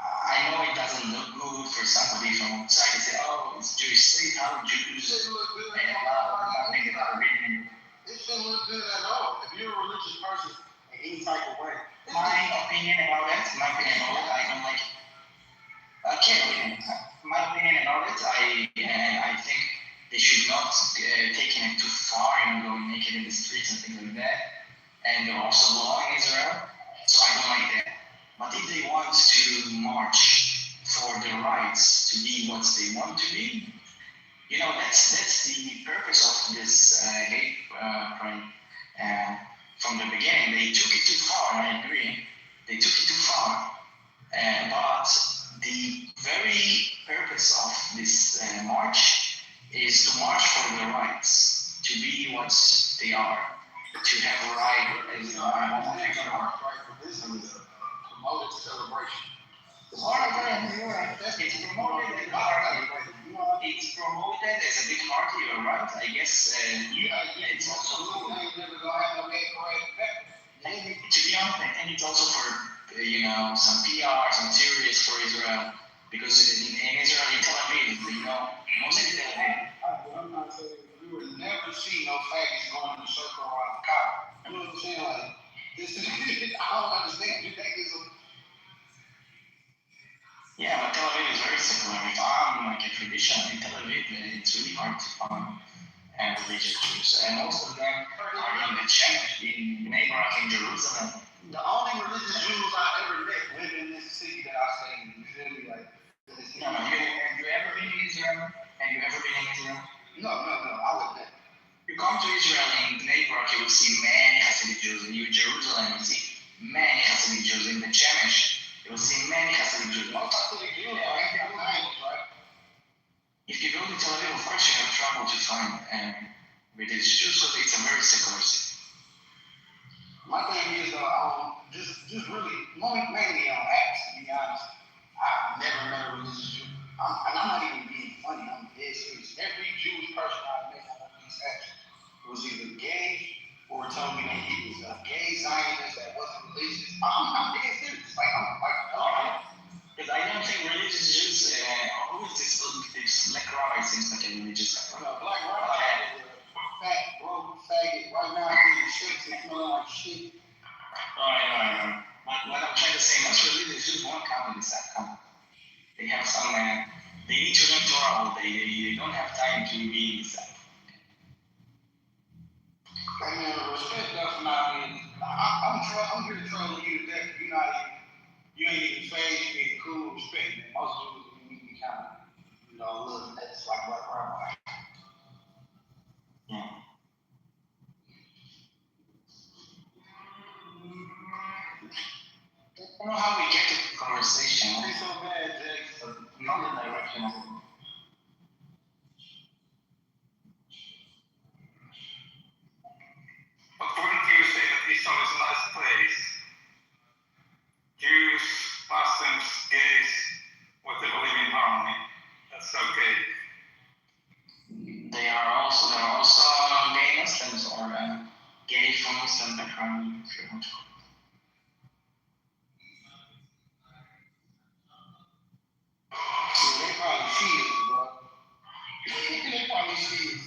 I know it doesn't look good for somebody from outside to say, "Oh, it's Jewish state. How Jews and nothing about reading." It shouldn't look good at all. If you're a religious person in any type of way. My opinion about it, I don't like it. Okay, my opinion about it, I think they should not take it too far and go naked in the streets and things like that. And they're also law in Israel, so I don't like that. But if they want to march for their rights to be what they want to be, you know, that's the purpose of this hate crime. From the beginning, they took it too far, I agree. They took it too far. But the very purpose of this march is to march for their rights, to be what they are, to have a right as This is a promoted celebration. It's promoted as a big party, you're right. I guess it's also to be honest, I think it's also for some PR, some serious for Israel, because in Israel, in Tel Aviv, mostly Tel Aviv. I'm not saying you would never see no faggots going in a circle around the car. You know what I'm saying? Like, this is, I don't understand. You think it's a... Yeah, but Tel Aviv is very secular. If I'm like a tradition in Tel Aviv, it's really hard to find religious Jews. And most of them are in the Shemesh, in Bnei Brak, in Jerusalem. The only religious Jews I ever met live in this city that I stay in. You feel me? Like, no, have you ever been in Israel? Have you ever been in Israel? No, I would never. You come to Israel in Bnei Brak, you will see many Hasidic Jews. In Jerusalem, you see many Hasidic Jews. In the Shemesh, you will see many Hasidic Jews. Most Hasidic Jews are right? If you go to Tel Aviv, of course you have trouble to find religious Jews, so it's a very secular city. My thing is, just really, mainly on apps, to be honest. I've never met a religious Jew. And I'm not even being funny, I'm dead serious. Every Jewish person I've met on these apps was either gay or told me that he was a gay Zionist that wasn't religious. I'm dead serious. Because I don't think religious Jews, who is this black rabbi seems like a religious guy. No, black rabbi is a fat, broke, faggot. Right now, he's shit, he's smelling like shit. No. What I'm trying to say, most religious Jews won't come to this app. They have some, they need to learn Torah all day. They don't have time to be in this app. I mean, respect does not mean, I'm here trolling you to death. You ain't even phased, you ain't cool, respect, man. Most Jews, we be kind of, a little nuts like black rabbi. Yeah. I don't know how we get to the conversation. It's so bad, Jake. Not the direction of it. According to you, say that Israel is a nice place. Jews, Muslims, gays, what they believe in harmony. That's okay. There are also gay Muslims or gay from videos and background if you want. So they probably see it, bro. They probably see it.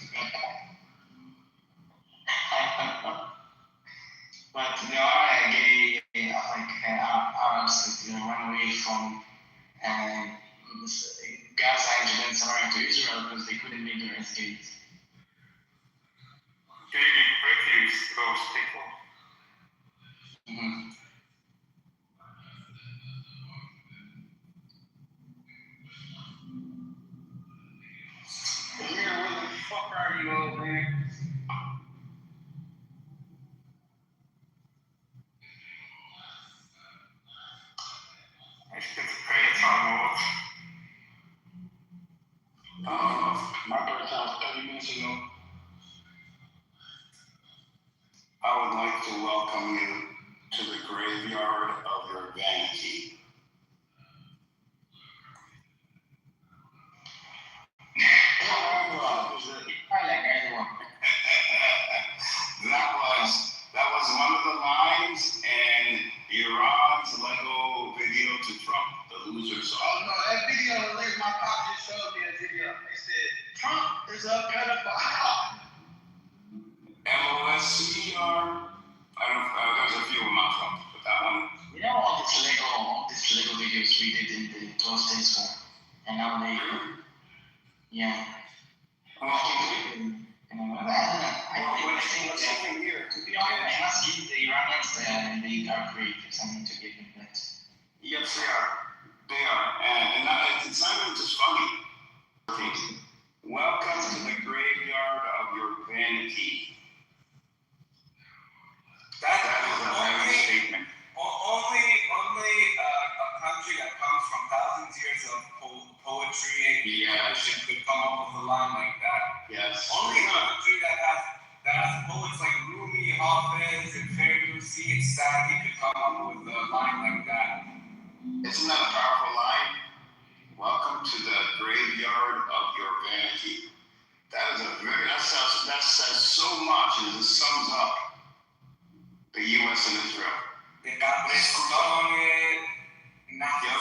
But there are gay, Arabs that run away from Gaza and then surrounded to Israel because they couldn't make their escapes. Gay refuse those people. Mm-hmm. Amir, where the fuck are you, old man? I should pay a time off. My birthday was 30 minutes ago. I would like to welcome you to the graveyard of your vanity. I like everyone. that was one of the lines in Iran's Lego video to Trump, the loser song. Oh no, that video, my pop just showed me a video. They said, Trump is a pedophile. MOSCR. There's a few of them not Trump, but that one. You know all these Lego videos we did in the close days for, and now they, yeah. I think what's happening here, to be honest, I must give the Iranians they are great. There's something to give them that. Yes, they are. They are. And it's not even just funny. Welcome to the graveyard of your vanity. That is a very statement. Only a country that comes from thousands of years of poetry and tradition could come up with a line like that. Yes. Only a country that has poets like Rumi, Hafez, and Ferdowsi and Sadi could come up with a line like that. Isn't that a powerful line? Welcome to the graveyard of your vanity. That says so much, and it sums up the U.S. and Israel. They got this on it. Not Yep.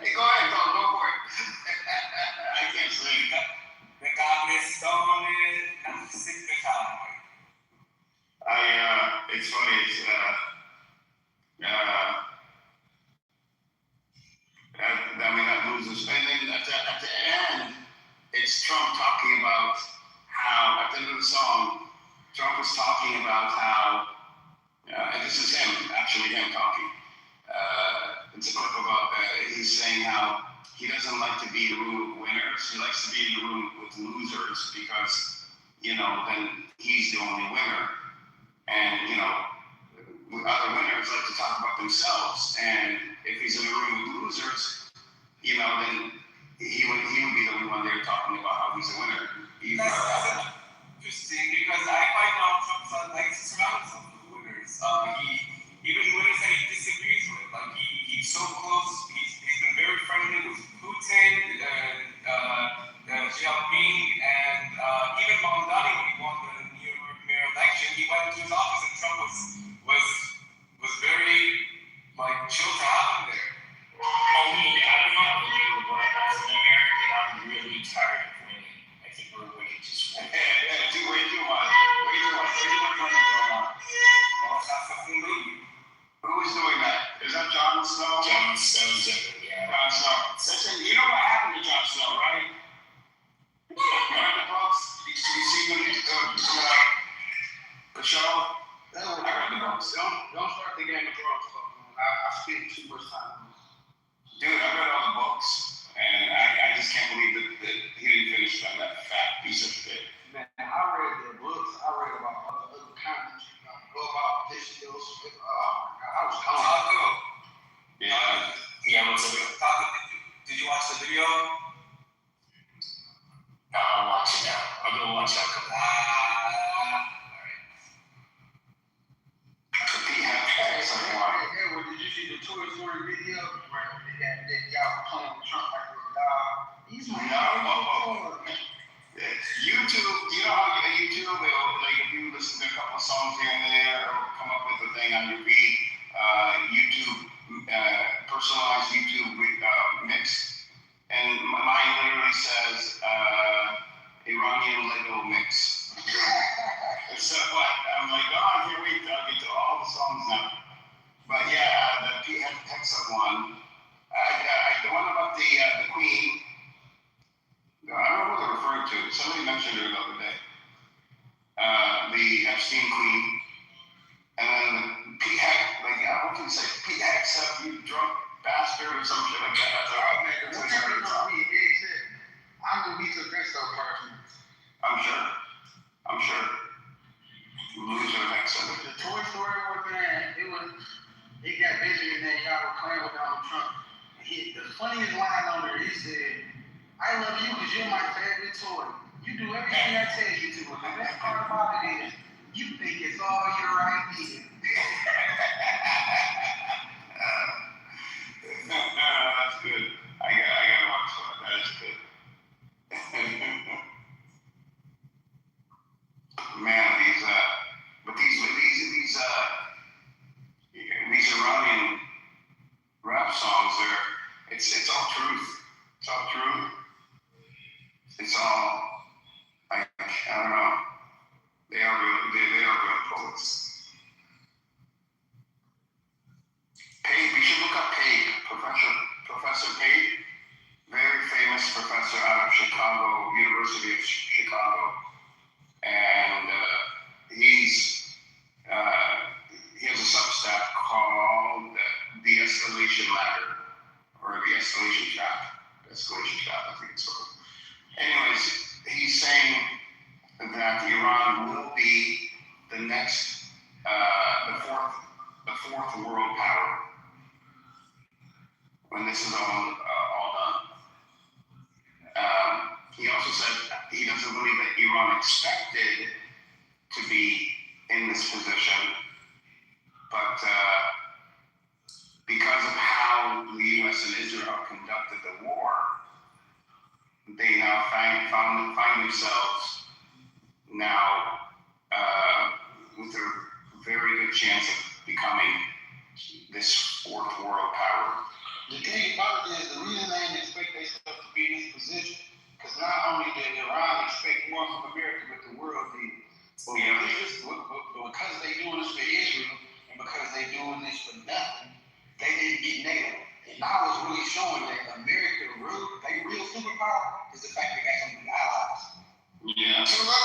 Hey, go ahead, go for it. I can't sing. They got this on it. Not it's funny. That loses. And then at the end, it's Trump talking about how, at the end of the song, Trump is talking about how, and this is him talking. It's a clip about, he's saying how he doesn't like to be in the room with winners. He likes to be in the room with losers because, then he's the only winner. And, other winners like to talk about themselves. And if he's in the room with losers, then he would be the only one there talking about how he's a winner. That's interesting because I find Donald Trump likes to surround himself with winners. Even winners that he disagrees with. Like he's so close. He's been very friendly with Putin, Xiaoping, and even Mamdani when he won the New York mayor election. He went to his office and Trump was very chill to have him there. I don't know you, but as an American, I'm really tired of winning. I think we're winning just way too much. Way too much money going on. Well, that's something new. Who is doing that? Is that Jon Snow? Jon Snow's in it, yeah. Jon Snow. You know what happened to Jon Snow, right? You read the books? You see the show? I read the books. Don't start the Game of Thrones talk, man. I spent too much time on this. Dude, I read all the books, and I just can't believe that he didn't finish on that fat piece of shit. Man, I read the books. I read about other countries. About this, those. Oh my God, I was Taco. Yeah. What's up? Taco, did you watch the video? No, I'll watch it now. I'll go watch it. Alright. Edward, did you see the Toy Story video where they got playing with Trump like a dog? He's my YouTube, you know how YouTube, if you listen to a couple songs here and there, he got Benjamin Netanyahu playing with Donald Trump. The funniest line on there, he said, I love you because you're my favorite toy. You do everything I tell you to. And the best part about it is, you think it's all your idea. That's good. I gotta watch that. That is good. Man, these Iranian rap songs, it's all truth. It's all truth. It's all, I don't know. They are real poets. Pape, you should look up Pape, Professor Pape, very famous professor out of Chicago, University of Chicago, and he has a Substack called The Escalation Ladder, or The Escalation Trap. I think it's called. Anyways, he's saying that Iran will be the next, the fourth world power when this is all done. He also said he doesn't believe that Iran expected to be in this position, but because of how the U.S. and Israel conducted the war, they now find themselves now with a very good chance of becoming this fourth world power. The thing about it is, the reason they didn't expect themselves to be in this position, because not only did Iran expect more from America, but the world did. But because they doing this for Israel, and because they doing this for nothing, they didn't get nailed. And now it's really showing that America, they real superpower is the fact they got some good allies. Yeah. So let's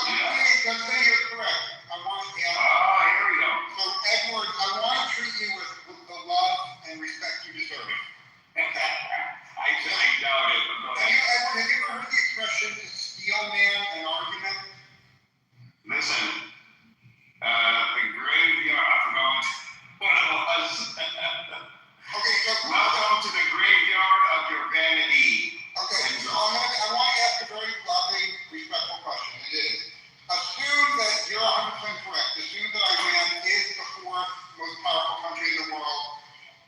say you're correct. I want to add. Here we go. So Edward, I want to treat you with the love and respect you deserve. I doubt it, but go ahead. Edward, have you ever heard the expression to steel man an argument? Listen, the graveyard, I forgot what it was. Okay, so welcome to the graveyard of your vanity. Okay, so I want to ask a very loving, respectful question. It is, assume that you're 100% correct. Assume that Iran is the fourth most powerful country in the world.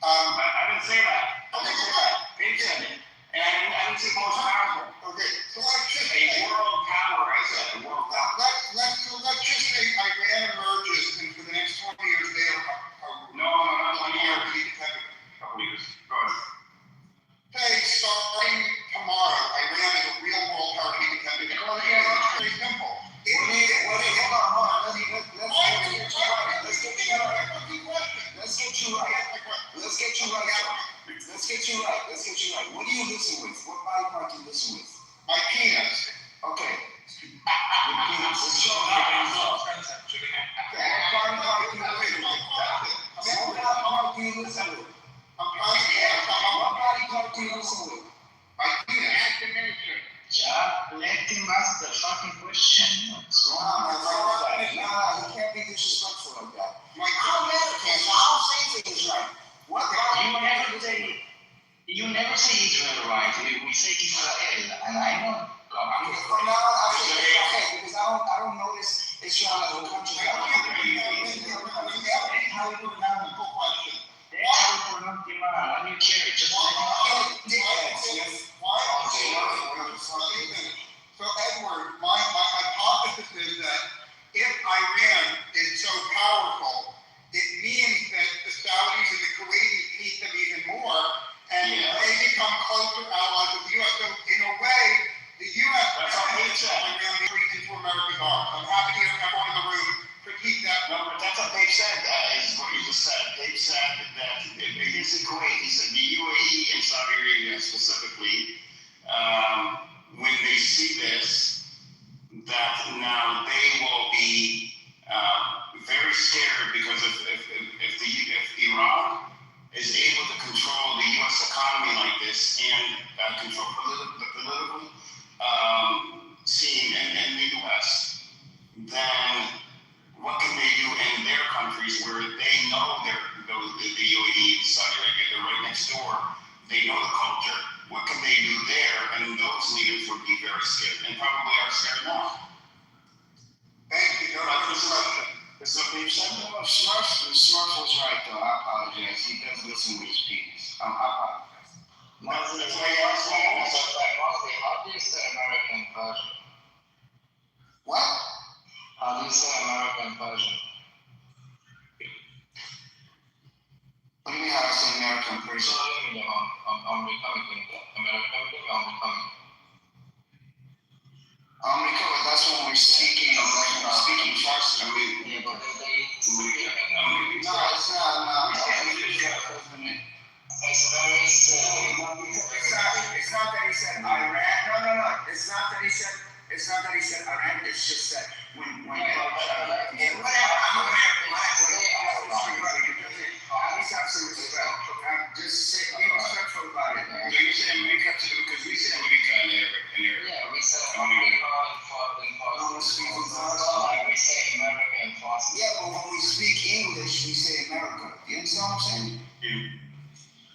I didn't say that. Okay, so that. They said it. And I didn't say most powerful. Okay, so let's just say world power, I said. A world power. Let's just say Iran emerges, and for the next 20 years, they are not 20 years. Couple years. Go ahead. Hey, starting tomorrow, Iran is a real world power to be contended. It's very simple. Let's get you right. What do you listen with? What body part do you listen with? My penis. Okay. Your penis. Let's show them. What body part do you listen with? What body part do you listen with? I'm trying to ask what body part do you listen with? My penis. Let him ask the fucking question. What's wrong? Nah, you can't be disrespectful like that. I'm American, so I don't say things right. What body? You never say Israel right. We say Israel, and I know. From now on, I'll say okay, because I don't notice Israel as a country. How you pronounce when you carry just So Edward, my hypothesis is that if Iran is so powerful, it means that the Saudis and the Kuwaitis hate them even more, and they become closer allies of the U.S. So in a way, the U.S. hates Iran into America's arms. I'm happy to hear everyone in the room critique that. No, but that's what Dave said. That is what you just said. Dave said that against Kuwait, he said the UAE and Saudi Arabia specifically, when they see this, that now they will be very scared because if Iran is able to control the U.S. economy like this and control the political scene in the U.S., then what can they do in their countries where they know the UAE Smurf was right though. I apologize. He does listen with his penis. I apologize. Mostly, how do you say American version? What? How do you say American version? What do you mean how I say American version? I'm becoming American. That's when we're speaking Farsi. Yeah, but no, it's not. It's very silly. It's not that he said Iran. No. It's not that he said Iran. It's just that when whatever. I'm American. At least have some respect. Just say be respectful about it. You said America because we said America in Arabic. Yeah, we said America in Farsi. We say America in Farsi. Yeah, but when we speak English, we say America. You understand what I'm saying?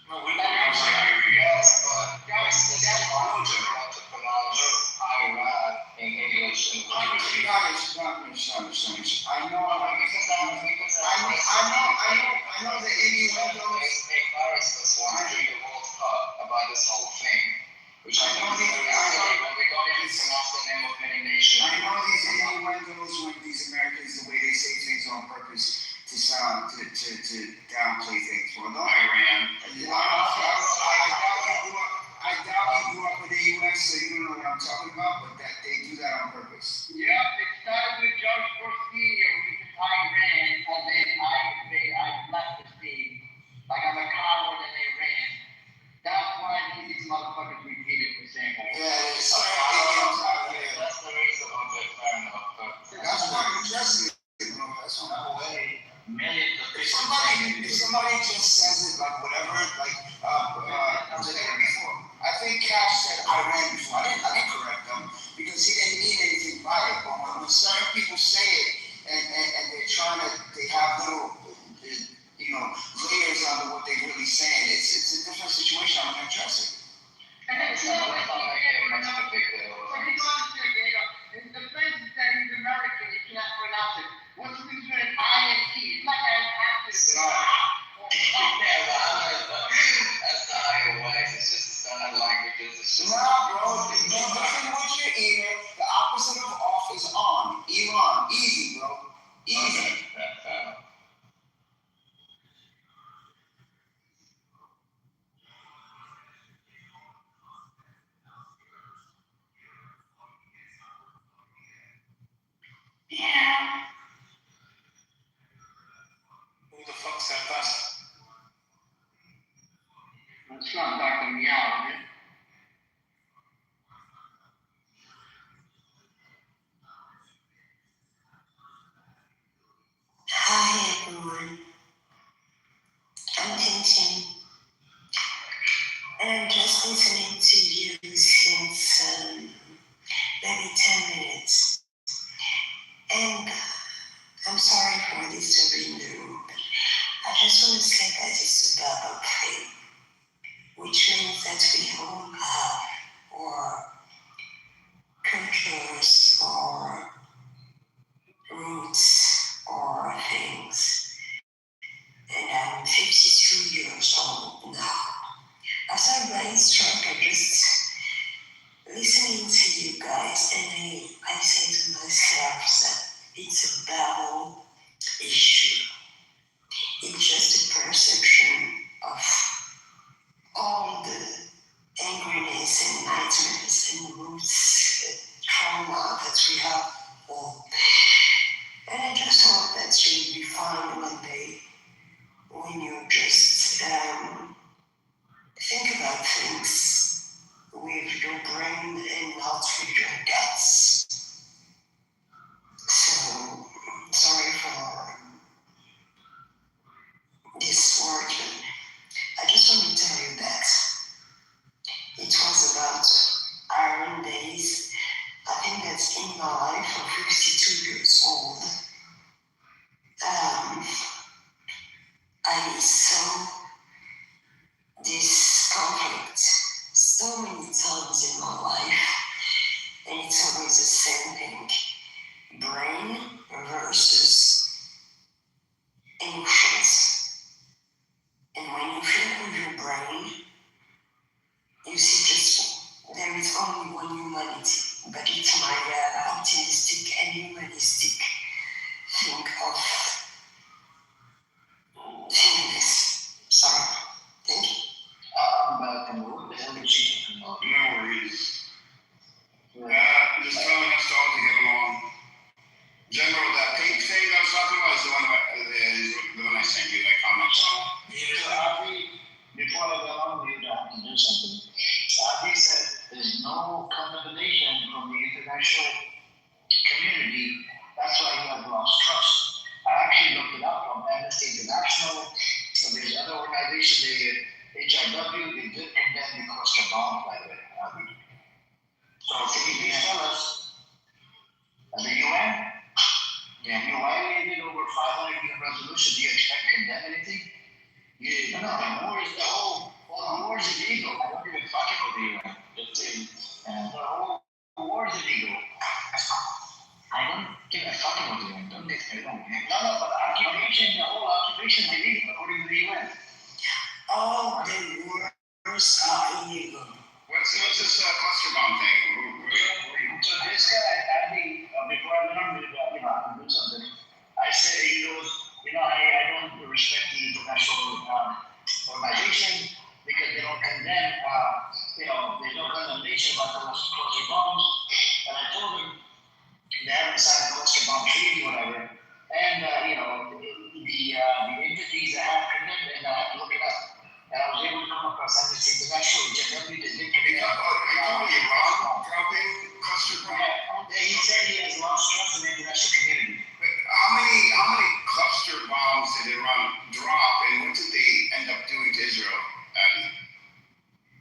No, we don't say yes, but it's hard to pronounce Iran in English. I know. The innuendos. They embarrassed us once during the World Cup about this whole thing, which I know when we got even pronounce the name of many nations. I know these innuendos when these Americans, the way they say things on purpose to downplay things. Well, no, Iran. I doubt you grew up in the U.S., so you don't know what I'm talking about, but that they do that on purpose. Yeah, it started with George Bush Sr. with Iran, and then I left the team. Like I'm a coward and they ran. That's why these motherfuckers repeated the same way. Yeah, it's that's the reason I'm fair enough. That's not interesting, bro. That's not the way. If somebody just says it like whatever, like before. I think Cash said Iran before. I didn't correct them because he didn't mean anything by it. But when certain people say it and they have little layers under what they're really saying, it's a different situation. I'm not trust it. And then the defense is that he's American, he cannot pronounce it. What's the difference between INT? It's like an actor. That's not how it works. It's just standard languages. It's just. Nah, bro. There's no different with your ear. The opposite of off is on. Elon. Easy, bro. Easy. Okay. Yeah. Who the fuck said that? That's not Dr. Meow, is it? Hi everyone, I'm Tintin, and I'm just listening to you since maybe 10 minutes, and I'm sorry for disturbing the room, but I just want to say that it's a double thing, which means that we all have our cultures or roots or things. And I'm 52 years old now. As I brainstorm, I just listening to you guys, and I say to myself that it's a battle issue. It's just a perception of all the angriness and nightmares and roots, trauma that we have all. And I just hope that you'll be fine one day when you just think about things with your brain and not with your guts. So, sorry for this word, but I just want to tell you that it was about Iron Days. I think that's in my life. I'm 52 years old. I saw this conflict so many times in my life, and it's always the same thing. Brain versus Amnesty International, so there's other organizations, the HRW, they did condemn the cluster bomb, by the way. So can you please tell us, the UN? Yeah. You violated over 500 UN resolutions. Do you expect to condemn anything? Yeah. No, the war is illegal. I don't even talk about the UN. The whole war is illegal. I don't give a fuck about the UN. Don't get me wrong. No, but the whole occupation is illegal according to the UN. All the wars are illegal. What's this cluster bomb thing? So this guy, I think, before I went on with, I can do something. I said he goes, I don't respect the international organization because they don't condemn, there's no condemnation about those cluster bombs. And I told him they haven't signed the cluster bomb treaty, whatever. And the entities that have condemned it, and I have to look it up. And I was able to come across Amnesty International, which I definitely did. Iran dropping cluster bomb? Yeah, he said he has lost trust in the international community. But how many cluster bombs did Iran drop, and what did they end up doing to Israel, Abby?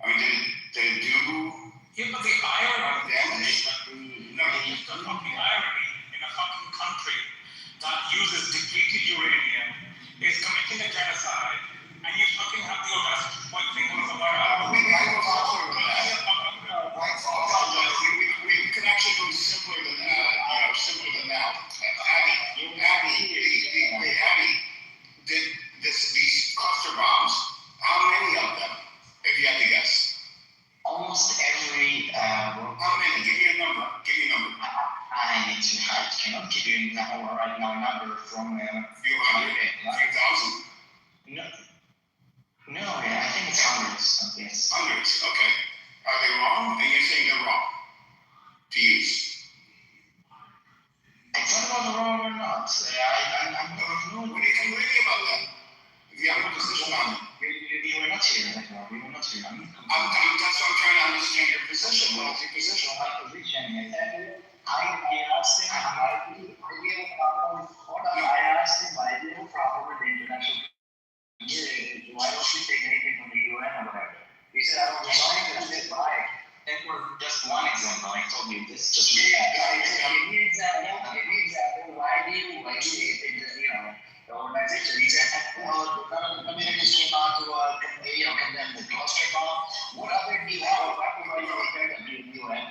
I mean, did it do? Yeah, but the irony damage? No, it's just a fucking irony in a fucking country that uses depleted uranium, is committing a genocide, and you fucking have the audacity to point fingers about we can actually go simpler than that. Abby, did these cluster bombs, how many of them, if you had to guess? Almost every. How many? Give me a number. I cannot give you right now a number from. A few hundred? A few thousand? No, yeah, I think it's hundreds. Yes. Hundreds, okay. Are they wrong? And you're saying they're wrong to use? It's not about wrong or not. I'm what are you complaining about that? If you have a position on it. You were not here, we were not here. That's what I'm trying to understand your position. What is your position? My position is that I asked him why do you have a problem. I asked him why do you have a problem with the international community? Why don't you take anything from the UN or whatever? He said, I don't know anything. I said, why? That was just one example. I told you this just. Give me example. Why do you think that, the organization? He said, well, none of the communities came out to condemn the cluster bomb. What other do you have? Why do you think that the UN?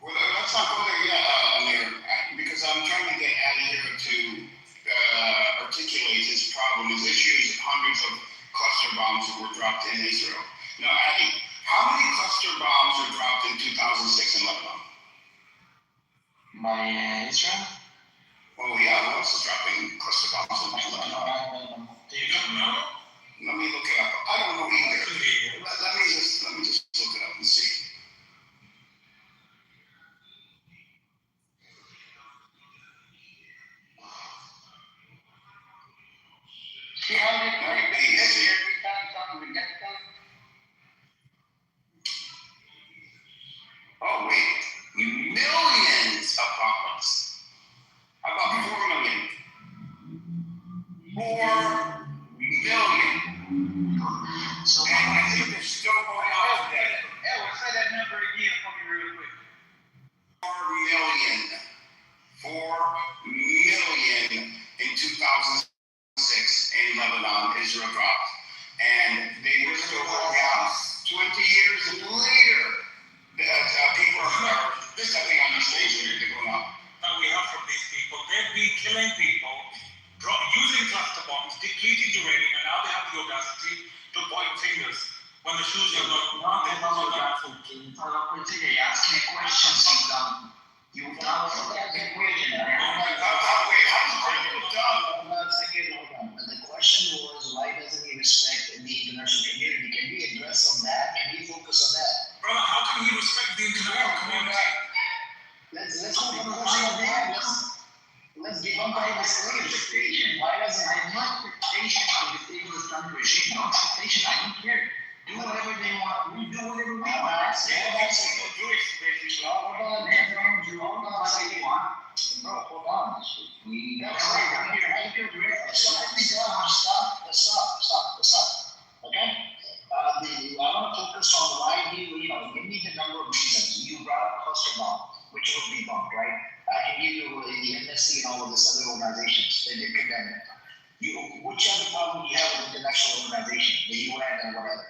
Well, let's not go there yet, Amir, because I'm trying to get Addy here to articulate his problem, his issues. Hundreds of cluster bombs were dropped in Israel. Now, Addy, how many cluster bombs were dropped in 2006 in Lebanon? By Israel? Well, yeah, who else is dropping cluster bombs in Lebanon? Do you don't know? Let me look it up. I don't know either. Let me just look it up and see. See how they play this every time something gets done? Oh, wait. Millions of bombs. How about 4 million? 4 million. So, I think they're still going on today. Say that number again for me real quick. 4 million. 4 million in 2006 in Lebanon, Israel dropped. And they were still going out. 20 years later, people are stepping on the stage and they're going up. That we have from these people. They've been killing people, using cluster bombs, depleted uranium, and now they have the audacity to point fingers when the shoes are going on. You're asking a question, sometimes. You now forget the question. The question was, why doesn't he respect the international community? Can we address on that? Can we focus on that? Brother, how can he respect the international community? Let's not focus on that. Let's give up on the expectation. Why doesn't I have no expectation of the stabilist regime? No expectation. I don't care. Do whatever they want. We do whatever we want. That's it. Do it, basically. Hold on, everyone. Do all the things you want. Bro, hold on. That's right. I'm here. I can do it. So let me go. international organization, the UN or whatever.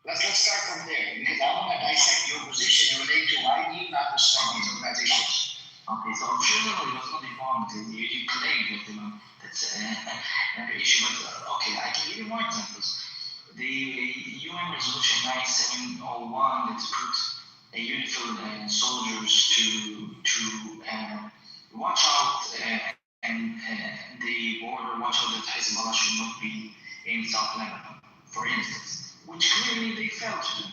Let's start from there, because I want to dissect your position related to why do you not respect these organizations. Okay, so I'm sure it was not informed. You claim that that's an issue, but okay, I can give you more examples. The UN Resolution 9701 that put uniformed soldiers to watch out and the border, watch out that Hezbollah should not be in South Lebanon, for instance, which clearly they failed to do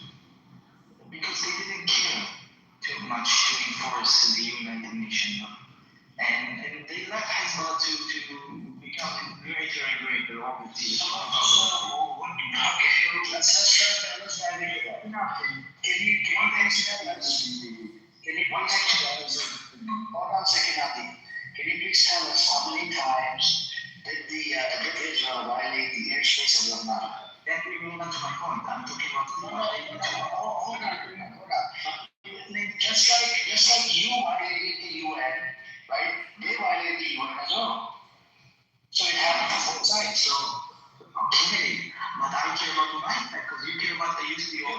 because they didn't care too much to enforce the United Nations law. And they left Hezbollah to become greater and greater over the years. Let's start with that. Can you hold on a second, Adi. Can you please tell us how many times did Israel violate the airspace of Lebanon? That will move on to my point. I'm talking about hold on. Just like you violated the UN, right? They violated the UN as well. So it happened on both sides. So, okay, but I care about my side because you care about the use of your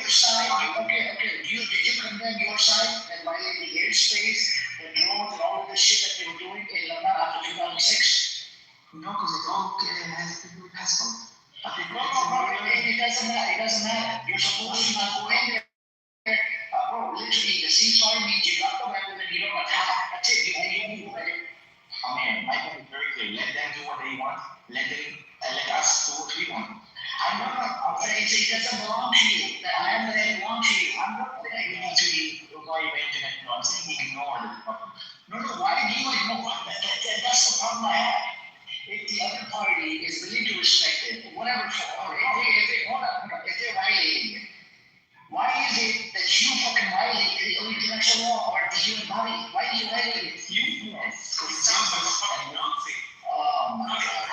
side. Okay. Did you condemn your side that violated the airspace, the drones, and all of the shit that they were doing in Lebanon after 2006? No, because it all has to do with Hezbollah. No, it doesn't matter. You're supposed to not go in there. Bro, literally, the ceasefire means you got the weapon and you don't attack. That's it. You move it. I mean, my point is very clear. Let them do what they want. Let us do what we want. I'm not saying it doesn't belong to you. The land doesn't belong to you. I'm not saying we need to avoid internet. No, I'm saying ignore the problem. No, why do you ignore? That's the problem I have. If the other party is willing to respect it, whatever, or if they're violating it, why is it that you fucking violate the international law or the human body? Why do you violate it? Yes, because it sounds like a fucking nothing. Oh my God.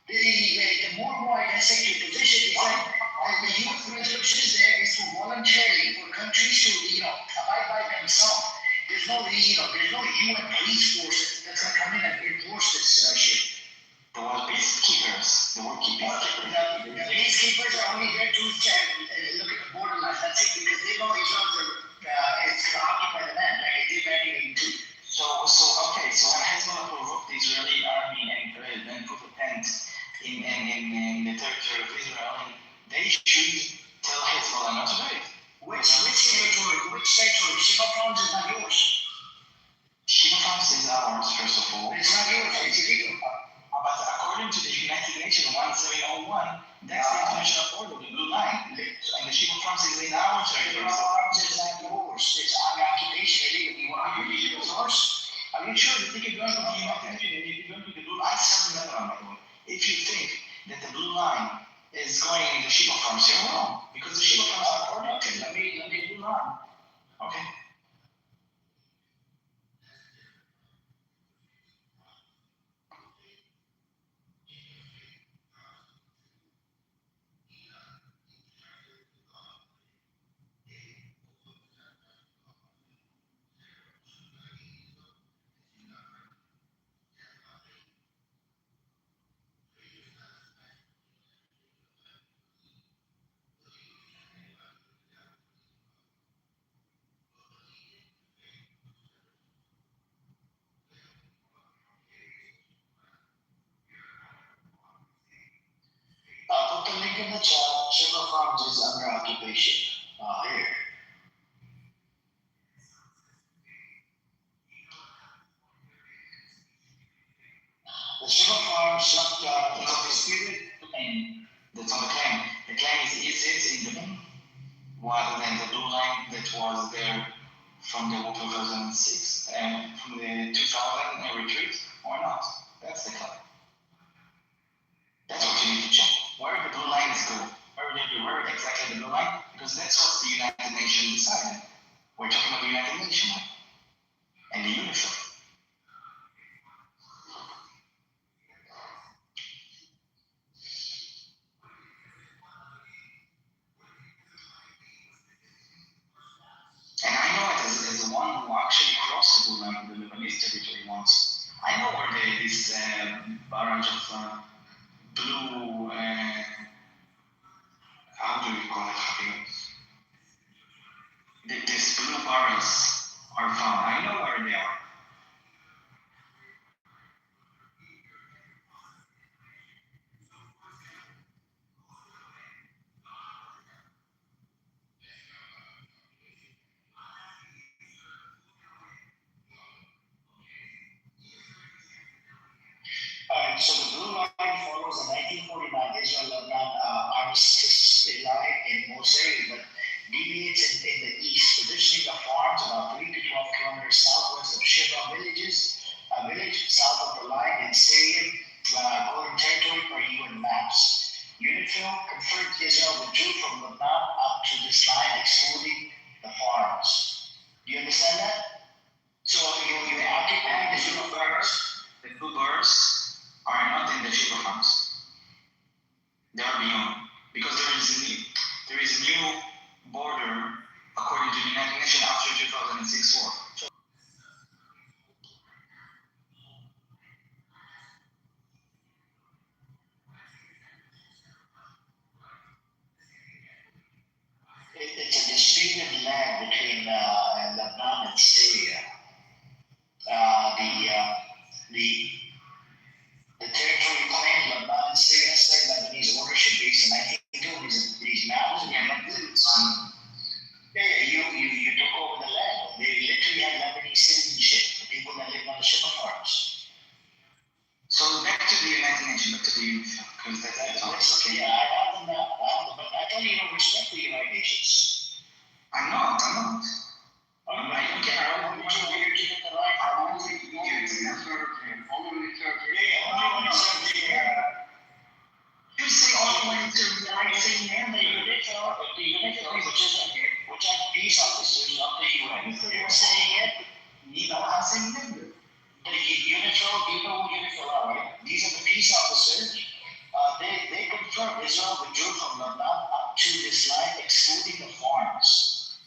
The more I dissect your position, it's like the UN resolution is there is for voluntarily for countries to abide by themselves. There's no UN police force that's gonna come in and enforce this shit. The peacekeepers. The peacekeepers are only there to look at the borderline. That's it, because they know Israel is going to occupy the land like it did back in 1982. So when Hezbollah provoked the Israeli army and put a tent in the territory of Israel, they should tell Hezbollah not to do it. Which territory? Shiva Farms is not yours. Shiva Farms is ours, first of all. It's not yours. It's illegal. But according to the United Nations 1701, that's the international order, the blue line. And the Shiva Farms is in our territory. Shiva Farms is not yours. It's on occupation illegal. You want to use it as yours? Are you sure that they can go to the United Nations and if you don't do the blue line? I still remember on my own. If you think that the blue line is going in the Shiva Farms, you're wrong. Because the Shiva Farms are ordered. Okay, let me blue line. Okay. I'll put the link in the chat. Shiva Farms is under occupation. Here. The Shiva Farms shut down. It's a disputed claim. That's on the claim. The claim is it in the moon rather than the blue line that was there from the 2006 and from the 2000 retreat or not? That's the claim. That's what you need to check. Where the blue line is going. Where exactly the blue line? Because that's what the United Nations decided. We're talking about the United Nations and the UNIFIL. And I know it as one who actually crossed the blue line with the Lebanese territory once. I know where this barrage of blue blue, how do we call it, Habib? These blue barrels are found. I know where they are. Alright, so the blue line follows the 1949 Israel-Lebanon armistice line in most areas, but deviates in the east, positioning the farms about 3 to 12 kilometers southwest of Sheba villages, a village south of the line in Syria, going territory per UN maps. UNIFIL conferred Israel withdrew from Lebanon up to this line, excluding the farms. Do you understand that? So you occupy the Sheba farms. The blue bars are not in the Sheba farms. They are beyond, because there is a new border according to the United Nations after 2006 war. It's a disputed land between Lebanon and Syria. The territory claimed Lebanon and Syria said Lebanese ownership based in 1902. These maps again, you took over the land. They literally had Lebanese citizenship, the people that lived on the Sheba farms. So back to the United Nations, back to the UNIFIL, because that's okay. Yeah, I have the map, but I tell you, respect the United Nations. I'm not. I'm right. Okay, I don't want you to get the right. I want you to go to the third and only the third. You say only when it's I'm saying then the UNIFIL, which are peace officers of the UN. You're saying it. I'm saying member. The UNIFIL, you know who UNIFIL are, right? These are the peace officers. They confirmed Israel withdrew from Lebanon up to this line, excluding the farms.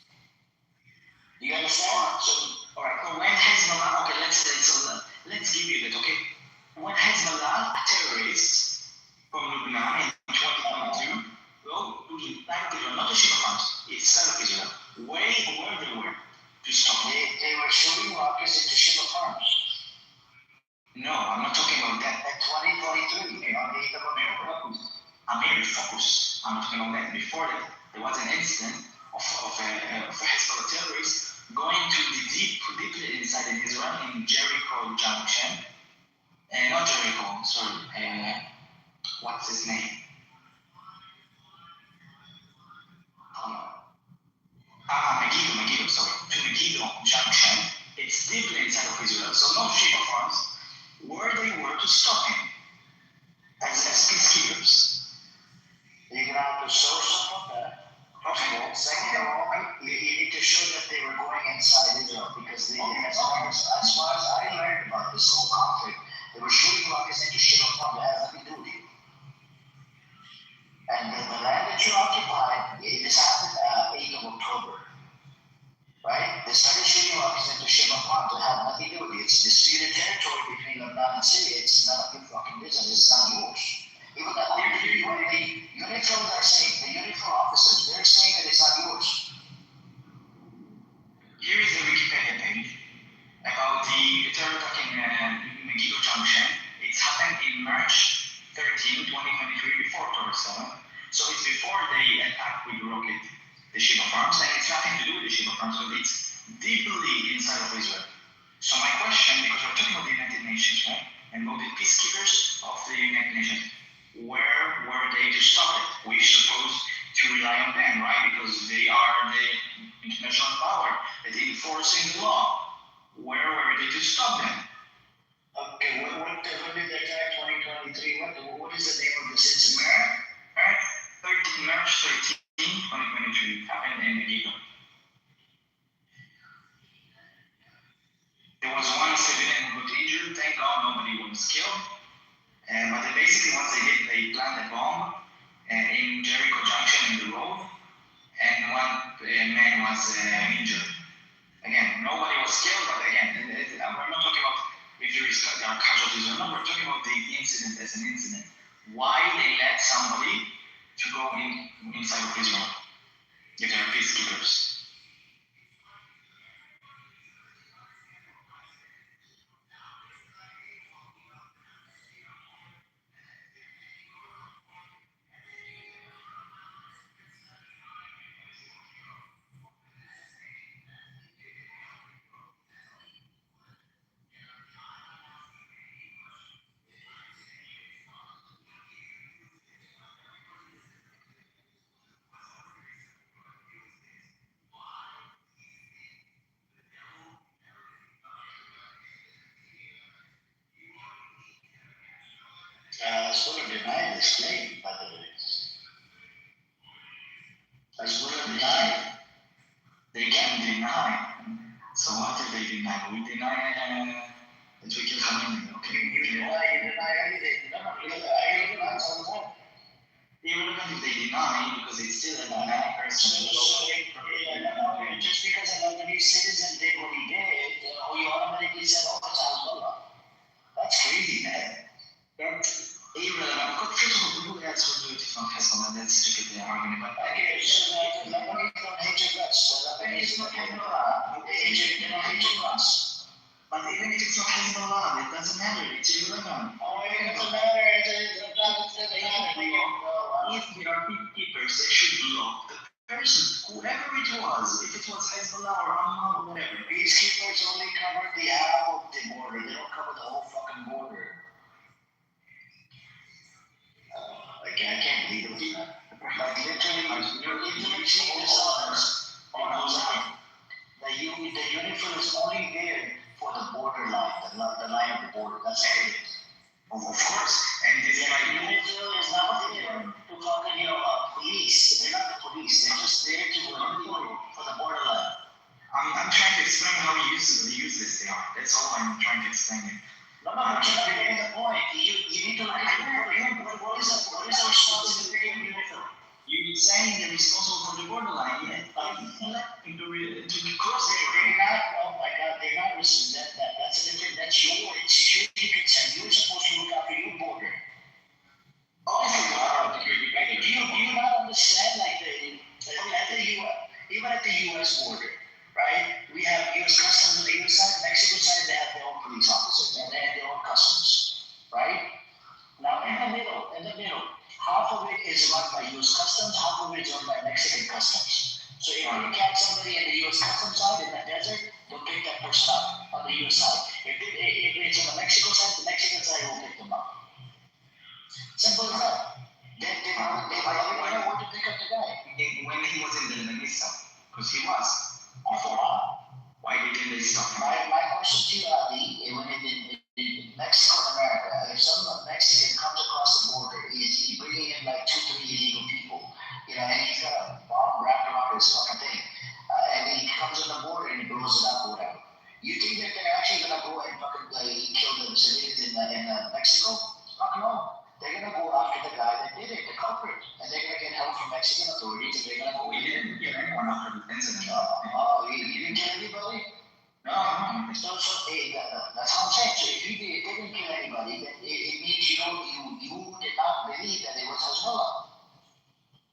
Do you understand? So, all right. So when Hezbollah, okay, let's give you that, okay? When Hezbollah terrorists from Lebanon in 2022 go to the side of Israel, not the Sheba farms, it's side of Israel. Where they were to stop? They were shooting rockets into Sheba farms. No, I'm not talking about that. At 2023, on the 8th of November. Amir, focus. I'm not talking about that. Before that, there was an incident of a Hezbollah terrorist going to the deeply inside in Israel in Jericho Junction. Not Jericho, sorry. What's his name? Megiddo, sorry. To Megiddo Junction. It's deeply inside of Israel, so no Sheba farms, where they were to stop him as peacekeepers. You're going to have to show some of that. Okay. Second of all, you need to show that they were going inside Israel because as far as I learned about this whole conflict, they were shooting rockets into Sheba farm that has nothing to do with you. And the land that you occupied, this happened 8th of October. Right? They started shooting rockets into Sheba farm that have nothing to do with you. It's disputed territory between Lebanon and Syria. It's none of your fucking business. It's not yours. Even the UNIFIL are saying, the UNIFIL officers, they're saying that it's not yours. Here is the Wikipedia page about the terror attack in Megiddo Junction. It's happened in March 13, 2023, before October 7. So it's before they attacked with rocket the Sheba farms, and it's nothing to do with the Sheba farms, but it's deeply inside of Israel. So my question, because we're talking about the United Nations, right? And about the peacekeepers of the United Nations, where were they to stop it? We're supposed to rely on them, right? Because they are the international power that is enforcing the law. Where were they to stop them? Okay, what did they attack 2023? What is the name of this incident? March 13, 2023, happened in Megiddo. There was one civilian who got injured. Thank God nobody was killed. But they basically, once they planted a bomb in Jericho Junction in the road, and one man was injured. Again, nobody was killed, but again, we're not talking about if there are casualties or not. We're talking about the incident as an incident. why they let somebody to go inside of Israel if they're peacekeepers. Hezbollah denied this claim, by the way. Hezbollah denied. They can deny. So what did they deny? We deny that we kill Khamenei. Okay, you deny everything. No, irrelevant all the time. Irrelevant if they deny because it's still a dynamic person. Just because a Lebanese citizen did what he did, you automatically said, oh, it's Hezbollah. That's crazy, man. That's irrelevant. First of all, who else would do it from Hezbollah? Let's look at the argument. But okay, so Lebanese don't hate your guts. So Lebanese don't hate Hezbollah. They hate your guts. But even if it's not Hezbollah, it doesn't matter. It's irrelevant. Oh, it doesn't matter. If there are peacekeepers, they should block the person, whoever it was. If it was Hezbollah or Hamas or whatever. Peacekeepers only cover the half of the border. They don't cover the whole fucking border. I can't believe it. Like literally, you're seeing this on outside. The uniform is only there for the border line, the line of the border. That's it. Of course. And this uniform is not there to fucking, police. They're not the police. They're just there to for the border line. I'm trying to explain how useless they are. That's all I'm trying to explain it. No, I'm trying to get the point. You need to what is our responsibility in uniform? You're saying they're responsible for the borderline, yet to cross it. They're not, oh my God, they're not responsible. That's a different, that's your security concern. You're supposed to look after your border. Obviously, do you not understand, like, even at the U.S. border, right? We have U.S. Customs on the U.S. side, Mexico side, they have their own police officers, and they have their own customs, right? Now, in the middle, half of it is run by U.S. Customs, half of it is run by Mexican Customs. So if you catch somebody in the U.S. Customs side in the desert, they'll pick that person up on the U.S. side. If it's on the Mexico side, the Mexican side will pick them up. Simple as that. They know where to pick up the guy. When he was in the Lebanese side, because he was. Before. Why didn't they stop him? My question to you, Adi, when in Mexico and America, if some Mexican comes across the border, he's bringing in like 2-3 illegal people, and he's got a bomb wrapped around his fucking thing, and he comes on the border and he blows it up or whatever. You think that they're actually gonna go and fucking kill the civilians in Mexico? Fuck no. They're gonna go after the guy that did it, the culprit, and they're gonna get help from Mexican authorities, and they're gonna go. We didn't get anyone after the incident. Oh, you didn't kill anybody? No. So that's how I'm saying. So if you didn't kill anybody, then it means you did not believe that it was Hezbollah.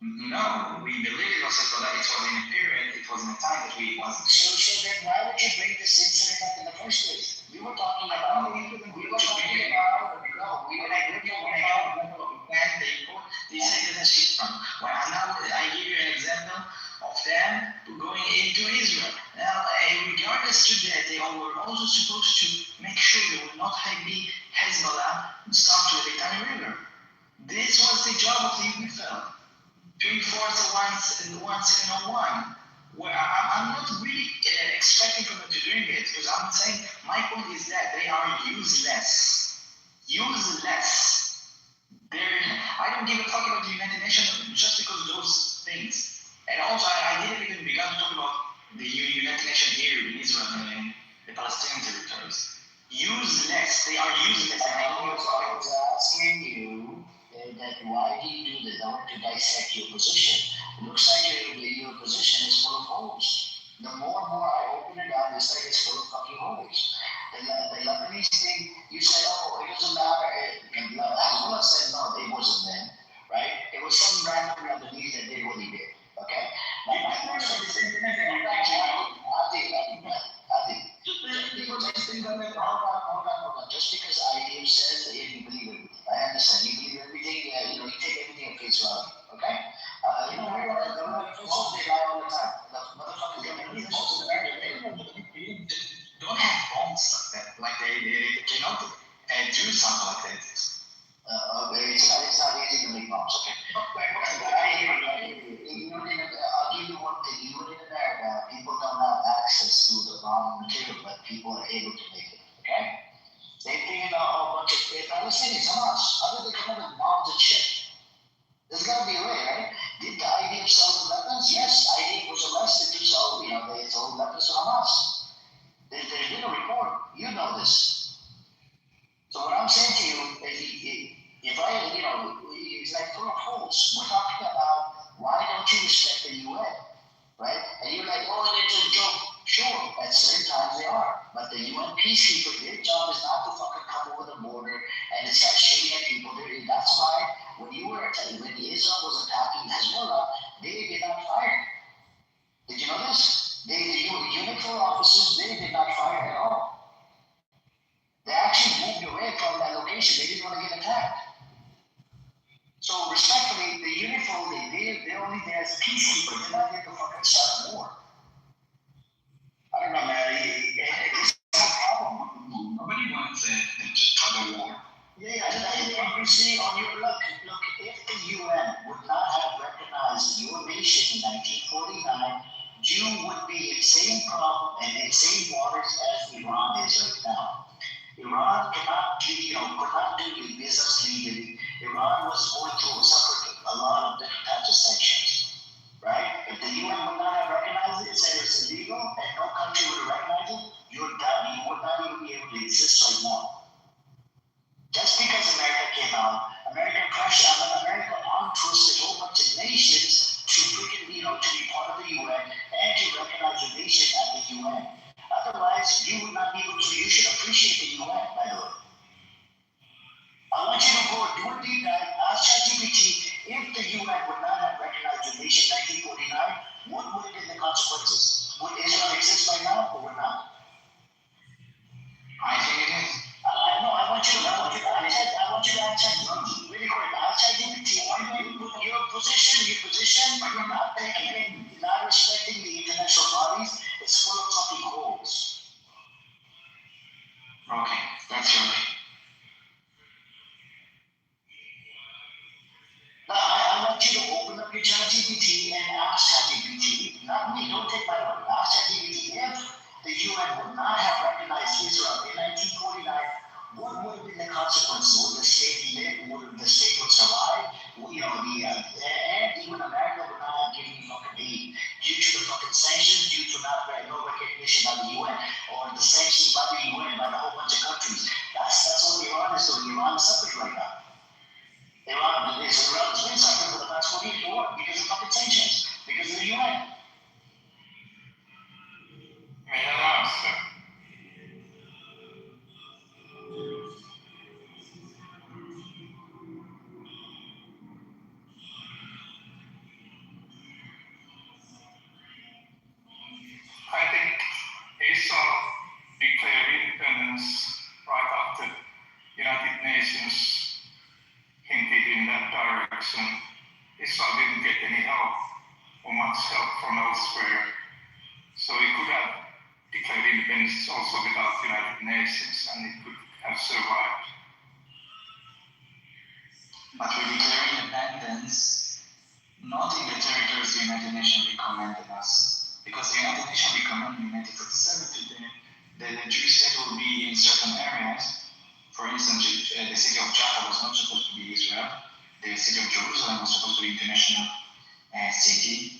No, we believe it was Hezbollah. It was in a period, it was in a time that we wasn't. So then why would you bring this incident up in the first place? We were talking about when I they say this shit from. Well, now I give you an example of them going into Israel. Now, regardless to that, they were also supposed to make sure they would not be Hezbollah stop to the Litani River. This was the job of the UNIFIL to enforce the 1701. Well, I'm not really expecting from them to doing it, because I'm saying my point is that they are useless. I don't give a fuck about the United Nations just because of those things. And also, I didn't even begin to talk about the United Nations here in Israel and the Palestinian territories. Useless. They are useless. And I was asking you that why do you do this? I want to dissect your position. It looks like your position is full of holes. The more and more I open it up, it's like it's full of fucking holes. The Lebanese thing, you said, oh, it doesn't matter. Hezbollah said, no, it was How did they come up with bombs and shit? There's gotta be a way, right? Did the IDF sell the weapons? Yes, IDF was arrested to sell, they sold weapons to Hamas. There's been a report. You know this. So what I'm saying to you is, if I, it's like full of holes. We're talking about why don't you respect the UN, right? And you're like, oh, it's a joke. Sure, at certain times they are. But the UN peacekeepers, their job is not to fucking come over the border and start shooting at people. That's why when Israel was attacking Hezbollah, they did not fire. Did you know this? The UNIFIL officers, they did not fire at all. They actually moved away from that location. They didn't want to get attacked. So respectfully, the UNIFIL, they're only there as peacekeepers. They're not there to fucking start a war. I don't know, man. It's a problem. Nobody wants to start a war. Yeah, you see on your look, if the UN would not have recognized your nation in 1949, you would be in the same problem and in the same waters as Iran is right now. Iran cannot do the business legally. Iran was suffered a lot of different types of sanctions. Right? If the UN would not have recognized it, said it's illegal, and no country would recognize it, you're done. You would not even be able to exist right now. Just because America came out, America untwisted a whole bunch of nations to freaking, to be part of the UN and to recognize your nation at the UN. Otherwise, you would not be able to. You should appreciate the UN, by the way. I want you to go do a deep dive, ask ChatGPT, if the UN would not have recognized the nation in 1949, what would have been the consequences? Would Israel exist by now or would not? I think it is. I want you to ask ChatGPT really quick. Ask ChatGPT, your position, you're not respecting the international bodies, it's full of fucking holes. Okay, that's your way. Now, I want you to open up your ChatGPT and ask ChatGPT, not me, don't take my word, ask ChatGPT, if the UN would not have recognized Israel in 1949, what would have been the consequences? Would the state live? Would the state survive? And even America would not have given you fucking aid due to the fucking sanctions, due to no recognition by the UN, or the sanctions by the UN, by the whole bunch of countries. That's what Iran is doing. Iran is suffering right now. Iran has been suffering for the past 40 years because of fucking sanctions, because of the UN. May I answer? I think Israel declared independence right after United Nations hinted in that direction. Israel didn't get any help or much help from elsewhere. So it could have declared independence also without United Nations, and it could have survived. But we declare independence not in the territories the United Nations recommended us. Because the United Nations recommended in 1947 that the Jewish state will be in certain areas. For instance, the city of Jaffa was not supposed to be Israel. The city of Jerusalem was supposed to be international city.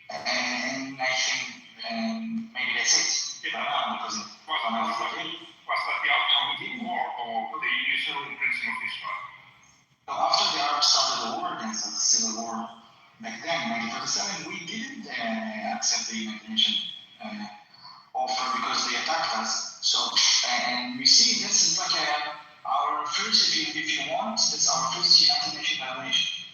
And I think maybe that's it. Was that the outcome of the war or the initial intention of Israel? So after the Arabs started the war against us, the civil war, back then, in 1947, we didn't accept the United Nations offer because they attacked us. So, and we see this is like our first, if you want, it's our first United Nations violation.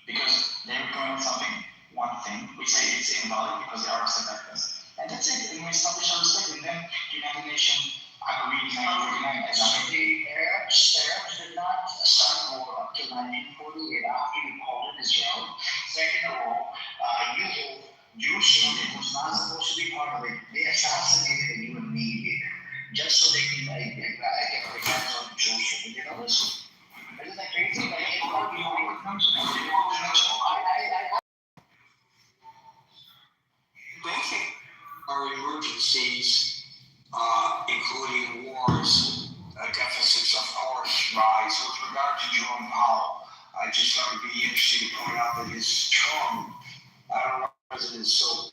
Because they recommend something, one thing, we say it's invalid because the Arabs attacked us. And that's it, and we establish our respect, and then the United Nations agreed in 1949 as the Arabs did not start war up to 1948 after you called it Israel. Second of all, Jerusalem was not supposed to be part of it. They assassinated a UN mediator just so they can get their hands on Jerusalem. Did you know this? Isn't that crazy? Basic our emergencies, including wars, deficits, of course, rise with regard to just thought it'd be interesting to point out that his term, I don't know, wasn't so